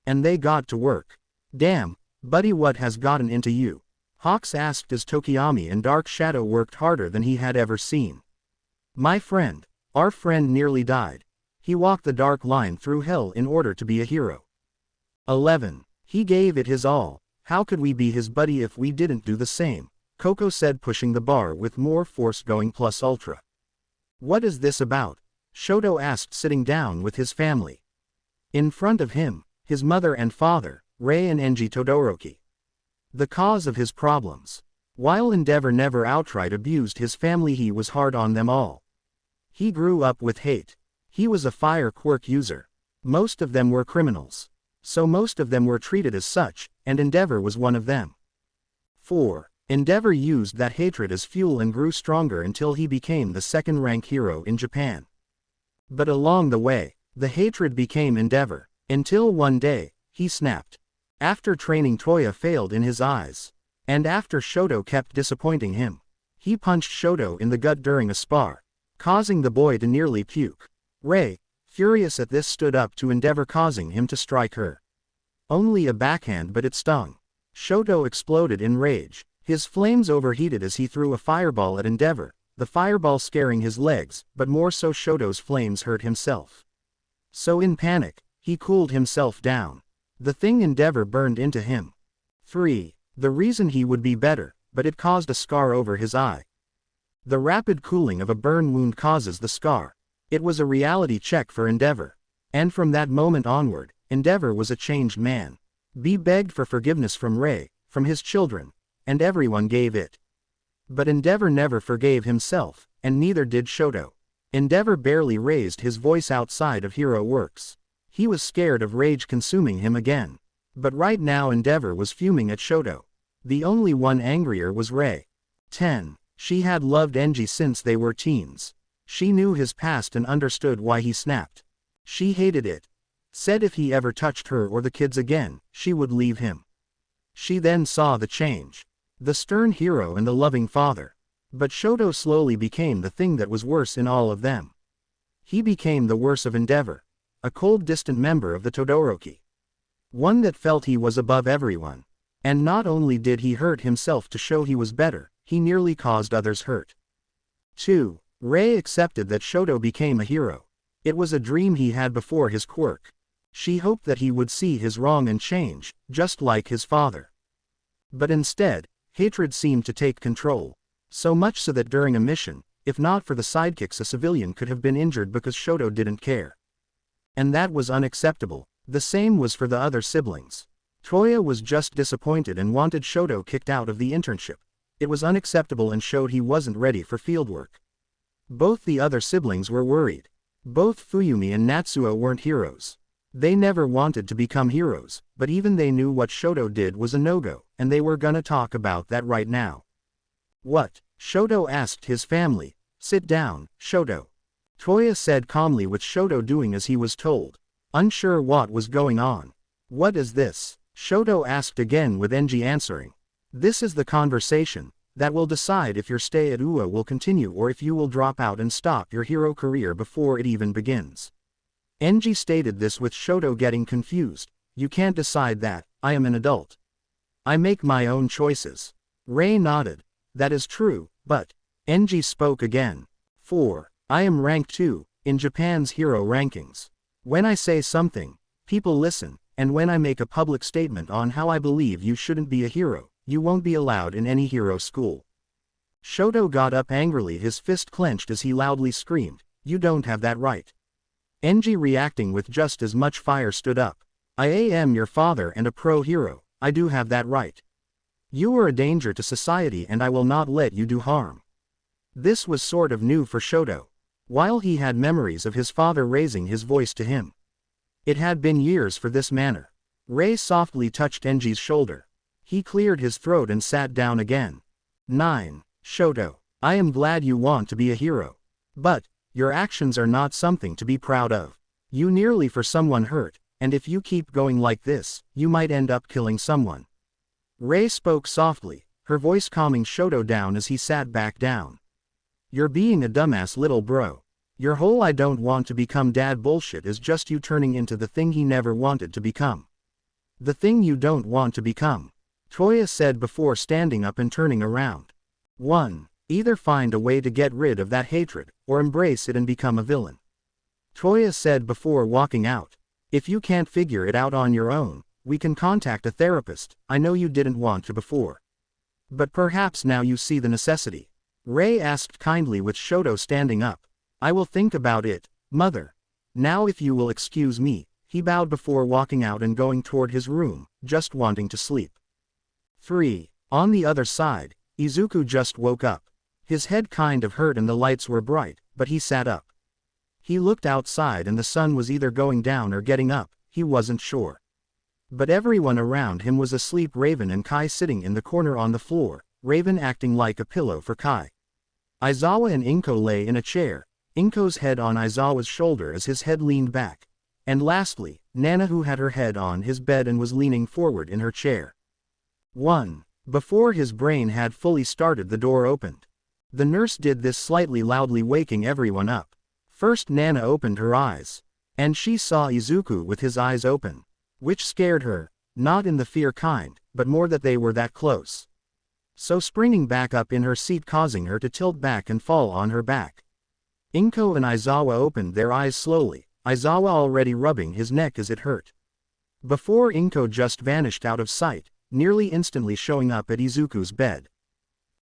And they got to work. Damn, buddy, what has gotten into you? Hawks asked as Tokiyami and Dark Shadow worked harder than he had ever seen. My friend, our friend nearly died. He walked the dark line through hell in order to be a hero. 11. He gave it his all. How could we be his buddy if we didn't do the same? Coco said, pushing the bar with more force, going plus ultra. What is this about? Shoto asked, sitting down with his family. In front of him, his mother and father, Rei and Enji Todoroki. The cause of his problems. While Endeavor never outright abused his family, he was hard on them all. He grew up with hate. He was a fire quirk user. Most of them were criminals. So most of them were treated as such, and Endeavor was one of them. 4. Endeavor used that hatred as fuel and grew stronger until he became the second-rank hero in Japan. But along the way, the hatred became Endeavor, until one day, he snapped. After training, Toya failed in his eyes. And after Shoto kept disappointing him, he punched Shoto in the gut during a spar, causing the boy to nearly puke. Rei, furious at this, stood up to Endeavor, causing him to strike her. Only a backhand, but it stung. Shoto exploded in rage. His flames overheated as he threw a fireball at Endeavor, the fireball scaring his legs, but more so Shoto's flames hurt himself. So in panic, he cooled himself down. The thing Endeavor burned into him. 3. The reason he would be better, but it caused a scar over his eye. The rapid cooling of a burn wound causes the scar. It was a reality check for Endeavor. And from that moment onward, Endeavor was a changed man. He begged for forgiveness from Rei, from his children, and everyone gave it. But Endeavor never forgave himself, and neither did Shoto. Endeavor barely raised his voice outside of hero works. He was scared of rage consuming him again. But right now Endeavor was fuming at Shoto. The only one angrier was Rei. 10. She had loved Enji since they were teens. She knew his past and understood why he snapped. She hated it. Said if he ever touched her or the kids again, she would leave him. She then saw the change. The stern hero and the loving father. But Shoto slowly became the thing that was worse in all of them. He became the worst of Endeavor. A cold, distant member of the Todoroki. One that felt he was above everyone. And not only did he hurt himself to show he was better, he nearly caused others hurt. 2. Rei accepted that Shoto became a hero. It was a dream he had before his quirk. She hoped that he would see his wrong and change, just like his father. But instead, hatred seemed to take control. So much so that during a mission, if not for the sidekicks, a civilian could have been injured because Shoto didn't care. And that was unacceptable. The same was for the other siblings. Toya was just disappointed and wanted Shoto kicked out of the internship. It was unacceptable and showed he wasn't ready for fieldwork. Both the other siblings were worried. Both Fuyumi and Natsuo weren't heroes. They never wanted to become heroes, but even they knew what Shoto did was a no-go, and they were gonna talk about that right now. What? Shoto asked his family. Sit down, Shoto. Toya said calmly, with Shoto doing as he was told, unsure what was going on. What is this? Shoto asked again, with Enji answering. This is the conversation that will decide if your stay at UA will continue or if you will drop out and stop your hero career before it even begins. Enji stated this with Shoto getting confused. You can't decide that, I am an adult. I make my own choices. Rei nodded. That is true, but... Enji spoke again. 4. I am rank 2, in Japan's hero rankings. When I say something, people listen, and when I make a public statement on how I believe you shouldn't be a hero, you won't be allowed in any hero school. Shoto got up angrily, his fist clenched as he loudly screamed, you don't have that right. Enji, reacting with just as much fire, stood up. I am your father and a pro hero, I do have that right. You are a danger to society and I will not let you do harm. This was sort of new for Shoto. While he had memories of his father raising his voice to him, it had been years for this manner. Rei softly touched Enji's shoulder. He cleared his throat and sat down again. 9. Shoto, I am glad you want to be a hero. But, your actions are not something to be proud of. You nearly for someone hurt, and if you keep going like this, you might end up killing someone. Rei spoke softly, her voice calming Shoto down as he sat back down. You're being a dumbass little bro. Your whole I don't want to become dad bullshit is just you turning into the thing he never wanted to become. The thing you don't want to become. Toya said before standing up and turning around. 1. Either find a way to get rid of that hatred, or embrace it and become a villain. Toya said before walking out. If you can't figure it out on your own, we can contact a therapist. I know you didn't want to before. But perhaps now you see the necessity. Rei asked kindly, with Shoto standing up. I will think about it, mother. Now if you will excuse me, he bowed before walking out and going toward his room, just wanting to sleep. 3. On the other side, Izuku just woke up. His head kind of hurt and the lights were bright, but he sat up. He looked outside and the sun was either going down or getting up, he wasn't sure. But everyone around him was asleep. Raven and Kai sitting in the corner on the floor, Raven acting like a pillow for Kai. Aizawa and Inko lay in a chair, Inko's head on Aizawa's shoulder as his head leaned back. And lastly, Nana, who had her head on his bed and was leaning forward in her chair. 1. Before his brain had fully started, the door opened. The nurse did this slightly loudly, waking everyone up. First Nana opened her eyes. And she saw Izuku with his eyes open. Which scared her, not in the fear kind, but more that they were that close. So springing back up in her seat, causing her to tilt back and fall on her back. Inko and Aizawa opened their eyes slowly, Aizawa already rubbing his neck as it hurt. Before Inko just vanished out of sight, nearly instantly showing up at Izuku's bed.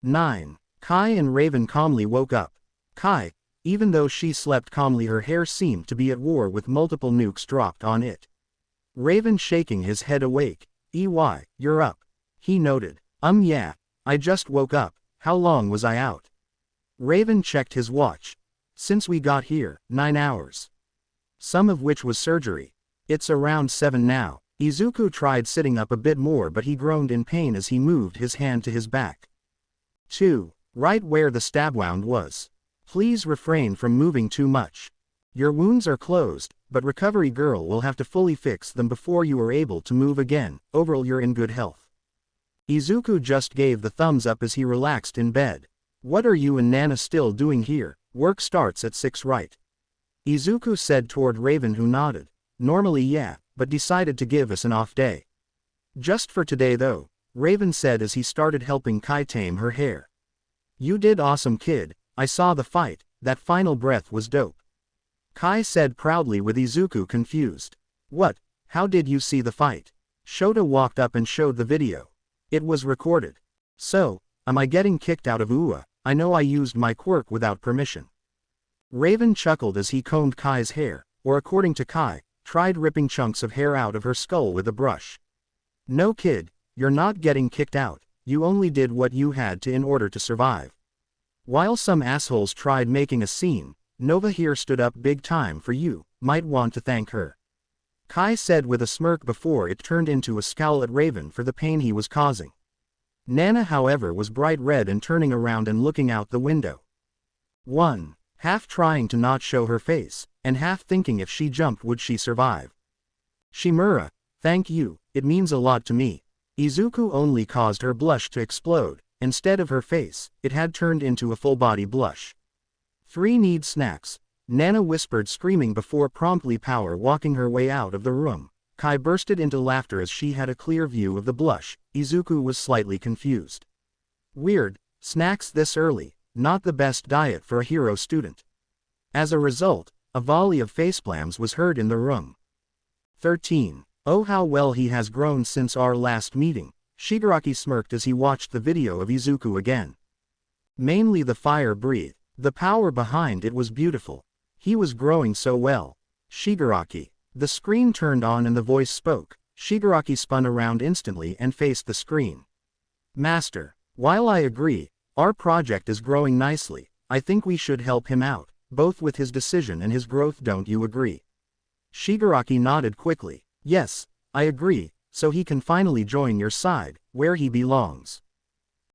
9. Kai and Raven calmly woke up. Kai, even though she slept calmly, her hair seemed to be at war with multiple nukes dropped on it. Raven shaking his head awake. "EY, you're up," he noted. Yeah, I just woke up, how long was I out?" Raven checked his watch. "Since we got here, 9 hours. Some of which was surgery. It's around 7 now." Izuku tried sitting up a bit more, but he groaned in pain as he moved his hand to his back. 2. Right where the stab wound was. "Please refrain from moving too much. Your wounds are closed, but recovery girl will have to fully fix them before you are able to move again. Overall you're in good health." Izuku just gave the thumbs up as he relaxed in bed. "What are you and Nana still doing here? Work starts at 6, right?" Izuku said toward Raven, who nodded. "Normally yeah, but decided to give us an off day. Just for today though," Raven said as he started helping Kai tame her hair. "You did awesome, kid. I saw the fight, that final breath was dope." Kai said proudly, with Izuku confused. "What? How did you see the fight?" Shota walked up and showed the video. "It was recorded." "So, am I getting kicked out of UA? I know I used my quirk without permission." Raven chuckled as he combed Kai's hair, or according to Kai, tried ripping chunks of hair out of her skull with a brush. "No kid, you're not getting kicked out, you only did what you had to in order to survive." While some assholes tried making a scene, Nova here stood up big time for you, might want to thank her. Kai said with a smirk before it turned into a scowl at Raven for the pain he was causing. Nana however was bright red and turning around and looking out the window. 1. Half trying to not show her face, and half thinking if she jumped would she survive. "Shimura, thank you, it means a lot to me." Izuku only caused her blush to explode. Instead of her face, it had turned into a full-body blush. 3 need snacks, Nana whispered, screaming before promptly power walking her way out of the room. Kai bursted into laughter as she had a clear view of the blush. Izuku was slightly confused. "Weird, snacks this early, not the best diet for a hero student." As a result, a volley of faceplams was heard in the room. 13. "Oh, how well he has grown since our last meeting," Shigaraki smirked as he watched the video of Izuku again. Mainly the fire breathed. The power behind it was beautiful. He was growing so well. "Shigaraki." The screen turned on and the voice spoke. Shigaraki spun around instantly and faced the screen. "Master, while I agree, our project is growing nicely, I think we should help him out, both with his decision and his growth, don't you agree?" Shigaraki nodded quickly. "Yes, I agree, so he can finally join your side, where he belongs."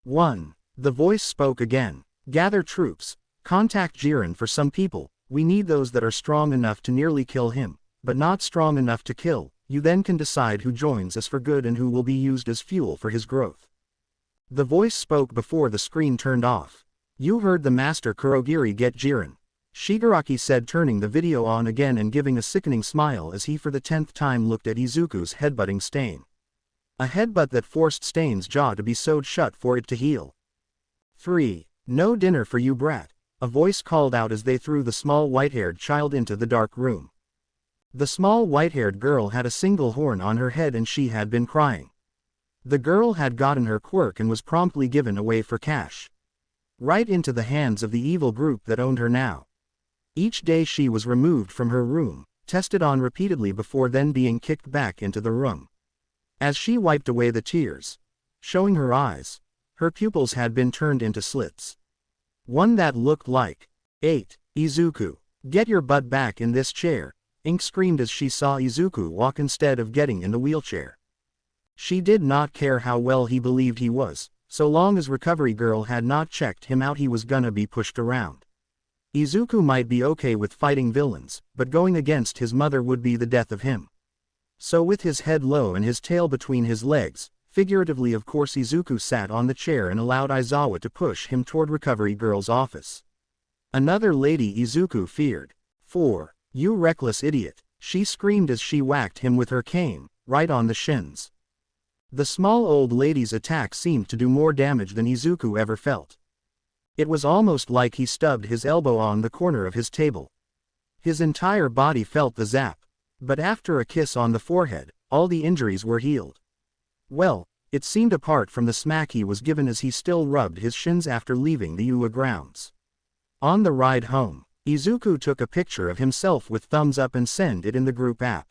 1. The voice spoke again. "Gather troops. Contact Jiren for some people, we need those that are strong enough to nearly kill him, but not strong enough to kill. You then can decide who joins us for good and who will be used as fuel for his growth." The voice spoke before the screen turned off. "You heard the master. Kurogiri, get Jiren," Shigaraki said, turning the video on again and giving a sickening smile as he for the 10th time looked at Izuku's headbutting Stain. A headbutt that forced Stain's jaw to be sewed shut for it to heal. 3. "No dinner for you, brat," a voice called out as they threw the small white-haired child into the dark room. The small white-haired girl had a single horn on her head and she had been crying. The girl had gotten her quirk and was promptly given away for cash. Right into the hands of the evil group that owned her now. Each day she was removed from her room, tested on repeatedly before then being kicked back into the room. As she wiped away the tears, showing her eyes, her pupils had been turned into slits. One that looked like 8. "Izuku, get your butt back in this chair," Ink screamed as she saw Izuku walk instead of getting in the wheelchair. She did not care how well he believed he was, so long as recovery girl had not checked him out he was gonna be pushed around. Izuku might be okay with fighting villains, but going against his mother would be the death of him. So with his head low and his tail between his legs, Figuratively, of course. Izuku sat on the chair and allowed Aizawa to push him toward Recovery Girl's office. Another lady Izuku feared. 4. You reckless idiot, she screamed as she whacked him with her cane, right on the shins. The small old lady's attack seemed to do more damage than Izuku ever felt. It was almost like he stubbed his elbow on the corner of his table. His entire body felt the zap. But after a kiss on the forehead, all the injuries were healed. Well, it seemed, apart from the smack he was given as he still rubbed his shins after leaving the UA grounds. On the ride home, Izuku took a picture of himself with thumbs up and sent it in the group app.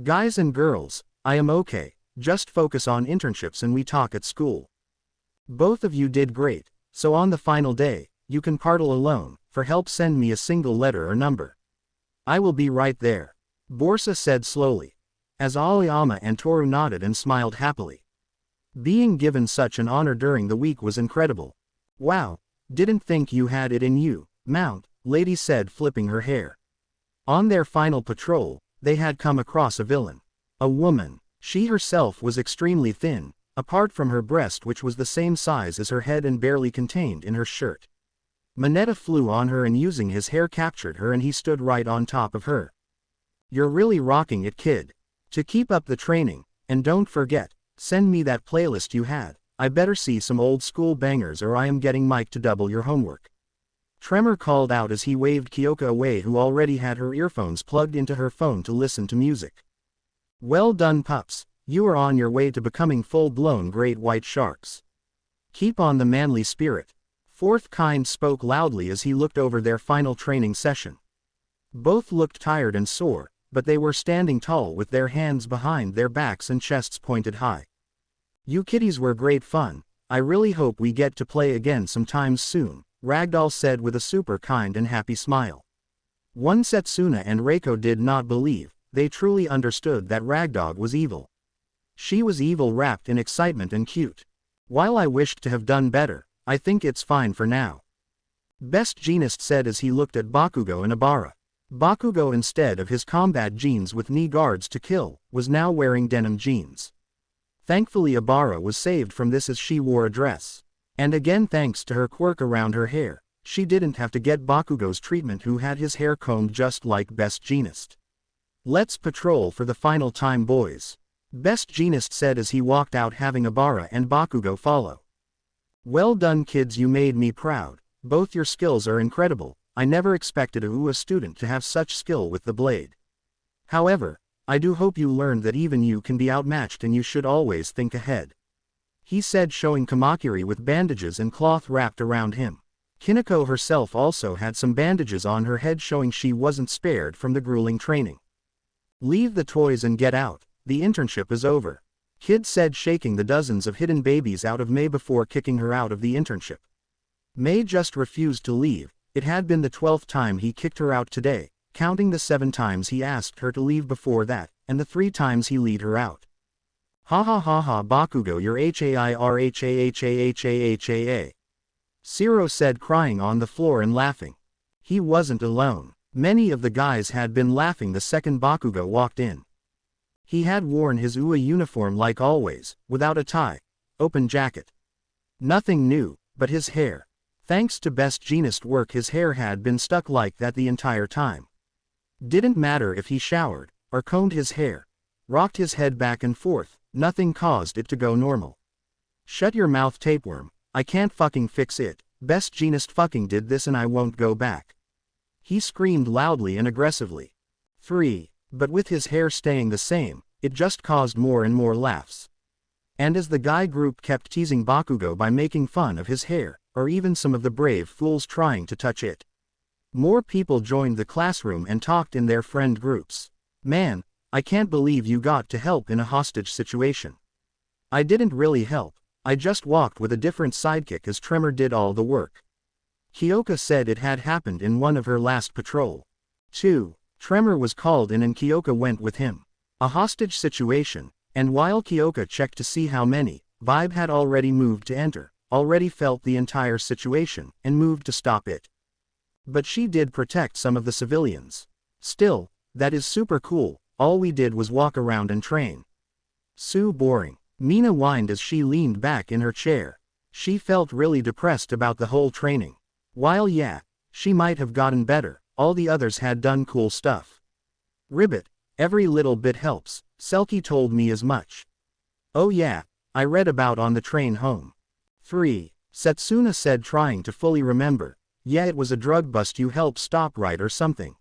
Guys and girls, I am okay, just focus on internships and we talk at school. Both of you did great, so on the final day, you can partle alone. For help, send me a single letter or number. I will be right there. Borsa said slowly. As Aoyama and Toru nodded and smiled happily. Being given such an honor during the week was incredible. Wow, didn't think you had it in you, Mount, lady said, flipping her hair. On their final patrol, they had come across a villain. A woman. She herself was extremely thin, apart from her breast, which was the same size as her head and barely contained in her shirt. Mineta flew on her and using his hair captured her, and he stood right on top of her. You're really rocking it, kid. To keep up the training, and don't forget, send me that playlist you had. I better see some old school bangers or I am getting Mike to double your homework. Tremor called out as he waved Kyoka away, who already had her earphones plugged into her phone to listen to music. Well done, pups, you are on your way to becoming full-blown great white sharks. Keep on the manly spirit. Fourth Kind spoke loudly as he looked over their final training session. Both looked tired and sore, but they were standing tall with their hands behind their backs and chests pointed high. You kiddies were great fun. I really hope we get to play again sometimes soon, Ragdoll said with a super kind and happy smile. One Setsuna and Reiko did not believe. They truly understood that Ragdog was evil. She was evil wrapped in excitement and cute. While I wished to have done better, I think it's fine for now. Best Jeanist said as he looked at Bakugo and Abara. Bakugo, instead of his combat jeans with knee guards to kill, was now wearing denim jeans. Thankfully Abara was saved from this as she wore a dress. And again, thanks to her quirk around her hair, she didn't have to get Bakugo's treatment, who had his hair combed just like Best Jeanist. Let's patrol for the final time, boys. Best Jeanist said as he walked out, having Abara and Bakugo follow. Well done, kids, you made me proud. Both your skills are incredible. I never expected a UA student to have such skill with the blade. However, I do hope you learned that even you can be outmatched and you should always think ahead. He said, showing Kamakiri with bandages and cloth wrapped around him. Kinako herself also had some bandages on her head, showing she wasn't spared from the grueling training. Leave the toys and get out, the internship is over. Kid said, shaking the dozens of hidden babies out of May before kicking her out of the internship. May just refused to leave. It had been the 12th time he kicked her out today, counting the 7 times he asked her to leave before that, and the 3 times he lead her out. Ha ha ha ha, Bakugo, you're HAIRHAHAHAHAHA. Siro said, crying on the floor and laughing. He wasn't alone. Many of the guys had been laughing the second Bakugo walked in. He had worn his UA uniform like always, without a tie, open jacket. Nothing new, but his hair. Thanks to Best Jeanist work, his hair had been stuck like that the entire time. Didn't matter if he showered, or combed his hair, rocked his head back and forth, nothing caused it to go normal. Shut your mouth, tapeworm, I can't fucking fix it. Best Jeanist fucking did this and I won't go back. He screamed loudly and aggressively. 3. But with his hair staying the same, it just caused more and more laughs. And as the guy group kept teasing Bakugo by making fun of his hair, or even some of the brave fools trying to touch it, more people joined the classroom and talked in their friend groups. Man, I can't believe you got to help in a hostage situation. I didn't really help, I just walked with a different sidekick as Tremor did all the work. Kyoka said it had happened in one of her last patrol. 2. Tremor was called in and Kyoka went with him. A hostage situation, and while Kyoka checked to see how many, Vibe had already moved to enter, already felt the entire situation, and moved to stop it. But she did protect some of the civilians. Still, that is super cool, all we did was walk around and train. So boring. Mina whined as she leaned back in her chair. She felt really depressed about the whole training. While yeah, she might have gotten better, all the others had done cool stuff. Ribbit, every little bit helps, Selkie told me as much. Oh yeah, I read about on the train home. 3. Setsuna said, trying to fully remember. Yeah, it was a drug bust you helped stop, right, or something.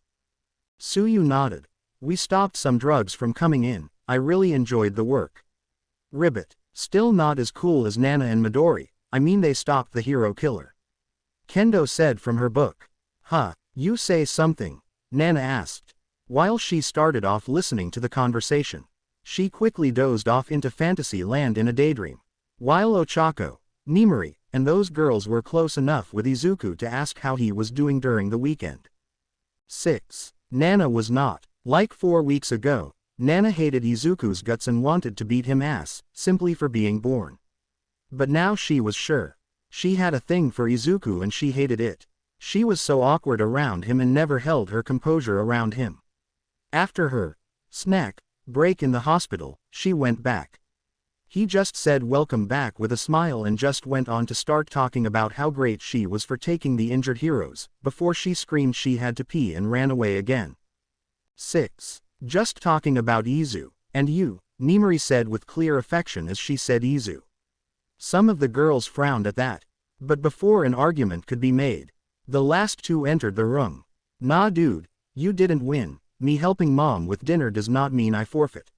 Suyu nodded. We stopped some drugs from coming in. I really enjoyed the work. Ribbit, still not as cool as Nana and Midori. I mean, they stopped the hero killer. Kendo said from her book. Huh, you say something? Nana asked. While she started off listening to the conversation, she quickly dozed off into fantasy land in a daydream. While Ochako, Nimari, and those girls were close enough with Izuku to ask how he was doing during the weekend. 6. Nana was not. Like 4 weeks ago, Nana hated Izuku's guts and wanted to beat him ass, simply for being born. But now she was sure. She had a thing for Izuku and she hated it. She was so awkward around him and never held her composure around him. After her snack break in the hospital, she went back. He just said welcome back with a smile and just went on to start talking about how great she was for taking the injured heroes, before she screamed she had to pee and ran away again. 6. Just talking about Izu, and you, Nimari said with clear affection as she said Izu. Some of the girls frowned at that. But before an argument could be made, the last two entered the room. Nah dude, you didn't win. Me helping mom with dinner does not mean I forfeit.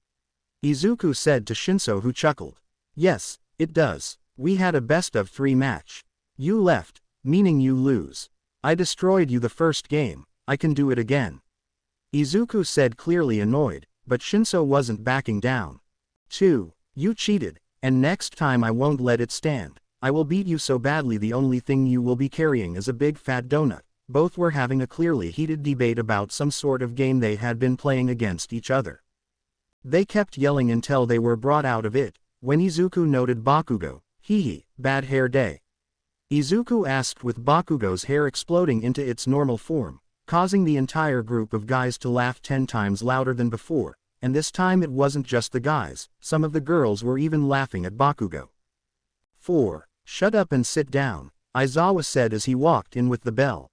Izuku said to Shinso, who chuckled. Yes, it does. We had a best of 3 match. You left, meaning you lose. I destroyed you the first game, I can do it again. Izuku said, clearly annoyed, but Shinso wasn't backing down. 2. You cheated, and next time I won't let it stand. I will beat you so badly the only thing you will be carrying is a big fat donut. Both were having a clearly heated debate about some sort of game they had been playing against each other. They kept yelling until they were brought out of it, when Izuku noted Bakugo. Hee, bad hair day. Izuku asked, with Bakugo's hair exploding into its normal form, causing the entire group of guys to laugh 10 times louder than before, and this time it wasn't just the guys, some of the girls were even laughing at Bakugo. 4. Shut up and sit down, Aizawa said as he walked in with the bell.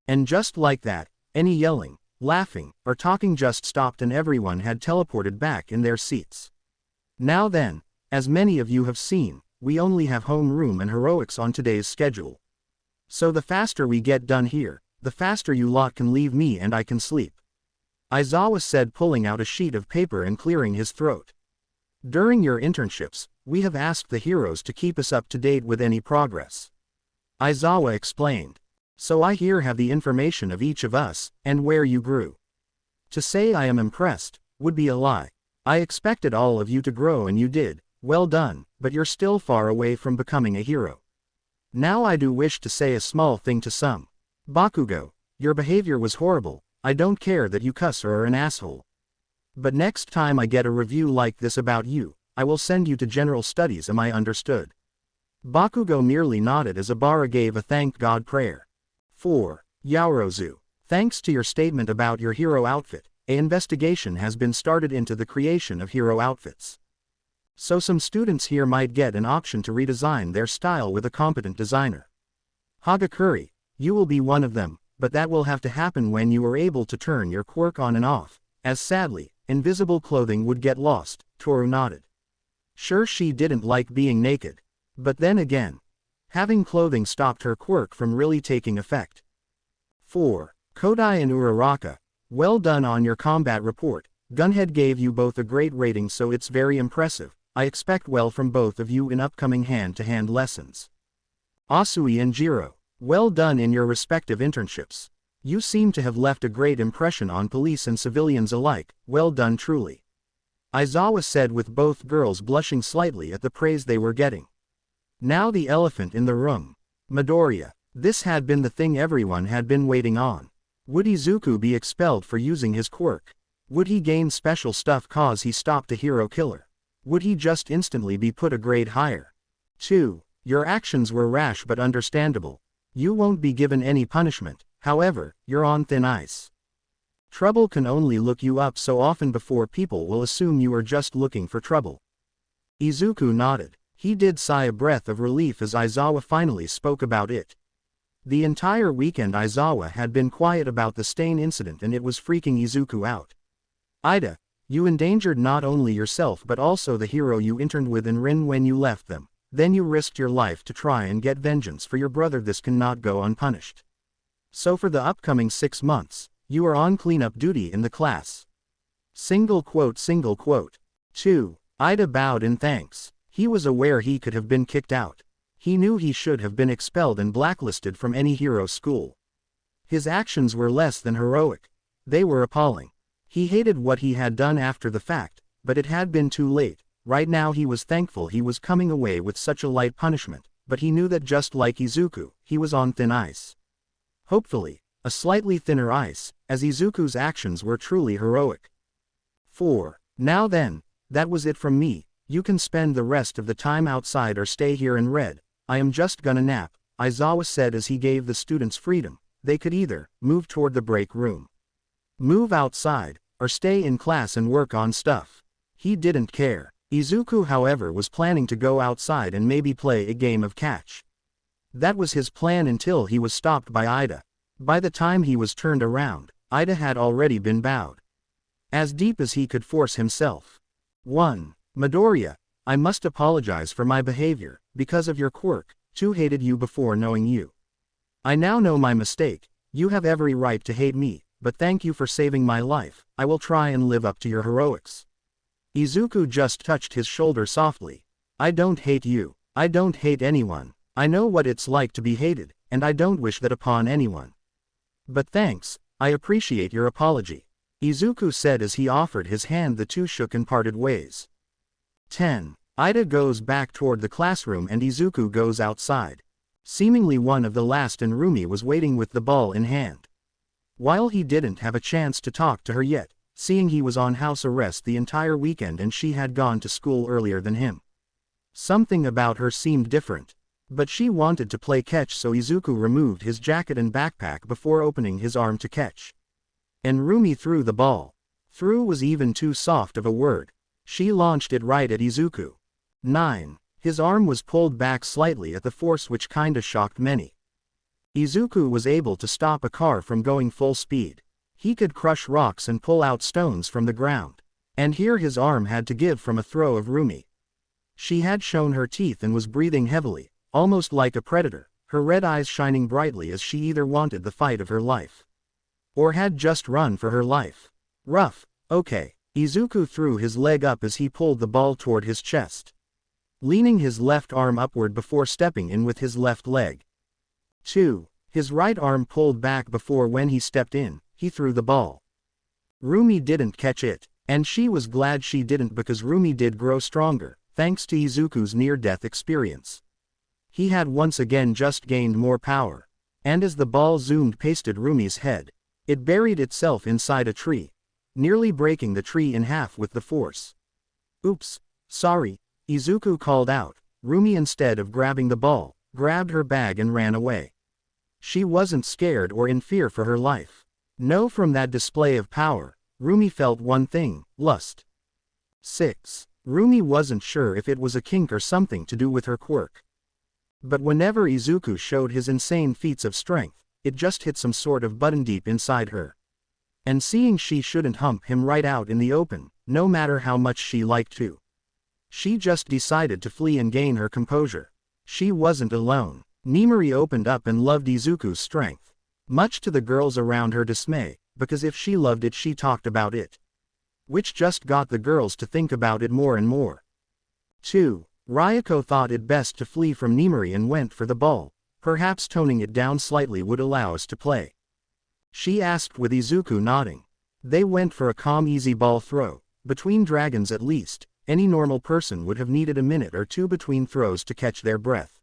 And just like that, any yelling, laughing, or talking just stopped and everyone had teleported back in their seats. Now then, as many of you have seen, we only have homeroom and heroics on today's schedule. So the faster we get done here, the faster you lot can leave me and I can sleep. Aizawa said, pulling out a sheet of paper and clearing his throat. During your internships, we have asked the heroes to keep us up to date with any progress. Aizawa explained. So I here have the information of each of us, and where you grew. To say I am impressed, would be a lie. I expected all of you to grow and you did, well done, but you're still far away from becoming a hero. Now I do wish to say a small thing to some. Bakugo, your behavior was horrible, I don't care that you cuss or are an asshole. But next time I get a review like this about you, I will send you to general studies, am I understood? Bakugo merely nodded as Abara gave a thank God prayer. 4. Yaoruzu, thanks to your statement about your hero outfit, an investigation has been started into the creation of hero outfits. So some students here might get an option to redesign their style with a competent designer. Hagakure, you will be one of them, but that will have to happen when you are able to turn your quirk on and off, as sadly, invisible clothing would get lost, Toru nodded. Sure, she didn't like being naked. But then again, having clothing stopped her quirk from really taking effect. 4. Kodai and Uraraka, well done on your combat report. Gunhead gave you both a great rating, so it's very impressive. I expect well from both of you in upcoming hand-to-hand lessons. Asui and Jiro, well done in your respective internships. You seem to have left a great impression on police and civilians alike, well done truly. Aizawa said, with both girls blushing slightly at the praise they were getting. Now the elephant in the room. Midoriya. This had been the thing everyone had been waiting on. Would Izuku be expelled for using his quirk? Would he gain special stuff cause he stopped a hero killer? Would he just instantly be put a grade higher? 2. Your actions were rash but understandable. You won't be given any punishment, however, you're on thin ice. Trouble can only look you up so often before people will assume you are just looking for trouble. Izuku nodded. He did sigh a breath of relief as Aizawa finally spoke about it. The entire weekend Aizawa had been quiet about the stain incident and it was freaking Izuku out. Ida, you endangered not only yourself but also the hero you interned with in Rin when you left them. Then you risked your life to try and get vengeance for your brother. This cannot go unpunished. So for the upcoming 6 months, you are on cleanup duty in the class. Single quote. 2. Ida bowed in thanks. He was aware he could have been kicked out. He knew he should have been expelled and blacklisted from any hero school. His actions were less than heroic. They were appalling. He hated what he had done after the fact, but it had been too late. Right now he was thankful he was coming away with such a light punishment, but he knew that just like Izuku, he was on thin ice. Hopefully, a slightly thinner ice, as Izuku's actions were truly heroic. 4. Now then, that was it from me. You can spend the rest of the time outside or stay here and read. I am just gonna nap, Aizawa said as he gave the students freedom. They could either move toward the break room, move outside, or stay in class and work on stuff. He didn't care. Izuku, however, was planning to go outside and maybe play a game of catch. That was his plan until he was stopped by Ida. By the time he was turned around, Ida had already been bowed. As deep as he could force himself. 1. MidoRyuu, I must apologize for my behavior. Because of your quirk, 2. Hated you before knowing you. I now know my mistake. You have every right to hate me, but thank you for saving my life. I will try and live up to your heroics. Izuku just touched his shoulder softly. I don't hate you. I don't hate anyone. I know what it's like to be hated, and I don't wish that upon anyone. But thanks, I appreciate your apology, Izuku said as he offered his hand. The two shook and parted ways. 10. Ida goes back toward the classroom and Izuku goes outside. Seemingly one of the last, and Rumi was waiting with the ball in hand. While he didn't have a chance to talk to her yet, seeing he was on house arrest the entire weekend and she had gone to school earlier than him. Something about her seemed different. But she wanted to play catch, so Izuku removed his jacket and backpack before opening his arm to catch. And Rumi threw the ball. Threw was even too soft of a word. She launched it right at Izuku. 9. His arm was pulled back slightly at the force, which kinda shocked many. Izuku was able to stop a car from going full speed. He could crush rocks and pull out stones from the ground. And here his arm had to give from a throw of Rumi. She had shown her teeth and was breathing heavily, almost like a predator, her red eyes shining brightly as she either wanted the fight of her life, or had just run for her life. Rough, okay. Izuku threw his leg up as he pulled the ball toward his chest, leaning his left arm upward before stepping in with his left leg. 2. His right arm pulled back before, when he stepped in, he threw the ball. Rumi didn't catch it, and she was glad she didn't, because Rumi did grow stronger, thanks to Izuku's near-death experience. He had once again just gained more power, and as the ball zoomed past Rumi's head, it buried itself inside a tree, nearly breaking the tree in half with the force. Oops, sorry, Izuku called out. Rumi, instead of grabbing the ball, grabbed her bag and ran away. She wasn't scared or in fear for her life. No, from that display of power, Rumi felt one thing: lust. 6. Rumi wasn't sure if it was a kink or something to do with her quirk. But whenever Izuku showed his insane feats of strength, it just hit some sort of button deep inside her. And seeing she shouldn't hump him right out in the open, no matter how much she liked to, she just decided to flee and gain her composure. She wasn't alone. MidoRyuu opened up and loved Izuku's strength, much to the girls around her dismay, because if she loved it, she talked about it, which just got the girls to think about it more and more. 2. Ryuko thought it best to flee from MidoRyuu and went for the ball. Perhaps toning it down slightly would allow us to play, she asked, with Izuku nodding. They went for a calm, easy ball throw. Between dragons at least, any normal person would have needed a minute or two between throws to catch their breath.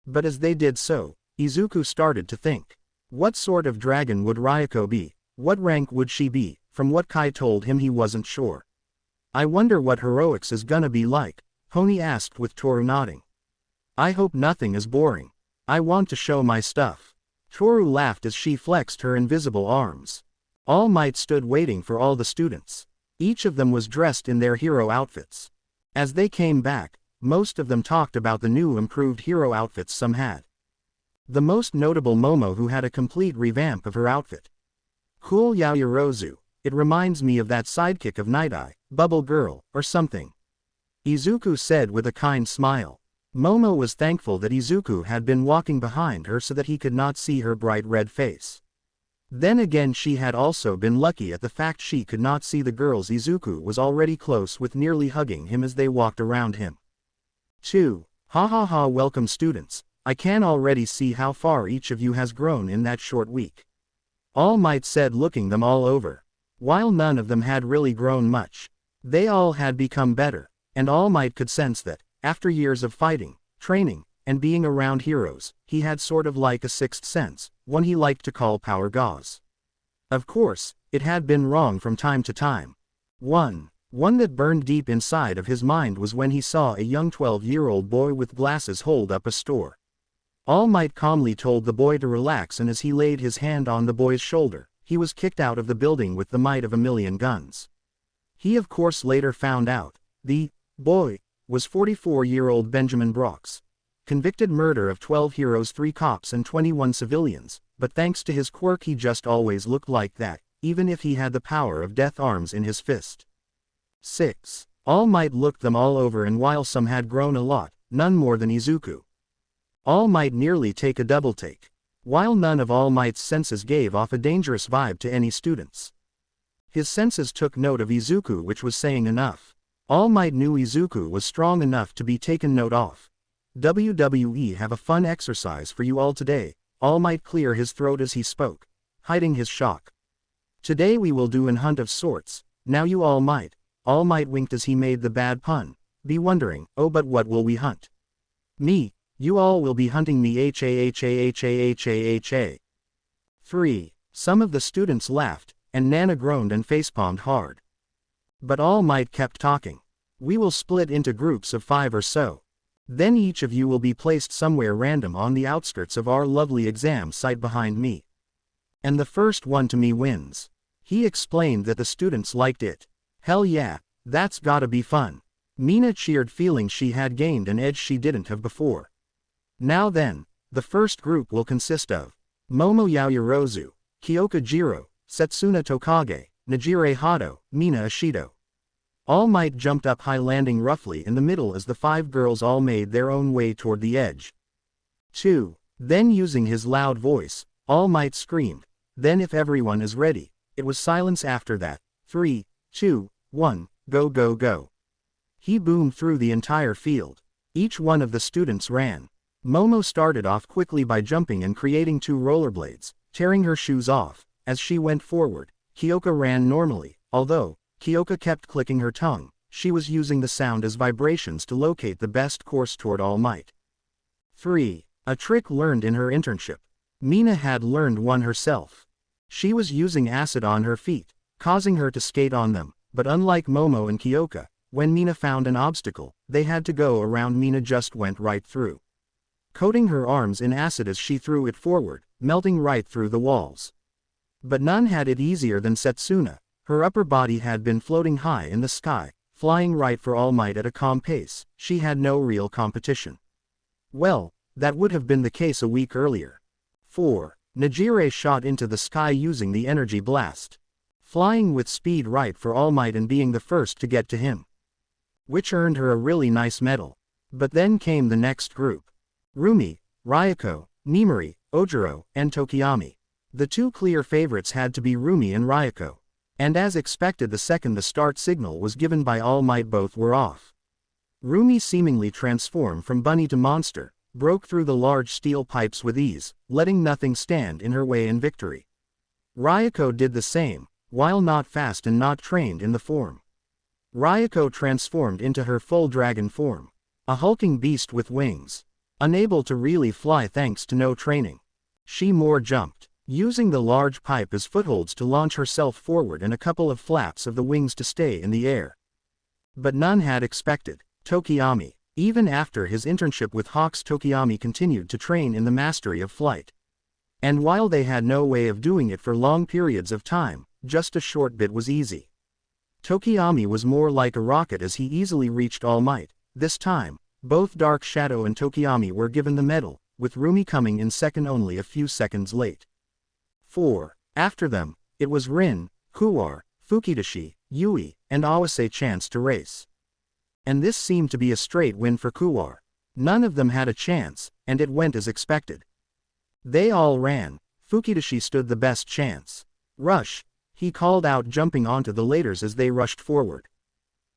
But as they did so, Izuku started to think. What sort of dragon would Ryuko be? What rank would she be? From what Kai told him, he wasn't sure. I wonder what heroics is gonna be like, Pony asked, with Toru nodding. I hope nothing is boring. I want to show my stuff. Toru laughed as she flexed her invisible arms. All Might stood waiting for all the students. Each of them was dressed in their hero outfits. As they came back, most of them talked about the new improved hero outfits some had. The most notable Momo, who had a complete revamp of her outfit. Cool Yaoyorozu, it reminds me of that sidekick of Night Eye, Bubble Girl, or something. Izuku said with a kind smile. Momo was thankful that Izuku had been walking behind her so that he could not see her bright red face. Then again, she had also been lucky at the fact she could not see the girls. Izuku was already close with nearly hugging him as they walked around him. 2. Ha ha ha, welcome students, I can already see how far each of you has grown in that short week. All Might said, looking them all over. While none of them had really grown much, they all had become better, and All Might could sense that, after years of fighting, training, and being around heroes, he had sort of like a sixth sense, one he liked to call power gauze. Of course, it had been wrong from time to time. One that burned deep inside of his mind was when he saw a young 12-year-old boy with glasses hold up a store. All Might calmly told the boy to relax, and as he laid his hand on the boy's shoulder, he was kicked out of the building with the might of a million guns. He of course later found out, the boy was 44-year-old Benjamin Brock's. Convicted murder of 12 heroes, 3 cops and 21 civilians, but thanks to his quirk he just always looked like that, even if he had the power of death arms in his fist. 6. All Might looked them all over, and while some had grown a lot, none more than Izuku. All Might nearly take a double take. While none of All Might's senses gave off a dangerous vibe to any students. His senses took note of Izuku, which was saying enough. All Might knew Izuku was strong enough to be taken note of. WWE have a fun exercise for you all today. All Might clear his throat as he spoke, hiding his shock. Today we will do an hunt of sorts. Now you All Might. All Might winked as he made the bad pun. Be wondering, oh, but what will we hunt? Me. You all will be hunting me. Ha. 3. Some of the students laughed, and Nana groaned and facepalmed hard. But All Might kept talking. We will split into groups of 5 or so. Then each of you will be placed somewhere random on the outskirts of our lovely exam site behind me. And the first one to me wins. He explained that the students liked it. Hell yeah, that's gotta be fun. Mina cheered, feeling she had gained an edge she didn't have before. Now then, the first group will consist of Momo Yaoyorozu, Kyoka Jiro, Setsuna Tokage, Najire Hado, Mina Ashido. All Might jumped up high, landing roughly in the middle as the 5 girls all made their own way toward the edge. 2. Then using his loud voice, All Might screamed. Then if everyone is ready, it was silence after that. 3, 2, 1, go go go. He boomed through the entire field. Each one of the students ran. Momo started off quickly by jumping and creating 2 rollerblades, tearing her shoes off. As she went forward, Kyoka ran normally, although Kyoka kept clicking her tongue. She was using the sound as vibrations to locate the best course toward All Might. 3. A trick learned in her internship. Mina had learned one herself. She was using acid on her feet, causing her to skate on them, but unlike Momo and Kyoka, when Mina found an obstacle, they had to go around. Mina just went right through, coating her arms in acid as she threw it forward, melting right through the walls. But none had it easier than Setsuna. Her upper body had been floating high in the sky, flying right for All Might at a calm pace. She had no real competition. Well, that would have been the case a week earlier. 4. Najire shot into the sky using the energy blast, flying with speed right for All Might and being the first to get to him, which earned her a really nice medal. But then came the next group. Rumi, Ryuko, Nimari, Ojiro, and Tokiyami. The 2 clear favorites had to be Rumi and Ryuko. And as expected, the second the start signal was given by All Might, both were off. Rumi seemingly transformed from bunny to monster, broke through the large steel pipes with ease, letting nothing stand in her way in victory. Ryuko did the same, while not fast and not trained in the form. Ryuko transformed into her full dragon form, a hulking beast with wings. Unable to really fly thanks to no training, she more jumped, using the large pipe as footholds to launch herself forward and a couple of flaps of the wings to stay in the air. But none had expected Tokiyami. Even after his internship with Hawks, Tokiyami continued to train in the mastery of flight. And while they had no way of doing it for long periods of time, just a short bit was easy. Tokiyami was more like a rocket as he easily reached All Might. This time, both Dark Shadow and Tokiyami were given the medal, with Rumi coming in second only a few seconds late. 4. After them, it was Rin, Kuwar, Fukidashi, Yui, and Awase chance to race. And this seemed to be a straight win for Kuwar. None of them had a chance, and it went as expected. They all ran. Fukidashi stood the best chance. Rush, he called out, jumping onto the laders as they rushed forward.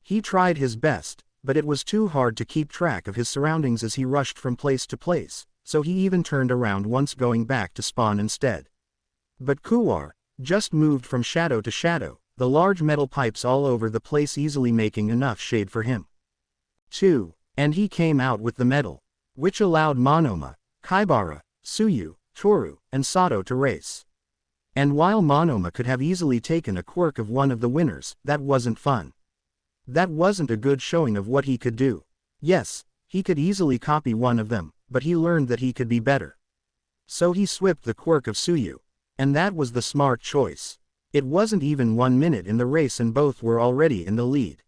He tried his best, but it was too hard to keep track of his surroundings as he rushed from place to place, so he even turned around once, going back to spawn instead. But Kuwar just moved from shadow to shadow, the large metal pipes all over the place easily making enough shade for him. 2. And he came out with the medal, which allowed Monoma, Kaibara, Tsuyu, Toru, and Sato to race. And while Monoma could have easily taken a quirk of one of the winners, that wasn't fun. That wasn't a good showing of what he could do. Yes, he could easily copy one of them, but he learned that he could be better. So he swapped the quirk of Tsuyu. And that was the smart choice. It wasn't even 1 minute in the race and both were already in the lead.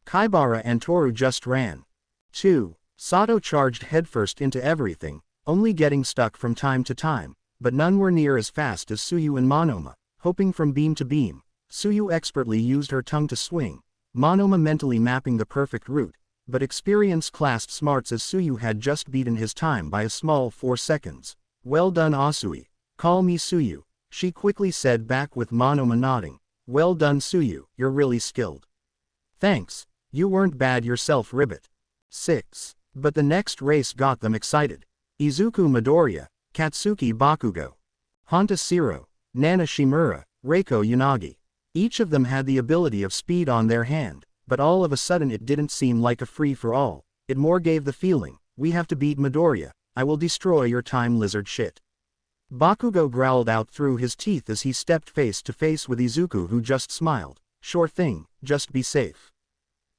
Kaibara and Toru just ran. 2. Sato charged headfirst into everything, only getting stuck from time to time, but none were near as fast as Tsuyu and Monoma, hoping from beam to beam. Tsuyu expertly used her tongue to swing, Monoma mentally mapping the perfect route, but experience classed smarts as Tsuyu had just beaten his time by a small 4 seconds. Well done Asui. Call me Tsuyu, she quickly said back with Monoma nodding. Well done Tsuyu, you're really skilled. Thanks, you weren't bad yourself Ribbit. 6. But the next race got them excited. Izuku Midoriya, Katsuki Bakugo, Honta Shiro, Nana Shimura, Reiko Yanagi. Each of them had the ability of speed on their hand, but all of a sudden it didn't seem like a free-for-all, it more gave the feeling, we have to beat Midoriya, I will destroy your time lizard shit. Bakugo growled out through his teeth as he stepped face to face with Izuku, who just smiled. Sure thing, just be safe.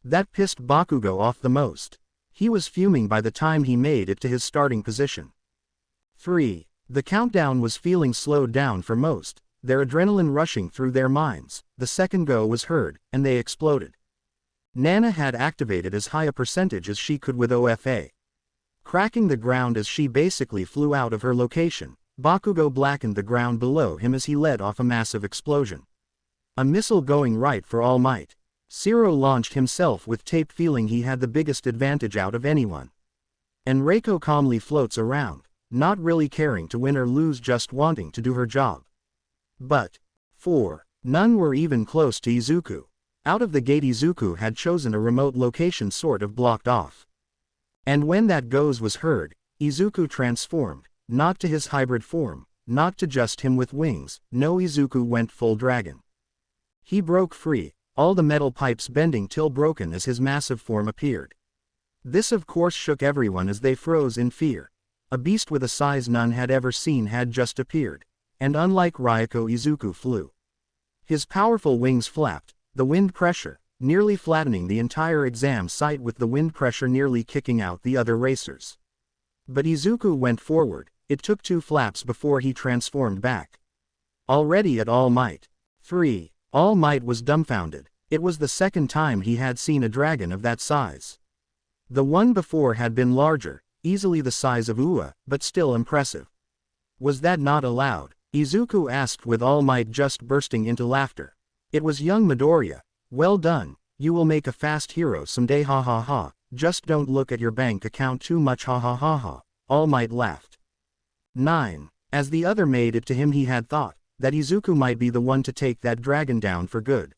That pissed Bakugo off the most. He was fuming by the time he made it to his starting position. 3. The countdown was feeling slowed down for most, their adrenaline rushing through their minds. The second go was heard, and they exploded. Nana had activated as high a percentage as she could with OFA. Cracking the ground as she basically flew out of her location, Bakugo blackened the ground below him as he let off a massive explosion. A missile going right for All Might. Shiro launched himself with tape, feeling he had the biggest advantage out of anyone. And Reiko calmly floats around, not really caring to win or lose, just wanting to do her job. But 4. None were even close to Izuku. Out of the gate Izuku had chosen a remote location sort of blocked off. And when that goes was heard, Izuku transformed. Not to his hybrid form, not to just him with wings, no, Izuku went full dragon. He broke free, all the metal pipes bending till broken as his massive form appeared. This of course shook everyone as they froze in fear. A beast with a size none had ever seen had just appeared, and unlike Ryuko, Izuku flew. His powerful wings flapped, the wind pressure, nearly flattening the entire exam site, with the wind pressure nearly kicking out the other racers. But Izuku went forward. It took 2 flaps before he transformed back. Already at All Might. 3. All Might was dumbfounded. It was the second time he had seen a dragon of that size. The one before had been larger, easily the size of Ua, but still impressive. Was that not allowed? Izuku asked with All Might just bursting into laughter. It was young Midoriya. Well done, you will make a fast hero someday, ha ha ha, just don't look at your bank account too much, ha ha ha ha. All Might laughed. 9. As the other made it to him, he had thought that Izuku might be the one to take that dragon down for good.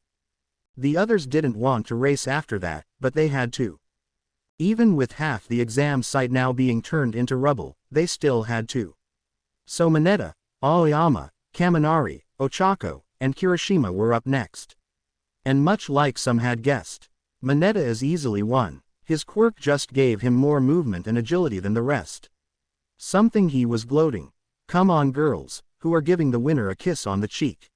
The others didn't want to race after that, but they had to. Even with half the exam site now being turned into rubble, they still had to. So Mineta, Aoyama, Kaminari, Ochako, and Kirishima were up next. And much like some had guessed, Mineta is easily won. His quirk just gave him more movement and agility than the rest. Something he was gloating. Come on girls, who are giving the winner a kiss on the cheek?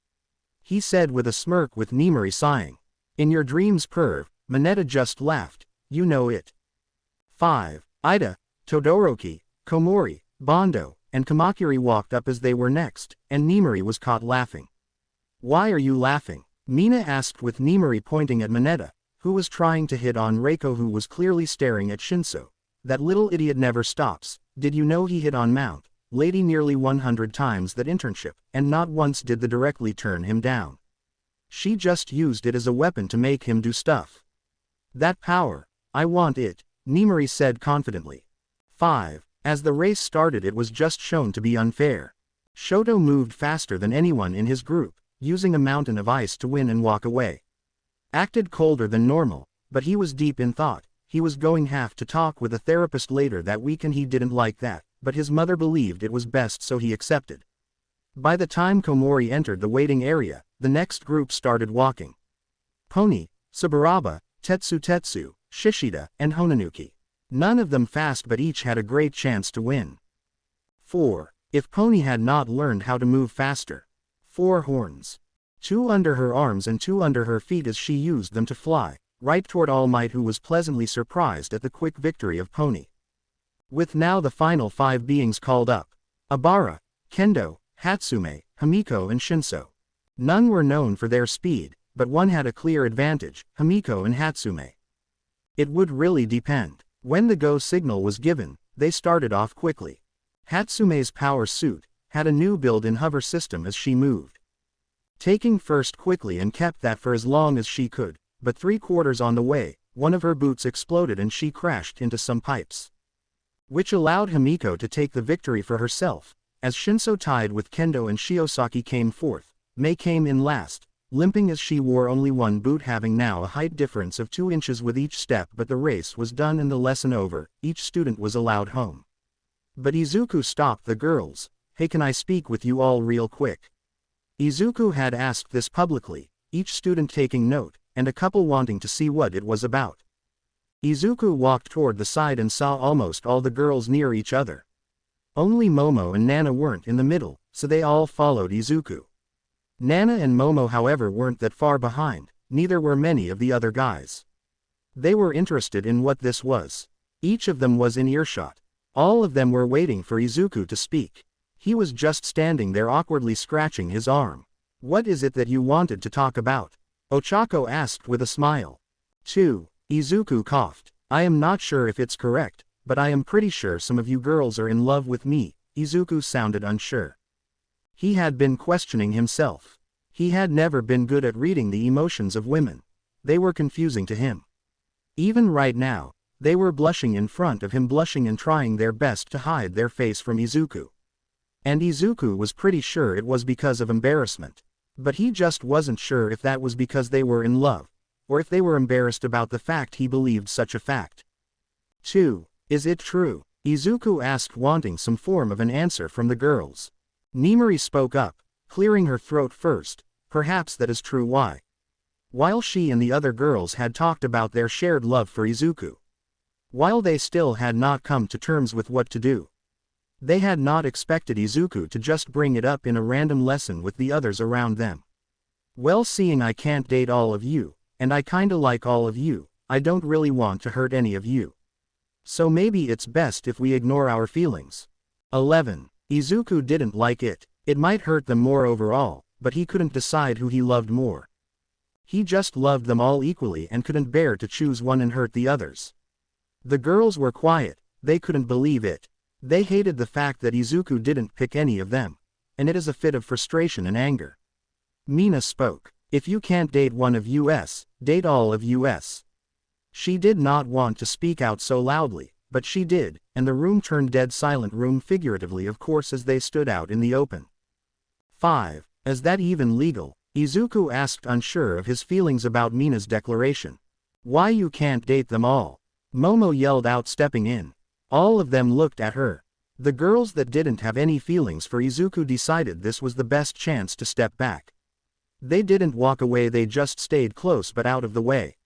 He said with a smirk, with Nimari sighing. In your dreams perv, Mineta just laughed, you know it. 5. Ida, Todoroki, Komori, Bondo, and Kamakiri walked up as they were next, and Nimari was caught laughing. Why are you laughing? Mina asked with MidoRyuu pointing at Mineta, who was trying to hit on Reiko who was clearly staring at Shinso. That little idiot never stops. Did you know he hit on Mount Lady nearly 100 times that internship, and not once did the directly turn him down. She just used it as a weapon to make him do stuff. That power, I want it, MidoRyuu said confidently. 5. As the race started it was just shown to be unfair. Shoto moved faster than anyone in his group, using a mountain of ice to win and walk away. Acted colder than normal, but he was deep in thought. He was going to have to talk with a therapist later that week and he didn't like that, but his mother believed it was best so he accepted. By the time Komori entered the waiting area, the next group started walking. Pony, Saburaba, Tetsu, Shishida, and Honanuki. None of them fast but each had a great chance to win. 4. If Pony had not learned how to move faster. 4 horns. 2 under her arms and 2 under her feet as she used them to fly, right toward All Might who was pleasantly surprised at the quick victory of Pony. With now the final 5 beings called up. Abara, Kendo, Hatsume, Himiko and Shinso. None were known for their speed, but one had a clear advantage, Himiko and Hatsume. It would really depend. When the go signal was given, they started off quickly. Hatsume's power suit had a new build-in hover system as she moved. Taking first quickly and kept that for as long as she could, but 3/4 on the way, one of her boots exploded and she crashed into some pipes. Which allowed Himiko to take the victory for herself, as Shinso tied with Kendo and Shiosaki came fourth. Mei came in last, limping as she wore only one boot having now a height difference of 2 inches with each step but the race was done and the lesson over, each student was allowed home. But Izuku stopped the girls. Hey, can I speak with you all real quick? Izuku had asked this publicly, each student taking note, and a couple wanting to see what it was about. Izuku walked toward the side and saw almost all the girls near each other. Only Momo and Nana weren't in the middle, so they all followed Izuku. Nana and Momo however weren't that far behind, neither were many of the other guys. They were interested in what this was. Each of them was in earshot. All of them were waiting for Izuku to speak. He was just standing there awkwardly scratching his arm. What is it that you wanted to talk about? Ochako asked with a smile. 2. Izuku coughed. I am not sure if it's correct, but I am pretty sure some of you girls are in love with me. Izuku sounded unsure. He had been questioning himself. He had never been good at reading the emotions of women. They were confusing to him. Even right now, they were blushing in front of him, blushing and trying their best to hide their face from Izuku. And Izuku was pretty sure it was because of embarrassment. But he just wasn't sure if that was because they were in love, or if they were embarrassed about the fact he believed such a fact. 2. Is it true? Izuku asked, wanting some form of an answer from the girls. MidoRyuu spoke up, clearing her throat first. Perhaps that is true. Why? While she and the other girls had talked about their shared love for Izuku. While they still had not come to terms with what to do. They had not expected Izuku to just bring it up in a random lesson with the others around them. Well, seeing I can't date all of you, and I kinda like all of you, I don't really want to hurt any of you. So maybe it's best if we ignore our feelings. 11. Izuku didn't like it. It might hurt them more overall, but he couldn't decide who he loved more. He just loved them all equally and couldn't bear to choose one and hurt the others. The girls were quiet, they couldn't believe it. They hated the fact that Izuku didn't pick any of them, and it is a fit of frustration and anger. Mina spoke. If you can't date one of us, date all of us. She did not want to speak out so loudly, but she did, and the room turned dead silent, room figuratively of course, as they stood out in the open. 5. Is that even legal? Izuku asked, unsure of his feelings about Mina's declaration. Why you can't date them all? Momo yelled out, stepping in. All of them looked at her. The girls that didn't have any feelings for Izuku decided this was the best chance to step back. They didn't walk away, they just stayed close but out of the way.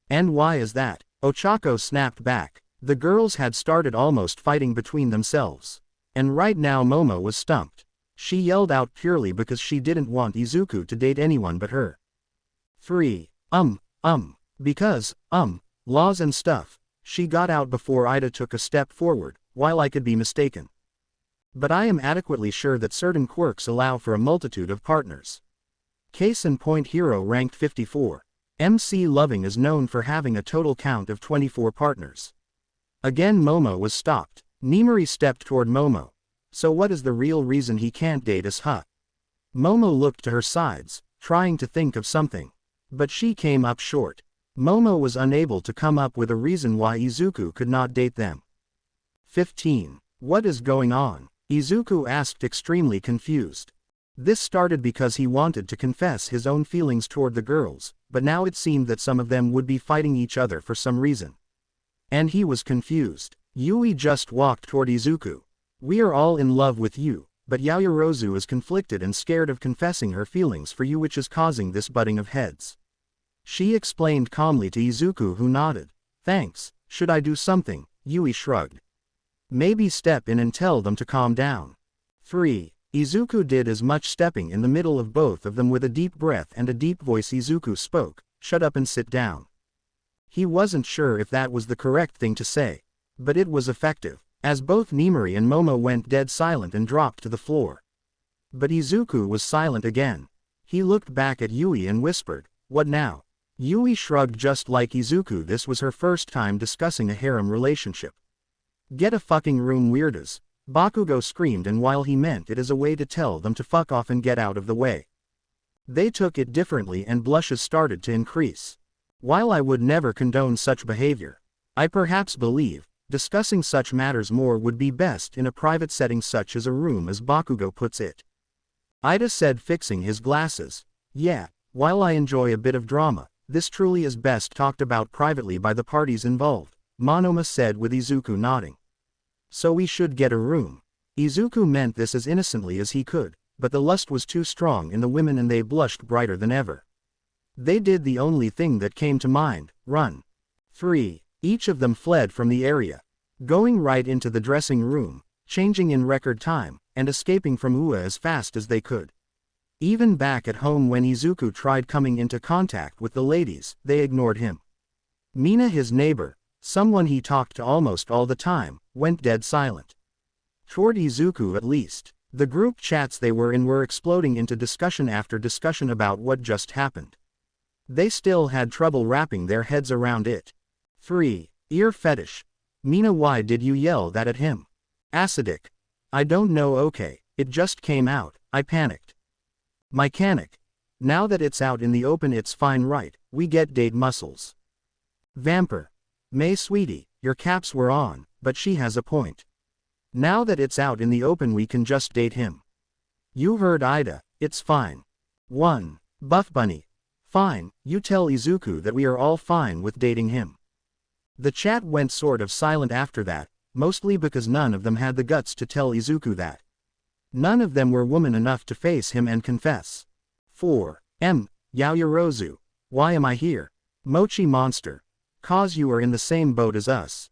And why is that? Ochako snapped back. The girls had started almost fighting between themselves. And right now Momo was stumped. She yelled out purely because she didn't want Izuku to date anyone but her. 3. Because, laws and stuff. She got out before Ida took a step forward, while I could be mistaken. But I am adequately sure that certain quirks allow for a multitude of partners. Case in point, hero ranked 54. MC Loving is known for having a total count of 24 partners. Again Momo was stopped. Nimari stepped toward Momo. So what is the real reason he can't date us, huh? Momo looked to her sides, trying to think of something. But she came up short. Momo was unable to come up with a reason why Izuku could not date them. 15. What is going on? Izuku asked, extremely confused. This started because he wanted to confess his own feelings toward the girls, but now it seemed that some of them would be fighting each other for some reason. And he was confused. Yui just walked toward Izuku. We are all in love with you, but Yaoyorozu is conflicted and scared of confessing her feelings for you, which is causing this butting of heads. She explained calmly to Izuku, who nodded. Thanks. Should I do something? Yui shrugged. Maybe step in and tell them to calm down. 3. Izuku did as much, stepping in the middle of both of them with a deep breath and a deep voice. Izuku spoke, shut up and sit down. He wasn't sure if that was the correct thing to say, but it was effective, as both Nimari and Momo went dead silent and dropped to the floor. But Izuku was silent again. He looked back at Yui and whispered, what now? Yui shrugged, just like Izuku. This was her first time discussing a harem relationship. Get a fucking room, weirdos, Bakugo screamed, and while he meant it as a way to tell them to fuck off and get out of the way, they took it differently and blushes started to increase. While I would never condone such behavior, I perhaps believe discussing such matters more would be best in a private setting such as a room, as Bakugo puts it. Ida said, fixing his glasses. Yeah, while I enjoy a bit of drama, this truly is best talked about privately by the parties involved, Monoma said, with Izuku nodding. So we should get a room. Izuku meant this as innocently as he could, but the lust was too strong in the women and they blushed brighter than ever. They did the only thing that came to mind, run. 3. Each of them fled from the area, going right into the dressing room, changing in record time, and escaping from Ua as fast as they could. Even back at home, when Izuku tried coming into contact with the ladies, they ignored him. Mina, his neighbor, someone he talked to almost all the time, went dead silent. Toward Izuku at least, the group chats they were in were exploding into discussion after discussion about what just happened. They still had trouble wrapping their heads around it. 3. Ear fetish. Mina, why did you yell that at him? Acidic. I don't know, okay, it just came out, I panicked. Mechanic. Now that it's out in the open it's fine, right, we get date muscles. Vampire. May sweetie, your caps were on, but she has a point. Now that it's out in the open we can just date him. You heard Ida, it's fine. 1. Buff Bunny. Fine, you tell Izuku that we are all fine with dating him. The chat went sort of silent after that, mostly because none of them had the guts to tell Izuku that. None of them were woman enough to face him and confess. 4. Yaoyorozu. Why am I here? Mochi monster. Cause you are in the same boat as us.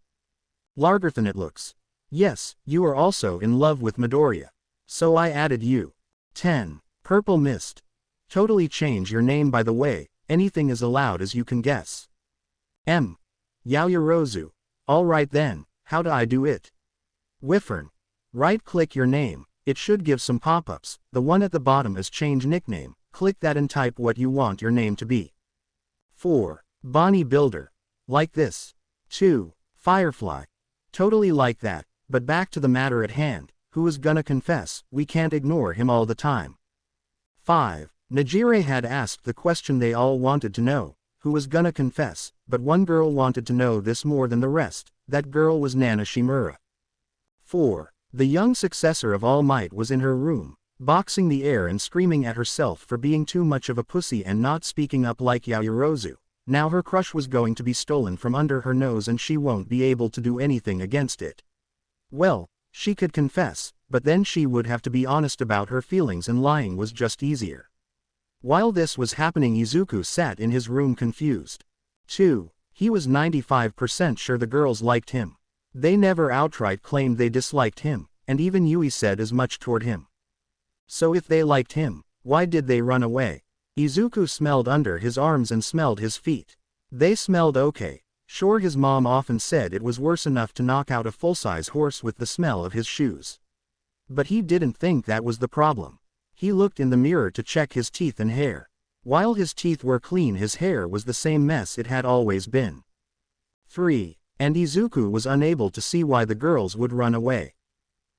Largerthan it looks. Yes, you are also in love with MidoRyuu. So I added you. 10. Purple mist. Totally change your name, by the way, anything is allowed as you can guess. Yaoyorozu. Alright then, how do I do it? Wyvern. Right-click your name, it should give some pop-ups, the one at the bottom is change nickname, click that and type what you want your name to be. 4. Bonnie Builder. Like this. 2. Firefly. Totally like that, but back to the matter at hand, who is gonna confess? We can't ignore him all the time. 5. Najire had asked the question they all wanted to know, who was gonna confess, but one girl wanted to know this more than the rest, that girl was Nana Shimura. 4. The young successor of All Might was in her room, boxing the air and screaming at herself for being too much of a pussy and not speaking up like Yaoyorozu. Now her crush was going to be stolen from under her nose and she won't be able to do anything against it. Well, she could confess, but then she would have to be honest about her feelings and lying was just easier. While this was happening, Izuku sat in his room confused. 2. He was 95% sure the girls liked him. They never outright claimed they disliked him, and even Yui said as much toward him. So if they liked him, why did they run away? Izuku smelled under his arms and smelled his feet. They smelled okay. Sure, his mom often said it was worse enough to knock out a full-size horse with the smell of his shoes. But he didn't think that was the problem. He looked in the mirror to check his teeth and hair. While his teeth were clean, his hair was the same mess it had always been. 3. And Izuku was unable to see why the girls would run away.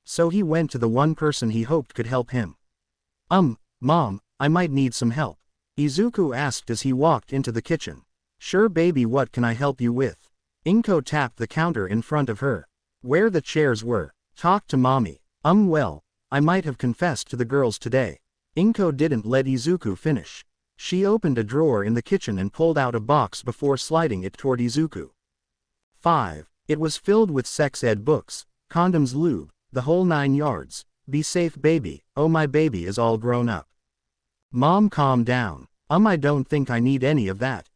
So he went to the one person he hoped could help him. Mom, I might need some help," Izuku asked as he walked into the kitchen. "Sure baby, what can I help you with?" Inko tapped the counter in front of her. "Where the chairs were. Talk to mommy." Well, I might have confessed to the girls today." Inko didn't let Izuku finish. She opened a drawer in the kitchen and pulled out a box before sliding it toward Izuku. 5. It was filled with sex ed books, condoms, lube, the whole 9 yards. "Be safe baby, oh my baby is all grown up." "Mom, calm down. I don't think I need any of that."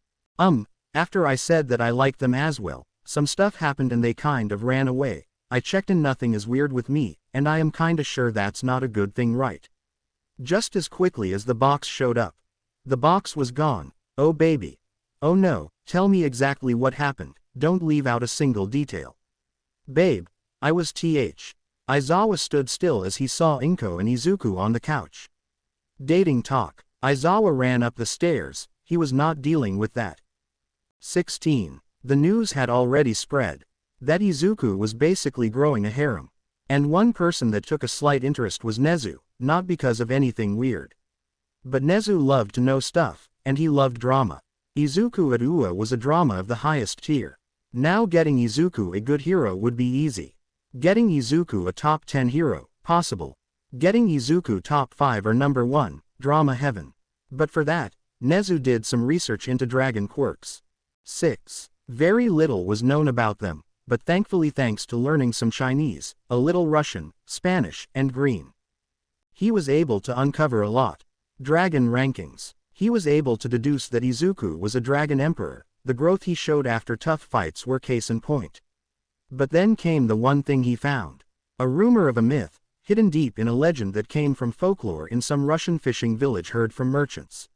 After I said that I liked them as well, some stuff happened and they kind of ran away. I checked and nothing is weird with me, and I am kinda sure that's not a good thing, right?" Just as quickly as the box showed up. The box was gone. "Oh baby. Oh no, tell me exactly what happened, don't leave out a single detail." "Babe, I was Izawa stood still as he saw Inko and Izuku on the couch. Dating talk. Izawa ran up the stairs, he was not dealing with that. 16. The news had already spread that Izuku was basically growing a harem. And one person that took a slight interest was Nezu, not because of anything weird. But Nezu loved to know stuff, and he loved drama. Izuku at UA was a drama of the highest tier. Now getting Izuku a good hero would be easy. Getting Izuku a top 10 hero, possible. Getting Izuku top 5 or number 1, drama heaven. But for that, Nezu did some research into dragon quirks. 6. Very little was known about them, but thankfully thanks to learning some Chinese, a little Russian, Spanish, and Green, he was able to uncover a lot. Dragon rankings. He was able to deduce that Izuku was a dragon emperor, the growth he showed after tough fights were case in point. But then came the one thing he found. A rumor of a myth, hidden deep in a legend that came from folklore in some Russian fishing village heard from merchants.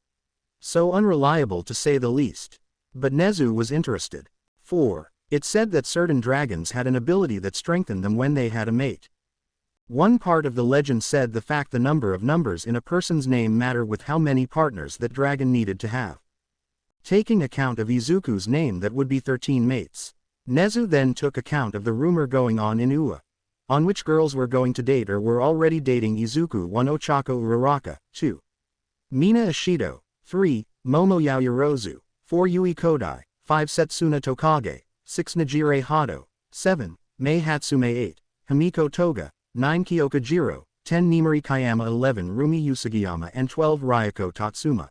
So unreliable to say the least. But Nezu was interested. 4. It said that certain dragons had an ability that strengthened them when they had a mate. One part of the legend said the fact the number of numbers in a person's name matter with how many partners that dragon needed to have. Taking account of Izuku's name, that would be 13 mates. Nezu then took account of the rumor going on in UA, on which girls were going to date or were already dating Izuku. 1. Ochako Uraraka, 2. Mina Ishido, 3. Momo Yaoyorozu, 4. Yui Kodai, 5. Setsuna Tokage, 6. Najire Hado, 7. Mei Hatsume, 8. Himiko Toga, 9. Kyokujiro, 10. Nimori Kayama, 11. Rumi Usagiyama, and 12. Ryuko Tatsuma.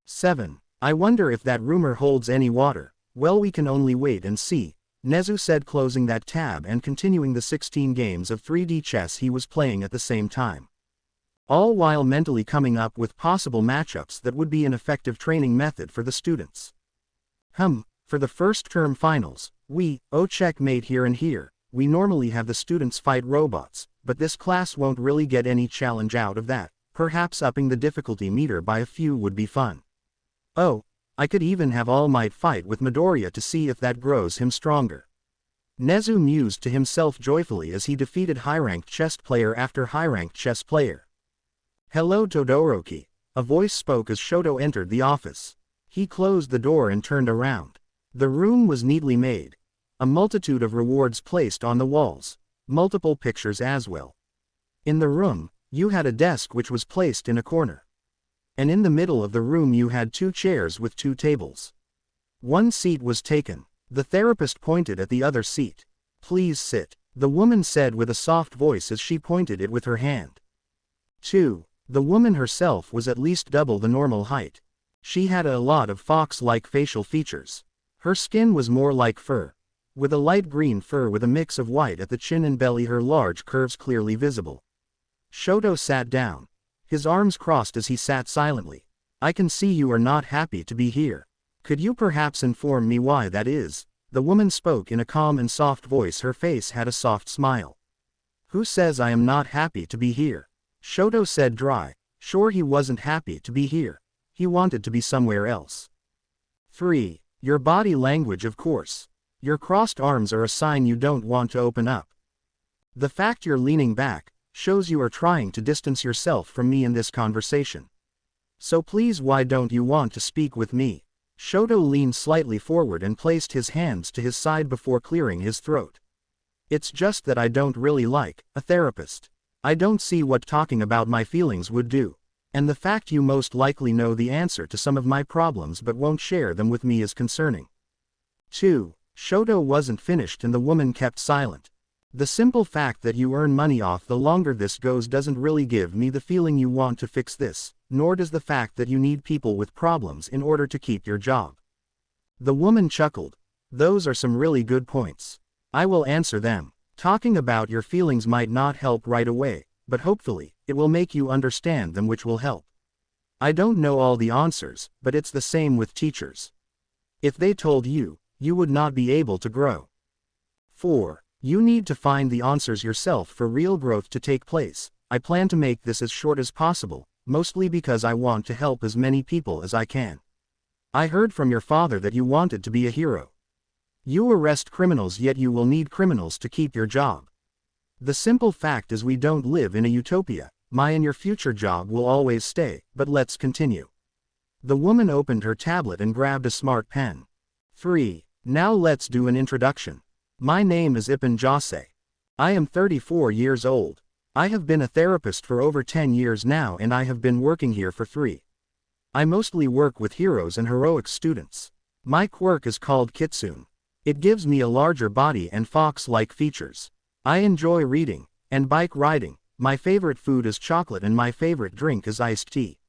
7. I wonder if that rumor holds any water. Well, we can only wait and see, Nezu said, closing that tab and continuing the 16 games of 3D chess he was playing at the same time. All while mentally coming up with possible matchups that would be an effective training method for the students. For the first term finals, checkmate here and here, we normally have the students fight robots, but this class won't really get any challenge out of that. Perhaps upping the difficulty meter by a few would be fun. Oh, I could even have All Might fight with MidoRyuu to see if that grows him stronger. Nezu mused to himself joyfully as he defeated high-ranked chess player after high-ranked chess player. "Hello Todoroki," a voice spoke as Shoto entered the office. He closed the door and turned around. The room was neatly made. A multitude of rewards placed on the walls. Multiple pictures as well. In the room, you had a desk which was placed in a corner. And in the middle of the room you had 2 chairs with 2 tables. 1 seat was taken. The therapist pointed at the other seat. "Please sit," the woman said with a soft voice as she pointed it with her hand. 2. The woman herself was at least double the normal height. She had a lot of fox-like facial features. Her skin was more like fur, with a light green fur with a mix of white at the chin and belly, her large curves clearly visible. Shoto sat down. His arms crossed as he sat silently. "I can see you are not happy to be here. Could you perhaps inform me why that is?" The woman spoke in a calm and soft voice. Her face had a soft smile. "Who says I am not happy to be here?" Shoto said dry. Sure, he wasn't happy to be here. He wanted to be somewhere else. 3. Your body language, of course. Your crossed arms are a sign you don't want to open up. The fact you're leaning back shows you are trying to distance yourself from me in this conversation. So please, why don't you want to speak with me? Shoto leaned slightly forward and placed his hands to his side before clearing his throat. It's just that I don't really like a therapist. I don't see what talking about my feelings would do. And the fact you most likely know the answer to some of my problems but won't share them with me is concerning. 2. Shoto wasn't finished and the woman kept silent. The simple fact that you earn money off the longer this goes doesn't really give me the feeling you want to fix this, nor does the fact that you need people with problems in order to keep your job. The woman chuckled. Those are some really good points. I will answer them. Talking about your feelings might not help right away, but hopefully, it will make you understand them, which will help. I don't know all the answers, but it's the same with teachers. If they told you, you would not be able to grow. 4. You need to find the answers yourself for real growth to take place. I plan to make this as short as possible, mostly because I want to help as many people as I can. I heard from your father that you wanted to be a hero. You arrest criminals, yet you will need criminals to keep your job. The simple fact is we don't live in a utopia. My and your future job will always stay, but let's continue. The woman opened her tablet and grabbed a smart pen. 3. Now let's do an introduction. My name is Ipin Jase. I am 34 years old. I have been a therapist for over 10 years now and I have been working here for 3. I mostly work with heroes and heroic students. My quirk is called Kitsune. It gives me a larger body and fox-like features. I enjoy reading and bike riding. My favorite food is chocolate and my favorite drink is iced tea.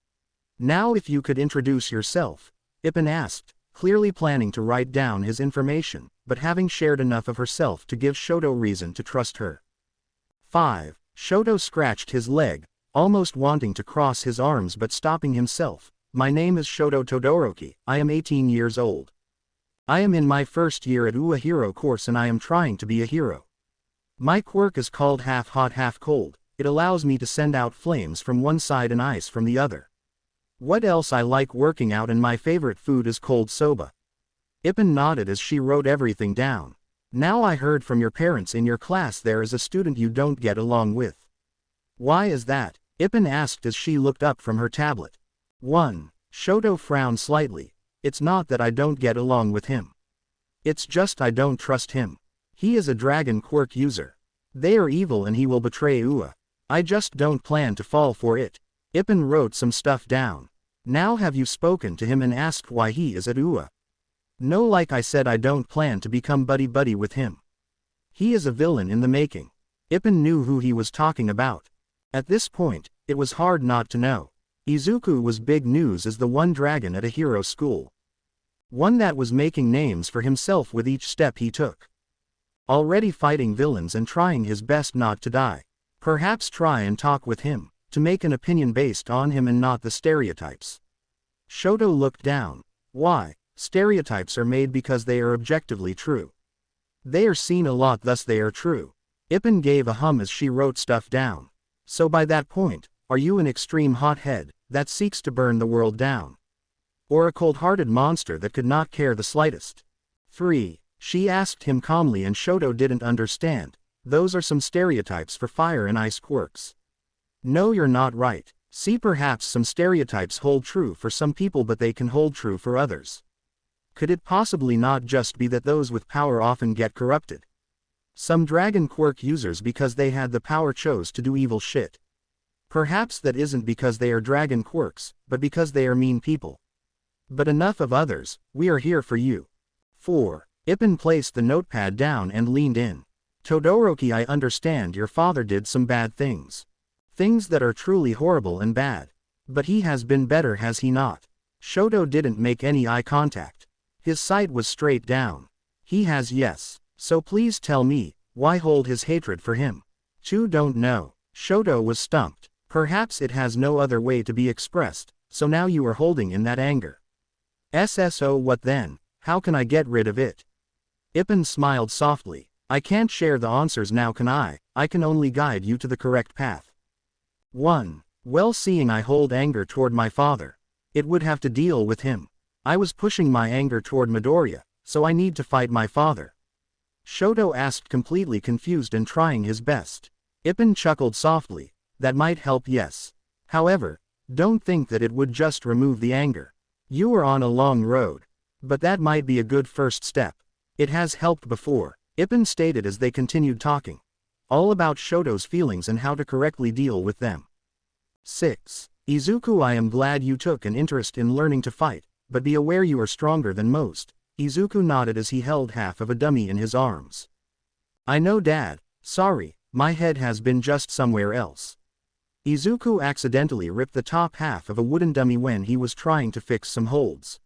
Now if you could introduce yourself, Ipin asked, clearly planning to write down his information, but having shared enough of herself to give Shoto reason to trust her. 5. Shoto scratched his leg, almost wanting to cross his arms but stopping himself. My name is Shoto Todoroki, I am 18 years old. I am in my first year at UA Hero course and I am trying to be a hero. My quirk is called half hot half cold. It allows me to send out flames from one side and ice from the other. What else? I like working out and my favorite food is cold soba. Ipin nodded as she wrote everything down. Now I heard from your parents in your class there is a student you don't get along with. Why is that? Ipin asked as she looked up from her tablet. 1. Shoto frowned slightly. It's not that I don't get along with him. It's just I don't trust him. He is a dragon quirk user. They are evil and he will betray UA. I just don't plan to fall for it. Ipin wrote some stuff down. Now have you spoken to him and asked why he is at UA? No, like I said, I don't plan to become buddy-buddy with him. He is a villain in the making. Ipin knew who he was talking about. At this point, it was hard not to know. Izuku was big news as the one dragon at a hero school. One that was making names for himself with each step he took. Already fighting villains and trying his best not to die. Perhaps try and talk with him, to make an opinion based on him and not the stereotypes. Shoto looked down. Why? Stereotypes are made because they are objectively true. They are seen a lot, thus they are true. Ipin gave a hum as she wrote stuff down. So by that point, are you an extreme hothead that seeks to burn the world down? Or a cold-hearted monster that could not care the slightest? 3. She asked him calmly and Shoto didn't understand. Those are some stereotypes for fire and ice quirks. No, you're not right. See, perhaps some stereotypes hold true for some people but they can hold true for others. Could it possibly not just be that those with power often get corrupted? Some dragon quirk users because they had the power chose to do evil shit. Perhaps that isn't because they are dragon quirks, but because they are mean people. But enough of others, we are here for you. 4. Ipin placed the notepad down and leaned in. Todoroki, I understand your father did some bad things. Things that are truly horrible and bad. But he has been better, has he not? Shoto didn't make any eye contact. His sight was straight down. He has, yes. So please tell me, why hold his hatred for him? 2. Don't know. Shoto was stumped. Perhaps it has no other way to be expressed, so now you are holding in that anger. SSO, what then? How can I get rid of it? Ipin smiled softly. I can't share the answers now, can I? I can only guide you to the correct path. 1. Well, seeing I hold anger toward my father, it would have to deal with him. I was pushing my anger toward MidoRyuu, so I need to fight my father. Shoto asked, completely confused and trying his best. Ipin chuckled softly. That might help, yes. However, Don't think that it would just remove the anger. You are on a long road. But that might be a good first step. It has helped before, Ippon stated as they continued talking. All about Shoto's feelings and how to correctly deal with them. 6. Izuku, I am glad you took an interest in learning to fight, but be aware you are stronger than most. Izuku nodded as he held half of a dummy in his arms. I know, Dad. Sorry, my head has been just somewhere else. Izuku accidentally ripped the top half of a wooden dummy when he was trying to fix some holds.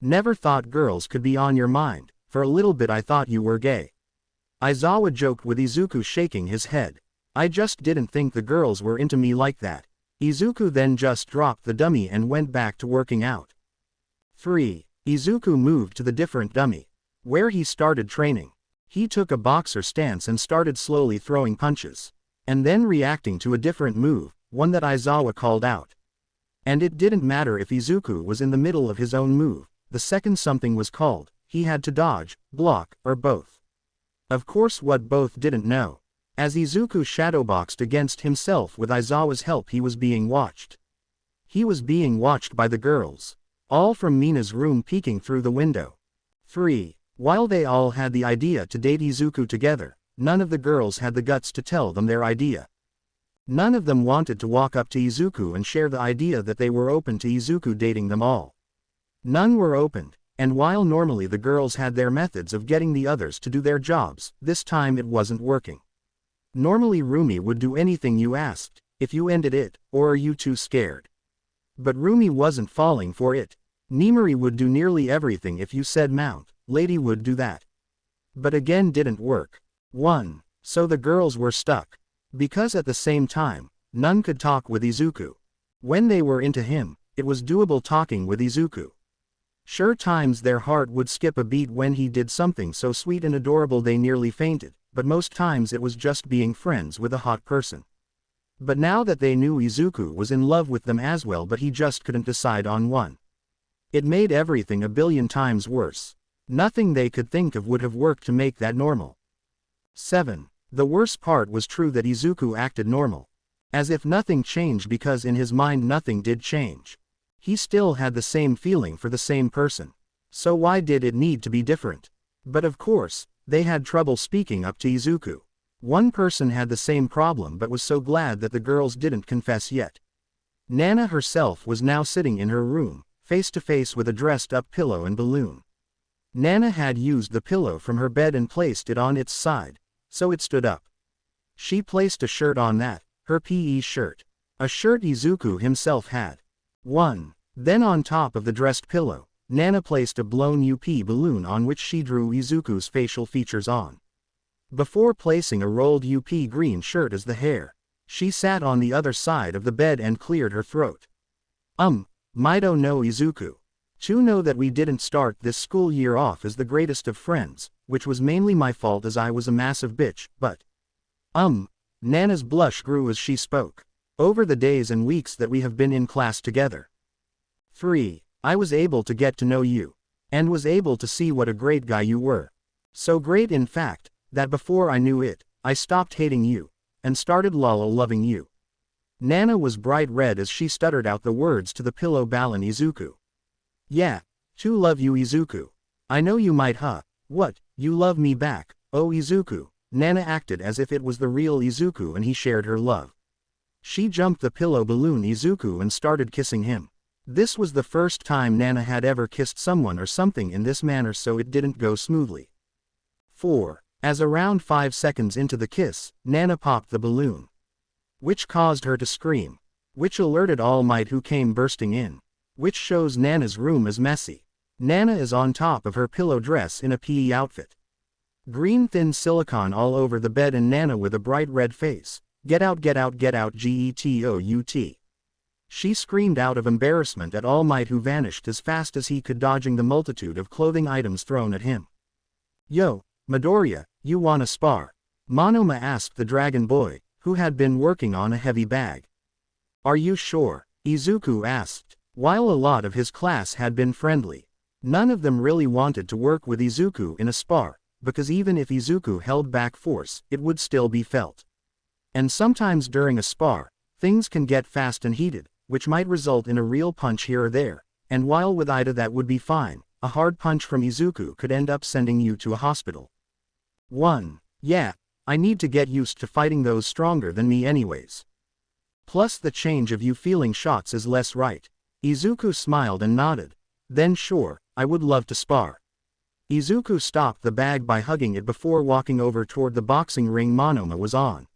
Never thought girls could be on your mind. For a little bit I thought you were gay. Aizawa joked with Izuku shaking his head. I just didn't think the girls were into me like that. Izuku then just dropped the dummy and went back to working out. 3. Izuku moved to the different dummy, where he started training. He took a boxer stance and started slowly throwing punches, and then reacting to a different move, one that Aizawa called out. And it didn't matter if Izuku was in the middle of his own move, the second something was called, he had to dodge, block, or both. Of course, what both didn't know. As Izuku shadowboxed against himself with Aizawa's help, he was being watched. He was being watched by the girls, all from Mina's room peeking through the window. 3. While they all had the idea to date Izuku together, none of the girls had the guts to tell them their idea. None of them wanted to walk up to Izuku and share the idea that they were open to Izuku dating them all. None were opened, and while normally the girls had their methods of getting the others to do their jobs, this time it wasn't working. Normally Rumi would do anything you asked, if you ended it, or are you too scared? But Rumi wasn't falling for it. Nimari would do nearly everything if you said mount, Lady would do that. But again didn't work. 1. So the girls were stuck. Because at the same time, none could talk with Izuku. When they were into him, it was doable talking with Izuku. Sure, times their heart would skip a beat when he did something so sweet and adorable they nearly fainted, but most times it was just being friends with a hot person. But now that they knew Izuku was in love with them as well, but he just couldn't decide on one. It made everything a billion times worse. Nothing they could think of would have worked to make that normal. 7. The worst part was true that Izuku acted normal. As if nothing changed, because in his mind nothing did change. He still had the same feeling for the same person. So why did it need to be different? But of course, they had trouble speaking up to Izuku. One person had the same problem but was so glad that the girls didn't confess yet. Nana herself was now sitting in her room, face to face with a dressed-up pillow and balloon. Nana had used the pillow from her bed and placed it on its side, so it stood up. She placed a shirt on that, her PE shirt. A shirt Izuku himself had. 1. Then on top of the dressed pillow, Nana placed a blown UP balloon on which she drew Izuku's facial features on. Before placing a rolled UP green shirt as the hair, she sat on the other side of the bed and cleared her throat. Mido no Izuku. To know that we didn't start this school year off as the greatest of friends, which was mainly my fault as I was a massive bitch, but… Nana's blush grew as she spoke. Over the days and weeks that we have been in class together. 3. I was able to get to know you. And was able to see what a great guy you were. So great in fact, that before I knew it, I stopped hating you, and started loving you. Nana was bright red as she stuttered out the words to the pillow balun Izuku. Yeah, to love you Izuku. I know you might what, you love me back, oh Izuku. Nana acted as if it was the real Izuku and he shared her love. She jumped the pillow balloon Izuku and started kissing him. This was the first time Nana had ever kissed someone or something in this manner, so it didn't go smoothly. 4. As around 5 seconds into the kiss, Nana popped the balloon, which caused her to scream, which alerted All Might, who came bursting in, which shows Nana's room is messy. Nana is on top of her pillow dress in a PE outfit. Green thin silicone all over the bed and Nana with a bright red face. Get out, get out, get out, GETOUT. She screamed out of embarrassment at All Might, who vanished as fast as he could, dodging the multitude of clothing items thrown at him. Yo, Midoriya, you wanna spar? Monoma asked the dragon boy, who had been working on a heavy bag. Are you sure? Izuku asked. While a lot of his class had been friendly, none of them really wanted to work with Izuku in a spar, because even if Izuku held back force, it would still be felt. And sometimes during a spar, things can get fast and heated, which might result in a real punch here or there, and while with Ida that would be fine, a hard punch from Izuku could end up sending you to a hospital. 1. Yeah, I need to get used to fighting those stronger than me anyways. Plus the change of you feeling shots is less right. Izuku smiled and nodded. Then sure, I would love to spar. Izuku stopped the bag by hugging it before walking over toward the boxing ring Monoma was on.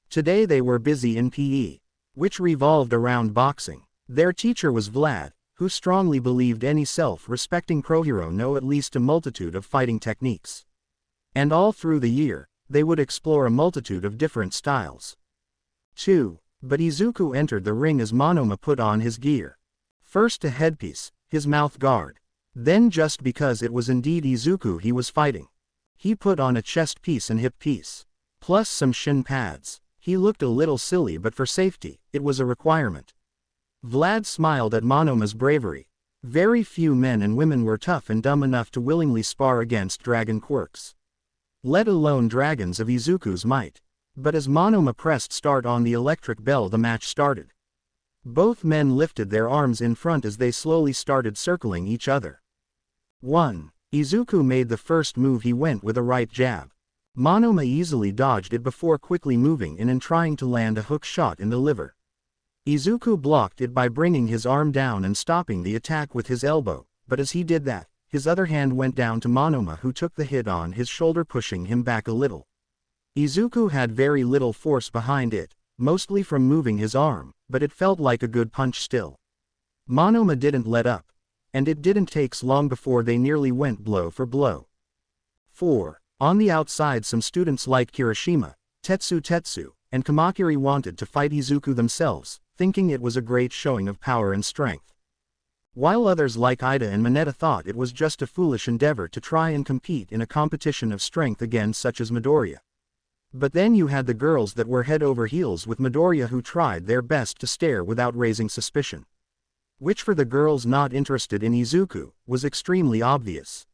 Today they were busy in PE, which revolved around boxing. Their teacher was Vlad, who strongly believed any self-respecting pro-hero know at least a multitude of fighting techniques. And all through the year, they would explore a multitude of different styles. 2. But Izuku entered the ring as Monoma put on his gear. First a headpiece, his mouth guard. Then just because it was indeed Izuku he was fighting, he put on a chest piece and hip piece. Plus some shin pads. He looked a little silly but for safety, it was a requirement. Vlad smiled at Monoma's bravery. Very few men and women were tough and dumb enough to willingly spar against dragon quirks, let alone dragons of Izuku's might. But as Monoma pressed start on the electric bell the match started. Both men lifted their arms in front as they slowly started circling each other. 1. Izuku made the first move. He went with a right jab. Monoma easily dodged it before quickly moving in and trying to land a hook shot in the liver. Izuku blocked it by bringing his arm down and stopping the attack with his elbow, but as he did that, his other hand went down to Monoma, who took the hit on his shoulder, pushing him back a little. Izuku had very little force behind it, mostly from moving his arm, but it felt like a good punch still. Monoma didn't let up, and it didn't take long before they nearly went blow for blow. 4. On the outside some students like Kirishima, Tetsu, and Kamakiri wanted to fight Izuku themselves, thinking it was a great showing of power and strength. While others like Ida and Mineta thought it was just a foolish endeavor to try and compete in a competition of strength against such as MidoRyuu. But then you had the girls that were head over heels with MidoRyuu, who tried their best to stare without raising suspicion. Which for the girls not interested in Izuku, was extremely obvious.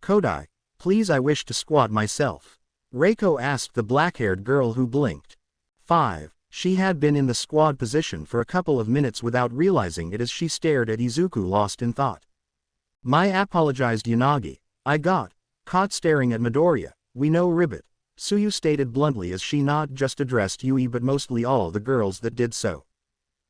Kodai, please, I wish to squat myself. Reiko asked the black-haired girl who blinked. 5. She had been in the squad position for a couple of minutes without realizing it as she stared at Izuku, lost in thought. My apologized Yanagi. I got caught staring at MidoRyuu. We know ribbit, Tsuyu stated bluntly as she not just addressed Yui but mostly all the girls that did so.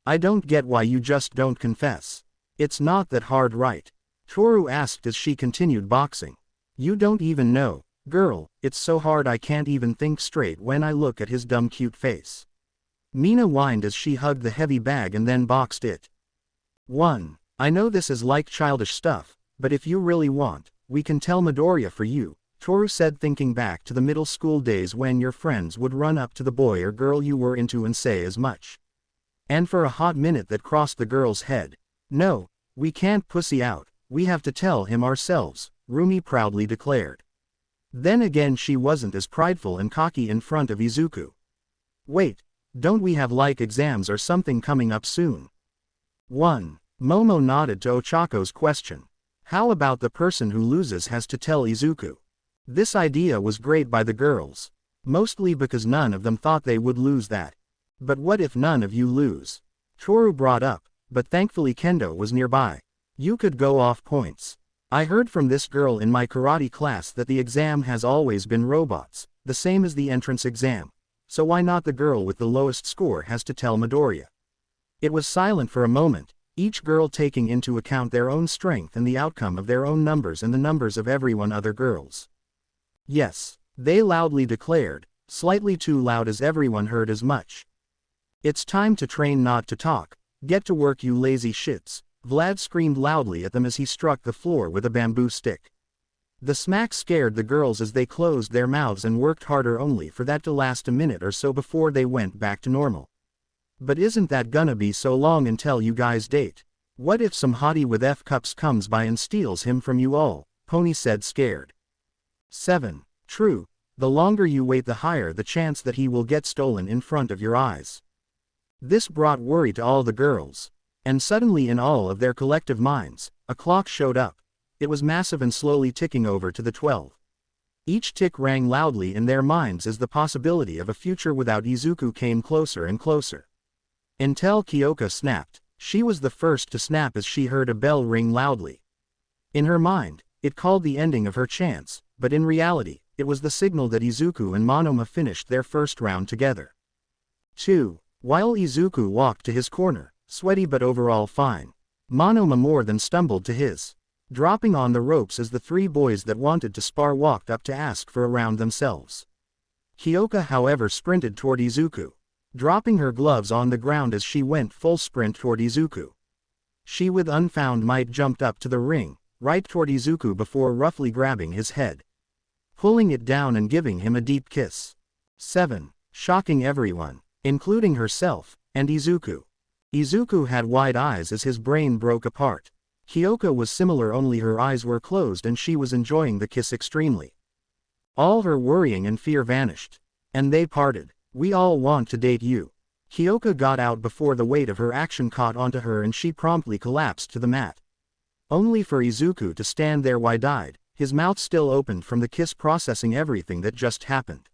I don't get why you just don't confess. It's not that hard, right? Toru asked as she continued boxing. You don't even know, girl, it's so hard I can't even think straight when I look at his dumb cute face. Mina whined as she hugged the heavy bag and then boxed it. 1. I know this is like childish stuff, but if you really want, we can tell MidoRyuu for you, Toru said, thinking back to the middle school days when your friends would run up to the boy or girl you were into and say as much. And for a hot minute that crossed the girl's head. No, we can't pussy out, we have to tell him ourselves, Rumi proudly declared. Then again she wasn't as prideful and cocky in front of Izuku. Wait, don't we have like exams or something coming up soon? 1. Momo nodded to Ochako's question. How about the person who loses has to tell Izuku? This idea was great by the girls. Mostly because none of them thought they would lose that. But what if none of you lose? Toru brought up, but thankfully Kendo was nearby. You could go off points. I heard from this girl in my karate class that the exam has always been robots, the same as the entrance exam. So why not the girl with the lowest score has to tell MidoRyuu? It was silent for a moment, each girl taking into account their own strength and the outcome of their own numbers and the numbers of everyone other girls. Yes, they loudly declared, slightly too loud as everyone heard as much. It's time to train, not to talk. Get to work, you lazy shits, Vlad screamed loudly at them as he struck the floor with a bamboo stick. The smack scared the girls as they closed their mouths and worked harder, only for that to last a minute or so before they went back to normal. But isn't that gonna be so long until you guys date? What if some hottie with F cups comes by and steals him from you all? Pony said, scared. 7. True, the longer you wait the higher the chance that he will get stolen in front of your eyes. This brought worry to all the girls. And suddenly in all of their collective minds, a clock showed up. It was massive and slowly ticking over to the 12. Each tick rang loudly in their minds as the possibility of a future without Izuku came closer and closer. Until Kyoka snapped. She was the first to snap as she heard a bell ring loudly. In her mind, it called the ending of her chance, but in reality, it was the signal that Izuku and Monoma finished their first round together. 2. While Izuku walked to his corner, sweaty but overall fine, Monoma more than stumbled to his, dropping on the ropes as the three boys that wanted to spar walked up to ask for a round themselves. Kyoka however sprinted toward Izuku, dropping her gloves on the ground as she went full sprint toward Izuku. She with unfound might jumped up to the ring, right toward Izuku before roughly grabbing his head, pulling it down and giving him a deep kiss. 7. Shocking everyone, including herself, and Izuku. Izuku had wide eyes as his brain broke apart. Kyoka was similar, only her eyes were closed and she was enjoying the kiss extremely. All her worrying and fear vanished. And they parted. "We all want to date you." Kyoka got out before the weight of her action caught onto her and she promptly collapsed to the mat. Only for Izuku to stand there wide-eyed, his mouth still opened from the kiss, processing everything that just happened.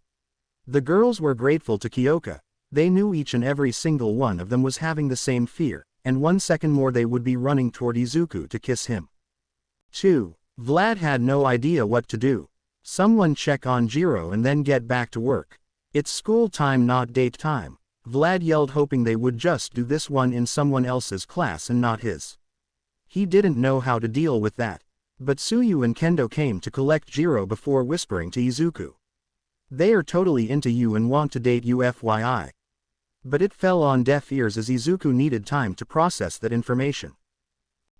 The girls were grateful to Kyoka. They knew each and every single one of them was having the same fear, and 1 second more they would be running toward Izuku to kiss him. 2. Vlad had no idea what to do. Someone check on Jiro and then get back to work. It's school time, not date time, Vlad yelled, hoping they would just do this one in someone else's class and not his. He didn't know how to deal with that. But Tsuyu and Kendo came to collect Jiro before whispering to Izuku. "They are totally into you and want to date you, FYI." But it fell on deaf ears as Izuku needed time to process that information.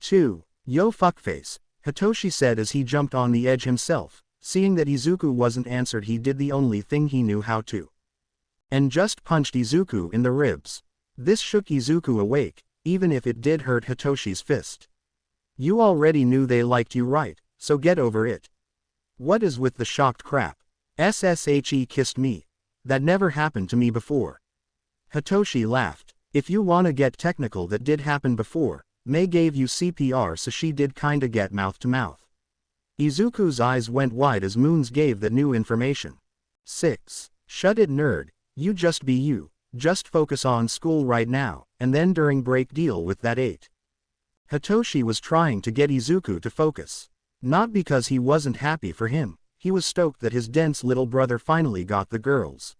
2. Yo fuckface, Hitoshi said as he jumped on the edge himself. Seeing that Izuku wasn't answered, he did the only thing he knew how to, and just punched Izuku in the ribs. This shook Izuku awake, even if it did hurt Hitoshi's fist. "You already knew they liked you, right? So get over it." "What is with the shocked crap? SSHE kissed me. That never happened to me before." Hitoshi laughed. "If you wanna get technical, that did happen before. Mei gave you CPR, so she did kinda get mouth to mouth." Izuku's eyes went wide as Moons gave that new information. 6. Shut it, nerd. You just be you. Just focus on school right now, and then during break deal with that 8. Hitoshi was trying to get Izuku to focus. Not because he wasn't happy for him, he was stoked that his dense little brother finally got the girls.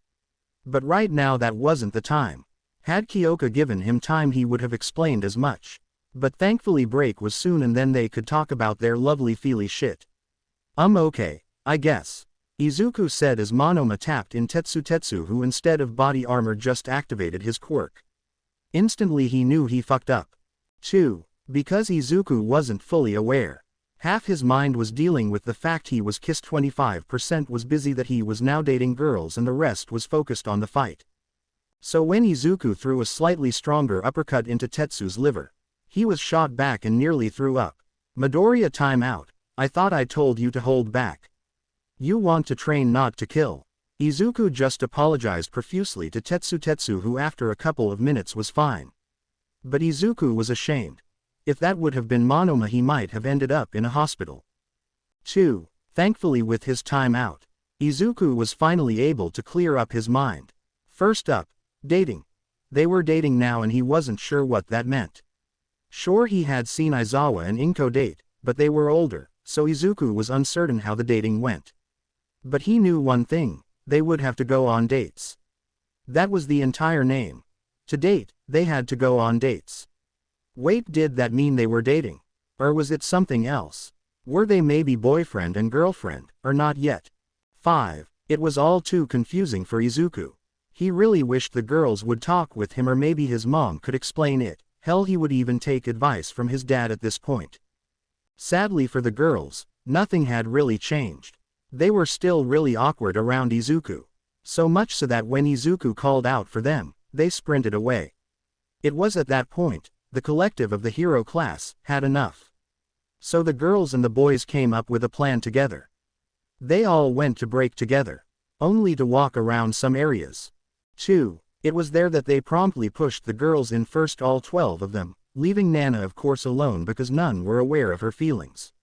But right now that wasn't the time. Had Kyoka given him time, he would have explained as much. But thankfully break was soon and then they could talk about their lovely feely shit. Okay, I guess," Izuku said as Monoma tapped in Tetsu, who instead of body armor just activated his quirk. Instantly he knew he fucked up. 2. Because Izuku wasn't fully aware. Half his mind was dealing with the fact he was kissed, 25% was busy that he was now dating girls, and the rest was focused on the fight. So when Izuku threw a slightly stronger uppercut into Tetsu's liver, he was shot back and nearly threw up. "MidoRyuu, time out. I thought I told you to hold back. You want to train, not to kill." Izuku just apologized profusely to Tetsu, who after a couple of minutes was fine. But Izuku was ashamed. If that would have been Monoma, he might have ended up in a hospital. 2. Thankfully, with his time out, Izuku was finally able to clear up his mind. First up, dating. They were dating now and he wasn't sure what that meant. Sure, he had seen Aizawa and Inko date, but they were older, so Izuku was uncertain how the dating went. But he knew one thing: they would have to go on dates. That was the entire name. To date, they had to go on dates. Wait, did that mean they were dating? Or was it something else? Were they maybe boyfriend and girlfriend, or not yet? 5. It was all too confusing for Izuku. He really wished the girls would talk with him, or maybe his mom could explain it. Hell, he would even take advice from his dad at this point. Sadly for the girls, nothing had really changed. They were still really awkward around Izuku. So much so that when Izuku called out for them, they sprinted away. It was at that point, the collective of the hero class had enough. So the girls and the boys came up with a plan together. They all went to break together, only to walk around some areas. 2. It was there that they promptly pushed the girls in first, all 12 of them, leaving Nana of course alone because none were aware of her feelings.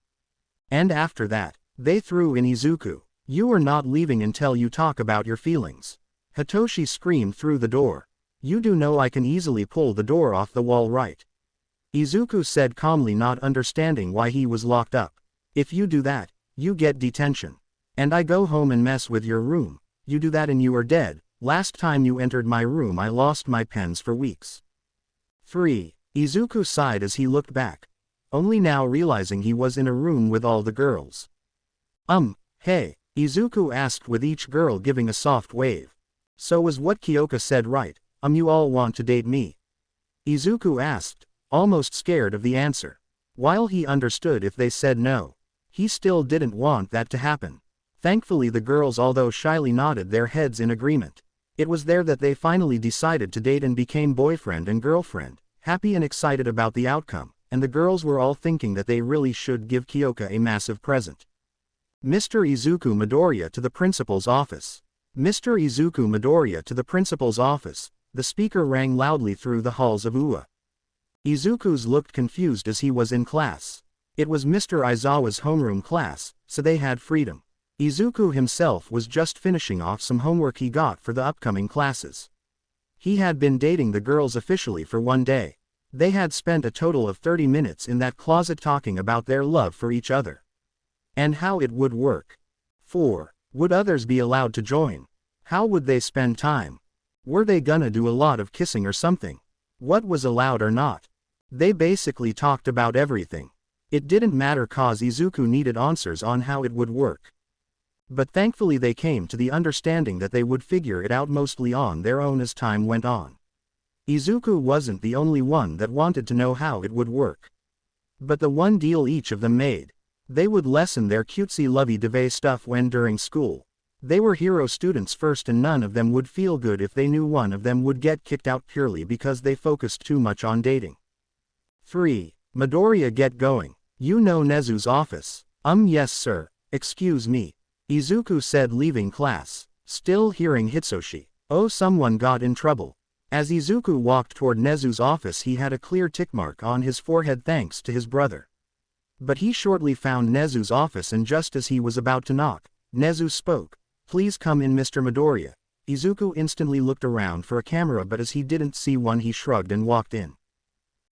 And after that, they threw in Izuku. "You are not leaving until you talk about your feelings." Hitoshi screamed through the door. You do know I can easily pull the door off the wall, right? Izuku said calmly, not understanding why he was locked up. If you do that, you get detention. And I go home and mess with your room. You do that and you are dead. Last time you entered my room I lost my pens for weeks. 3. Izuku sighed as he looked back, only now realizing he was in a room with all the girls. Hey, Izuku asked, with each girl giving a soft wave. So was what Kyoka said right? You all want to date me? Izuku asked, almost scared of the answer. While he understood if they said no, he still didn't want that to happen. Thankfully the girls, although shyly, nodded their heads in agreement. It was there that they finally decided to date and became boyfriend and girlfriend, happy and excited about the outcome, and the girls were all thinking that they really should give Kyoka a massive present. Mr. Izuku, MidoRyuu to the principal's office. Mr. Izuku, MidoRyuu to the principal's office. The speaker rang loudly through the halls of Ua. Izuku's looked confused as he was in class. It was Mr. Aizawa's homeroom class, so they had freedom. Izuku himself was just finishing off some homework he got for the upcoming classes. He had been dating the girls officially for one day. They had spent a total of 30 minutes in that closet talking about their love for each other. And how it would work. 4. Would others be allowed to join? How would they spend time? Were they gonna do a lot of kissing or something? What was allowed or not? They basically talked about everything. It didn't matter cause Izuku needed answers on how it would work. But thankfully they came to the understanding that they would figure it out mostly on their own as time went on. Izuku wasn't the only one that wanted to know how it would work. But the one deal each of them made. They would lessen their cutesy lovey-dovey stuff when during school. They were hero students first and none of them would feel good if they knew one of them would get kicked out purely because they focused too much on dating. 3. MidoRyuu, get going. You know Nezu's office? Yes sir. Excuse me. Izuku said, leaving class, still hearing Hitsushi. Oh, someone got in trouble. As Izuku walked toward Nezu's office he had a clear tick mark on his forehead thanks to his brother. But he shortly found Nezu's office and just as he was about to knock, Nezu spoke. Please come in, Mr. MidoRyuu. Izuku instantly looked around for a camera but as he didn't see one he shrugged and walked in.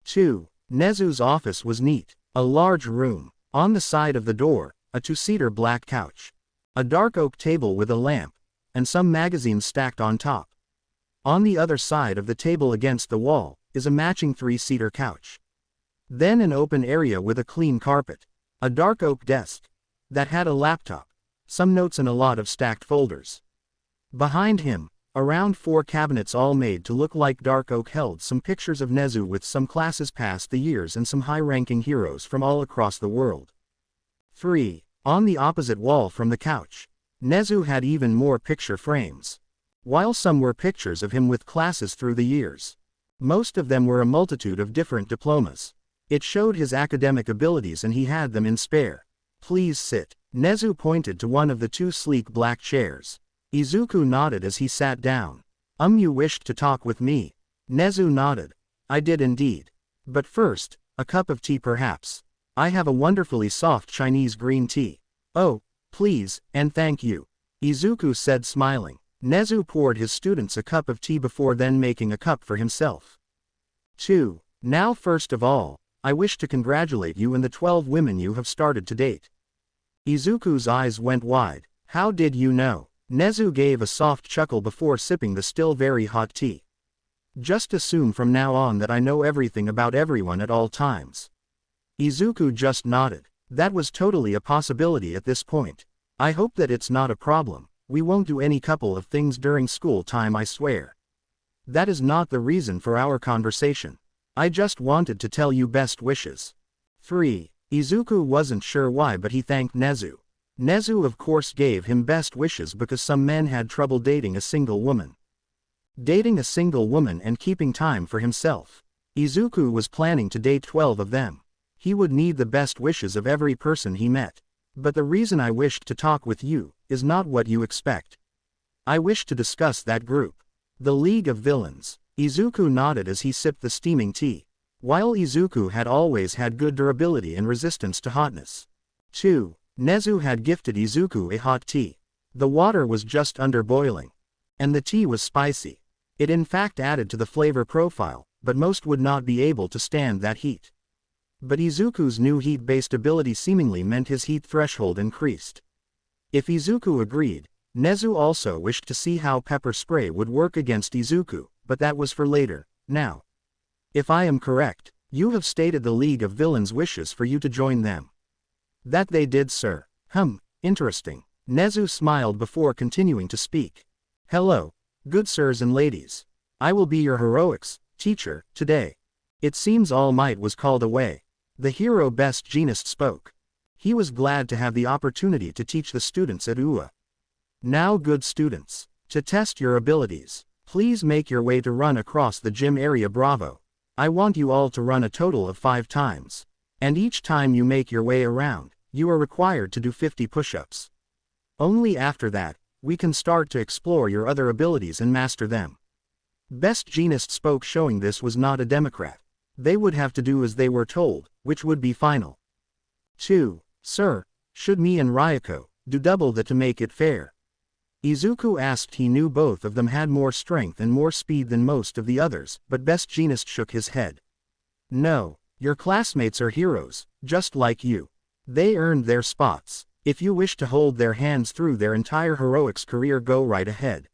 2. Nezu's office was neat. A large room. On the side of the door, a two-seater black couch. A dark oak table with a lamp, and some magazines stacked on top. On the other side of the table against the wall, is a matching three-seater couch. Then an open area with a clean carpet. A dark oak desk. That had a laptop, some notes and a lot of stacked folders. Behind him, around 4 cabinets all made to look like dark oak held some pictures of Nezu with some classes past the years and some high-ranking heroes from all across the world. 3. On the opposite wall from the couch, Nezu had even more picture frames. While some were pictures of him with classes through the years, most of them were a multitude of different diplomas. It showed his academic abilities and he had them in spare. Please sit. Nezu pointed to one of the 2 sleek black chairs. Izuku nodded as he sat down. You wished to talk with me? Nezu nodded. I did indeed. But first, a cup of tea perhaps. I have a wonderfully soft Chinese green tea. Oh, please, and thank you. Izuku said, smiling. Nezu poured his students a cup of tea before then making a cup for himself. 2. Now first of all, I wish to congratulate you and the 12 women you have started to date. Izuku's eyes went wide. How did you know? Nezu gave a soft chuckle before sipping the still very hot tea. Just assume from now on that I know everything about everyone at all times. Izuku just nodded. That was totally a possibility at this point. I hope that it's not a problem. We won't do any couple of things during school time, I swear. That is not the reason for our conversation. I just wanted to tell you best wishes. 3. Izuku wasn't sure why but he thanked Nezu. Nezu of course gave him best wishes because some men had trouble dating a single woman. Dating a single woman and keeping time for himself. Izuku was planning to date 12 of them. He would need the best wishes of every person he met. But the reason I wished to talk with you is not what you expect. I wish to discuss that group. The League of Villains. Izuku nodded as he sipped the steaming tea. While Izuku had always had good durability and resistance to hotness. 2. Nezu had gifted Izuku a hot tea. The water was just under boiling. And the tea was spicy. It in fact added to the flavor profile, but most would not be able to stand that heat. But Izuku's new heat-based ability seemingly meant his heat threshold increased. If Izuku agreed, Nezu also wished to see how pepper spray would work against Izuku, but that was for later. Now, if I am correct, you have stated the League of Villains wishes for you to join them. That they did, sir. Interesting. Nezu smiled before continuing to speak. Hello, good sirs and ladies. I will be your heroics teacher today. It seems All Might was called away. The hero best genist spoke. He was glad to have the opportunity to teach the students at UA. Now good students, to test your abilities, please make your way to run across the gym area. Bravo. I want you all to run a total of 5 times. And each time you make your way around, you are required to do 50 push-ups. Only after that, we can start to explore your other abilities and master them. Best genist spoke, showing this was not a democrat. They would have to do as they were told, which would be final. 2. Sir, should me and Ryuko do double that to make it fair? Izuku asked. He knew both of them had more strength and more speed than most of the others, but best genist shook his head. No, your classmates are heroes, just like you. They earned their spots. If you wish to hold their hands through their entire heroics career, go right ahead.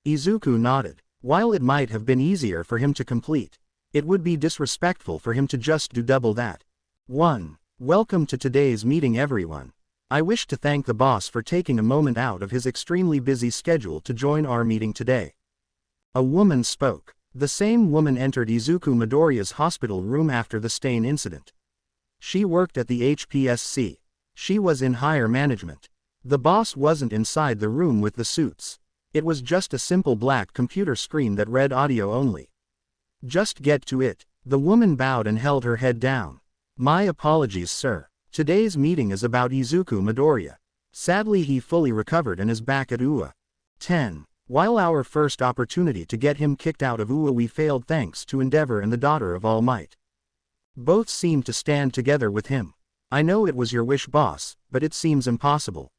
Izuku nodded. While it might have been easier for him to complete, it would be disrespectful for him to just do double that. 1. Welcome to today's meeting, everyone. I wish to thank the boss for taking a moment out of his extremely busy schedule to join our meeting today. A woman spoke. The same woman entered Izuku Midoriya's hospital room after the stain incident. She worked at the HPSC. She was in higher management. The boss wasn't inside the room with the suits. It was just a simple black computer screen that read audio only. Just get to it. The woman bowed and held her head down. My apologies, sir. Today's meeting is about Izuku Midoriya. Sadly, he fully recovered and is back at UA. 10. While our first opportunity to get him kicked out of UA we failed thanks to Endeavor and the Daughter of All Might. Both seemed to stand together with him. I know it was your wish, boss, but it seems impossible.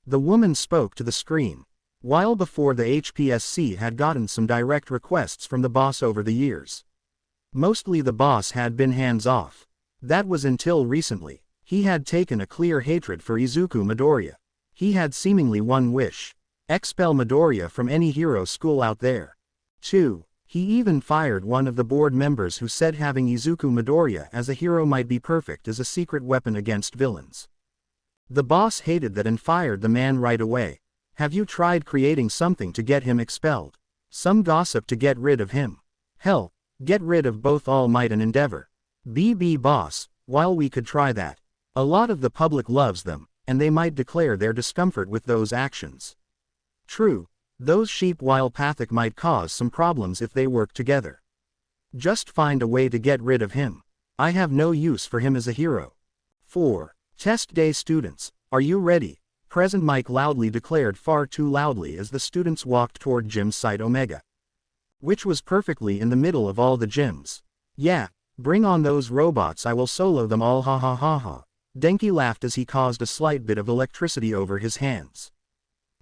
The woman spoke to the screen. While before, the HPSC had gotten some direct requests from the boss over the years. Mostly the boss had been hands-off. That was until recently. He had taken a clear hatred for Izuku Midoriya. He had seemingly one wish. Expel Midoriya from any hero school out there. 2. He even fired one of the board members who said having Izuku Midoriya as a hero might be perfect as a secret weapon against villains. The boss hated that and fired the man right away. Have you tried creating something to get him expelled? Some gossip to get rid of him? Hell, get rid of both All Might and Endeavor. Boss, while we could try that. A lot of the public loves them, and they might declare their discomfort with those actions. True. Those sheep while pathic might cause some problems if they work together. Just find a way to get rid of him. I have no use for him as a hero. 4. Test day students, are you ready? Present Mike loudly declared, far too loudly as the students walked toward gym site Omega, which was perfectly in the middle of all the gyms. Yeah, bring on those robots, I will solo them all, ha ha ha ha. Denki laughed as he caused a slight bit of electricity over his hands.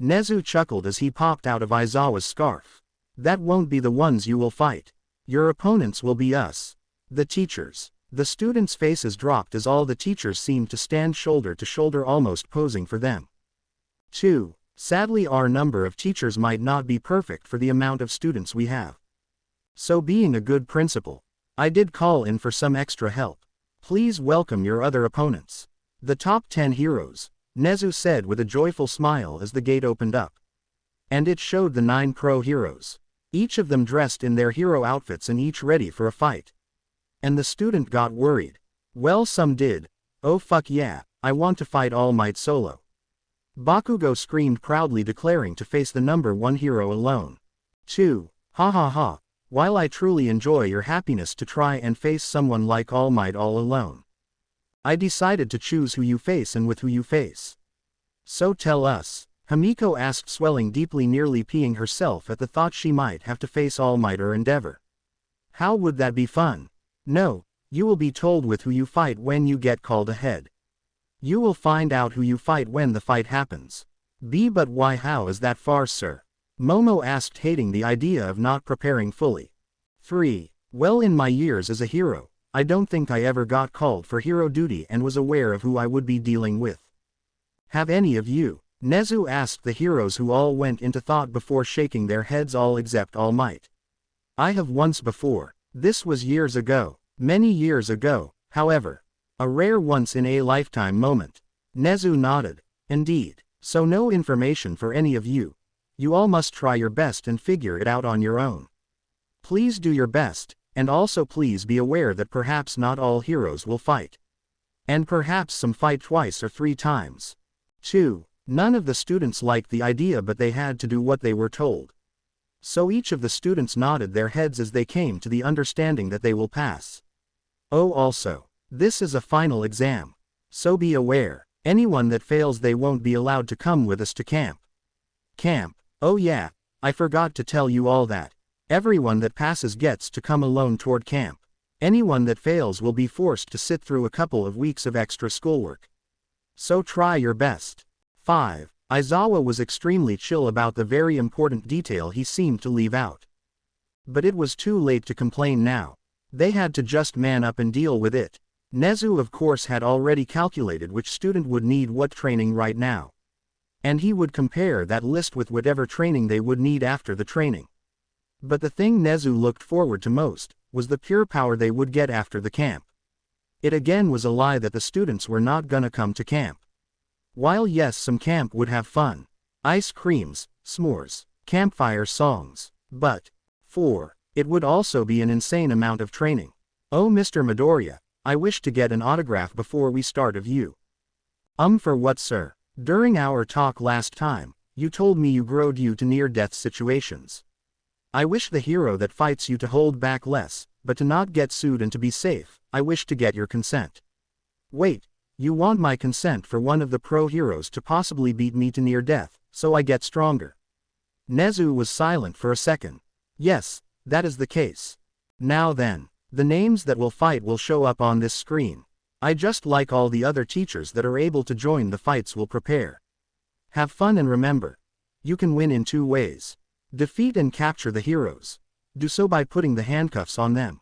Nezu chuckled as he popped out of Aizawa's scarf. That won't be the ones you will fight. Your opponents will be us. The teachers. The students' faces dropped as all the teachers seemed to stand shoulder to shoulder, almost posing for them. 2. Sadly, our number of teachers might not be perfect for the amount of students we have. So being a good principal, I did call in for some extra help. Please welcome your other opponents. The top 10 heroes, Nezu said with a joyful smile as the gate opened up. And it showed the 9 pro heroes. Each of them dressed in their hero outfits and each ready for a fight. And the student got worried. Well, some did. Oh fuck yeah, I want to fight All Might solo. Bakugo screamed proudly, declaring to face the number 1 hero alone. 2. Ha ha ha. While I truly enjoy your happiness to try and face someone like All Might all alone, I decided to choose who you face and with who you face. So tell us. Hamiko asked, swelling deeply, nearly peeing herself at the thought she might have to face All Might or Endeavor. How would that be fun? No, you will be told with who you fight when you get called ahead. You will find out who you fight when the fight happens. But why, how is that far, sir? Momo asked, hating the idea of not preparing fully. 3. Well, in my years as a hero, I don't think I ever got called for hero duty and was aware of who I would be dealing with. Have any of you? Nezu asked the heroes, who all went into thought before shaking their heads, all except All Might. I have once before. This was years ago. Many years ago, however. A rare once-in-a-lifetime moment. Nezu nodded. Indeed. So no information for any of you. You all must try your best and figure it out on your own. Please do your best, and also please be aware that perhaps not all heroes will fight. And perhaps some fight twice or 3 times. 2. None of the students liked the idea, but they had to do what they were told. So each of the students nodded their heads as they came to the understanding that they will pass. Oh, also, this is a final exam. So be aware, anyone that fails, they won't be allowed to come with us to camp. Camp, oh yeah, I forgot to tell you all that. Everyone that passes gets to come alone toward camp. Anyone that fails will be forced to sit through a couple of weeks of extra schoolwork. So try your best. 5. Aizawa was extremely chill about the very important detail he seemed to leave out. But it was too late to complain now. They had to just man up and deal with it. Nezu of course had already calculated which student would need what training right now. And he would compare that list with whatever training they would need after the training. But the thing Nezu looked forward to most was the pure power they would get after the camp. It again was a lie that the students were not gonna come to camp. While yes, some camp would have fun. Ice creams, s'mores, campfire songs. But 4. It would also be an insane amount of training. Oh, Mr. MidoRyuu, I wish to get an autograph before we start of you. For what, sir? During our talk last time, you told me you growed you to near-death situations. I wish the hero that fights you to hold back less, but to not get sued and to be safe. I wish to get your consent. Wait, you want my consent for one of the pro heroes to possibly beat me to near death, so I get stronger? Nezu was silent for a second. Yes, that is the case. Now then, the names that will fight will show up on this screen. I just like all the other teachers that are able to join the fights will prepare. Have fun and remember, you can win in 2 ways. Defeat and capture the heroes. Do so by putting the handcuffs on them.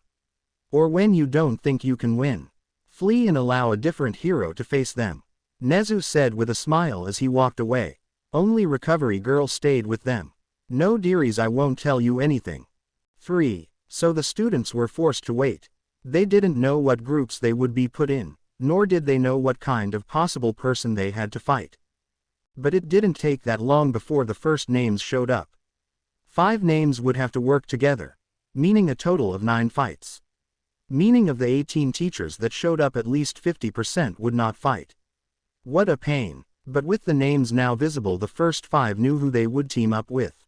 Or when you don't think you can win, flee and allow a different hero to face them. Nezu said with a smile as he walked away. Only Recovery Girl stayed with them. No dearies, I won't tell you anything. 3. So the students were forced to wait. They didn't know what groups they would be put in, nor did they know what kind of possible person they had to fight. But it didn't take that long before the first names showed up. 5 names would have to work together, meaning a total of 9 fights. Meaning of the 18 teachers that showed up, at least 50% would not fight. What a pain. But with the names now visible, the first 5 knew who they would team up with.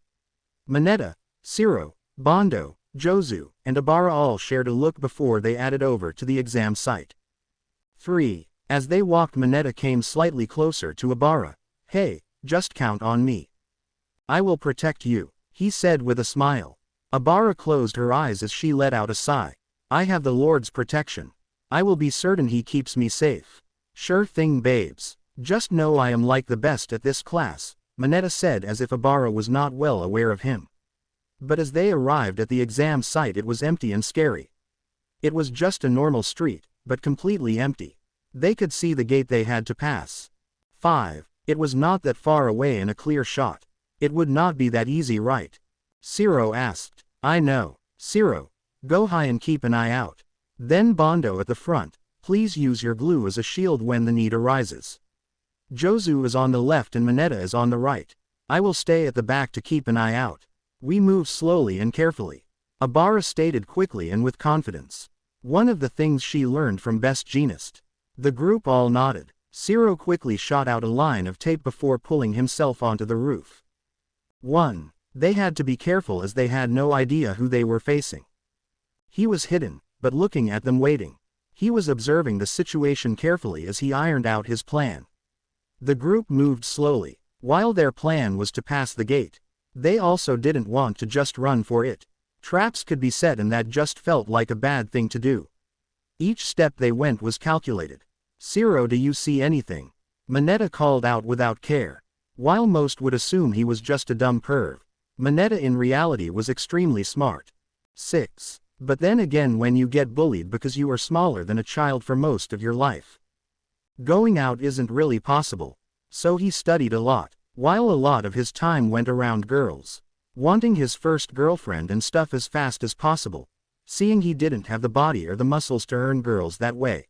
Mineta, Shiro, Bondo, Jozu, and Abara all shared a look before they added over to the exam site. 3. As they walked, Mineta came slightly closer to Abara. Hey, just count on me. I will protect you, he said with a smile. Abara closed her eyes as she let out a sigh. I have the Lord's protection. I will be certain he keeps me safe. Sure thing, babes. Just know I am like the best at this class, Mineta said, as if Abara was not well aware of him. But as they arrived at the exam site, it was empty and scary. It was just a normal street, but completely empty. They could see the gate they had to pass. 5. It was not that far away and a clear shot. It would not be that easy, right? Shiro asked. I know. Shiro, go high and keep an eye out. Then Bondo at the front, please use your glue as a shield when the need arises. Jozu is on the left and Mineta is on the right. I will stay at the back to keep an eye out. We move slowly and carefully. Abara stated quickly and with confidence. One of the things she learned from Best Jeanist. The group all nodded. Shiro quickly shot out a line of tape before pulling himself onto the roof. 1. They had to be careful as they had no idea who they were facing. He was hidden, but looking at them waiting. He was observing the situation carefully as he ironed out his plan. The group moved slowly. While their plan was to pass the gate, they also didn't want to just run for it. Traps could be set and that just felt like a bad thing to do. Each step they went was calculated. Shiro, do you see anything? Mineta called out without care. While most would assume he was just a dumb perv, Mineta in reality was extremely smart. 6. But then again, when you get bullied because you are smaller than a child for most of your life, going out isn't really possible. So he studied a lot, while a lot of his time went around girls, wanting his first girlfriend and stuff as fast as possible. Seeing he didn't have the body or the muscles to earn girls that way,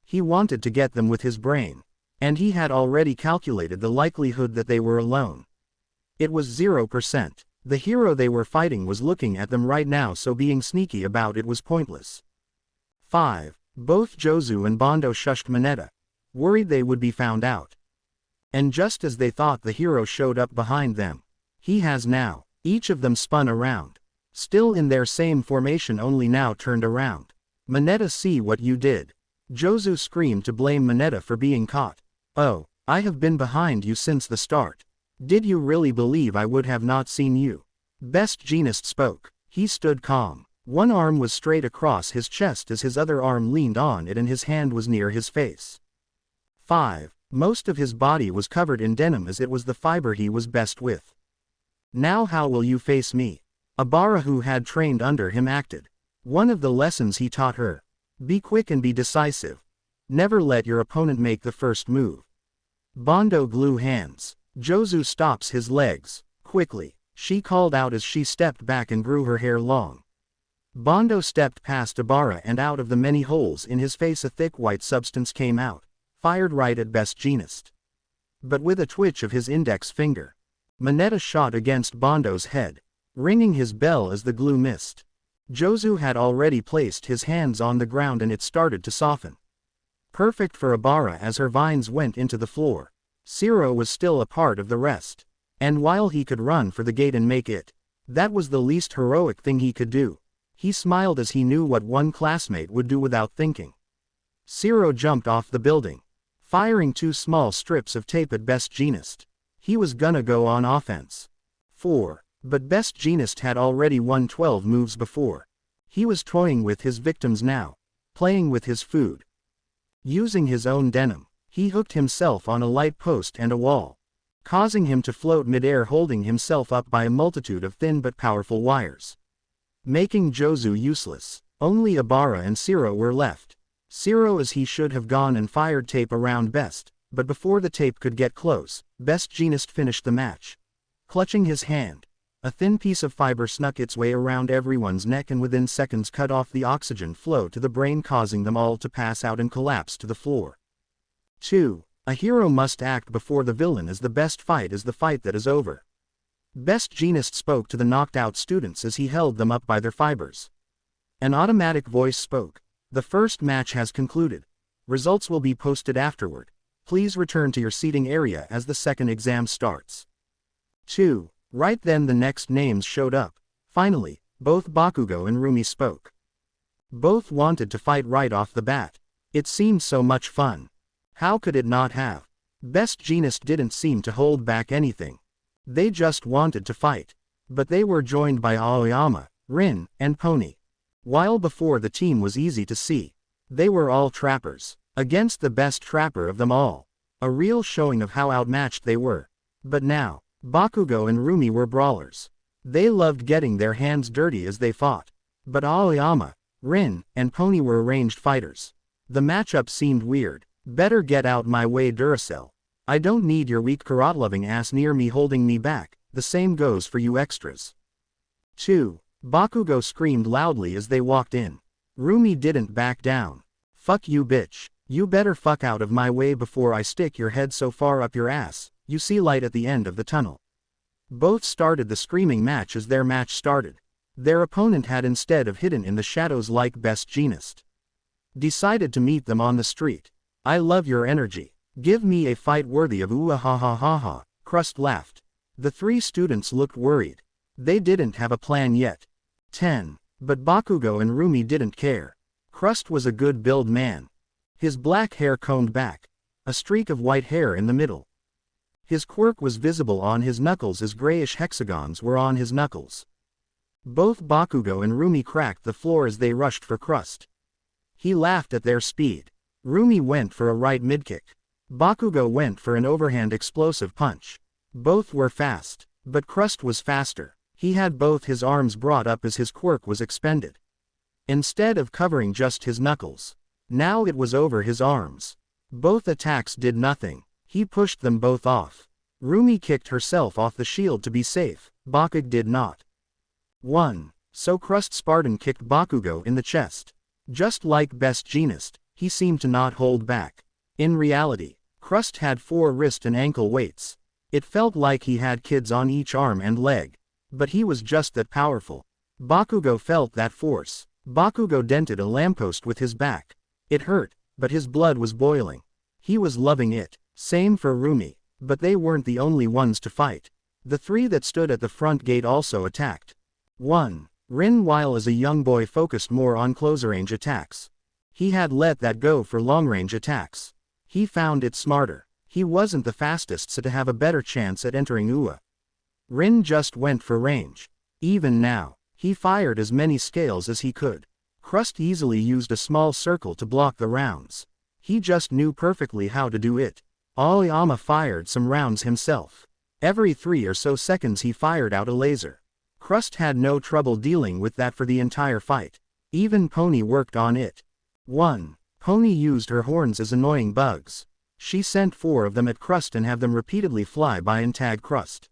he wanted to get them with his brain. And he had already calculated the likelihood that they were alone. It was 0%. The hero they were fighting was looking at them right now, so being sneaky about it was pointless. 5. Both Jozu and Bondo shushed Mineta, worried they would be found out. And just as they thought, the hero showed up behind them. He has now. Each of them spun around. Still in their same formation, only now turned around. Mineta, see what you did. Jozu screamed to blame Mineta for being caught. Oh, I have been behind you since the start. Did you really believe I would have not seen you? Best Jeanist spoke. He stood calm. One arm was straight across his chest as his other arm leaned on it and his hand was near his face. 5. Most of his body was covered in denim as it was the fiber he was best with. Now how will you face me? Abara, who had trained under him, acted. One of the lessons he taught her. Be quick and be decisive. Never let your opponent make the first move. Bondo glue hands. Jozu stops his legs. Quickly, she called out as she stepped back and grew her hair long. Bondo stepped past Abara, and out of the many holes in his face a thick white substance came out, fired right at Best Jeanist. But with a twitch of his index finger, Mineta shot against Bondo's head, ringing his bell as the glue missed. Jozu had already placed his hands on the ground and it started to soften. Perfect for Abara as her vines went into the floor. Zero was still a part of the rest. And while he could run for the gate and make it, that was the least heroic thing he could do. He smiled as he knew what one classmate would do without thinking. Zero jumped off the building, firing 2 small strips of tape at Best Jeanist. He was gonna go on offense. 4. But Best Jeanist had already won 12 moves before. He was toying with his victims now, playing with his food. Using his own denim, he hooked himself on a light post and a wall, causing him to float midair, holding himself up by a multitude of thin but powerful wires, making Jozu useless. Only Abara and Zero were left. Zero, as he should have gone and fired tape around Best, but before the tape could get close, Best Jeanist finished the match. Clutching his hand, a thin piece of fiber snuck its way around everyone's neck and within seconds cut off the oxygen flow to the brain, causing them all to pass out and collapse to the floor. 2. A hero must act before the villain, as the best fight is the fight that is over. Best Jeanist spoke to the knocked out students as he held them up by their fibers. An automatic voice spoke. The first match has concluded. Results will be posted afterward. Please return to your seating area as the second exam starts. 2. Right then the next names showed up. Finally, both Bakugo and Rumi spoke. Both wanted to fight right off the bat. It seemed so much fun. How could it not have? Best Jeanist didn't seem to hold back anything. They just wanted to fight. But they were joined by Aoyama, Rin, and Pony. While before the team was easy to see, they were all trappers, against the best trapper of them all. A real showing of how outmatched they were. But now, Bakugo and Rumi were brawlers. They loved getting their hands dirty as they fought. But Aoyama, Rin, and Pony were ranged fighters. The matchup seemed weird. Better get out my way, Duracell. I don't need your weak karate-loving ass near me holding me back. The same goes for you extras. 2. Bakugo screamed loudly as they walked in. Rumi didn't back down. Fuck you, bitch. You better fuck out of my way before I stick your head so far up your ass, you see light at the end of the tunnel. Both started the screaming match as their match started. Their opponent had, instead of hidden in the shadows like Best Jeanist, decided to meet them on the street. I love your energy. Give me a fight worthy of ooh ha ha ha ha. Crust laughed. The 3 students looked worried. They didn't have a plan yet. 10. But Bakugo and Rumi didn't care. Crust was a good build man. His black hair combed back, a streak of white hair in the middle. His quirk was visible on his knuckles as grayish hexagons were on his knuckles. Both Bakugo and Rumi cracked the floor as they rushed for Crust. He laughed at their speed. Rumi went for a right mid-kick. Bakugo went for an overhand explosive punch. Both were fast. But Crust was faster. He had both his arms brought up as his quirk was expended. Instead of covering just his knuckles, now it was over his arms. Both attacks did nothing. He pushed them both off. Rumi kicked herself off the shield to be safe. Bakugo did not. 1. So Crust Spartan kicked Bakugo in the chest. Just like Best Jeanist, he seemed to not hold back. In reality, Crust had 4 wrist and ankle weights. It felt like he had kids on each arm and leg. But he was just that powerful. Bakugo felt that force. Bakugo dented a lamppost with his back. It hurt, but his blood was boiling. He was loving it. Same for Rumi. But they weren't the only ones to fight. The 3 that stood at the front gate also attacked. 1. Rin, while as a young boy, focused more on closer-range attacks. He had let that go for long-range attacks. He found it smarter. He wasn't the fastest, so to have a better chance at entering Uwa. Rin just went for range. Even now, he fired as many scales as he could. Crust easily used a small circle to block the rounds. He just knew perfectly how to do it. Aoyama fired some rounds himself. Every 3 or so seconds he fired out a laser. Crust had no trouble dealing with that for the entire fight. Even Pony worked on it. 1. Pony used her horns as annoying bugs. She sent 4 of them at Crust and have them repeatedly fly by and tag Crust.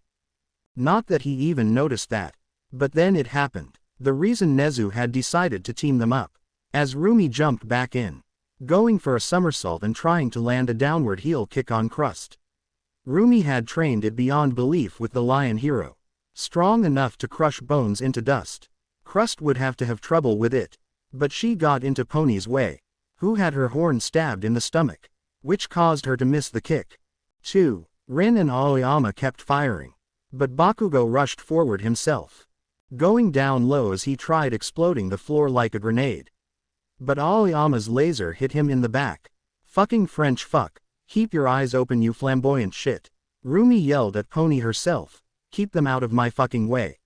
Not that he even noticed that. But then it happened. The reason Nezu had decided to team them up. As Rumi jumped back in, going for a somersault and trying to land a downward heel kick on Crust. Rumi had trained it beyond belief with the lion hero. Strong enough to crush bones into dust. Crust would have to have trouble with it. But she got into Pony's way, who had her horn stabbed in the stomach, which caused her to miss the kick. 2. Rin and Aoyama kept firing. But Bakugo rushed forward himself, going down low as he tried exploding the floor like a grenade. But Aoyama's laser hit him in the back. Fucking French fuck. Keep your eyes open, you flamboyant shit. Rumi yelled at Pony herself. Keep them out of my fucking way.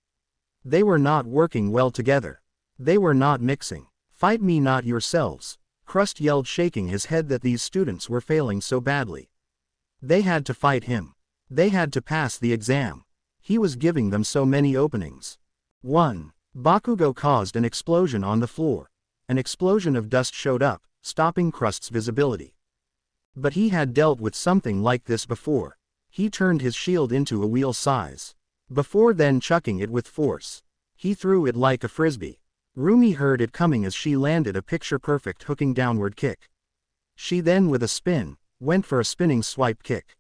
They were not working well together. They were not mixing. Fight me, not yourselves. Crust yelled, shaking his head that these students were failing so badly. They had to fight him. They had to pass the exam. He was giving them so many openings. 1. Bakugo caused an explosion on the floor. An explosion of dust showed up, stopping Crust's visibility. But he had dealt with something like this before. He turned his shield into a wheel size. Before then chucking it with force. He threw it like a frisbee. Rumi heard it coming as she landed a picture-perfect hooking downward kick. She then, with a spin, went for a spinning swipe kick,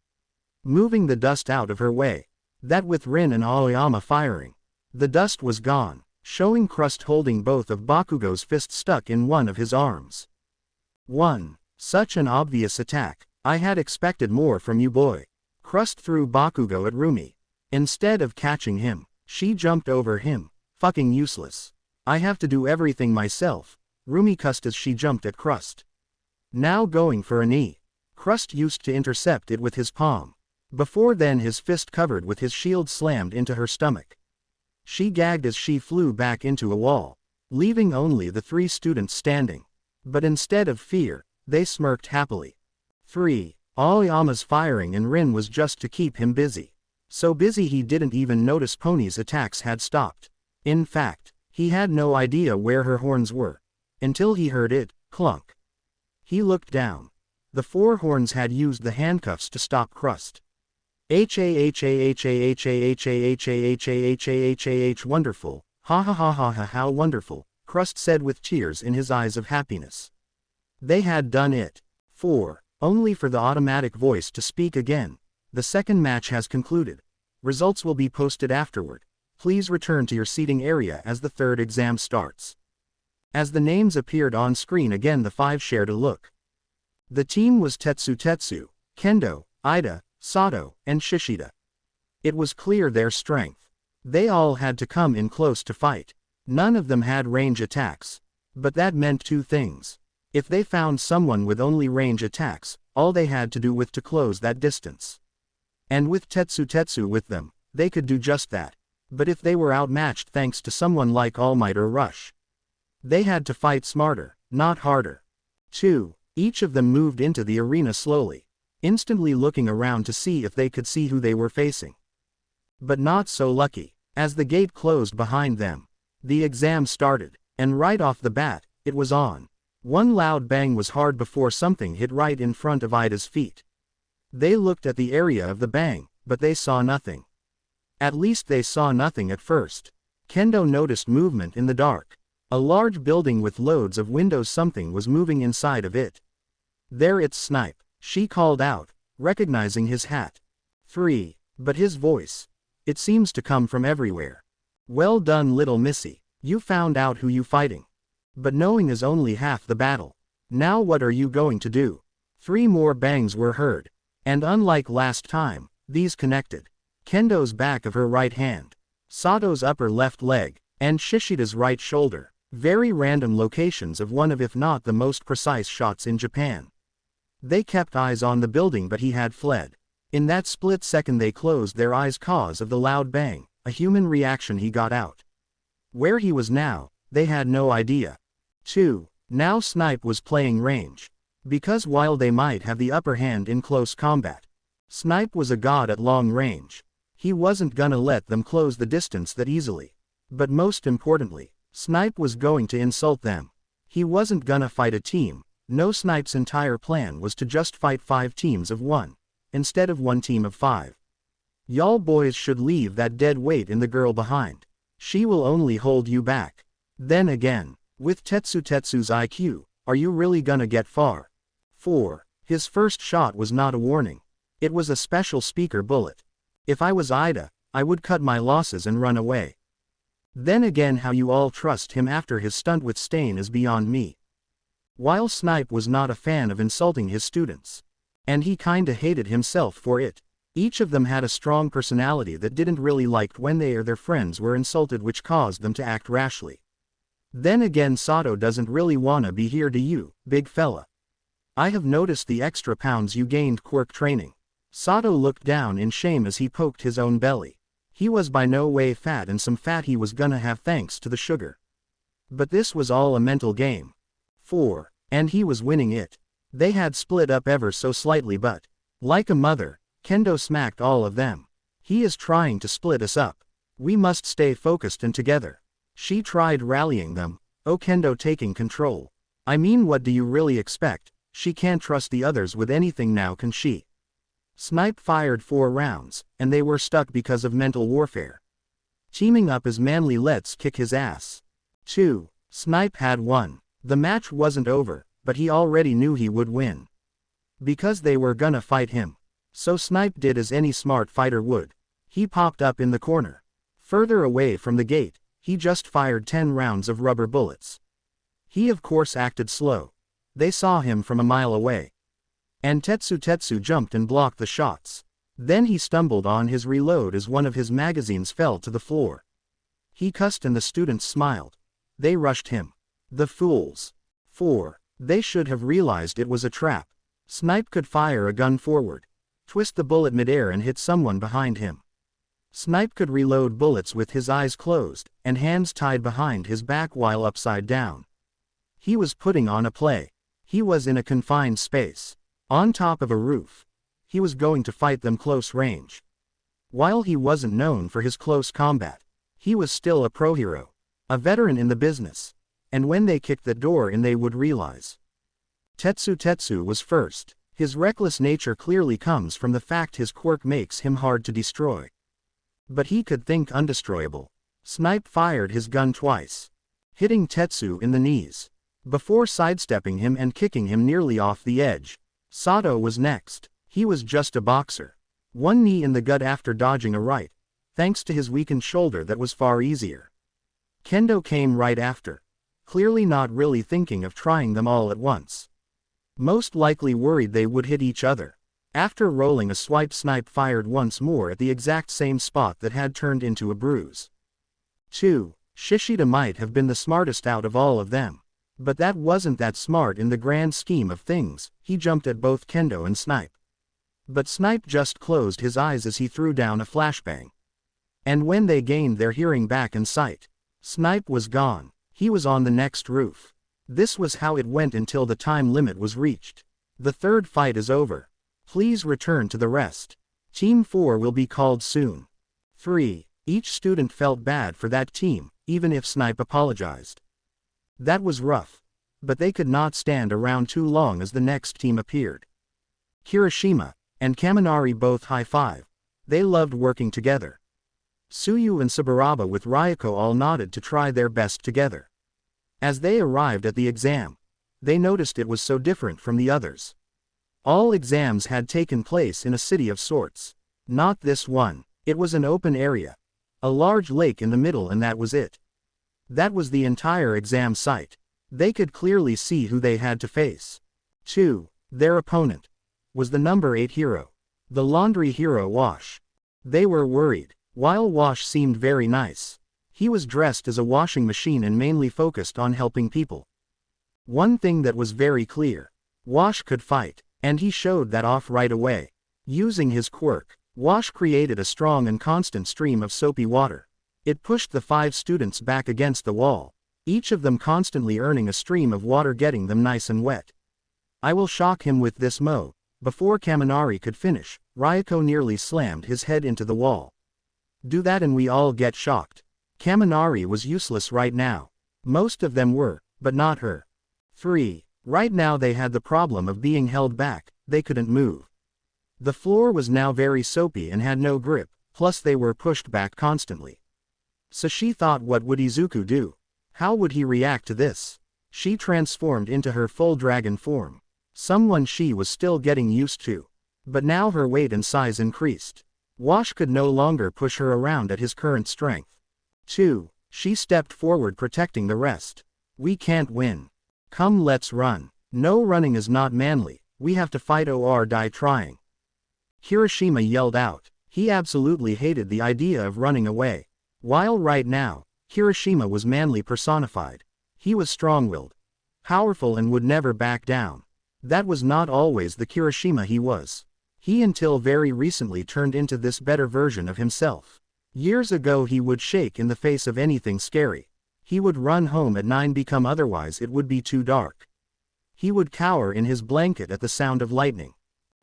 moving the dust out of her way. That with Rin and Aoyama firing. The dust was gone, showing Crust holding both of Bakugo's fists stuck in one of his arms. 1. Such an obvious attack. I had expected more from you, boy. Crust threw Bakugo at Rumi. Instead of catching him, she jumped over him. Fucking useless. I have to do everything myself. Rumi cussed as she jumped at Crust. Now going for a knee. Crust used to intercept it with his palm. Before then his fist covered with his shield slammed into her stomach. She gagged as she flew back into a wall, leaving only the 3 students standing. But instead of fear, they smirked happily. 3. Aoyama's firing and Rin was just to keep him busy. So busy he didn't even notice Pony's attacks had stopped. In fact, he had no idea where her horns were, until he heard it clunk. He looked down. The 4 horns had used the handcuffs to stop Crust. Wonderful, ha ha ha ha ha, how wonderful, Crust said with tears in his eyes of happiness. They had done it. 4. Only for the automatic voice to speak again. The second match has concluded. Results will be posted afterward. Please return to your seating area as the 3rd exam starts. As the names appeared on screen again, the 5 shared a look. The team was Tetsu, Kendo, Ida, Sato, and Shishida. It was clear their strength. They all had to come in close to fight. None of them had range attacks. But that meant 2 things. If they found someone with only range attacks, all they had to do was to close that distance. And with Tetsu with them, they could do just that. But if they were outmatched thanks to someone like All Might or Rush, they had to fight smarter, not harder. 2. Each of them moved into the arena slowly, instantly looking around to see if they could see who they were facing. But not so lucky. As the gate closed behind them, the exam started, and right off the bat, it was on. One loud bang was heard before something hit right in front of Ida's feet. They looked at the area of the bang, but they saw nothing. At least they saw nothing at first. Kendo noticed movement in the dark. A large building with loads of windows, something was moving inside of it. There it's Snipe, she called out, recognizing his hat. 3. But his voice. It seems to come from everywhere. Well done, little missy, you found out who you fighting. But knowing is only half the battle. Now what are you going to do? 3 more bangs were heard. And unlike last time, these connected. Kendo's back of her right hand, Sato's upper left leg, and Shishida's right shoulder. Very random locations of one of, if not the most precise shots in Japan. They kept eyes on the building, but he had fled. In that split second they closed their eyes cause of the loud bang, a human reaction. He got out. Where he was now, they had no idea. 2. Now Snipe was playing range. Because while they might have the upper hand in close combat, Snipe was a god at long range. He wasn't gonna let them close the distance that easily. But most importantly, Snipe was going to insult them. He wasn't gonna fight a team. No, Snipe's entire plan was to just fight 5 teams of 1. Instead of 1 team of 5. Y'all boys should leave that dead weight in the girl behind. She will only hold you back. Then again, with Tetsu's IQ, are you really gonna get far? 4. His first shot was not a warning. It was a special speaker bullet. If I was Ida, I would cut my losses and run away. Then again, how you all trust him after his stunt with Stain is beyond me. While Snipe was not a fan of insulting his students, and he kinda hated himself for it, each of them had a strong personality that didn't really like when they or their friends were insulted, which caused them to act rashly. Then again, Sato doesn't really wanna be here, do you, big fella? I have noticed the extra pounds you gained quirk training. Sato looked down in shame as he poked his own belly. He was by no way fat, and some fat he was gonna have thanks to the sugar. But this was all a mental game. 4. And he was winning it. They had split up ever so slightly, but, like a mother, Kendo smacked all of them. He is trying to split us up. We must stay focused and together. She tried rallying them. Oh, Kendo taking control. I mean, what do you really expect? She can't trust the others with anything now, can she? Snipe fired 4 rounds, and they were stuck because of mental warfare. Teaming up is manly, let's kick his ass. 2. Snipe had won. The match wasn't over, but he already knew he would win. Because they were gonna fight him. So Snipe did as any smart fighter would. He popped up in the corner. Further away from the gate, he just fired 10 rounds of rubber bullets. He of course acted slow. They saw him from a mile away. And Tetsu jumped and blocked the shots. Then he stumbled on his reload as one of his magazines fell to the floor. He cussed and the students smiled. They rushed him. The fools. 4. They should have realized it was a trap. Snipe could fire a gun forward, twist the bullet midair and hit someone behind him. Snipe could reload bullets with his eyes closed and hands tied behind his back while upside down. He was putting on a play. He was in a confined space, on top of a roof. He was going to fight them close range. While he wasn't known for his close combat, he was still a pro hero, a veteran in the business. And when they kicked the door in, they would realize. Tetsu was first. His reckless nature clearly comes from the fact his quirk makes him hard to destroy. But he could think undestroyable. Snipe fired his gun twice, hitting Tetsu in the knees, before sidestepping him and kicking him nearly off the edge. Sato was next. He was just a boxer. One knee in the gut after dodging a right, thanks to his weakened shoulder that was far easier. Kendo came right after, clearly not really thinking of trying them all at once. Most likely worried they would hit each other. After rolling a swipe, Snipe fired once more at the exact same spot that had turned into a bruise. 2. Shishida might have been the smartest out of all of them. But that wasn't that smart in the grand scheme of things. He jumped at both Kendo and Snipe. But Snipe just closed his eyes as he threw down a flashbang. And when they gained their hearing back and sight, Snipe was gone. He was on the next roof. This was how it went until the time limit was reached. The third fight is over. Please return to the rest. Team 4 will be called soon. 3. Each student felt bad for that team, even if Snipe apologized. That was rough. But they could not stand around too long as the next team appeared. Kirishima and Kaminari both high-five. They loved working together. Tsuyu and Saburaba with Ryuko all nodded to try their best together. As they arrived at the exam, they noticed it was so different from the others. All exams had taken place in a city of sorts. Not this one. It was an open area. A large lake in the middle, and that was it. That was the entire exam site. They could clearly see who they had to face. 2. Their opponent was the number 8 hero, the laundry hero Wash. They were worried. While Wash seemed very nice, he was dressed as a washing machine and mainly focused on helping people. One thing that was very clear: Wash could fight, and he showed that off right away. Using his quirk, Wash created a strong and constant stream of soapy water. It pushed the 5 students back against the wall, each of them constantly earning a stream of water, getting them nice and wet. I will shock him with this mo. Before Kaminari could finish, Ryuko nearly slammed his head into the wall. Do that and we all get shocked. Kaminari was useless right now. Most of them were, but not her. 3. Right now they had the problem of being held back. They couldn't move. The floor was now very soapy and had no grip, plus they were pushed back constantly. So she thought, what would Izuku do? How would he react to this? She transformed into her full dragon form. Someone she was still getting used to. But now her weight and size increased. Wash could no longer push her around at his current strength. 2. She stepped forward, protecting the rest. We can't win. Come, let's run. No, running is not manly. We have to fight or die trying. Kirishima yelled out. He absolutely hated the idea of running away. While right now, Kirishima was manly personified. He was strong-willed, powerful, and would never back down. That was not always the Kirishima he was. He until very recently turned into this better version of himself. Years ago he would shake in the face of anything scary. He would run home at 9 become otherwise it would be too dark. He would cower in his blanket at the sound of lightning.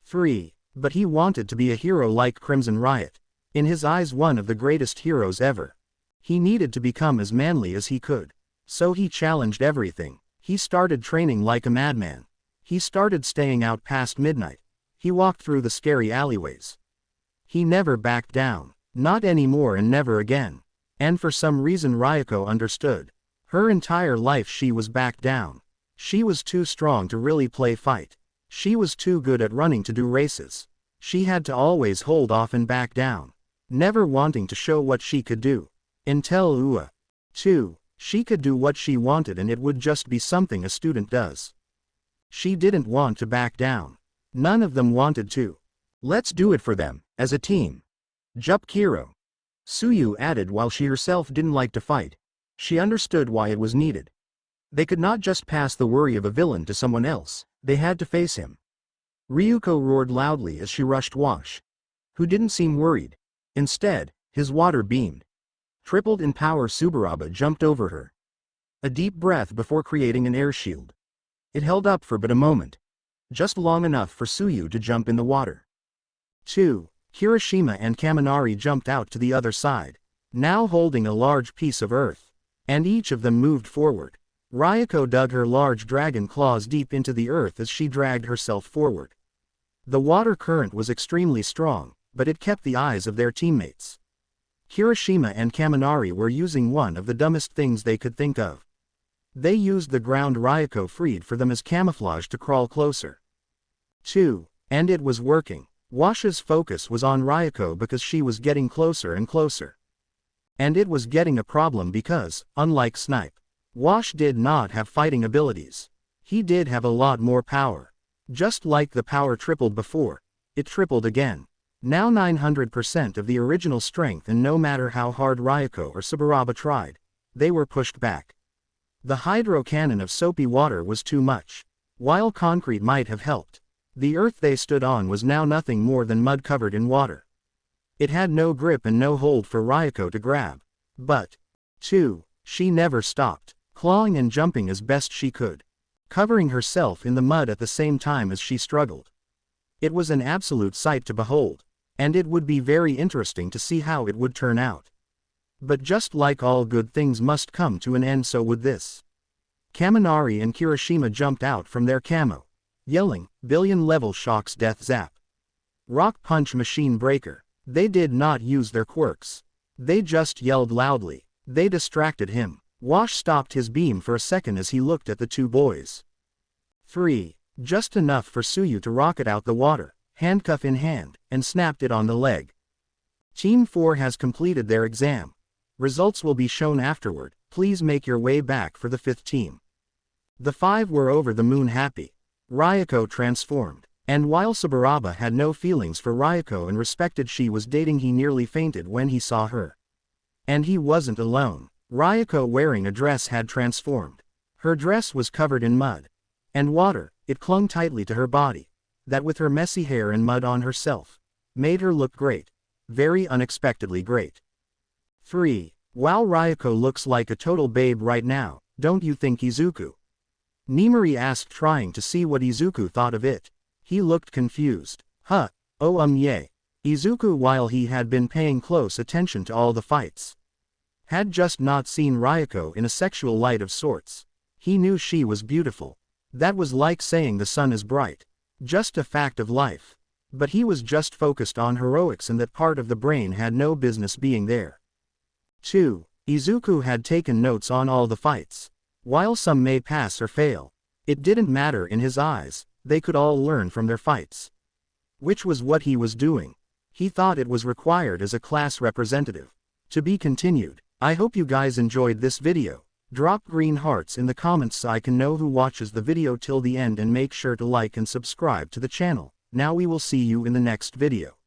3. But he wanted to be a hero like Crimson Riot. In his eyes, one of the greatest heroes ever. He needed to become as manly as he could. So he challenged everything. He started training like a madman. He started staying out past midnight. He walked through the scary alleyways. He never backed down. Not anymore and never again. And for some reason Ryuko understood. Her entire life she was backed down. She was too strong to really play fight. She was too good at running to do races. She had to always hold off and back down. Never wanting to show what she could do. Until 2. She could do what she wanted and it would just be something a student does. She didn't want to back down. None of them wanted to. Let's do it for them, as a team. Jup Kiro. Tsuyu added while she herself didn't like to fight. She understood why it was needed. They could not just pass the worry of a villain to someone else, they had to face him. Ryuko roared loudly as she rushed Wash, who didn't seem worried. Instead, his water beamed. Tripled in power, Saburaba jumped over her. A deep breath before creating an air shield. It held up for but a moment. Just long enough for Tsuyu to jump in the water. 2. Kirishima and Kaminari jumped out to the other side, now holding a large piece of earth. And each of them moved forward. Ryuko dug her large dragon claws deep into the earth as she dragged herself forward. The water current was extremely strong, but it kept the eyes of their teammates. Kirishima and Kaminari were using one of the dumbest things they could think of. They used the ground Ryuko freed for them as camouflage to crawl closer. 2. And it was working. Wash's focus was on Ryuko because she was getting closer and closer. And it was getting a problem because, unlike Snipe, Wash did not have fighting abilities. He did have a lot more power. Just like the power tripled before, it tripled again. Now 900% of the original strength, and no matter how hard Ryuko or Saburaba tried, they were pushed back. The hydro cannon of soapy water was too much. While concrete might have helped, the earth they stood on was now nothing more than mud covered in water. It had no grip and no hold for Ryuko to grab. But 2. She never stopped, clawing and jumping as best she could, covering herself in the mud at the same time as she struggled. It was an absolute sight to behold. And it would be very interesting to see how it would turn out. But just like all good things must come to an end, so would this. Kaminari and Kirishima jumped out from their camo, yelling, "Billion level shocks death zap. Rock punch machine breaker." They did not use their quirks. They just yelled loudly. They distracted him. Wash stopped his beam for a second as he looked at the two boys. 3. Just enough for Tsuyu to rocket out the water, handcuff in hand, and snapped it on the leg. Team 4 has completed their exam. Results will be shown afterward. Please make your way back for the 5th team. The 5 were over the moon happy. Ryuko transformed. And while Saburaba had no feelings for Ryuko and respected she was dating, he nearly fainted when he saw her. And he wasn't alone. Ryuko, wearing a dress, had transformed. Her dress was covered in mud and water. It clung tightly to her body. That, with her messy hair and mud on herself, made her look great. Very unexpectedly great. 3. Wow, Ryuko looks like a total babe right now, don't you think, Izuku? Nimari asked, trying to see what Izuku thought of it. He looked confused. Huh, oh yeah. Izuku, while he had been paying close attention to all the fights, had just not seen Ryuko in a sexual light of sorts. He knew she was beautiful. That was like saying the sun is bright. Just a fact of life. But he was just focused on heroics, and that part of the brain had no business being there. 2. Izuku had taken notes on all the fights. While some may pass or fail, it didn't matter in his eyes. They could all learn from their fights. Which was what he was doing. He thought it was required as a class representative. To be continued. I hope you guys enjoyed this video. Drop green hearts in the comments so I can know who watches the video till the end, and make sure to like and subscribe to the channel. Now we will see you in the next video.